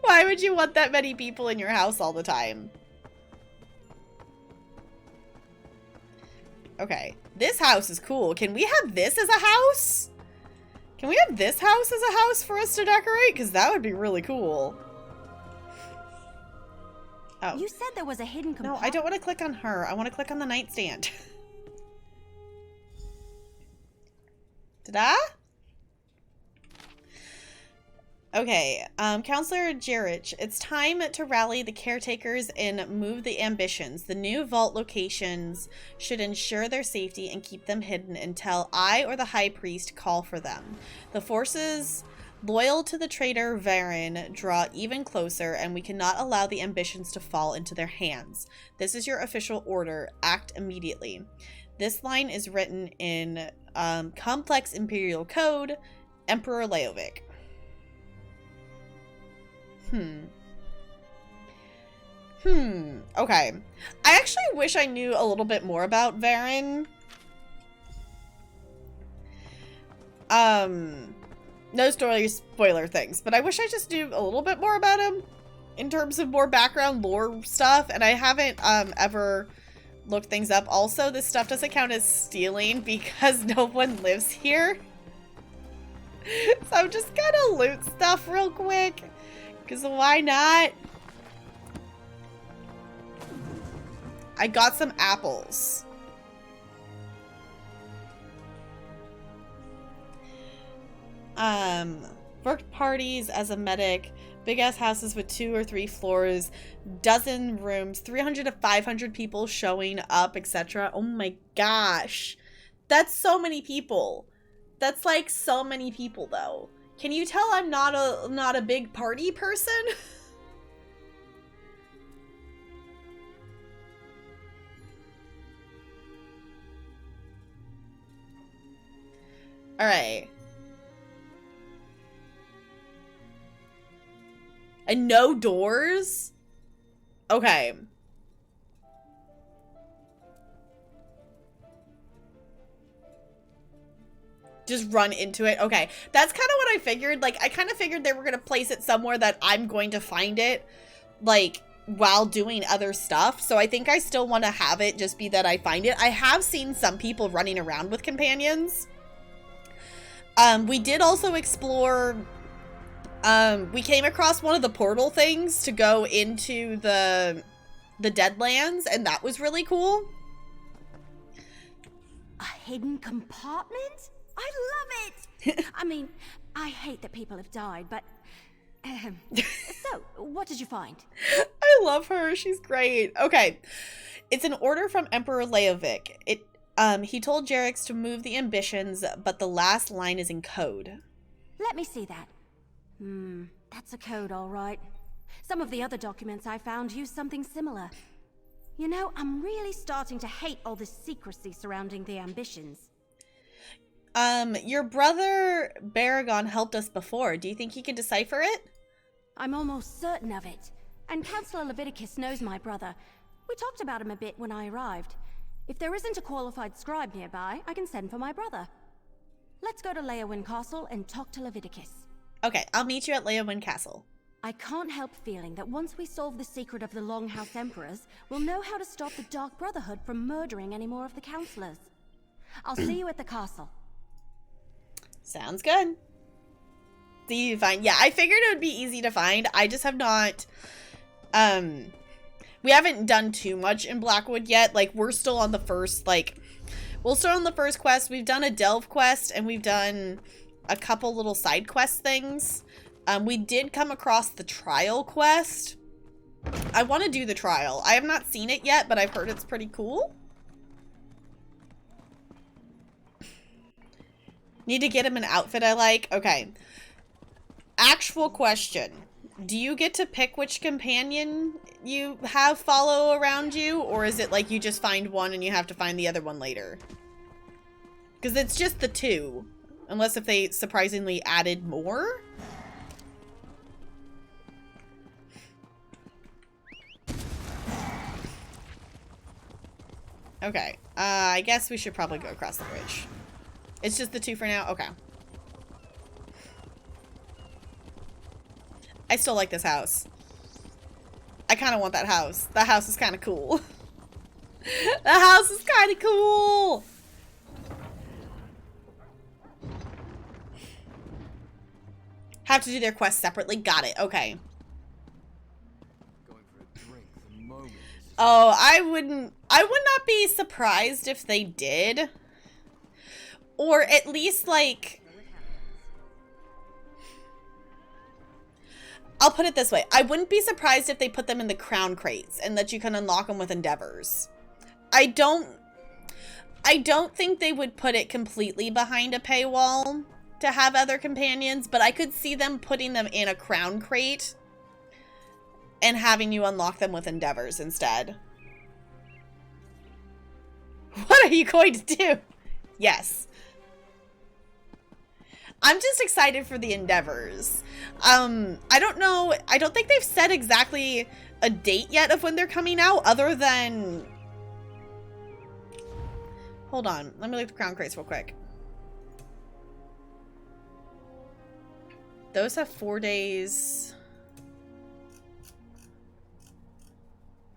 Why would you want that many people in your house all the time? Okay, this house is cool. Can we have this as a house? Can we have this house as a house for us to decorate? Because that would be really cool. Oh. You said there was a hidden compartment. No, I don't want to click on her. I want to click on the nightstand. Ta-da! Okay, Counselor Jerich, it's time to rally the caretakers and move the ambitions. The new vault locations should ensure their safety and keep them hidden until I or the High Priest call for them. The forces loyal to the traitor Varen draw even closer, and we cannot allow the ambitions to fall into their hands. This is your official order. Act immediately. This line is written in complex Imperial Code, Emperor Leovic. Okay. I actually wish I knew a little bit more about Varen. No spoiler things, but I wish I just knew a little bit more about him in terms of more background lore stuff, and I haven't ever looked things up. Also, this stuff doesn't count as stealing because no one lives here. So I'm just gonna loot stuff real quick. Because why not? I got some apples. Worked parties as a medic. Big ass houses with 2 or 3 floors. Dozen rooms. 300 to 500 people showing up, etc. Oh my gosh. That's so many people. That's like so many people though. Can you tell I'm not a big party person? All right. And no doors? Okay. Just run into it. Okay, that's kind of what I figured. Like, I kind of figured they were going to place it somewhere that I'm going to find it, like, while doing other stuff. So I think I still want to have it just be that I find it. I have seen some people running around with companions. We did also explore, we came across one of the portal things to go into the Deadlands, and that was really cool. A hidden compartment? I love it! I mean, I hate that people have died, but... so, what did you find? I love her. She's great. Okay. It's an order from Emperor Leovic. He told Jerix to move the ambitions, but the last line is in code. Let me see that. That's a code, all right. Some of the other documents I found use something similar. You know, I'm really starting to hate all this secrecy surrounding the ambitions. Your brother Baragon helped us before. Do you think he can decipher it? I'm almost certain of it. And Counselor Leviticus knows my brother. We talked about him a bit when I arrived. If there isn't a qualified scribe nearby, I can send for my brother. Let's go to Leowyn Castle and talk to Leviticus. Okay, I'll meet you at Leowyn Castle. I can't help feeling that once we solve the secret of the Longhouse Emperors, we'll know how to stop the Dark Brotherhood from murdering any more of the counselors. I'll see you at the castle. Sounds good. See you find. Yeah, I figured it would be easy to find. I just have not. We haven't done too much in Blackwood yet. Like, we're still on the first, like, we'll start on the first quest. We've done a delve quest, and we've done a couple little side quest things. We did come across the trial quest. I want to do the trial. I have not seen it yet, but I've heard it's pretty cool. Need to get him an outfit I like. Okay. Actual question. Do you get to pick which companion you have follow around you? Or is it like you just find one and you have to find the other one later? Because it's just the two. Unless if they surprisingly added more. Okay. I guess we should probably go across the bridge. It's just the two for now? Okay. I still like this house. I kind of want that house. That house is kind of cool. The house is kind of cool. Have to do their quest separately. Got it. Okay. Oh, I would not be surprised if they did. Or at least, like, I'll put it this way. I wouldn't be surprised if they put them in the crown crates and that you can unlock them with endeavors. I don't think they would put it completely behind a paywall to have other companions, but I could see them putting them in a crown crate and having you unlock them with endeavors instead. What are you going to do? Yes. I'm just excited for the endeavors. I don't know. I don't think they've said exactly a date yet of when they're coming out, other than... Hold on. Let me look at the crown crates real quick. Those have 4 days.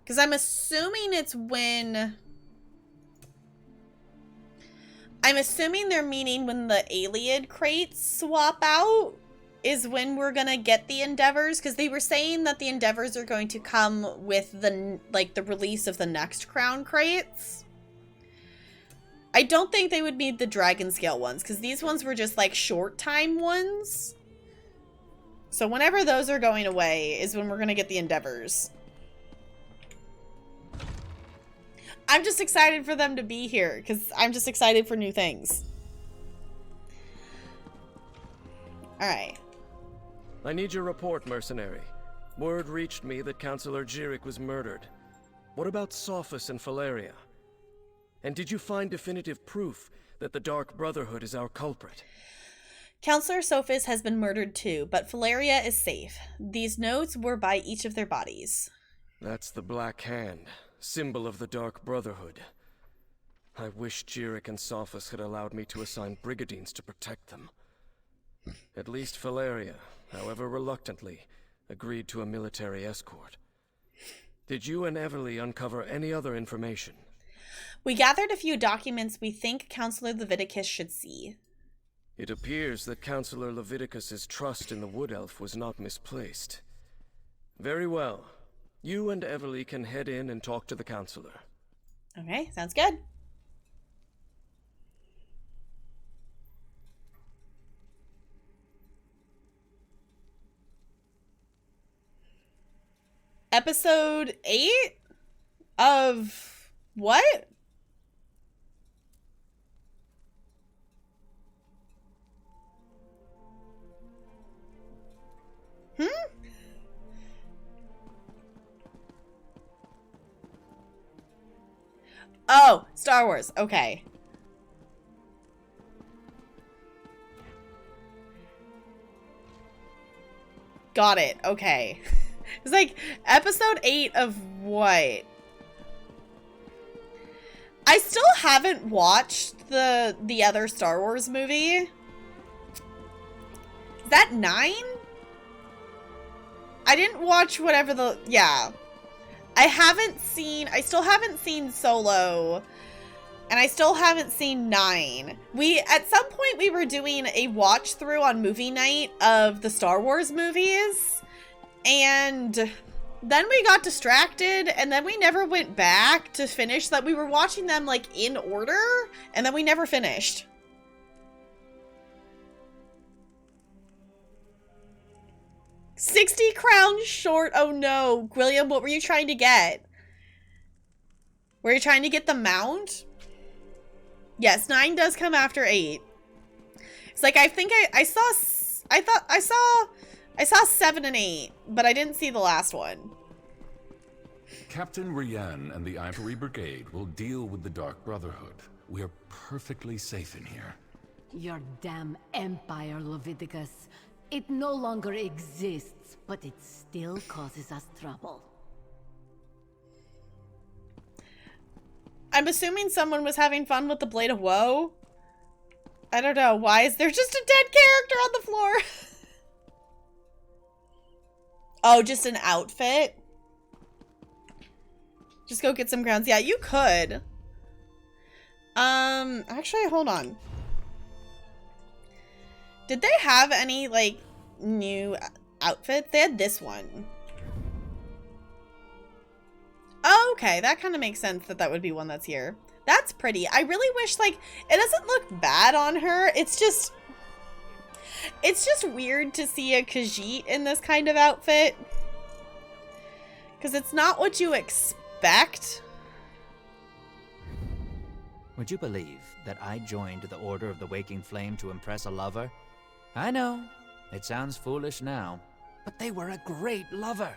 Because I'm assuming it's when... I'm assuming they're meaning when the Alien crates swap out is when we're gonna get the endeavors, because they were saying that the endeavors are going to come with the, like, the release of the next crown crates. I don't think they would need the dragon scale ones, because these ones were just like short time ones. So whenever those are going away is when we're gonna get the endeavors. I'm just excited for them to be here, because I'm just excited for new things. Alright. I need your report, mercenary. Word reached me that Councillor Jirik was murdered. What about Sophus and Valeria? And did you find definitive proof that the Dark Brotherhood is our culprit? Councillor Sophus has been murdered too, but Valeria is safe. These notes were by each of their bodies. That's the Black Hand, symbol of the Dark Brotherhood. I wish Jirik and Sophus had allowed me to assign brigadines to protect them. At least Valeria, however reluctantly, agreed to a military escort. Did you and Everly uncover any other information? We gathered a few documents we think Councillor Leviticus should see. It appears that Councillor Leviticus's trust in the Wood Elf was not misplaced. Very well. You and Everly can head in and talk to the Councillor. Okay, sounds good. Episode 8 of what? Oh, Star Wars. Okay. Got it. Okay. It's like episode 8 of what? I still haven't watched the other Star Wars movie. Is that 9? I didn't watch whatever the... Yeah. I still haven't seen Solo. And I still haven't seen 9. At some point we were doing a watch through on movie night of the Star Wars movies. And then we got distracted and then we never went back to finish that. We were watching them like in order and then we never finished. $60 crowns short. Oh no. William, what were you trying to get? Were you trying to get the mount? Yes, 9 does come after 8. It's like I think I saw 7 and 8, but I didn't see the last one. Captain Rian and the Ivory Brigade will deal with the Dark Brotherhood. We are perfectly safe in here. Your damn empire, Leviticus. It no longer exists, but it still causes us trouble. I'm assuming someone was having fun with the Blade of Woe. I don't know. Why is there just a dead character on the floor? Oh, just an outfit? Just go get some crowns. Yeah, you could. Actually, hold on. Did they have any, like, new outfits? They had this one. Oh, okay, that kind of makes sense that that would be one that's here. That's pretty. I really wish, like, it doesn't look bad on her. It's just weird to see a Khajiit in this kind of outfit. Because it's not what you expect. Would you believe that I joined the Order of the Waking Flame to impress a lover? I know, it sounds foolish now, but they were a great lover.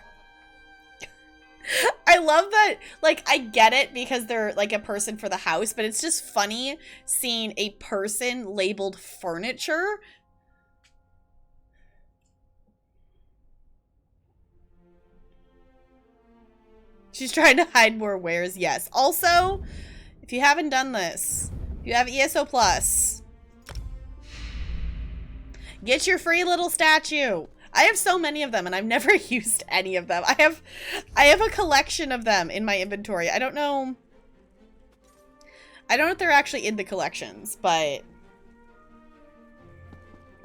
I love that, like, I get it because they're, like, a person for the house, but it's just funny seeing a person labeled furniture. She's trying to hide more wares, yes. Also, if you haven't done this, if you have ESO Plus, get your free little statue. I have so many of them and I've never used any of them. I have a collection of them in my inventory. I don't know if they're actually in the collections, but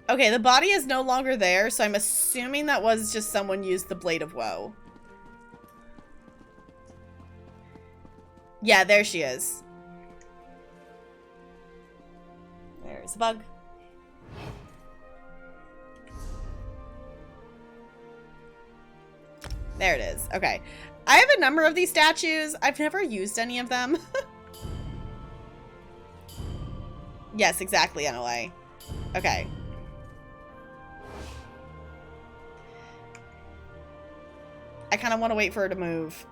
okay, the body is no longer there, so I'm assuming that was just someone used the Blade of Woe. Yeah, there she is. There's a bug. There it is. Okay. I have a number of these statues. I've never used any of them. Yes, exactly, NLA. Okay. I kind of want to wait for her to move.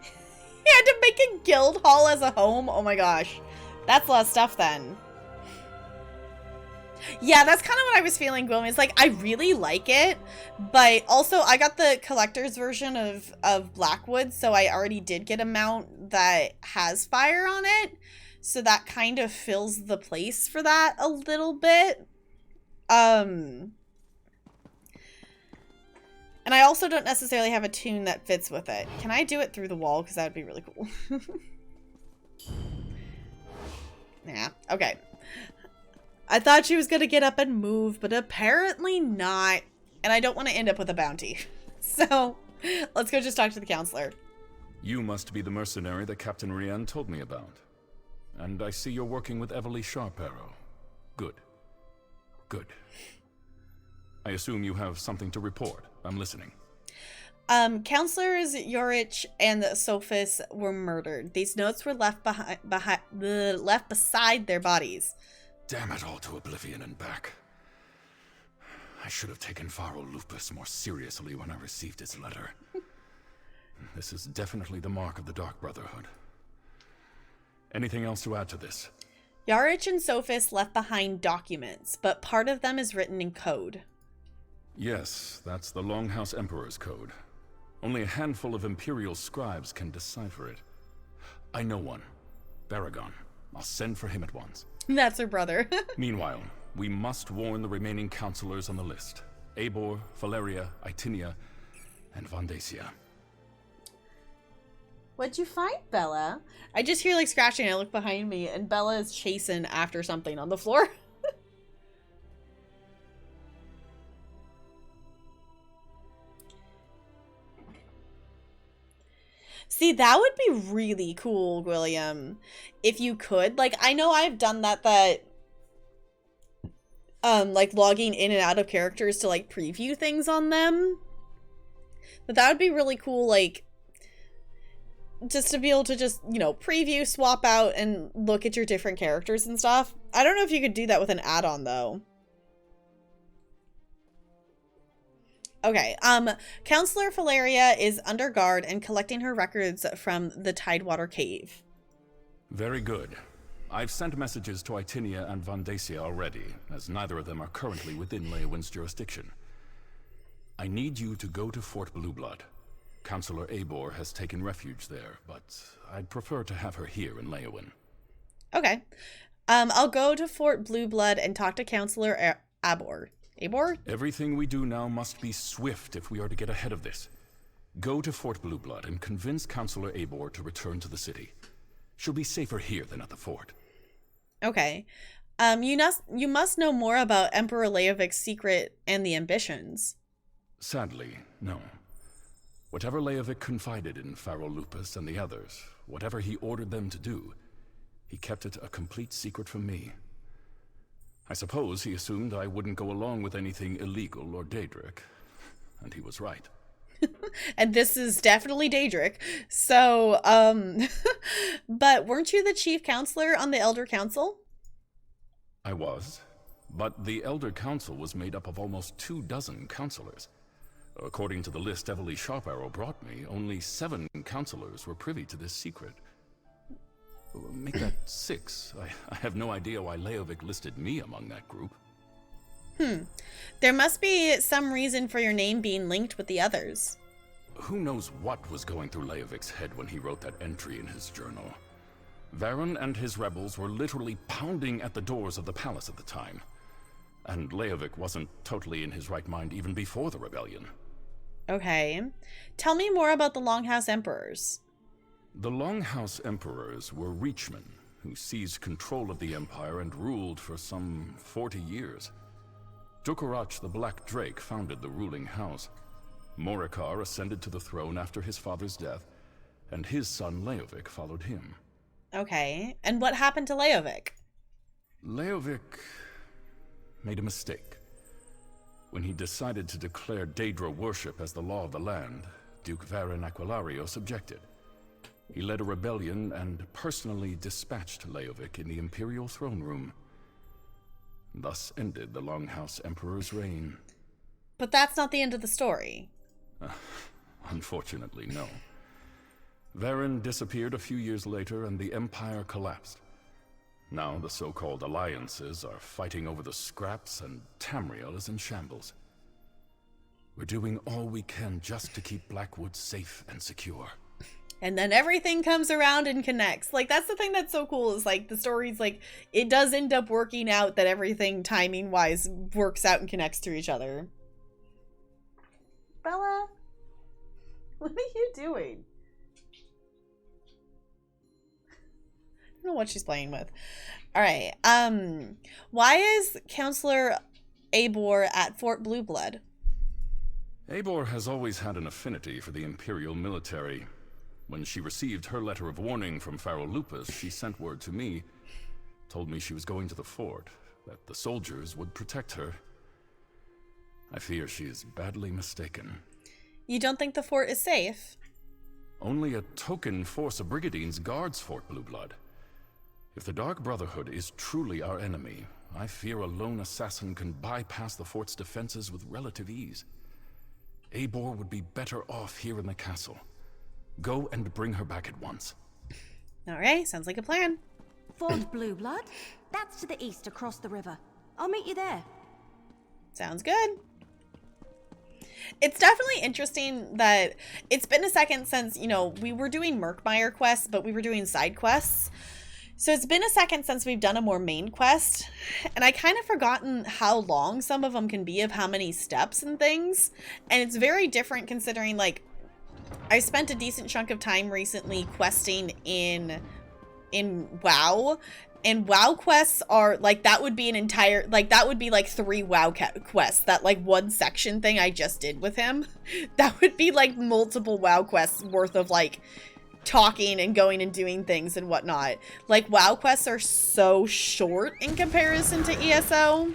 He had to make a guild hall as a home? Oh my gosh. That's a lot of stuff then. Yeah, that's kind of what I was feeling, Gwilmy. It's like, I really like it, but also I got the collector's version of Blackwood, so I already did get a mount that has fire on it, so that kind of fills the place for that a little bit. And I also don't necessarily have a tune that fits with it. Can I do it through the wall? Because that would be really cool. Yeah, okay. I thought she was going to get up and move, but apparently not. And I don't want to end up with a bounty. So, let's go just talk to the counselor. You must be the mercenary that Captain Rian told me about. And I see you're working with Everly Sharparrow. Good. Good. I assume you have something to report. I'm listening. Counselors Yorich and Sophis were murdered. These notes were left left beside their bodies. Damn it all to oblivion and back. I should have taken Pharo Lupus more seriously when I received his letter. This is definitely the mark of the Dark Brotherhood. Anything else to add to this? Yarich and Sophis left behind documents, but part of them is written in code. Yes, that's the Longhouse Emperor's code. Only a handful of Imperial scribes can decipher it. I know one. Baragon. I'll send for him at once. That's her brother. Meanwhile, we must warn the remaining counselors on the list. Eivor, Valeria, Itinia, and Vandacia. What'd you find, Bella? I just hear like scratching. I look behind me and Bella is chasing after something on the floor. See, that would be really cool, William. If you could. Like, I know I've done that like logging in and out of characters to like preview things on them. But that would be really cool, like, just to be able to just, you know, preview, swap out, and look at your different characters and stuff. I don't know if you could do that with an add-on, though. Okay, Counselor Valeria is under guard and collecting her records from the Tidewater Cave. Very good. I've sent messages to Itinia and Vandacia already, as neither of them are currently within Leowin's jurisdiction. I need you to go to Fort Blueblood. Counselor Eivor has taken refuge there, but I'd prefer to have her here in Leowin. Okay. I'll go to Fort Blueblood and talk to Counselor Eivor. Eivor? Everything we do now must be swift if we are to get ahead of this. Go to Fort Blueblood and convince Counselor Eivor to return to the city. She'll be safer here than at the fort. Okay. You must know more about Emperor Leovic's secret and the ambitions. Sadly, no. Whatever Leovic confided in Pharaoh Lupus and the others, whatever he ordered them to do, he kept it a complete secret from me. I suppose he assumed I wouldn't go along with anything illegal or Daedric, and he was right. And this is definitely Daedric. So, but weren't you the chief counselor on the Elder Council? I was, but the Elder Council was made up of almost 24 counselors. According to the list Evely Sharparrow brought me, only 7 counselors were privy to this secret. Make that 6. I have no idea why Leovic listed me among that group. There must be some reason for your name being linked with the others. Who knows what was going through Leovic's head when he wrote that entry in his journal. Varen and his rebels were literally pounding at the doors of the palace at the time. And Leovic wasn't totally in his right mind even before the rebellion. Okay. Tell me more about the Longhouse Emperors. The Longhouse Emperors were Reachmen, who seized control of the Empire and ruled for some 40 years. Dukarach the Black Drake founded the ruling house. Morikar ascended to the throne after his father's death, and his son Leovic followed him. Okay. And what happened to Leovic? Leovic made a mistake. When he decided to declare Daedra worship as the law of the land, Duke Varen Aquilario objected. He led a rebellion and personally dispatched Leovic in the Imperial throne room. Thus ended the Longhouse Emperor's reign. But that's not the end of the story. Unfortunately, no. Varen disappeared a few years later and the Empire collapsed. Now the so-called alliances are fighting over the scraps and Tamriel is in shambles. We're doing all we can just to keep Blackwood safe and secure. And then everything comes around and connects. Like, that's the thing that's so cool is, like, the story's, like, it does end up working out that everything, timing-wise, works out and connects to each other. Bella? What are you doing? I don't know what she's playing with. Alright, why is Counselor Eivor at Fort Blueblood? Eivor has always had an affinity for the Imperial military. When she received her letter of warning from Pharaoh Lupus, she sent word to me, told me she was going to the fort, that the soldiers would protect her. I fear she is badly mistaken. You don't think the fort is safe? Only a token force of Brigadines guards Fort Blueblood. If the Dark Brotherhood is truly our enemy, I fear a lone assassin can bypass the fort's defenses with relative ease. Eivor would be better off here in the castle. Go and bring her back at once. Alright, sounds like a plan. Fort Blueblood? That's to the east across the river. I'll meet you there. Sounds good. It's definitely interesting that it's been a second since, you know, we were doing Murkmire quests, but we were doing side quests. So it's been a second since we've done a more main quest, and I kind of forgotten how long some of them can be, of how many steps and things. And it's very different considering, like, I spent a decent chunk of time recently questing in WoW, and WoW quests are, like, that would be an entire, like, that would be, like, 3 WoW quests. That, like, one section thing I just did with him. That would be, like, multiple WoW quests worth of, like, talking and going and doing things and whatnot. Like, WoW quests are so short in comparison to ESO.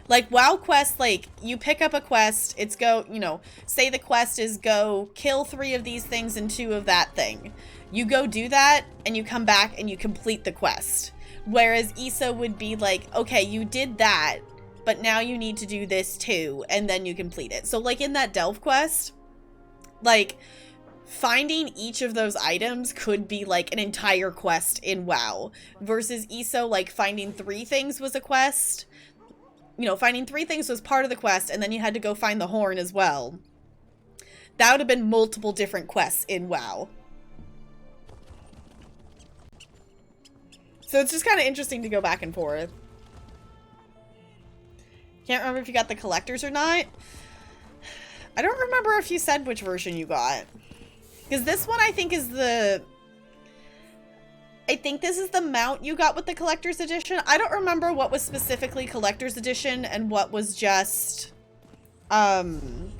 Like, WoW quests, like, you pick up a quest, it's go, you know, say the quest is go kill 3 of these things and 2 of that thing. You go do that, and you come back and you complete the quest. Whereas ESO would be like, okay, you did that, but now you need to do this too, and then you complete it. So, like, in that Delve quest, like, finding each of those items could be, like, an entire quest in WoW. Versus ESO, like, finding 3 things was a quest. You know, finding 3 things was part of the quest, and then you had to go find the horn as well. That would have been multiple different quests in WoW. So it's just kind of interesting to go back and forth. Can't remember if you got the collectors or not. I don't remember if you said which version you got. Because this one I think is the... I think this is the mount you got with the collector's edition. I don't remember what was specifically collector's edition and what was just in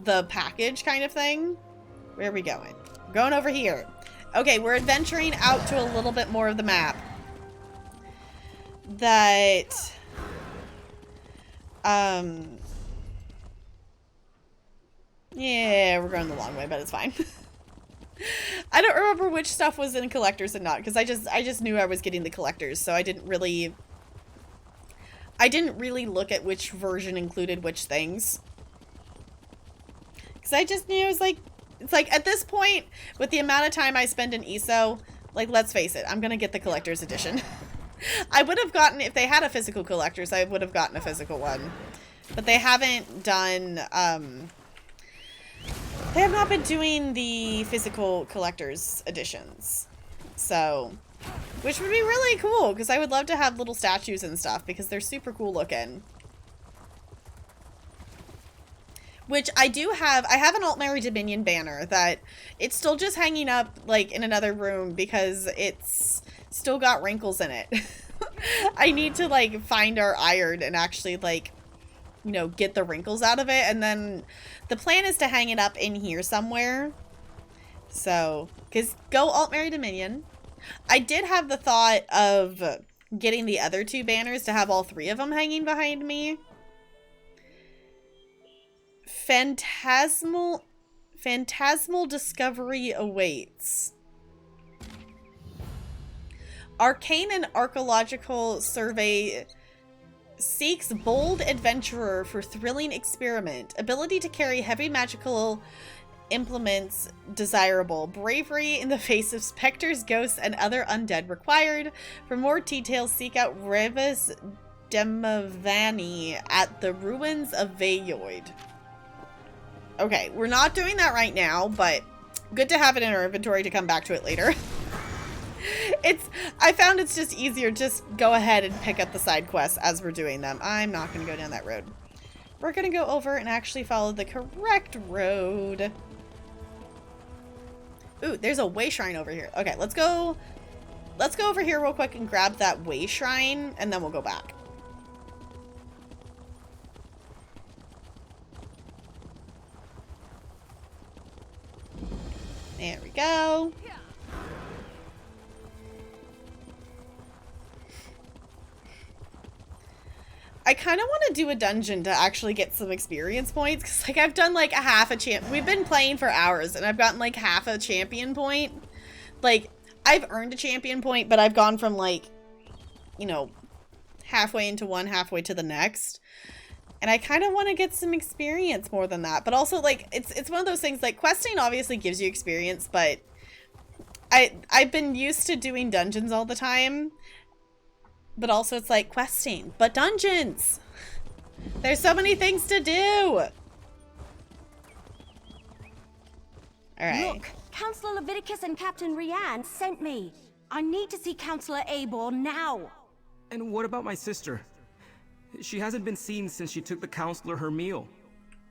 the package kind of thing. Where are we going? We're going over here. Okay, we're adventuring out to a little bit more of the map. That yeah, we're going the long way, but it's fine. I don't remember which stuff was in collectors and not, because I just knew I was getting the collectors, so I didn't really look at which version included which things. Because I just knew, it was like, it's like, at this point, with the amount of time I spend in ESO, like, let's face it, I'm gonna get the collector's edition. I would have gotten, if they had a physical collector's, I would have gotten a physical one. But they haven't done, they have not been doing the physical collector's editions. So, which would be really cool, because I would love to have little statues and stuff, because they're super cool looking. Which I do have, I have an Altmary Dominion banner that it's still just hanging up, like, in another room because it's still got wrinkles in it. I need to, like, find our iron and actually, like, you know, get the wrinkles out of it. And then the plan is to hang it up in here somewhere. So, because go Altmary Dominion. I did have the thought of getting the other 2 banners to have all 3 of them hanging behind me. Phantasmal discovery awaits. Arcane and archaeological survey seeks bold adventurer for thrilling experiment. Ability to carry heavy magical implements desirable. Bravery in the face of specters, ghosts, and other undead required. For more details, seek out Revis Demavani at the ruins of Vayoid. Okay, we're not doing that right now, but good to have it in our inventory to come back to it later. I found it's just easier, just go ahead and pick up the side quests as we're doing them. I'm not going to go down that road. We're going to go over and actually follow the correct road. Ooh, there's a way shrine over here. Okay, let's go over here real quick and grab that way shrine, and then we'll go back. There we go. I kind of want to do a dungeon to actually get some experience points, because, like, I've done, like, a half a champ. We've been playing for hours, and I've gotten, like, half a champion point. Like, I've earned a champion point, but I've gone from, like, you know, halfway into one, halfway to the next. And I kind of want to get some experience more than that. But also, like, it's one of those things, like, questing obviously gives you experience, but I've been used to doing dungeons all the time. But also it's like questing, but dungeons. There's so many things to do. All right. Look, Counselor Leviticus and Captain Rianne sent me. I need to see Counselor Abor now. And what about my sister? She hasn't been seen since she took the counselor her meal.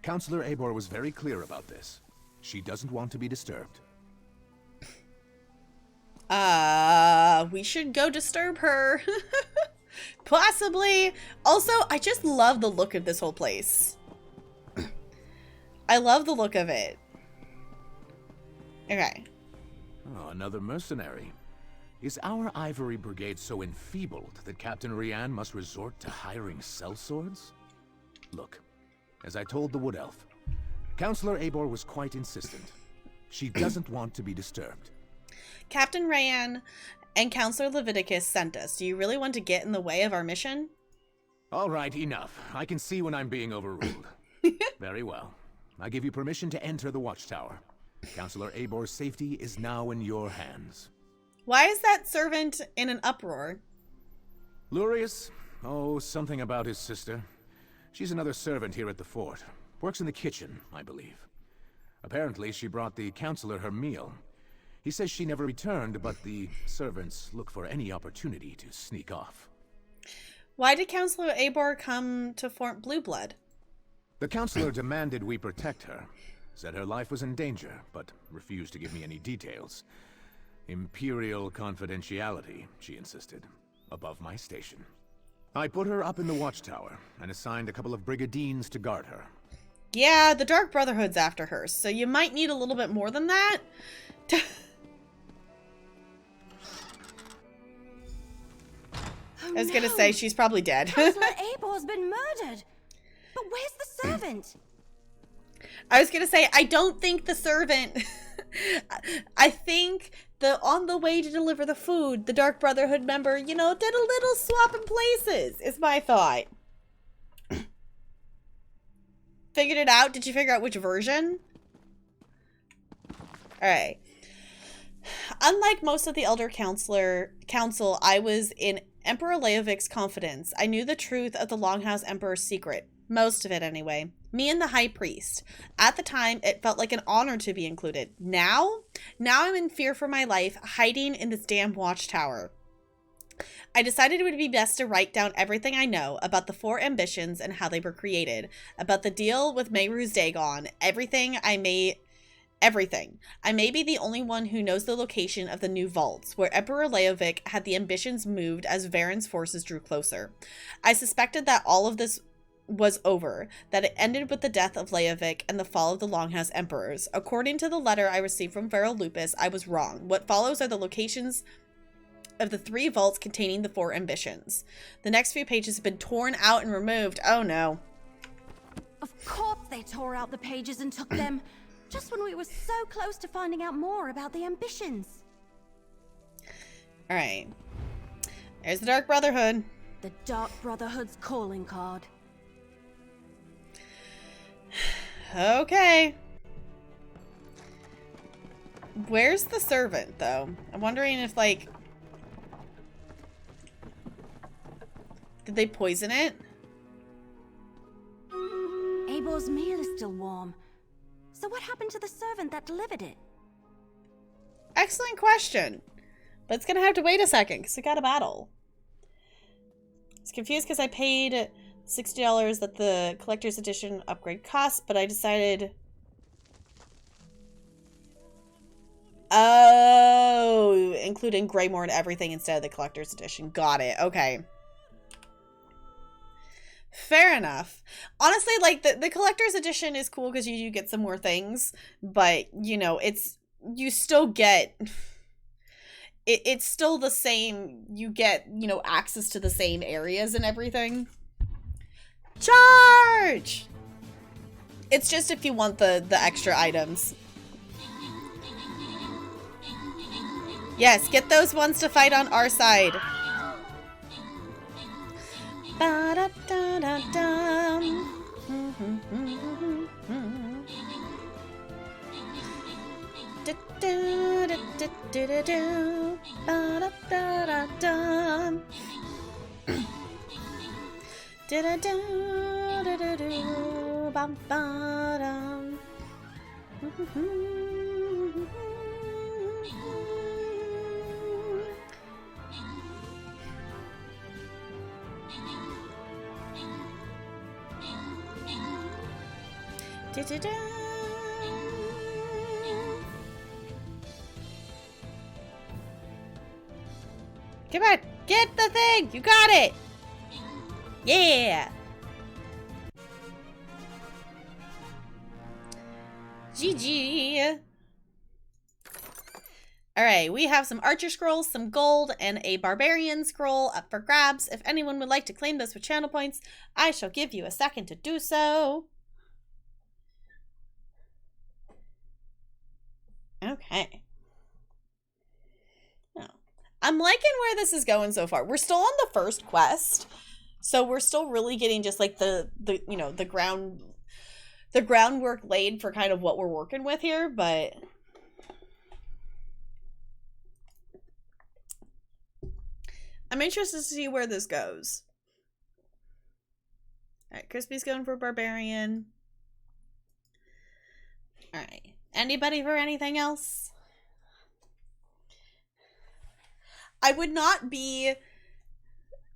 Counselor Abor was very clear about this. She doesn't want to be disturbed. We should go disturb her. Possibly. Also, I just love the look of this whole place. I love the look of it. Okay. Oh, another mercenary. Is our Ivory Brigade so enfeebled that Captain Rianne must resort to hiring sellswords? Look, as I told the Wood Elf, Counselor Abor was quite insistent. She doesn't want to be disturbed. Captain Rianne and Counselor Leviticus sent us. Do you really want to get in the way of our mission? All right, enough. I can see when I'm being overruled. Very well. I give you permission to enter the watchtower. Counselor Abor's safety is now in your hands. Why is that servant in an uproar? Lurius? Oh, something about his sister. She's another servant here at the fort. Works in the kitchen, I believe. Apparently, she brought the counselor her meal. He says she never returned, but the servants look for any opportunity to sneak off. Why did Counselor Abor come to Fort Blueblood? The counselor demanded we protect her. Said her life was in danger, but refused to give me any details. Imperial confidentiality, she insisted, above my station. I put her up in the watchtower and assigned a couple of brigadines to guard her. Yeah, the Dark Brotherhood's after her, so you might need a little bit more than that. I was gonna say, she's probably dead. Counselor Abor's been murdered. But where's the servant? I was gonna say, I don't think the servant... I think on the way to deliver the food, the Dark Brotherhood member, you know, did a little swap in places, is my thought. Figured it out? Did you figure out which version? Alright. Unlike most of the Elder Council, I was in Emperor Leovic's confidence. I knew the truth of the Longhouse Emperor's secret. Most of it, anyway. Me and the High Priest. At the time, it felt like an honor to be included. Now I'm in fear for my life, hiding in this damn watchtower. I decided it would be best to write down everything I know about the 4 ambitions and how they were created, about the deal with Mehru's Dagon, everything. I may be the only one who knows the location of the new vaults, where Emperor Leovic had the ambitions moved as Varen's forces drew closer. I suspected that all of this was over, that it ended with the death of Leovic and the fall of the Longhouse Emperors. According to the letter I received from Pharaoh Lupus, I was wrong. What follows are the locations of the 3 vaults containing the 4 ambitions. The next few pages have been torn out and removed. Oh no. Of course they tore out the pages and took them. Just when we were so close to finding out more about the ambitions. Alright. There's the Dark Brotherhood. The Dark Brotherhood's calling card. Okay. Where's the servant, though? I'm wondering if, like... Did they poison it? Abor's meal is still warm. So what happened to the servant that delivered it? Excellent question. But it's gonna have to wait a second, because we got a battle. I was confused because I paid $60 that the collector's edition upgrade cost, but I decided... Oh, including Greymore and everything instead of the collector's edition. Got it. Okay. Fair enough. Honestly, like, the collector's edition is cool because you do get some more things, but, you know, you still get... It's still the same. You get, you know, access to the same areas and everything. Charge! It's just if you want the extra items. Yes, get those ones to fight on our side. Da-da-da. Come on, get the thing! You got it! Yeah! GG! Alright, we have some archer scrolls, some gold, and a barbarian scroll up for grabs. If anyone would like to claim this with channel points, I shall give you a second to do so. Okay. Oh. I'm liking where this is going so far. We're still on the first quest, so we're still really getting just like the you know, the groundwork laid for kind of what we're working with here, but I'm interested to see where this goes. Alright, Crispy's going for Barbarian. Alright. Anybody for anything else? I would not be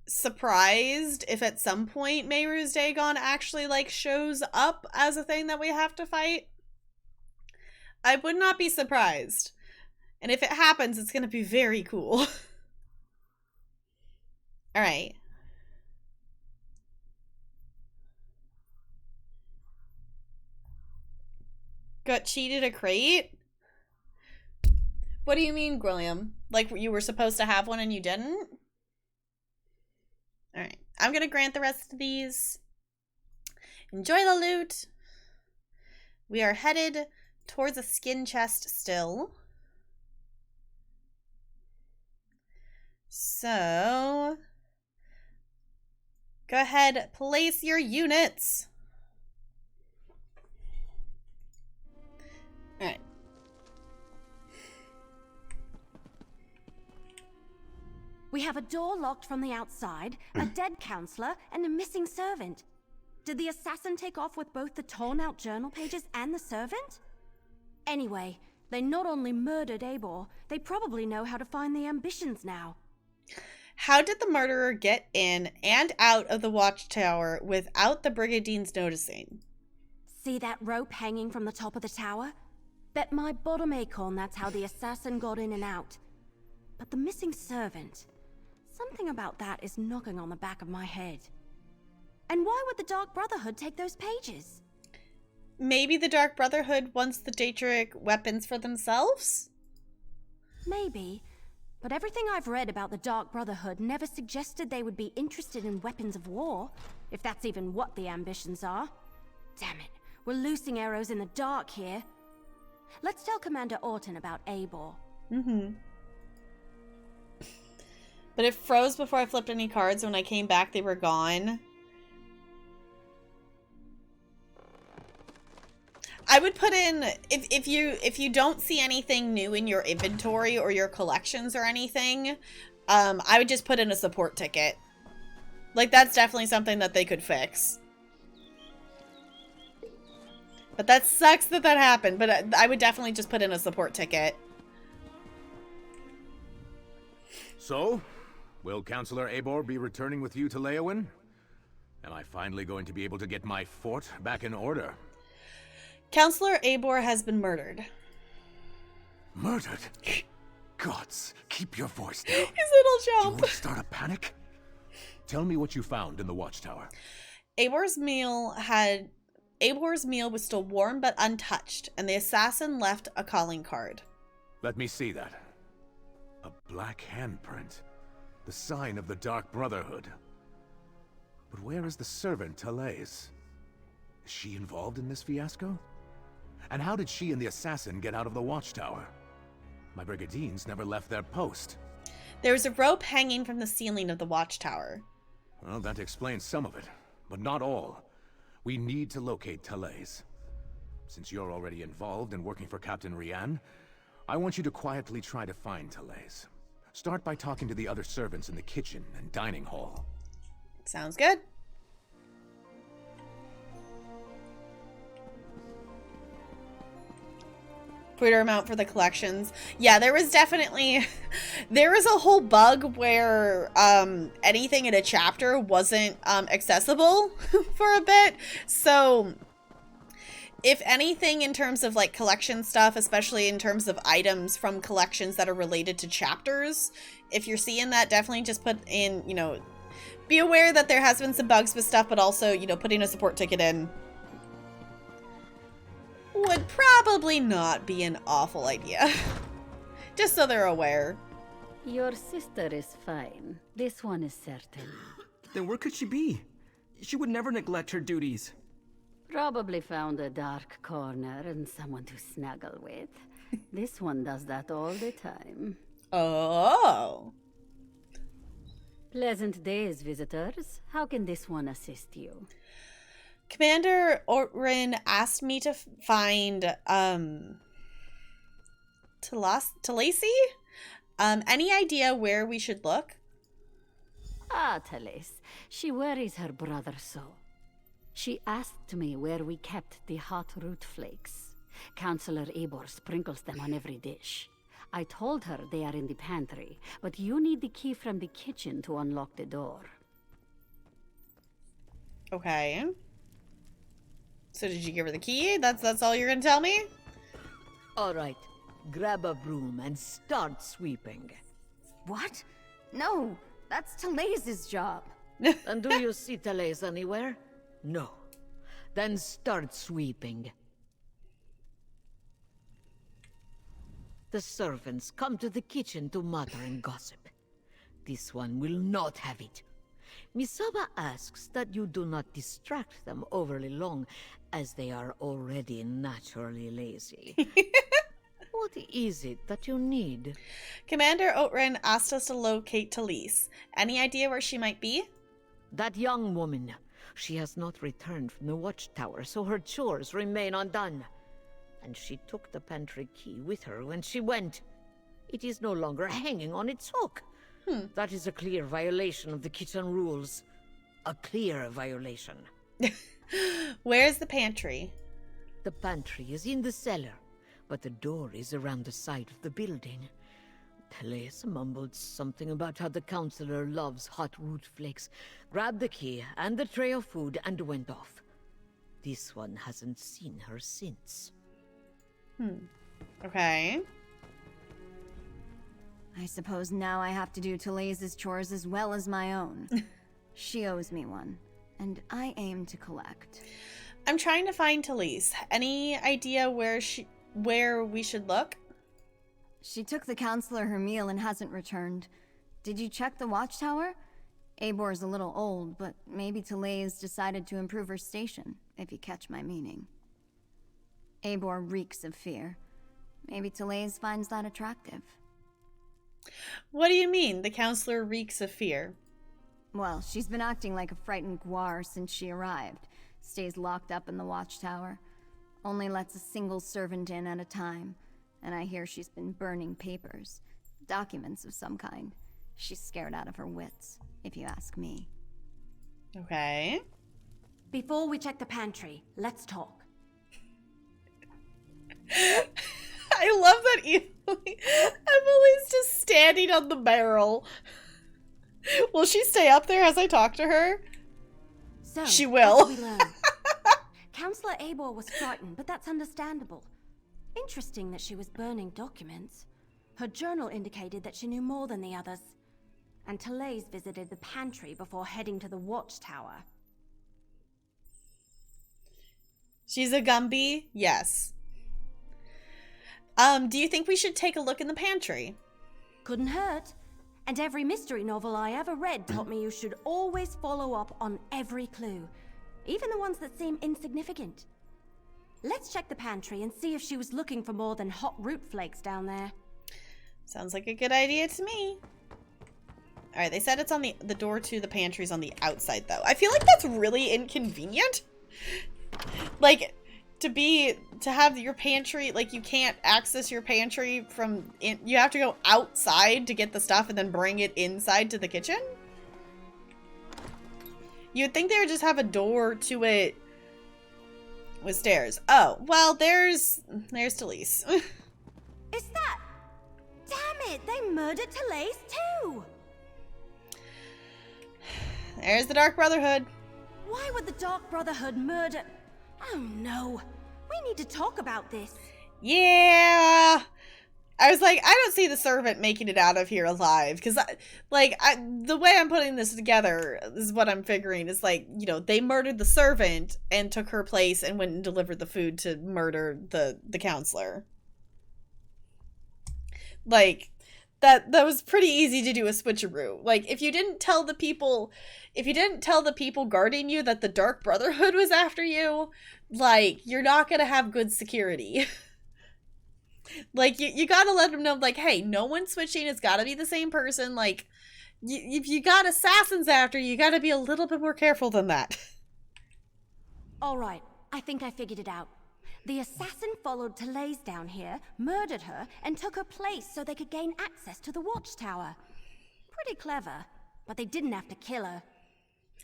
surprised if at some point Mehru's Dagon actually like shows up as a thing that we have to fight. I would not be surprised. And if it happens, it's gonna be very cool. Alright. Got cheated a crate? What do you mean, Gwilliam? Like you were supposed to have one and you didn't? Alright. I'm gonna grant the rest of these. Enjoy the loot. We are headed towards a skin chest still. So go ahead, place your units. Alright. We have a door locked from the outside, a dead counselor, and a missing servant. Did the assassin take off with both the torn out journal pages and the servant? Anyway, they not only murdered Eivor, they probably know how to find the ambitions now. How did the murderer get in and out of the watchtower without the brigandines noticing? See that rope hanging from the top of the tower? Bet my bottom acorn that's how the assassin got in and out. But the missing servant, something about that is knocking on the back of my head. And why would the Dark Brotherhood take those pages? Maybe the Dark Brotherhood wants the Daedric weapons for themselves? Maybe. But everything I've read about the Dark Brotherhood never suggested they would be interested in weapons of war, if that's even what the ambitions are. Damn it, we're loosing arrows in the dark here. Let's tell Commander Orton about Eivor. Mm-hmm. But it froze before I flipped any cards. When I came back, they were gone. I would put in, if you don't see anything new in your inventory or your collections or anything, I would just put in a support ticket. Like, that's definitely something that they could fix. But that sucks that that happened, but I would definitely just put in a support ticket. So, will Counselor Eivor be returning with you to Leyawiin? Am I finally going to be able to get my fort back in order? Counselor Eivor has been murdered. Murdered? Gods, keep your voice down. His little jump. Do you want to start a panic? Tell me what you found in the watchtower. Eivor's meal was still warm but untouched, and the assassin left a calling card. Let me see that. A black handprint. The sign of the Dark Brotherhood. But where is the servant, Talais? Is she involved in this fiasco? And how did she and the assassin get out of the watchtower? My brigandines never left their post. There was a rope hanging from the ceiling of the watchtower. Well, that explains some of it, but not all. We need to locate Talais. Since you're already involved in working for Captain Rian, I want you to quietly try to find Talais. Start by talking to the other servants in the kitchen and dining hall. Sounds good. Twitter amount for the collections. Yeah, there was definitely, there was a whole bug where anything in a chapter wasn't accessible for a bit. So if anything, in terms of like collection stuff, especially in terms of items from collections that are related to chapters, if you're seeing that, definitely just put in, you know, be aware that there has been some bugs with stuff, but also, you know, putting a support ticket in would probably not be an awful idea. Just so they're aware. Your sister is fine. This one is certain. Then where could she be? She would never neglect her duties. Probably found a dark corner and someone to snuggle with. This one does that all the time. Oh. Pleasant days, visitors. How can this one assist you? Commander Ortrin asked me to find, Talasi? Any idea where we should look? Ah, Talais. She worries her brother so. She asked me where we kept the hot root flakes. Counselor Eibor sprinkles them on every dish. I told her they are in the pantry, but you need the key from the kitchen to unlock the door. Okay. So did you give her the key? That's all you're gonna tell me? All right. Grab a broom and start sweeping. What? No, that's Talais's job. And do you see Talais anywhere? No. Then start sweeping. The servants come to the kitchen to mutter and gossip. This one will not have it. Misaba asks that you do not distract them overly long, as they are already naturally lazy. What is it that you need? Commander Otrin asked us to locate Talise. Any idea where she might be? That young woman. She has not returned from the watchtower, so her chores remain undone. And she took the pantry key with her when she went. It is no longer hanging on its hook. That is a clear violation of the kitchen rules. A clear violation. Where's the pantry? The pantry is in the cellar, but the door is around the side of the building. Talais mumbled something about how the counselor loves hot root flakes, grabbed the key and the tray of food and went off. This one hasn't seen her since. Okay. I suppose now I have to do Talais's chores as well as my own. She owes me one, and I aim to collect. I'm trying to find Talise. Any idea where we should look? She took the counselor her meal and hasn't returned. Did you check the watchtower? Eibor's a little old, but maybe Talais decided to improve her station, if you catch my meaning. Eibor reeks of fear. Maybe Talais finds that attractive. What do you mean, the counselor reeks of fear? Well, she's been acting like a frightened guar since she arrived. Stays locked up in the watchtower. Only lets a single servant in at a time. And I hear she's been burning papers. Documents of some kind. She's scared out of her wits, if you ask me. Okay. Before we check the pantry, let's talk. I love that Emily's just standing on the barrel. Will she stay up there as I talk to her? So, she will. Counselor Eibor was frightened, but that's understandable. Interesting that she was burning documents. Her journal indicated that she knew more than the others. And Talais visited the pantry before heading to the watchtower. She's a Gumby? Yes. Do you think we should take a look in the pantry? Couldn't hurt. And every mystery novel I ever read taught me you should always follow up on every clue, even the ones that seem insignificant. Let's check the pantry and see if she was looking for more than hot root flakes down there. Sounds like a good idea to me. Alright, they said it's on the door to the pantry's on the outside, though. I feel like that's really inconvenient. Like, to have your pantry, like, you can't access your pantry from, you have to go outside to get the stuff and then bring it inside to the kitchen? You'd think they would just have a door to it with stairs. Oh, well, there's Talise. Is that... Damn it, they murdered Talais too! There's the Dark Brotherhood. Why would the Dark Brotherhood murder... Oh no. We need to talk about this. Yeah. I was like, I don't see the servant making it out of here alive. Because, the way I'm putting this together is what I'm figuring. Is like, you know, they murdered the servant and took her place and went and delivered the food to murder the counselor. Like, that was pretty easy to do a switcheroo. Like, if you didn't tell the people guarding you that the Dark Brotherhood was after you, like, you're not gonna have good security. Like, you gotta let them know, like, hey, no one's switching, it's gotta be the same person. Like, if you got assassins after you, gotta be a little bit more careful than that. Alright, I think I figured it out. The assassin followed Therese down here, murdered her, and took her place so they could gain access to the watchtower. Pretty clever, but they didn't have to kill her.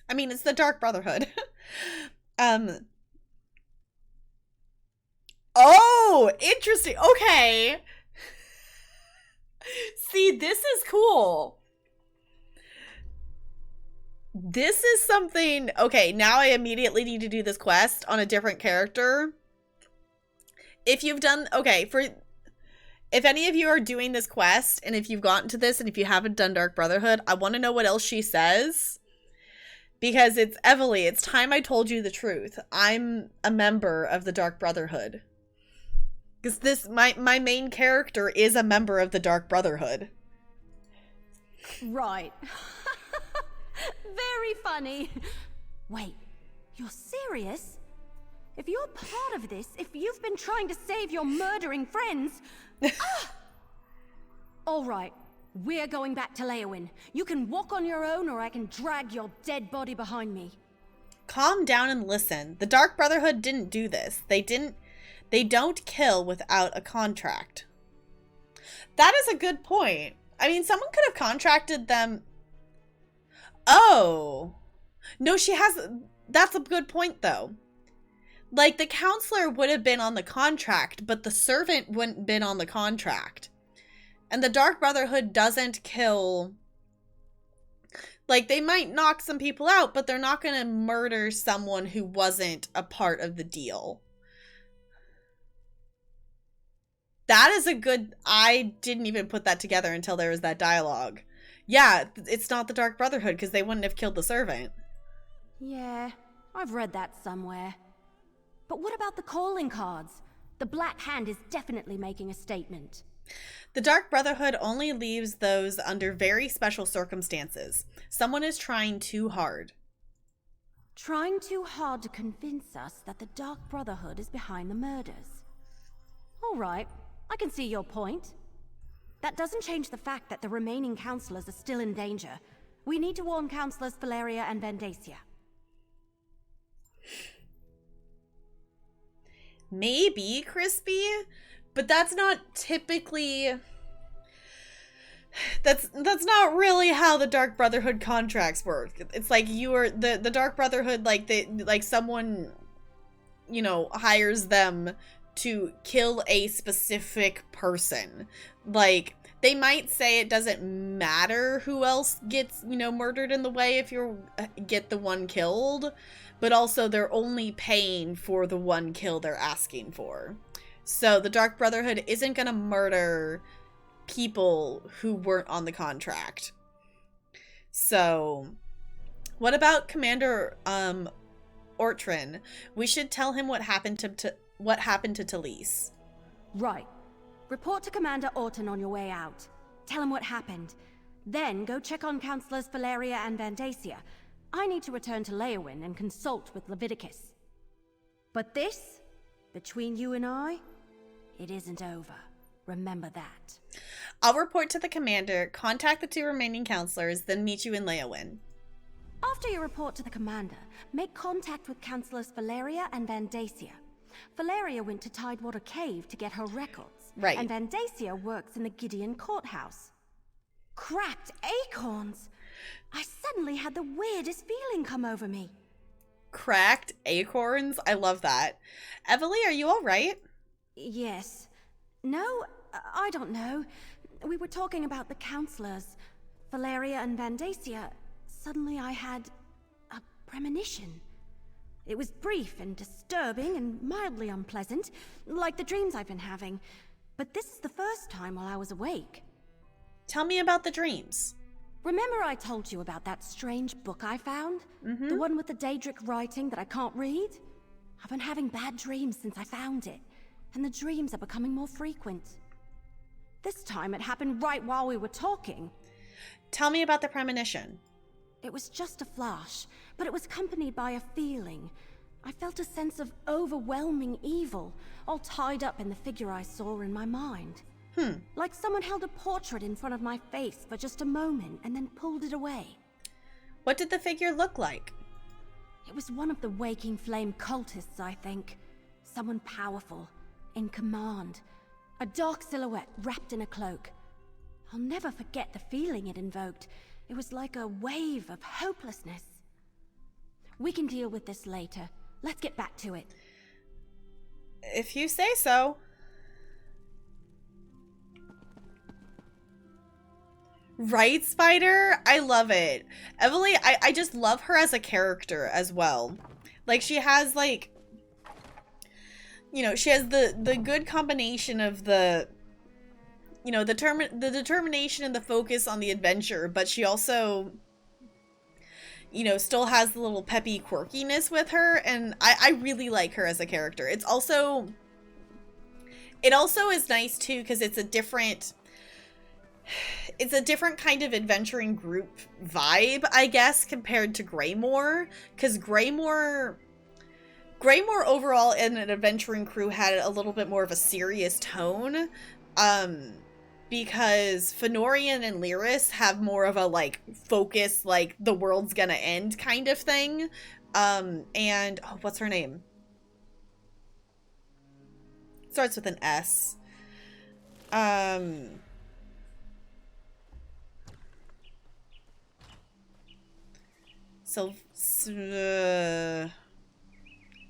I mean, it's the Dark Brotherhood. Oh, interesting. Okay. See, this is cool. This is something... Okay, now I immediately need to do this quest on a different character. If you've done... Okay, if any of you are doing this quest, and if you've gotten to this, and if you haven't done Dark Brotherhood, I want to know what else she says. Because it's Evely, it's time I told you the truth. I'm a member of the Dark Brotherhood. Because my main character is a member of the Dark Brotherhood. Right. Very funny. Wait, you're serious? If you're part of this, if you've been trying to save your murdering friends... All right, we're going back to Leowin. You can walk on your own, or I can drag your dead body behind me. Calm down and listen. The Dark Brotherhood didn't do this. They don't kill without a contract. That is a good point. I mean, someone could have contracted them. Oh. No, she has... That's a good point, though. Like, the counselor would have been on the contract, but the servant wouldn't have been on the contract. And the Dark Brotherhood doesn't kill... Like, they might knock some people out, but they're not going to murder someone who wasn't a part of the deal. That is a good... I didn't even put that together until there was that dialogue. Yeah, it's not the Dark Brotherhood, because they wouldn't have killed the servant. Yeah, I've read that somewhere. But what about the calling cards? The Black Hand is definitely making a statement. The Dark Brotherhood only leaves those under very special circumstances. Someone is trying too hard. Trying too hard to convince us that the Dark Brotherhood is behind the murders. All right, I can see your point. That doesn't change the fact that the remaining counselors are still in danger. We need to warn Counselors Valeria and Vandacia. Maybe, Crispy, but that's not typically... That's not really how the Dark Brotherhood contracts work. It's like you are the Dark Brotherhood, like someone, you know, hires them to kill a specific person. Like, they might say it doesn't matter who else gets, you know, murdered in the way if you get the one killed, but also they're only paying for the one kill they're asking for. So the Dark Brotherhood isn't gonna murder people who weren't on the contract. So what about Commander Ortrin? We should tell him what happened to Talise. Right. Report to Commander Orton on your way out. Tell him what happened. Then go check on Counselors Valeria and Vandacia. I need to return to Leowin and consult with Leviticus. But this, between you and I, it isn't over. Remember that. I'll report to the commander, contact the 2 remaining counselors, then meet you in Leowin. After you report to the commander, make contact with Counselors Valeria and Vandacia. Valeria went to Tidewater Cave to get her records. Right. And Vandacia works in the Gideon Courthouse. Cracked acorns! I suddenly had the weirdest feeling come over me. Cracked acorns? I love that. Evely, are you alright? Yes. No, I don't know. We were talking about the counselors, Valeria and Vandacia. Suddenly I had a premonition. It was brief and disturbing and mildly unpleasant, like the dreams I've been having. But this is the first time while I was awake. Tell me about the dreams. Remember I told you about that strange book I found? Mm-hmm. The one with the Daedric writing that I can't read? I've been having bad dreams since I found it, and the dreams are becoming more frequent. This time it happened right while we were talking. Tell me about the premonition. It was just a flash, but it was accompanied by a feeling. I felt a sense of overwhelming evil, all tied up in the figure I saw in my mind. Like someone held a portrait in front of my face for just a moment and then pulled it away. What did the figure look like? It was one of the Waking Flame cultists, I think. Someone powerful, in command. A dark silhouette wrapped in a cloak. I'll never forget the feeling it invoked. It was like a wave of hopelessness. We can deal with this later. Let's get back to it. If you say so. Right, Spider? I love it. Emily, I just love her as a character as well. Like, she has, like, you know, she has the good combination of the, you know, the determination and the focus on the adventure, but she also, you know, still has the little peppy quirkiness with her, and I really like her as a character. It also is nice, too, because it's a different kind of adventuring group vibe, I guess, compared to Greymore, because Greymore overall in an adventuring crew had a little bit more of a serious tone, because Fenorian and Lyris have more of a, like, focus, like, the world's gonna end kind of thing, and, oh, what's her name? Starts with an S.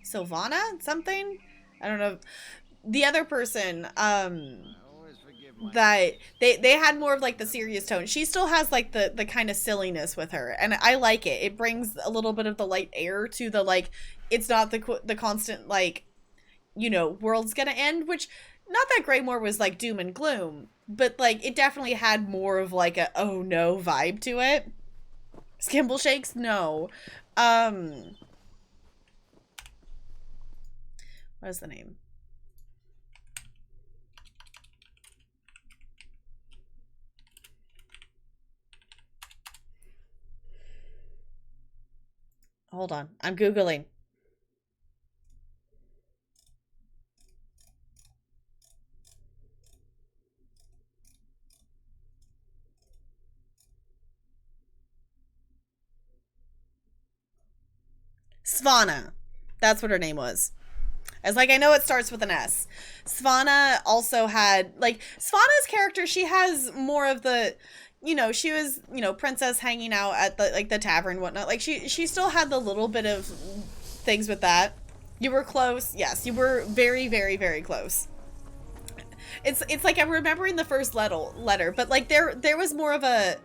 Sylvana? Something? I don't know. The other person, that they had more of, like, the serious tone. She still has, like, the kind of silliness with her, and I like it. It brings a little bit of the light air to the, like, it's not the constant, like, you know, world's gonna end, which, not that Greymore was, like, doom and gloom, but, like, it definitely had more of, like, a oh no vibe to it. Skimble shakes? No. What is the name? Hold on. I'm Googling. Svana. That's what her name was. I was like, I know it starts with an S. Svana also had, like, Svana's character, she has more of the, you know, she was, you know, princess hanging out at the, like, the tavern and whatnot. Like, she still had the little bit of things with that. You were close. Yes, you were very, very, very close. It's like I'm remembering the first letter, but, like, there was more of a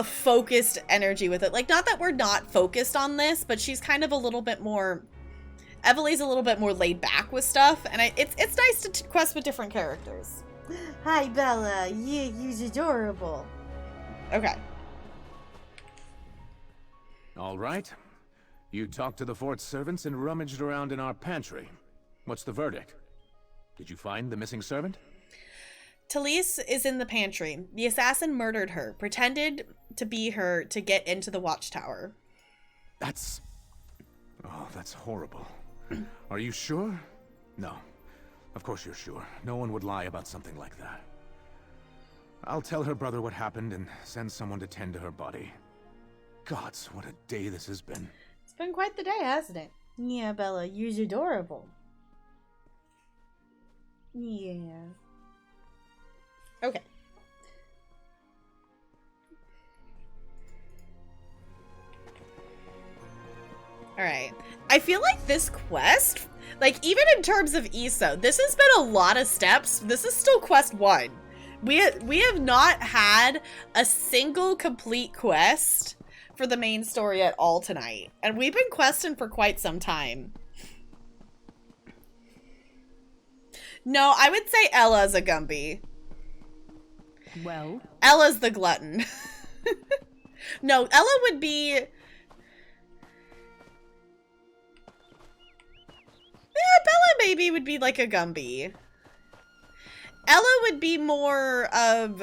focused energy with it. Like, not that we're not focused on this, but she's kind of a little bit more, Emily's a little bit more laid back with stuff, and it's nice to quest with different characters. Hi, Bella. Yeah, you's adorable. Okay. All right. You talked to the fort's servants and rummaged around in our pantry. What's the verdict? Did you find the missing servant? Talise is in the pantry. The assassin murdered her, pretended to be her to get into the watchtower. That's horrible. Are you sure? No. Of course you're sure. No one would lie about something like that. I'll tell her brother what happened and send someone to tend to her body. Gods, what a day this has been. It's been quite the day, hasn't it? Yeah, Bella, you're adorable. Yeah. Okay. Alright. I feel like this quest, like, even in terms of ESO, this has been a lot of steps. This is still quest 1. We have not had a single complete quest for the main story at all tonight. And we've been questing for quite some time. No, I would say Ella's a Gumby. Well? Ella's the glutton. No, Ella would be... Yeah, Bella maybe would be like a Gumby. Ella would be more of...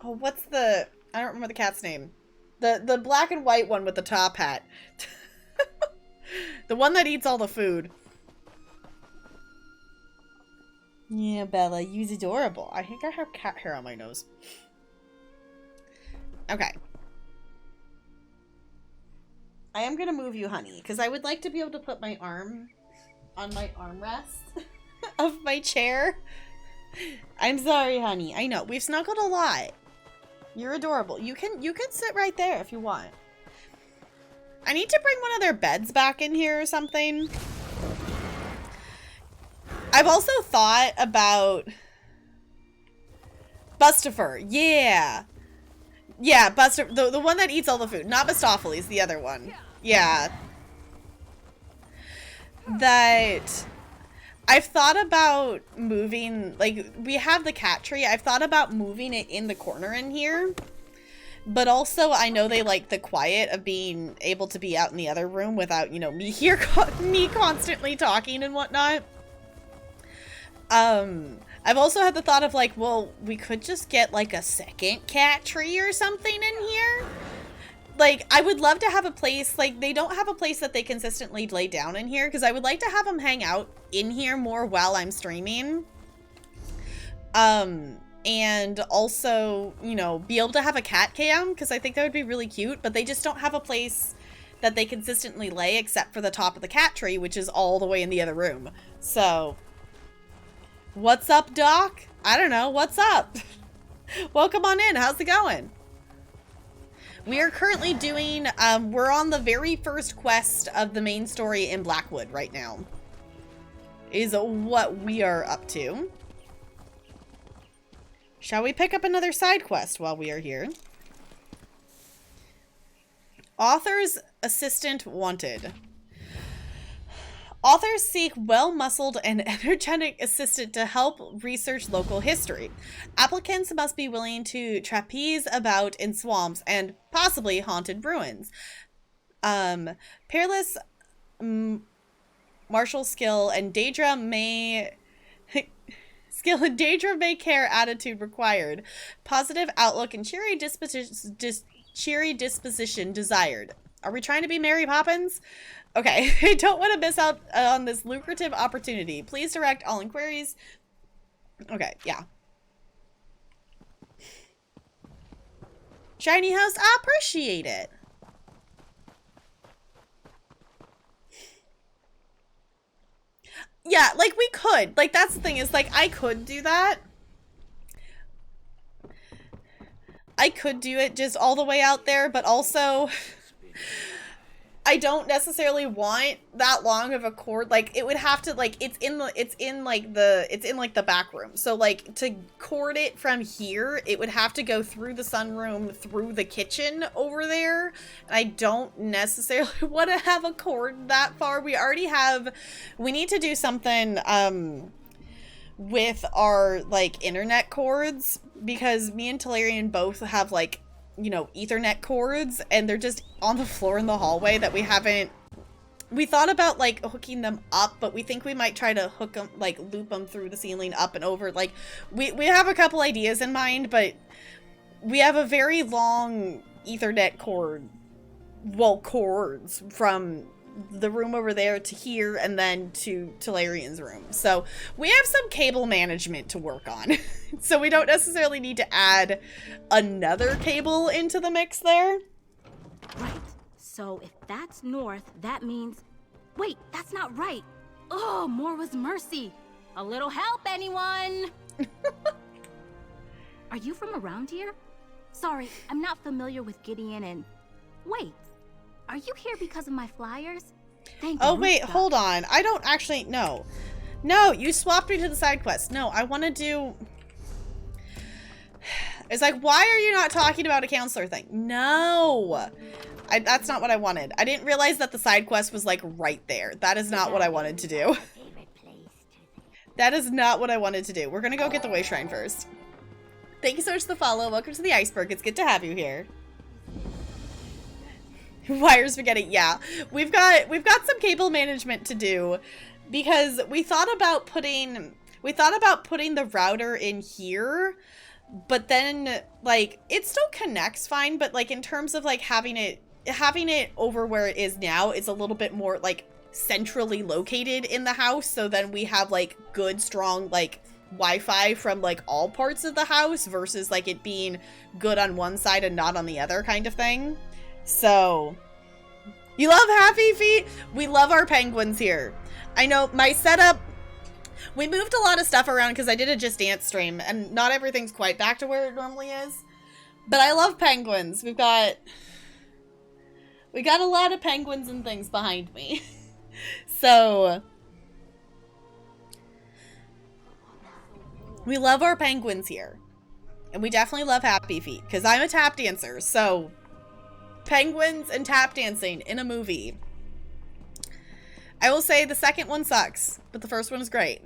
Oh, what's the... I don't remember the cat's name. The black and white one with the top hat. The one that eats all the food. Yeah, Bella, you's adorable. I think I have cat hair on my nose. Okay. I am gonna move you, honey, because I would like to be able to put my arm on my armrest of my chair. I'm sorry, honey. I know. We've snuggled a lot. You're adorable. You can sit right there if you want. I need to bring one of their beds back in here or something. I've also thought about Bustifer. Yeah. Yeah, Buster, the one that eats all the food. Not Bustopheles, the other one. Yeah. That I've thought about moving, like, we have the cat tree. I've thought about moving it in the corner in here. But also, I know they like the quiet of being able to be out in the other room without, you know, me here, me constantly talking and whatnot. I've also had the thought of like, well, we could just get like a second cat tree or something in here. Like, I would love to have a place, like, they don't have a place that they consistently lay down in here, because I would like to have them hang out in here more while I'm streaming. And also, you know, be able to have a cat cam, because I think that would be really cute, but they just don't have a place that they consistently lay except for the top of the cat tree, which is all the way in the other room. So, what's up, Doc? I don't know, what's up? Welcome on in, how's it going? We are currently doing, we're on the very first quest of the main story in Blackwood right now. Is what we are up to. Shall we pick up another side quest while we are here? Author's assistant wanted. Authors seek well-muscled and energetic assistant to help research local history. Applicants must be willing to trapeze about in swamps and possibly haunted ruins. Peerless martial skill and Daedra may... care attitude required. Positive outlook and cheery disposition desired. Are we trying to be Mary Poppins? Okay, I don't want to miss out on this lucrative opportunity. Please direct all inquiries. Okay, yeah. Shiny house, I appreciate it. Yeah, like we could. Like that's the thing is like I could do that. I could do it just all the way out there, but also I don't necessarily want that long of a cord. Like it would have to like it's in the back room. So like to cord it from here, it would have to go through the sunroom, through the kitchen over there. And I don't necessarily want to have a cord that far. We need to do something with our like internet cords because me and Talarian both have like, you know, Ethernet cords and they're just on the floor in the hallway that we thought about like hooking them up, but we think we might try to hook them, like loop them through the ceiling up and over. Like we have a couple ideas in mind, but we have a very long Ethernet cord, well, cords from the room over there to here and then to Talarian's room. So we have some cable management to work on. So we don't necessarily need to add another cable into the mix there. Right. So if that's north, that means... Wait, that's not right. Oh, more was mercy. A little help, anyone? Are you from around here? Sorry, I'm not familiar with Gideon and... Wait. Are you here because of my flyers? Thank you. Oh, wait, hold on. I don't actually... No. No, you swapped me to the side quest. No, I want to do... It's like, why are you not talking about a counselor thing? No. That's not what I wanted. I didn't realize that the side quest was like right there. That is not what I wanted to do. That is not what I wanted to do. We're gonna go get the way shrine first. Thank you so much for the follow. Welcome to the iceberg. It's good to have you here. Wire spaghetti. Yeah, we've got some cable management to do because we thought about putting the router in here, but then like it still connects fine, but like in terms of like having it over where it is now is a little bit more like centrally located in the house, so then we have like good strong like Wi-Fi from like all parts of the house versus like it being good on one side and not on the other kind of thing. So you love Happy Feet? We love our penguins here. I know my setup, we moved a lot of stuff around because I did a Just Dance stream and not everything's quite back to where it normally is, but I love penguins. We got a lot of penguins and things behind me. So we love our penguins here. And we definitely love Happy Feet because I'm a tap dancer. So penguins and tap dancing in a movie. I will say the second one sucks, but the first one is great.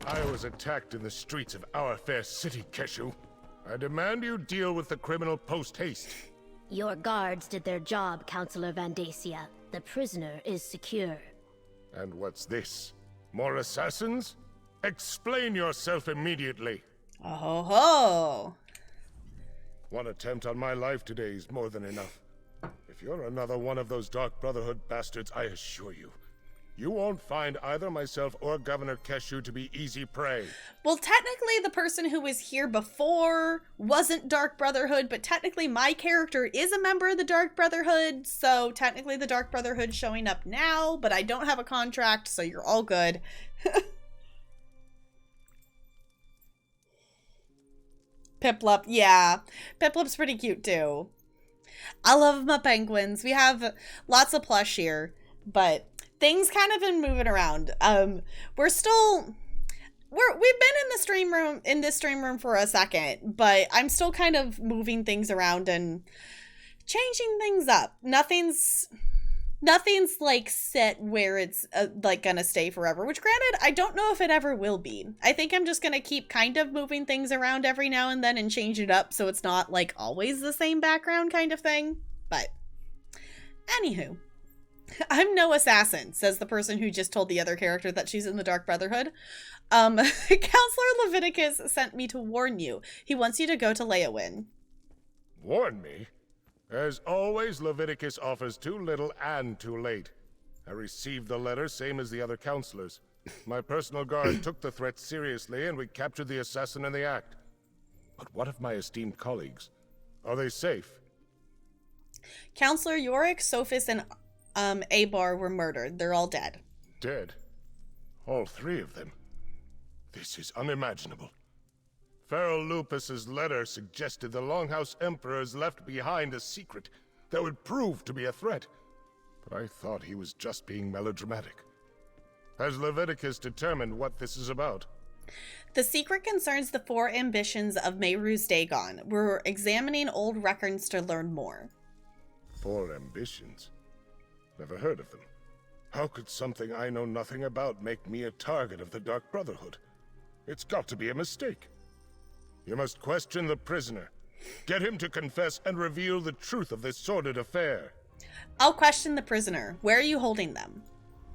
I was attacked in the streets of our fair city, Keshu. I demand you deal with the criminal post-haste. Your guards did their job, Counselor Vandacia. The prisoner is secure. And what's this? More assassins? Explain yourself immediately. Oh ho ho. One attempt on my life today is more than enough. If you're another one of those Dark Brotherhood bastards, I assure you, you won't find either myself or Governor Keshu to be easy prey. Well, technically the person who was here before wasn't Dark Brotherhood, but technically my character is a member of the Dark Brotherhood, so technically the Dark Brotherhood showing up now, but I don't have a contract, so you're all good. Piplup, yeah. Piplup's pretty cute too. I love my penguins. We have lots of plush here, but things kind of been moving around. We've been in this stream room for a second, but I'm still kind of moving things around and changing things up. Nothing's like set where it's like gonna stay forever, which granted, I don't know if it ever will be. I think I'm just gonna keep kind of moving things around every now and then and change it up so it's not like always the same background kind of thing. But anywho, I'm no assassin, says the person who just told the other character that she's in the Dark Brotherhood. Counselor Leviticus sent me to warn you. He wants you to go to Leowin. Warn me? As always, Leviticus offers too little and too late. I received the letter, same as the other counselors. My personal guard took the threat seriously, and we captured the assassin in the act. But what of my esteemed colleagues? Are they safe? Counselor Yorick, Sophis, and Abar were murdered. They're all dead. Dead? All three of them? This is unimaginable. Pharaoh Lupus's letter suggested the Longhouse Emperors left behind a secret that would prove to be a threat. But I thought he was just being melodramatic. Has Leviticus determined what this is about? The secret concerns the 4 ambitions of Mehru's Dagon. We're examining old records to learn more. 4 ambitions? Never heard of them. How could something I know nothing about make me a target of the Dark Brotherhood? It's got to be a mistake. You must question the prisoner. Get him to confess and reveal the truth of this sordid affair. I'll question the prisoner. Where are you holding them?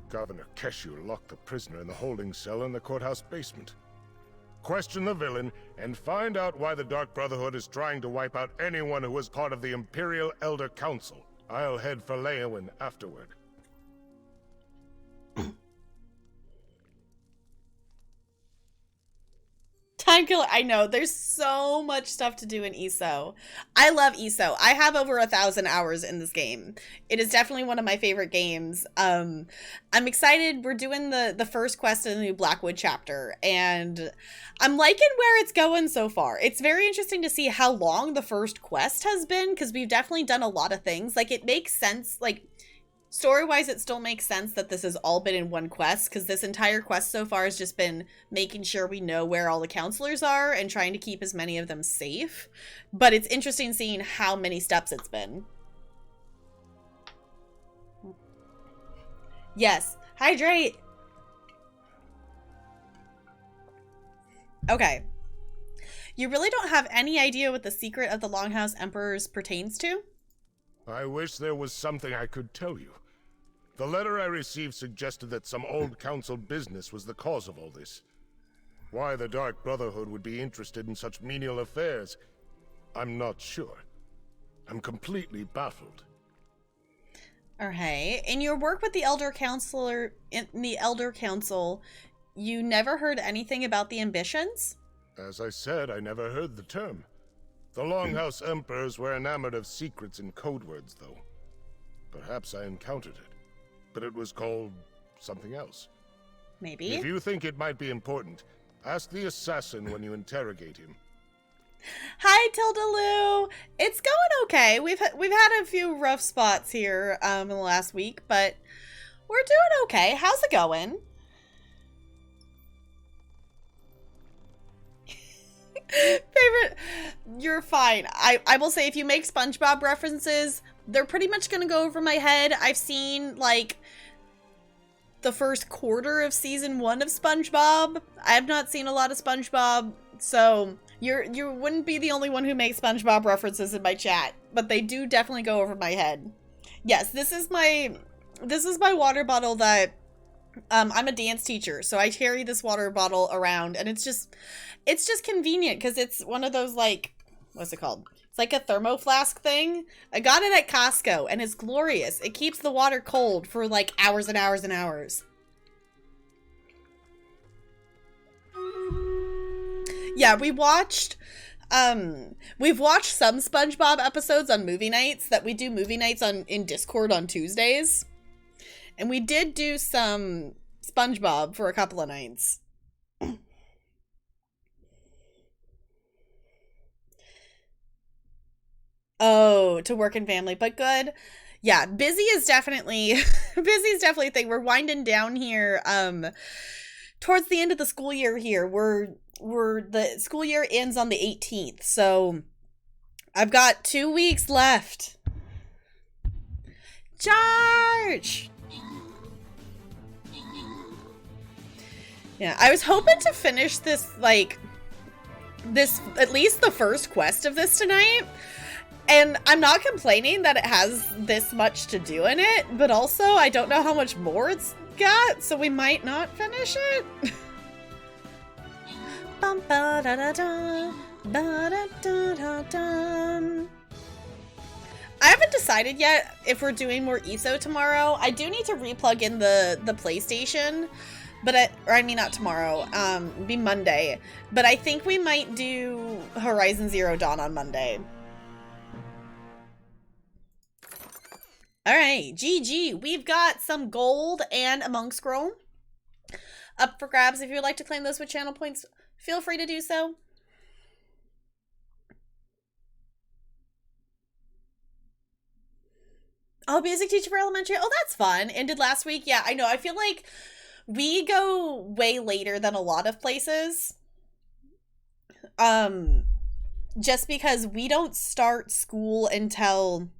Governor Keshu locked the prisoner in the holding cell in the courthouse basement. Question the villain and find out why the Dark Brotherhood is trying to wipe out anyone who was part of the Imperial Elder Council. I'll head for Leowin afterward. Time killer. I know there's so much stuff to do in ESO. I love ESO. I have over 1,000 hours in this game. It is definitely one of my favorite games. I'm excited. We're doing the first quest in the new Blackwood chapter, and I'm liking where it's going so far. It's very interesting to see how long the first quest has been, because we've definitely done a lot of things. Like, it makes sense. Like, story-wise, it still makes sense that this has all been in one quest, because this entire quest so far has just been making sure we know where all the counselors are and trying to keep as many of them safe. But it's interesting seeing how many steps it's been. Yes, hydrate! Okay. You really don't have any idea what the secret of the Longhouse Emperors pertains to? I wish there was something I could tell you. The letter I received suggested that some old council business was the cause of all this. Why the Dark Brotherhood would be interested in such menial affairs, I'm not sure. I'm completely baffled. Okay. In your work with the Elder Council, you never heard anything about the ambitions? As I said, I never heard the term. The Longhouse Emperors were enamored of secrets and code words, though. Perhaps I encountered it, but it was called something else. Maybe. If you think it might be important, ask the assassin when you interrogate him. Hi, Tilda-Lou. It's going okay. We've had a few rough spots here in the last week, but we're doing okay. How's it going? Favorite, you're fine. I will say, if you make SpongeBob references, they're pretty much gonna go over my head. I've seen like the first quarter of season 1 of SpongeBob. I have not seen a lot of SpongeBob, so you wouldn't be the only one who makes SpongeBob references in my chat, but they do definitely go over my head. Yes, this is my water bottle that I'm a dance teacher, so I carry this water bottle around, and it's just convenient because it's one of those, like, what's it called? It's like a thermo flask thing. I got it at Costco, and it's glorious. It keeps the water cold for like hours and hours and hours. Yeah, we've watched some SpongeBob episodes on movie nights that we do movie nights in Discord on Tuesdays. And we did do some SpongeBob for a couple of nights. Oh, to work and family, but good. Yeah, busy is definitely a thing. We're winding down here towards the end of the school year here. The school year ends on the 18th, so I've got 2 weeks left. Charge! Yeah, I was hoping to finish this, at least the first quest of this tonight. And I'm not complaining that it has this much to do in it, but also I don't know how much more it's got, so we might not finish it. Bum, ba, da, da, da, ba, da, da, da, da. I haven't decided yet if we're doing more ESO tomorrow. I do need to replug in the PlayStation, but not tomorrow. Be Monday. But I think we might do Horizon Zero Dawn on Monday. Alright, GG. We've got some gold and a monk scroll up for grabs. If you would like to claim those with channel points, feel free to do so. Oh, music teacher for elementary. Oh, that's fun. Ended last week. Yeah, I know. I feel like we go way later than a lot of places. Just because we don't start school until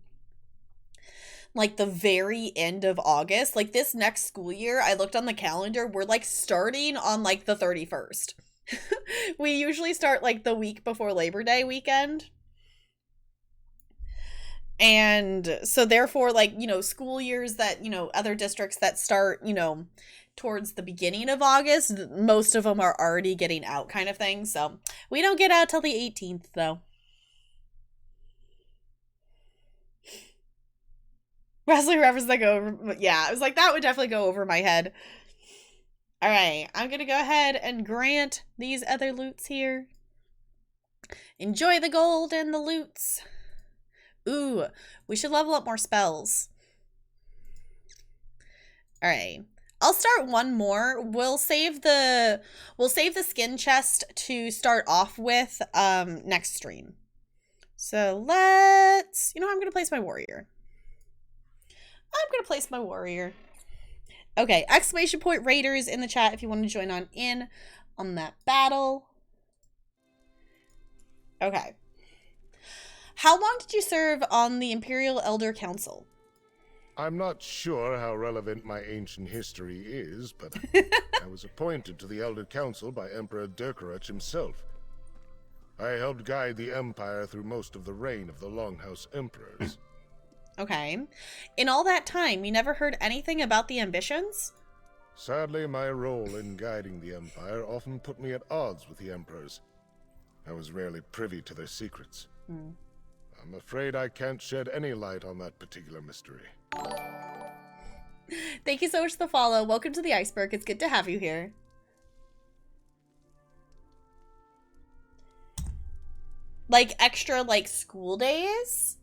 like the very end of August. Like this next school year, I looked on the calendar, we're like starting on like the 31st. We usually start like the week before Labor Day weekend. And so therefore, like, school years that, other districts that start, towards the beginning of August, most of them are already getting out kind of thing. So we don't get out till the 18th though. Wrestling reference that go over, yeah, I was like, that would definitely go over my head. All right, I'm going to go ahead and grant these other loots here. Enjoy the gold and the loots. Ooh, we should level up more spells. All right, I'll start one more. We'll save the skin chest to start off with next stream. So let's, I'm going to place my warrior. I'm gonna place my warrior. Okay, exclamation point raiders in the chat if you want to join in on that battle. Okay. How long did you serve on the Imperial Elder Council? I'm not sure how relevant my ancient history is, but I was appointed to the Elder Council by Emperor Durkarach himself. I helped guide the Empire through most of the reign of the Longhouse Emperors. Okay. In all that time, you never heard anything about the ambitions? Sadly, my role in guiding the Empire often put me at odds with the Emperors. I was rarely privy to their secrets. I'm afraid I can't shed any light on that particular mystery. Thank you so much for the follow. Welcome to the Iceberg. It's good to have you here. Like extra like school days?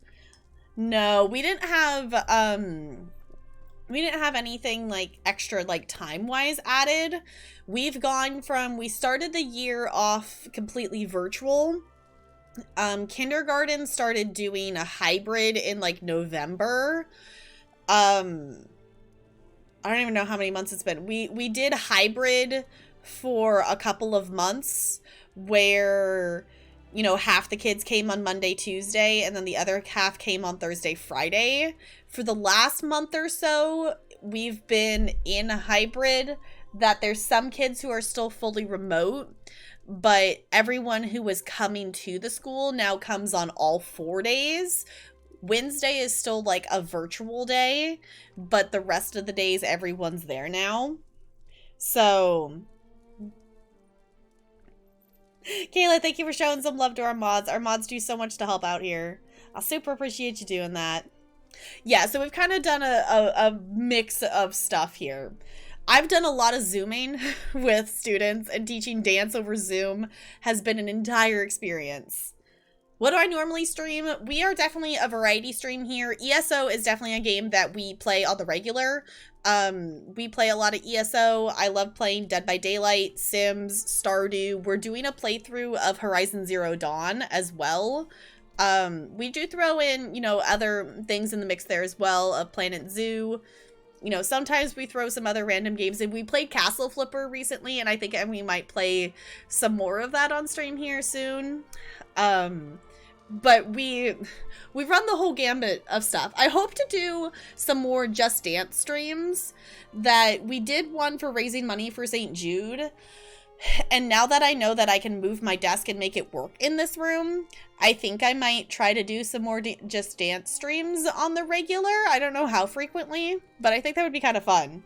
No, we didn't have anything like extra like time-wise added. We started the year off completely virtual. Kindergarten started doing a hybrid in like November. I don't even know how many months it's been. We did hybrid for a couple of months where, you know, half the kids came on Monday, Tuesday, and then the other half came on Thursday, Friday. For the last month or so, we've been in a hybrid that there's some kids who are still fully remote, but everyone who was coming to the school now comes on all 4 days. Wednesday is still like a virtual day, but the rest of the days everyone's there now. So Kayla, thank you for showing some love to our mods. Our mods do so much to help out here. I super appreciate you doing that. Yeah, so we've kind of done a mix of stuff here. I've done a lot of Zooming with students, and teaching dance over Zoom has been an entire experience. What do I normally stream? We are definitely a variety stream here. ESO is definitely a game that we play on the regular. We play a lot of ESO. I love playing Dead by Daylight, Sims, Stardew. We're doing a playthrough of Horizon Zero Dawn as well. We do throw in, you know, other things in the mix there as well, of Planet Zoo. You know, sometimes we throw some other random games in. We played Castle Flipper recently, and I think we might play some more of that on stream here soon. But we run the whole gambit of stuff. I hope to do some more Just Dance streams. That we did one for raising money for St. Jude. And now that I know that I can move my desk and make it work in this room, I think I might try to do some more Just Dance streams on the regular. I don't know how frequently, but I think that would be kind of fun.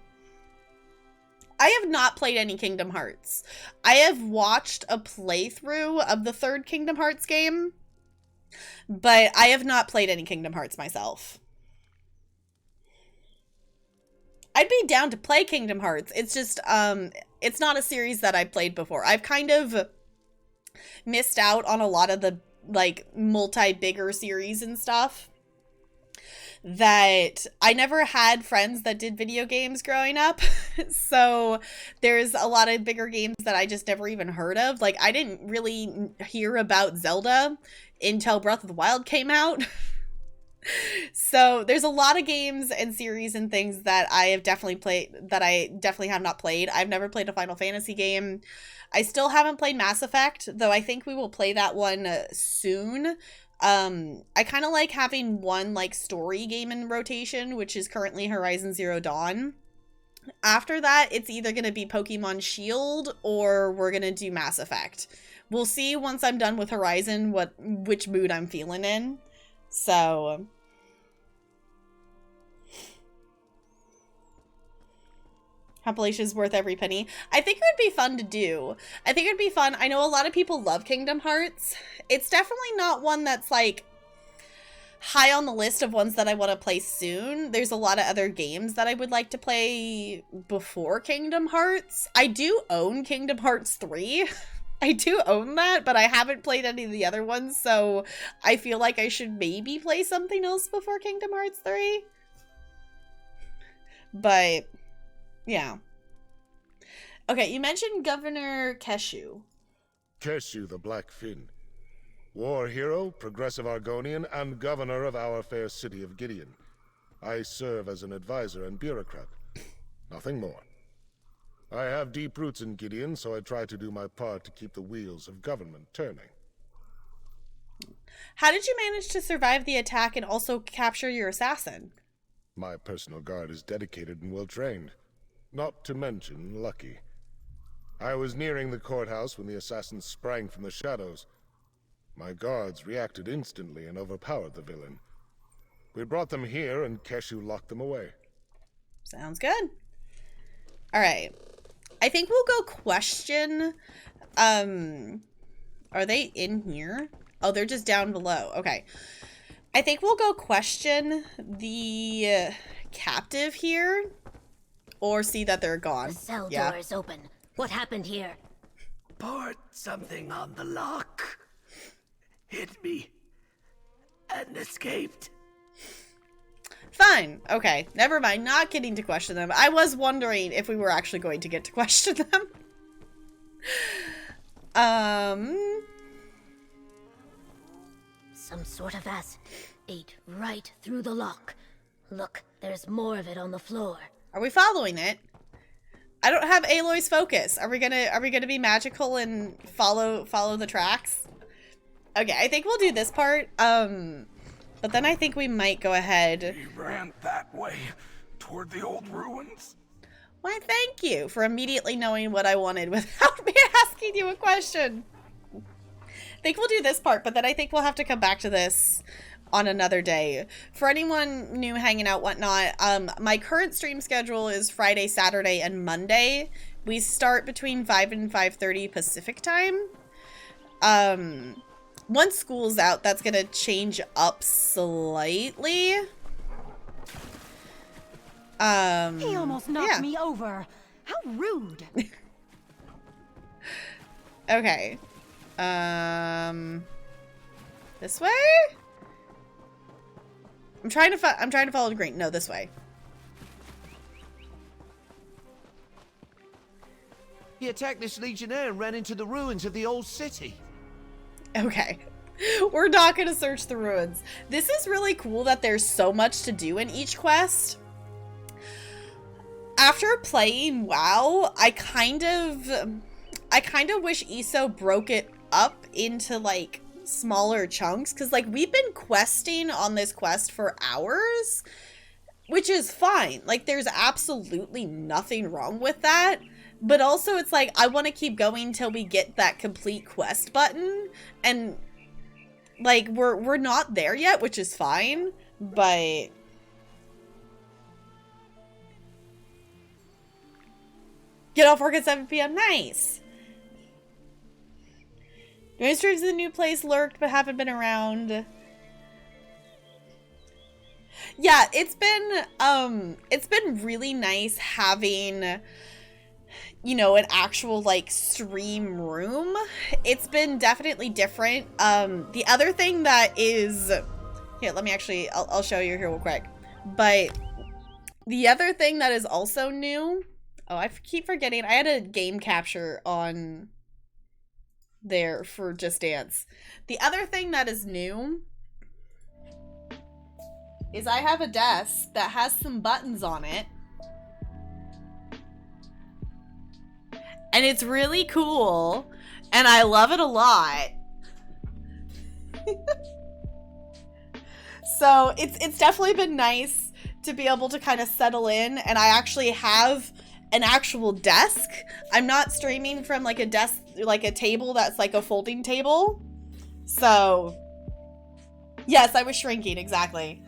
I have not played any Kingdom Hearts. I have watched a playthrough of the third Kingdom Hearts game, but I have not played any Kingdom Hearts myself. I'd be down to play Kingdom Hearts. It's just, it's not a series that I've played before. I've kind of missed out on a lot of the, like, multi-bigger series and stuff. That I never had friends that did video games growing up. So there's a lot of bigger games that I just never even heard of. Like, I didn't really hear about Zelda until Breath of the Wild came out. So there's a lot of games and series and things that I have definitely played that I definitely have not played. I've never played a Final Fantasy game. I still haven't played Mass Effect, though I think we will play that one soon. I kind of like having one like story game in rotation, which is currently Horizon Zero Dawn. After that, it's either going to be Pokemon Shield or we're going to do Mass Effect. We'll see once I'm done with Horizon which mood I'm feeling in. So Appalachia is worth every penny. I think it would be fun to do. I think it would be fun. I know a lot of people love Kingdom Hearts. It's definitely not one that's like high on the list of ones that I want to play soon. There's a lot of other games that I would like to play before Kingdom Hearts. I do own Kingdom Hearts 3. I do own that, but I haven't played any of the other ones, so I feel like I should maybe play something else before Kingdom Hearts 3. But yeah. Okay, you mentioned Governor Keshu. Keshu the Black Fin. War hero, progressive Argonian, and governor of our fair city of Gideon. I serve as an advisor and bureaucrat. Nothing more. I have deep roots in Gideon, so I try to do my part to keep the wheels of government turning. How did you manage to survive the attack and also capture your assassin? My personal guard is dedicated and well trained. Not to mention lucky. I was nearing the courthouse when the assassins sprang from the shadows. My guards reacted instantly and overpowered the villain. We brought them here, and Keshu locked them away. Sounds good. All right. I think we'll go question. Are they in here? Oh, they're just down below. Okay. I think we'll go question the captive here, or see that they're gone. The cell door is open. What happened here? Poured something on the lock. Hit me. And escaped. Fine. Okay. Never mind. Not getting to question them. I was wondering if we were actually going to get to question them. Some sort of acid ate right through the lock. Look, there's more of it on the floor. Are we following it? I don't have Aloy's focus. Are we gonna be magical and follow the tracks? Okay, I think we'll do this part. But then I think we might go ahead. He ran that way, toward the old ruins. Why, thank you for immediately knowing what I wanted without me asking you a question. I think we'll do this part, but then I think we'll have to come back to this on another day. For anyone new hanging out, whatnot, my current stream schedule is Friday, Saturday, and Monday. We start between 5 and 5:30 Pacific time. Once school's out, that's gonna change up slightly. He almost knocked me over. How rude. Okay. This way? I'm trying to follow the green. No, this way. He attacked this legionnaire and ran into the ruins of the old city. Okay. We're not gonna search the ruins. This is really cool that there's so much to do in each quest. After playing WoW, I kind of wish ESO broke it up into like smaller chunks, because like we've been questing on this quest for hours, which is fine. Like there's absolutely nothing wrong with that. But also it's like I want to keep going till we get that complete quest button, and like we're not there yet, which is fine, but get off work at 7 p.m. Nice. New streams in the new place lurked but haven't been around. Yeah, it's been really nice having, you know, an actual like stream room. It's been definitely different. The other thing that is here, let me actually I'll show you here real quick. But the other thing that is also new, oh, I keep forgetting, I had a game capture on there for Just Dance. The other thing that is new is I have a desk that has some buttons on it. And it's really cool, and I love it a lot. So it's definitely been nice to be able to kind of settle in, and I actually have an actual desk. I'm not streaming from like a desk, like a table that's like a folding table. So yes, I was shrinking, exactly.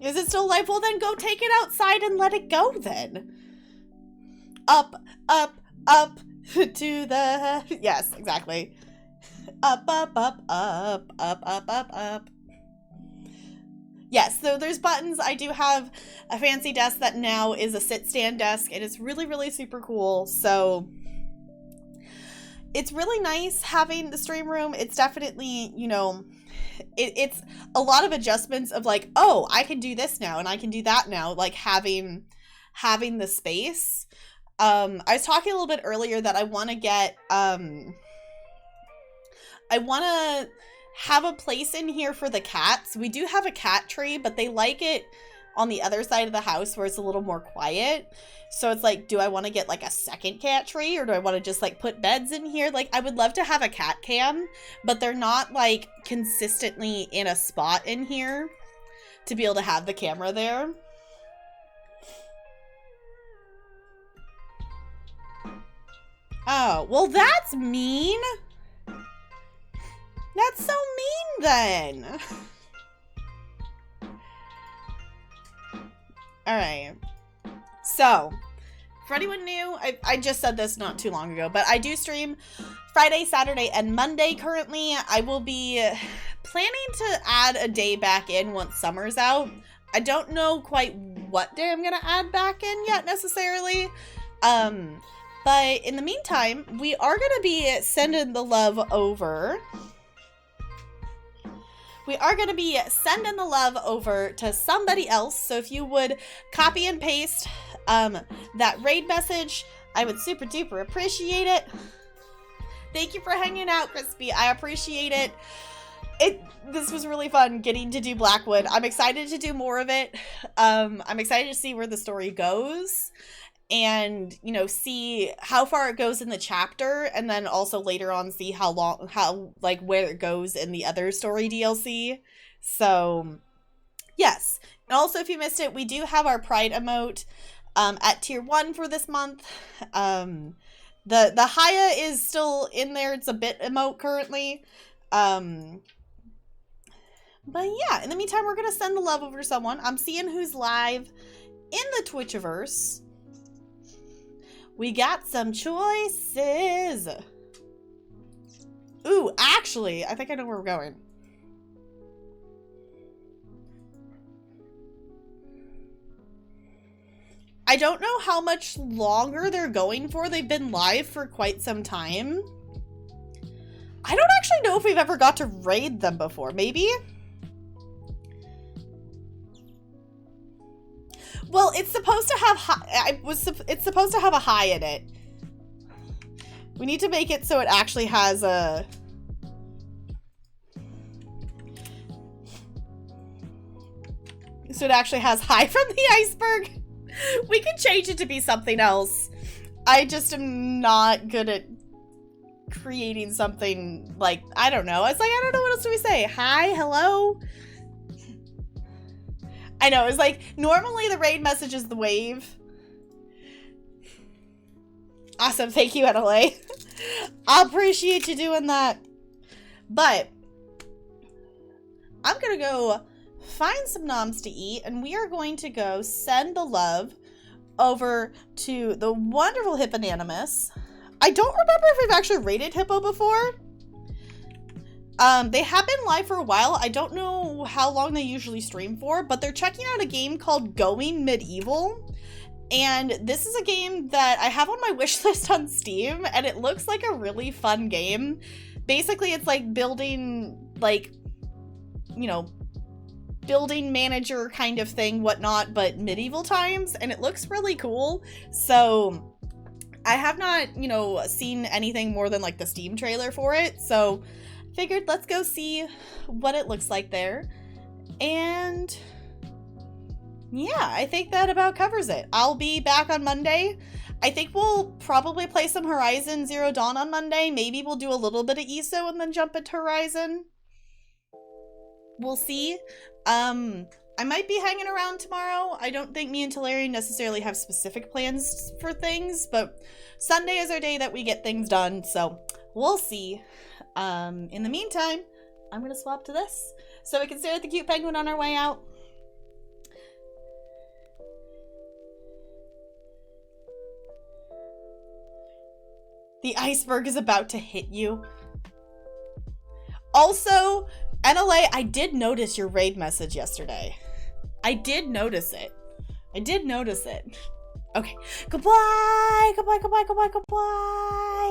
Is it still alive? Well, then go take it outside and let it go then. Up, up, up to the... Yes, exactly. Up, up, up, up, up, up, up, up. Yes, so there's buttons. I do have a fancy desk that now is a sit-stand desk, and it's really, really super cool. So it's really nice having the stream room. It's definitely, you know... It's a lot of adjustments of like, oh, I can do this now and I can do that now, like having the space. I was talking a little bit earlier that I want to get I want to have a place in here for the cats. We do have a cat tree, but they like it on the other side of the house where it's a little more quiet. So it's like, do I want to get like a second cat tree, or do I want to just like put beds in here? Like, I would love to have a cat cam, but they're not like consistently in a spot in here to be able to have the camera there. Oh, well, that's mean. That's so mean then. Alright. So, for anyone new, I just said this not too long ago, but I do stream Friday, Saturday, and Monday currently. I will be planning to add a day back in once summer's out. I don't know quite what day I'm going to add back in yet necessarily. But in the meantime, we are going to be sending the love over. We are going to be sending the love over to somebody else. So if you would copy and paste that raid message, I would super duper appreciate it. Thank you for hanging out, Crispy. I appreciate it. This was really fun getting to do Blackwood. I'm excited to do more of it. I'm excited to see where the story goes. And, you know, see how far it goes in the chapter, and then also later on see where it goes in the other story DLC. So, yes. And also, if you missed it, we do have our Pride emote at tier 1 for this month. The Haya is still in there. It's a bit emote currently. But yeah, in the meantime, we're going to send the love over to someone. I'm seeing who's live in the Twitchiverse. We got some choices. Ooh, actually, I think I know where we're going. I don't know how much longer they're going for. They've been live for quite some time. I don't actually know if we've ever got to raid them before. Maybe? Well, it's supposed to have it's supposed to have a high in it. We need to make it so it actually has a... So it actually has high from the iceberg. We could change it to be something else. I just am not good at creating something like, I don't know. It's like, I don't know what else do we say. Hi, hello? I know, it's like, normally the raid message is the wave. Awesome, thank you, Adelaide. I appreciate you doing that. But, I'm gonna go find some noms to eat, and we are going to go send the love over to the wonderful Hipponanimous. I don't remember if we've actually raided Hippo before. They have been live for a while. I don't know how long they usually stream for, but they're checking out a game called Going Medieval. And this is a game that I have on my wish list on Steam, and it looks like a really fun game. Basically, it's like building, like, you know, building manager kind of thing, whatnot, but medieval times, and it looks really cool. So I have not, you know, seen anything more than like the Steam trailer for it, so figured let's go see what it looks like there. And yeah, I think that about covers it. I'll be back on Monday. I think we'll probably play some Horizon Zero Dawn on Monday. Maybe we'll do a little bit of ESO and then jump into Horizon. We'll see. I might be hanging around tomorrow. I don't think me and Talari necessarily have specific plans for things, but Sunday is our day that we get things done, so we'll see. In the meantime, I'm gonna swap to this so we can stare at the cute penguin on our way out. The iceberg is about to hit you. Also, NLA, I did notice your raid message yesterday. I did notice it. I did notice it. Okay. Goodbye! Goodbye, goodbye, goodbye, goodbye!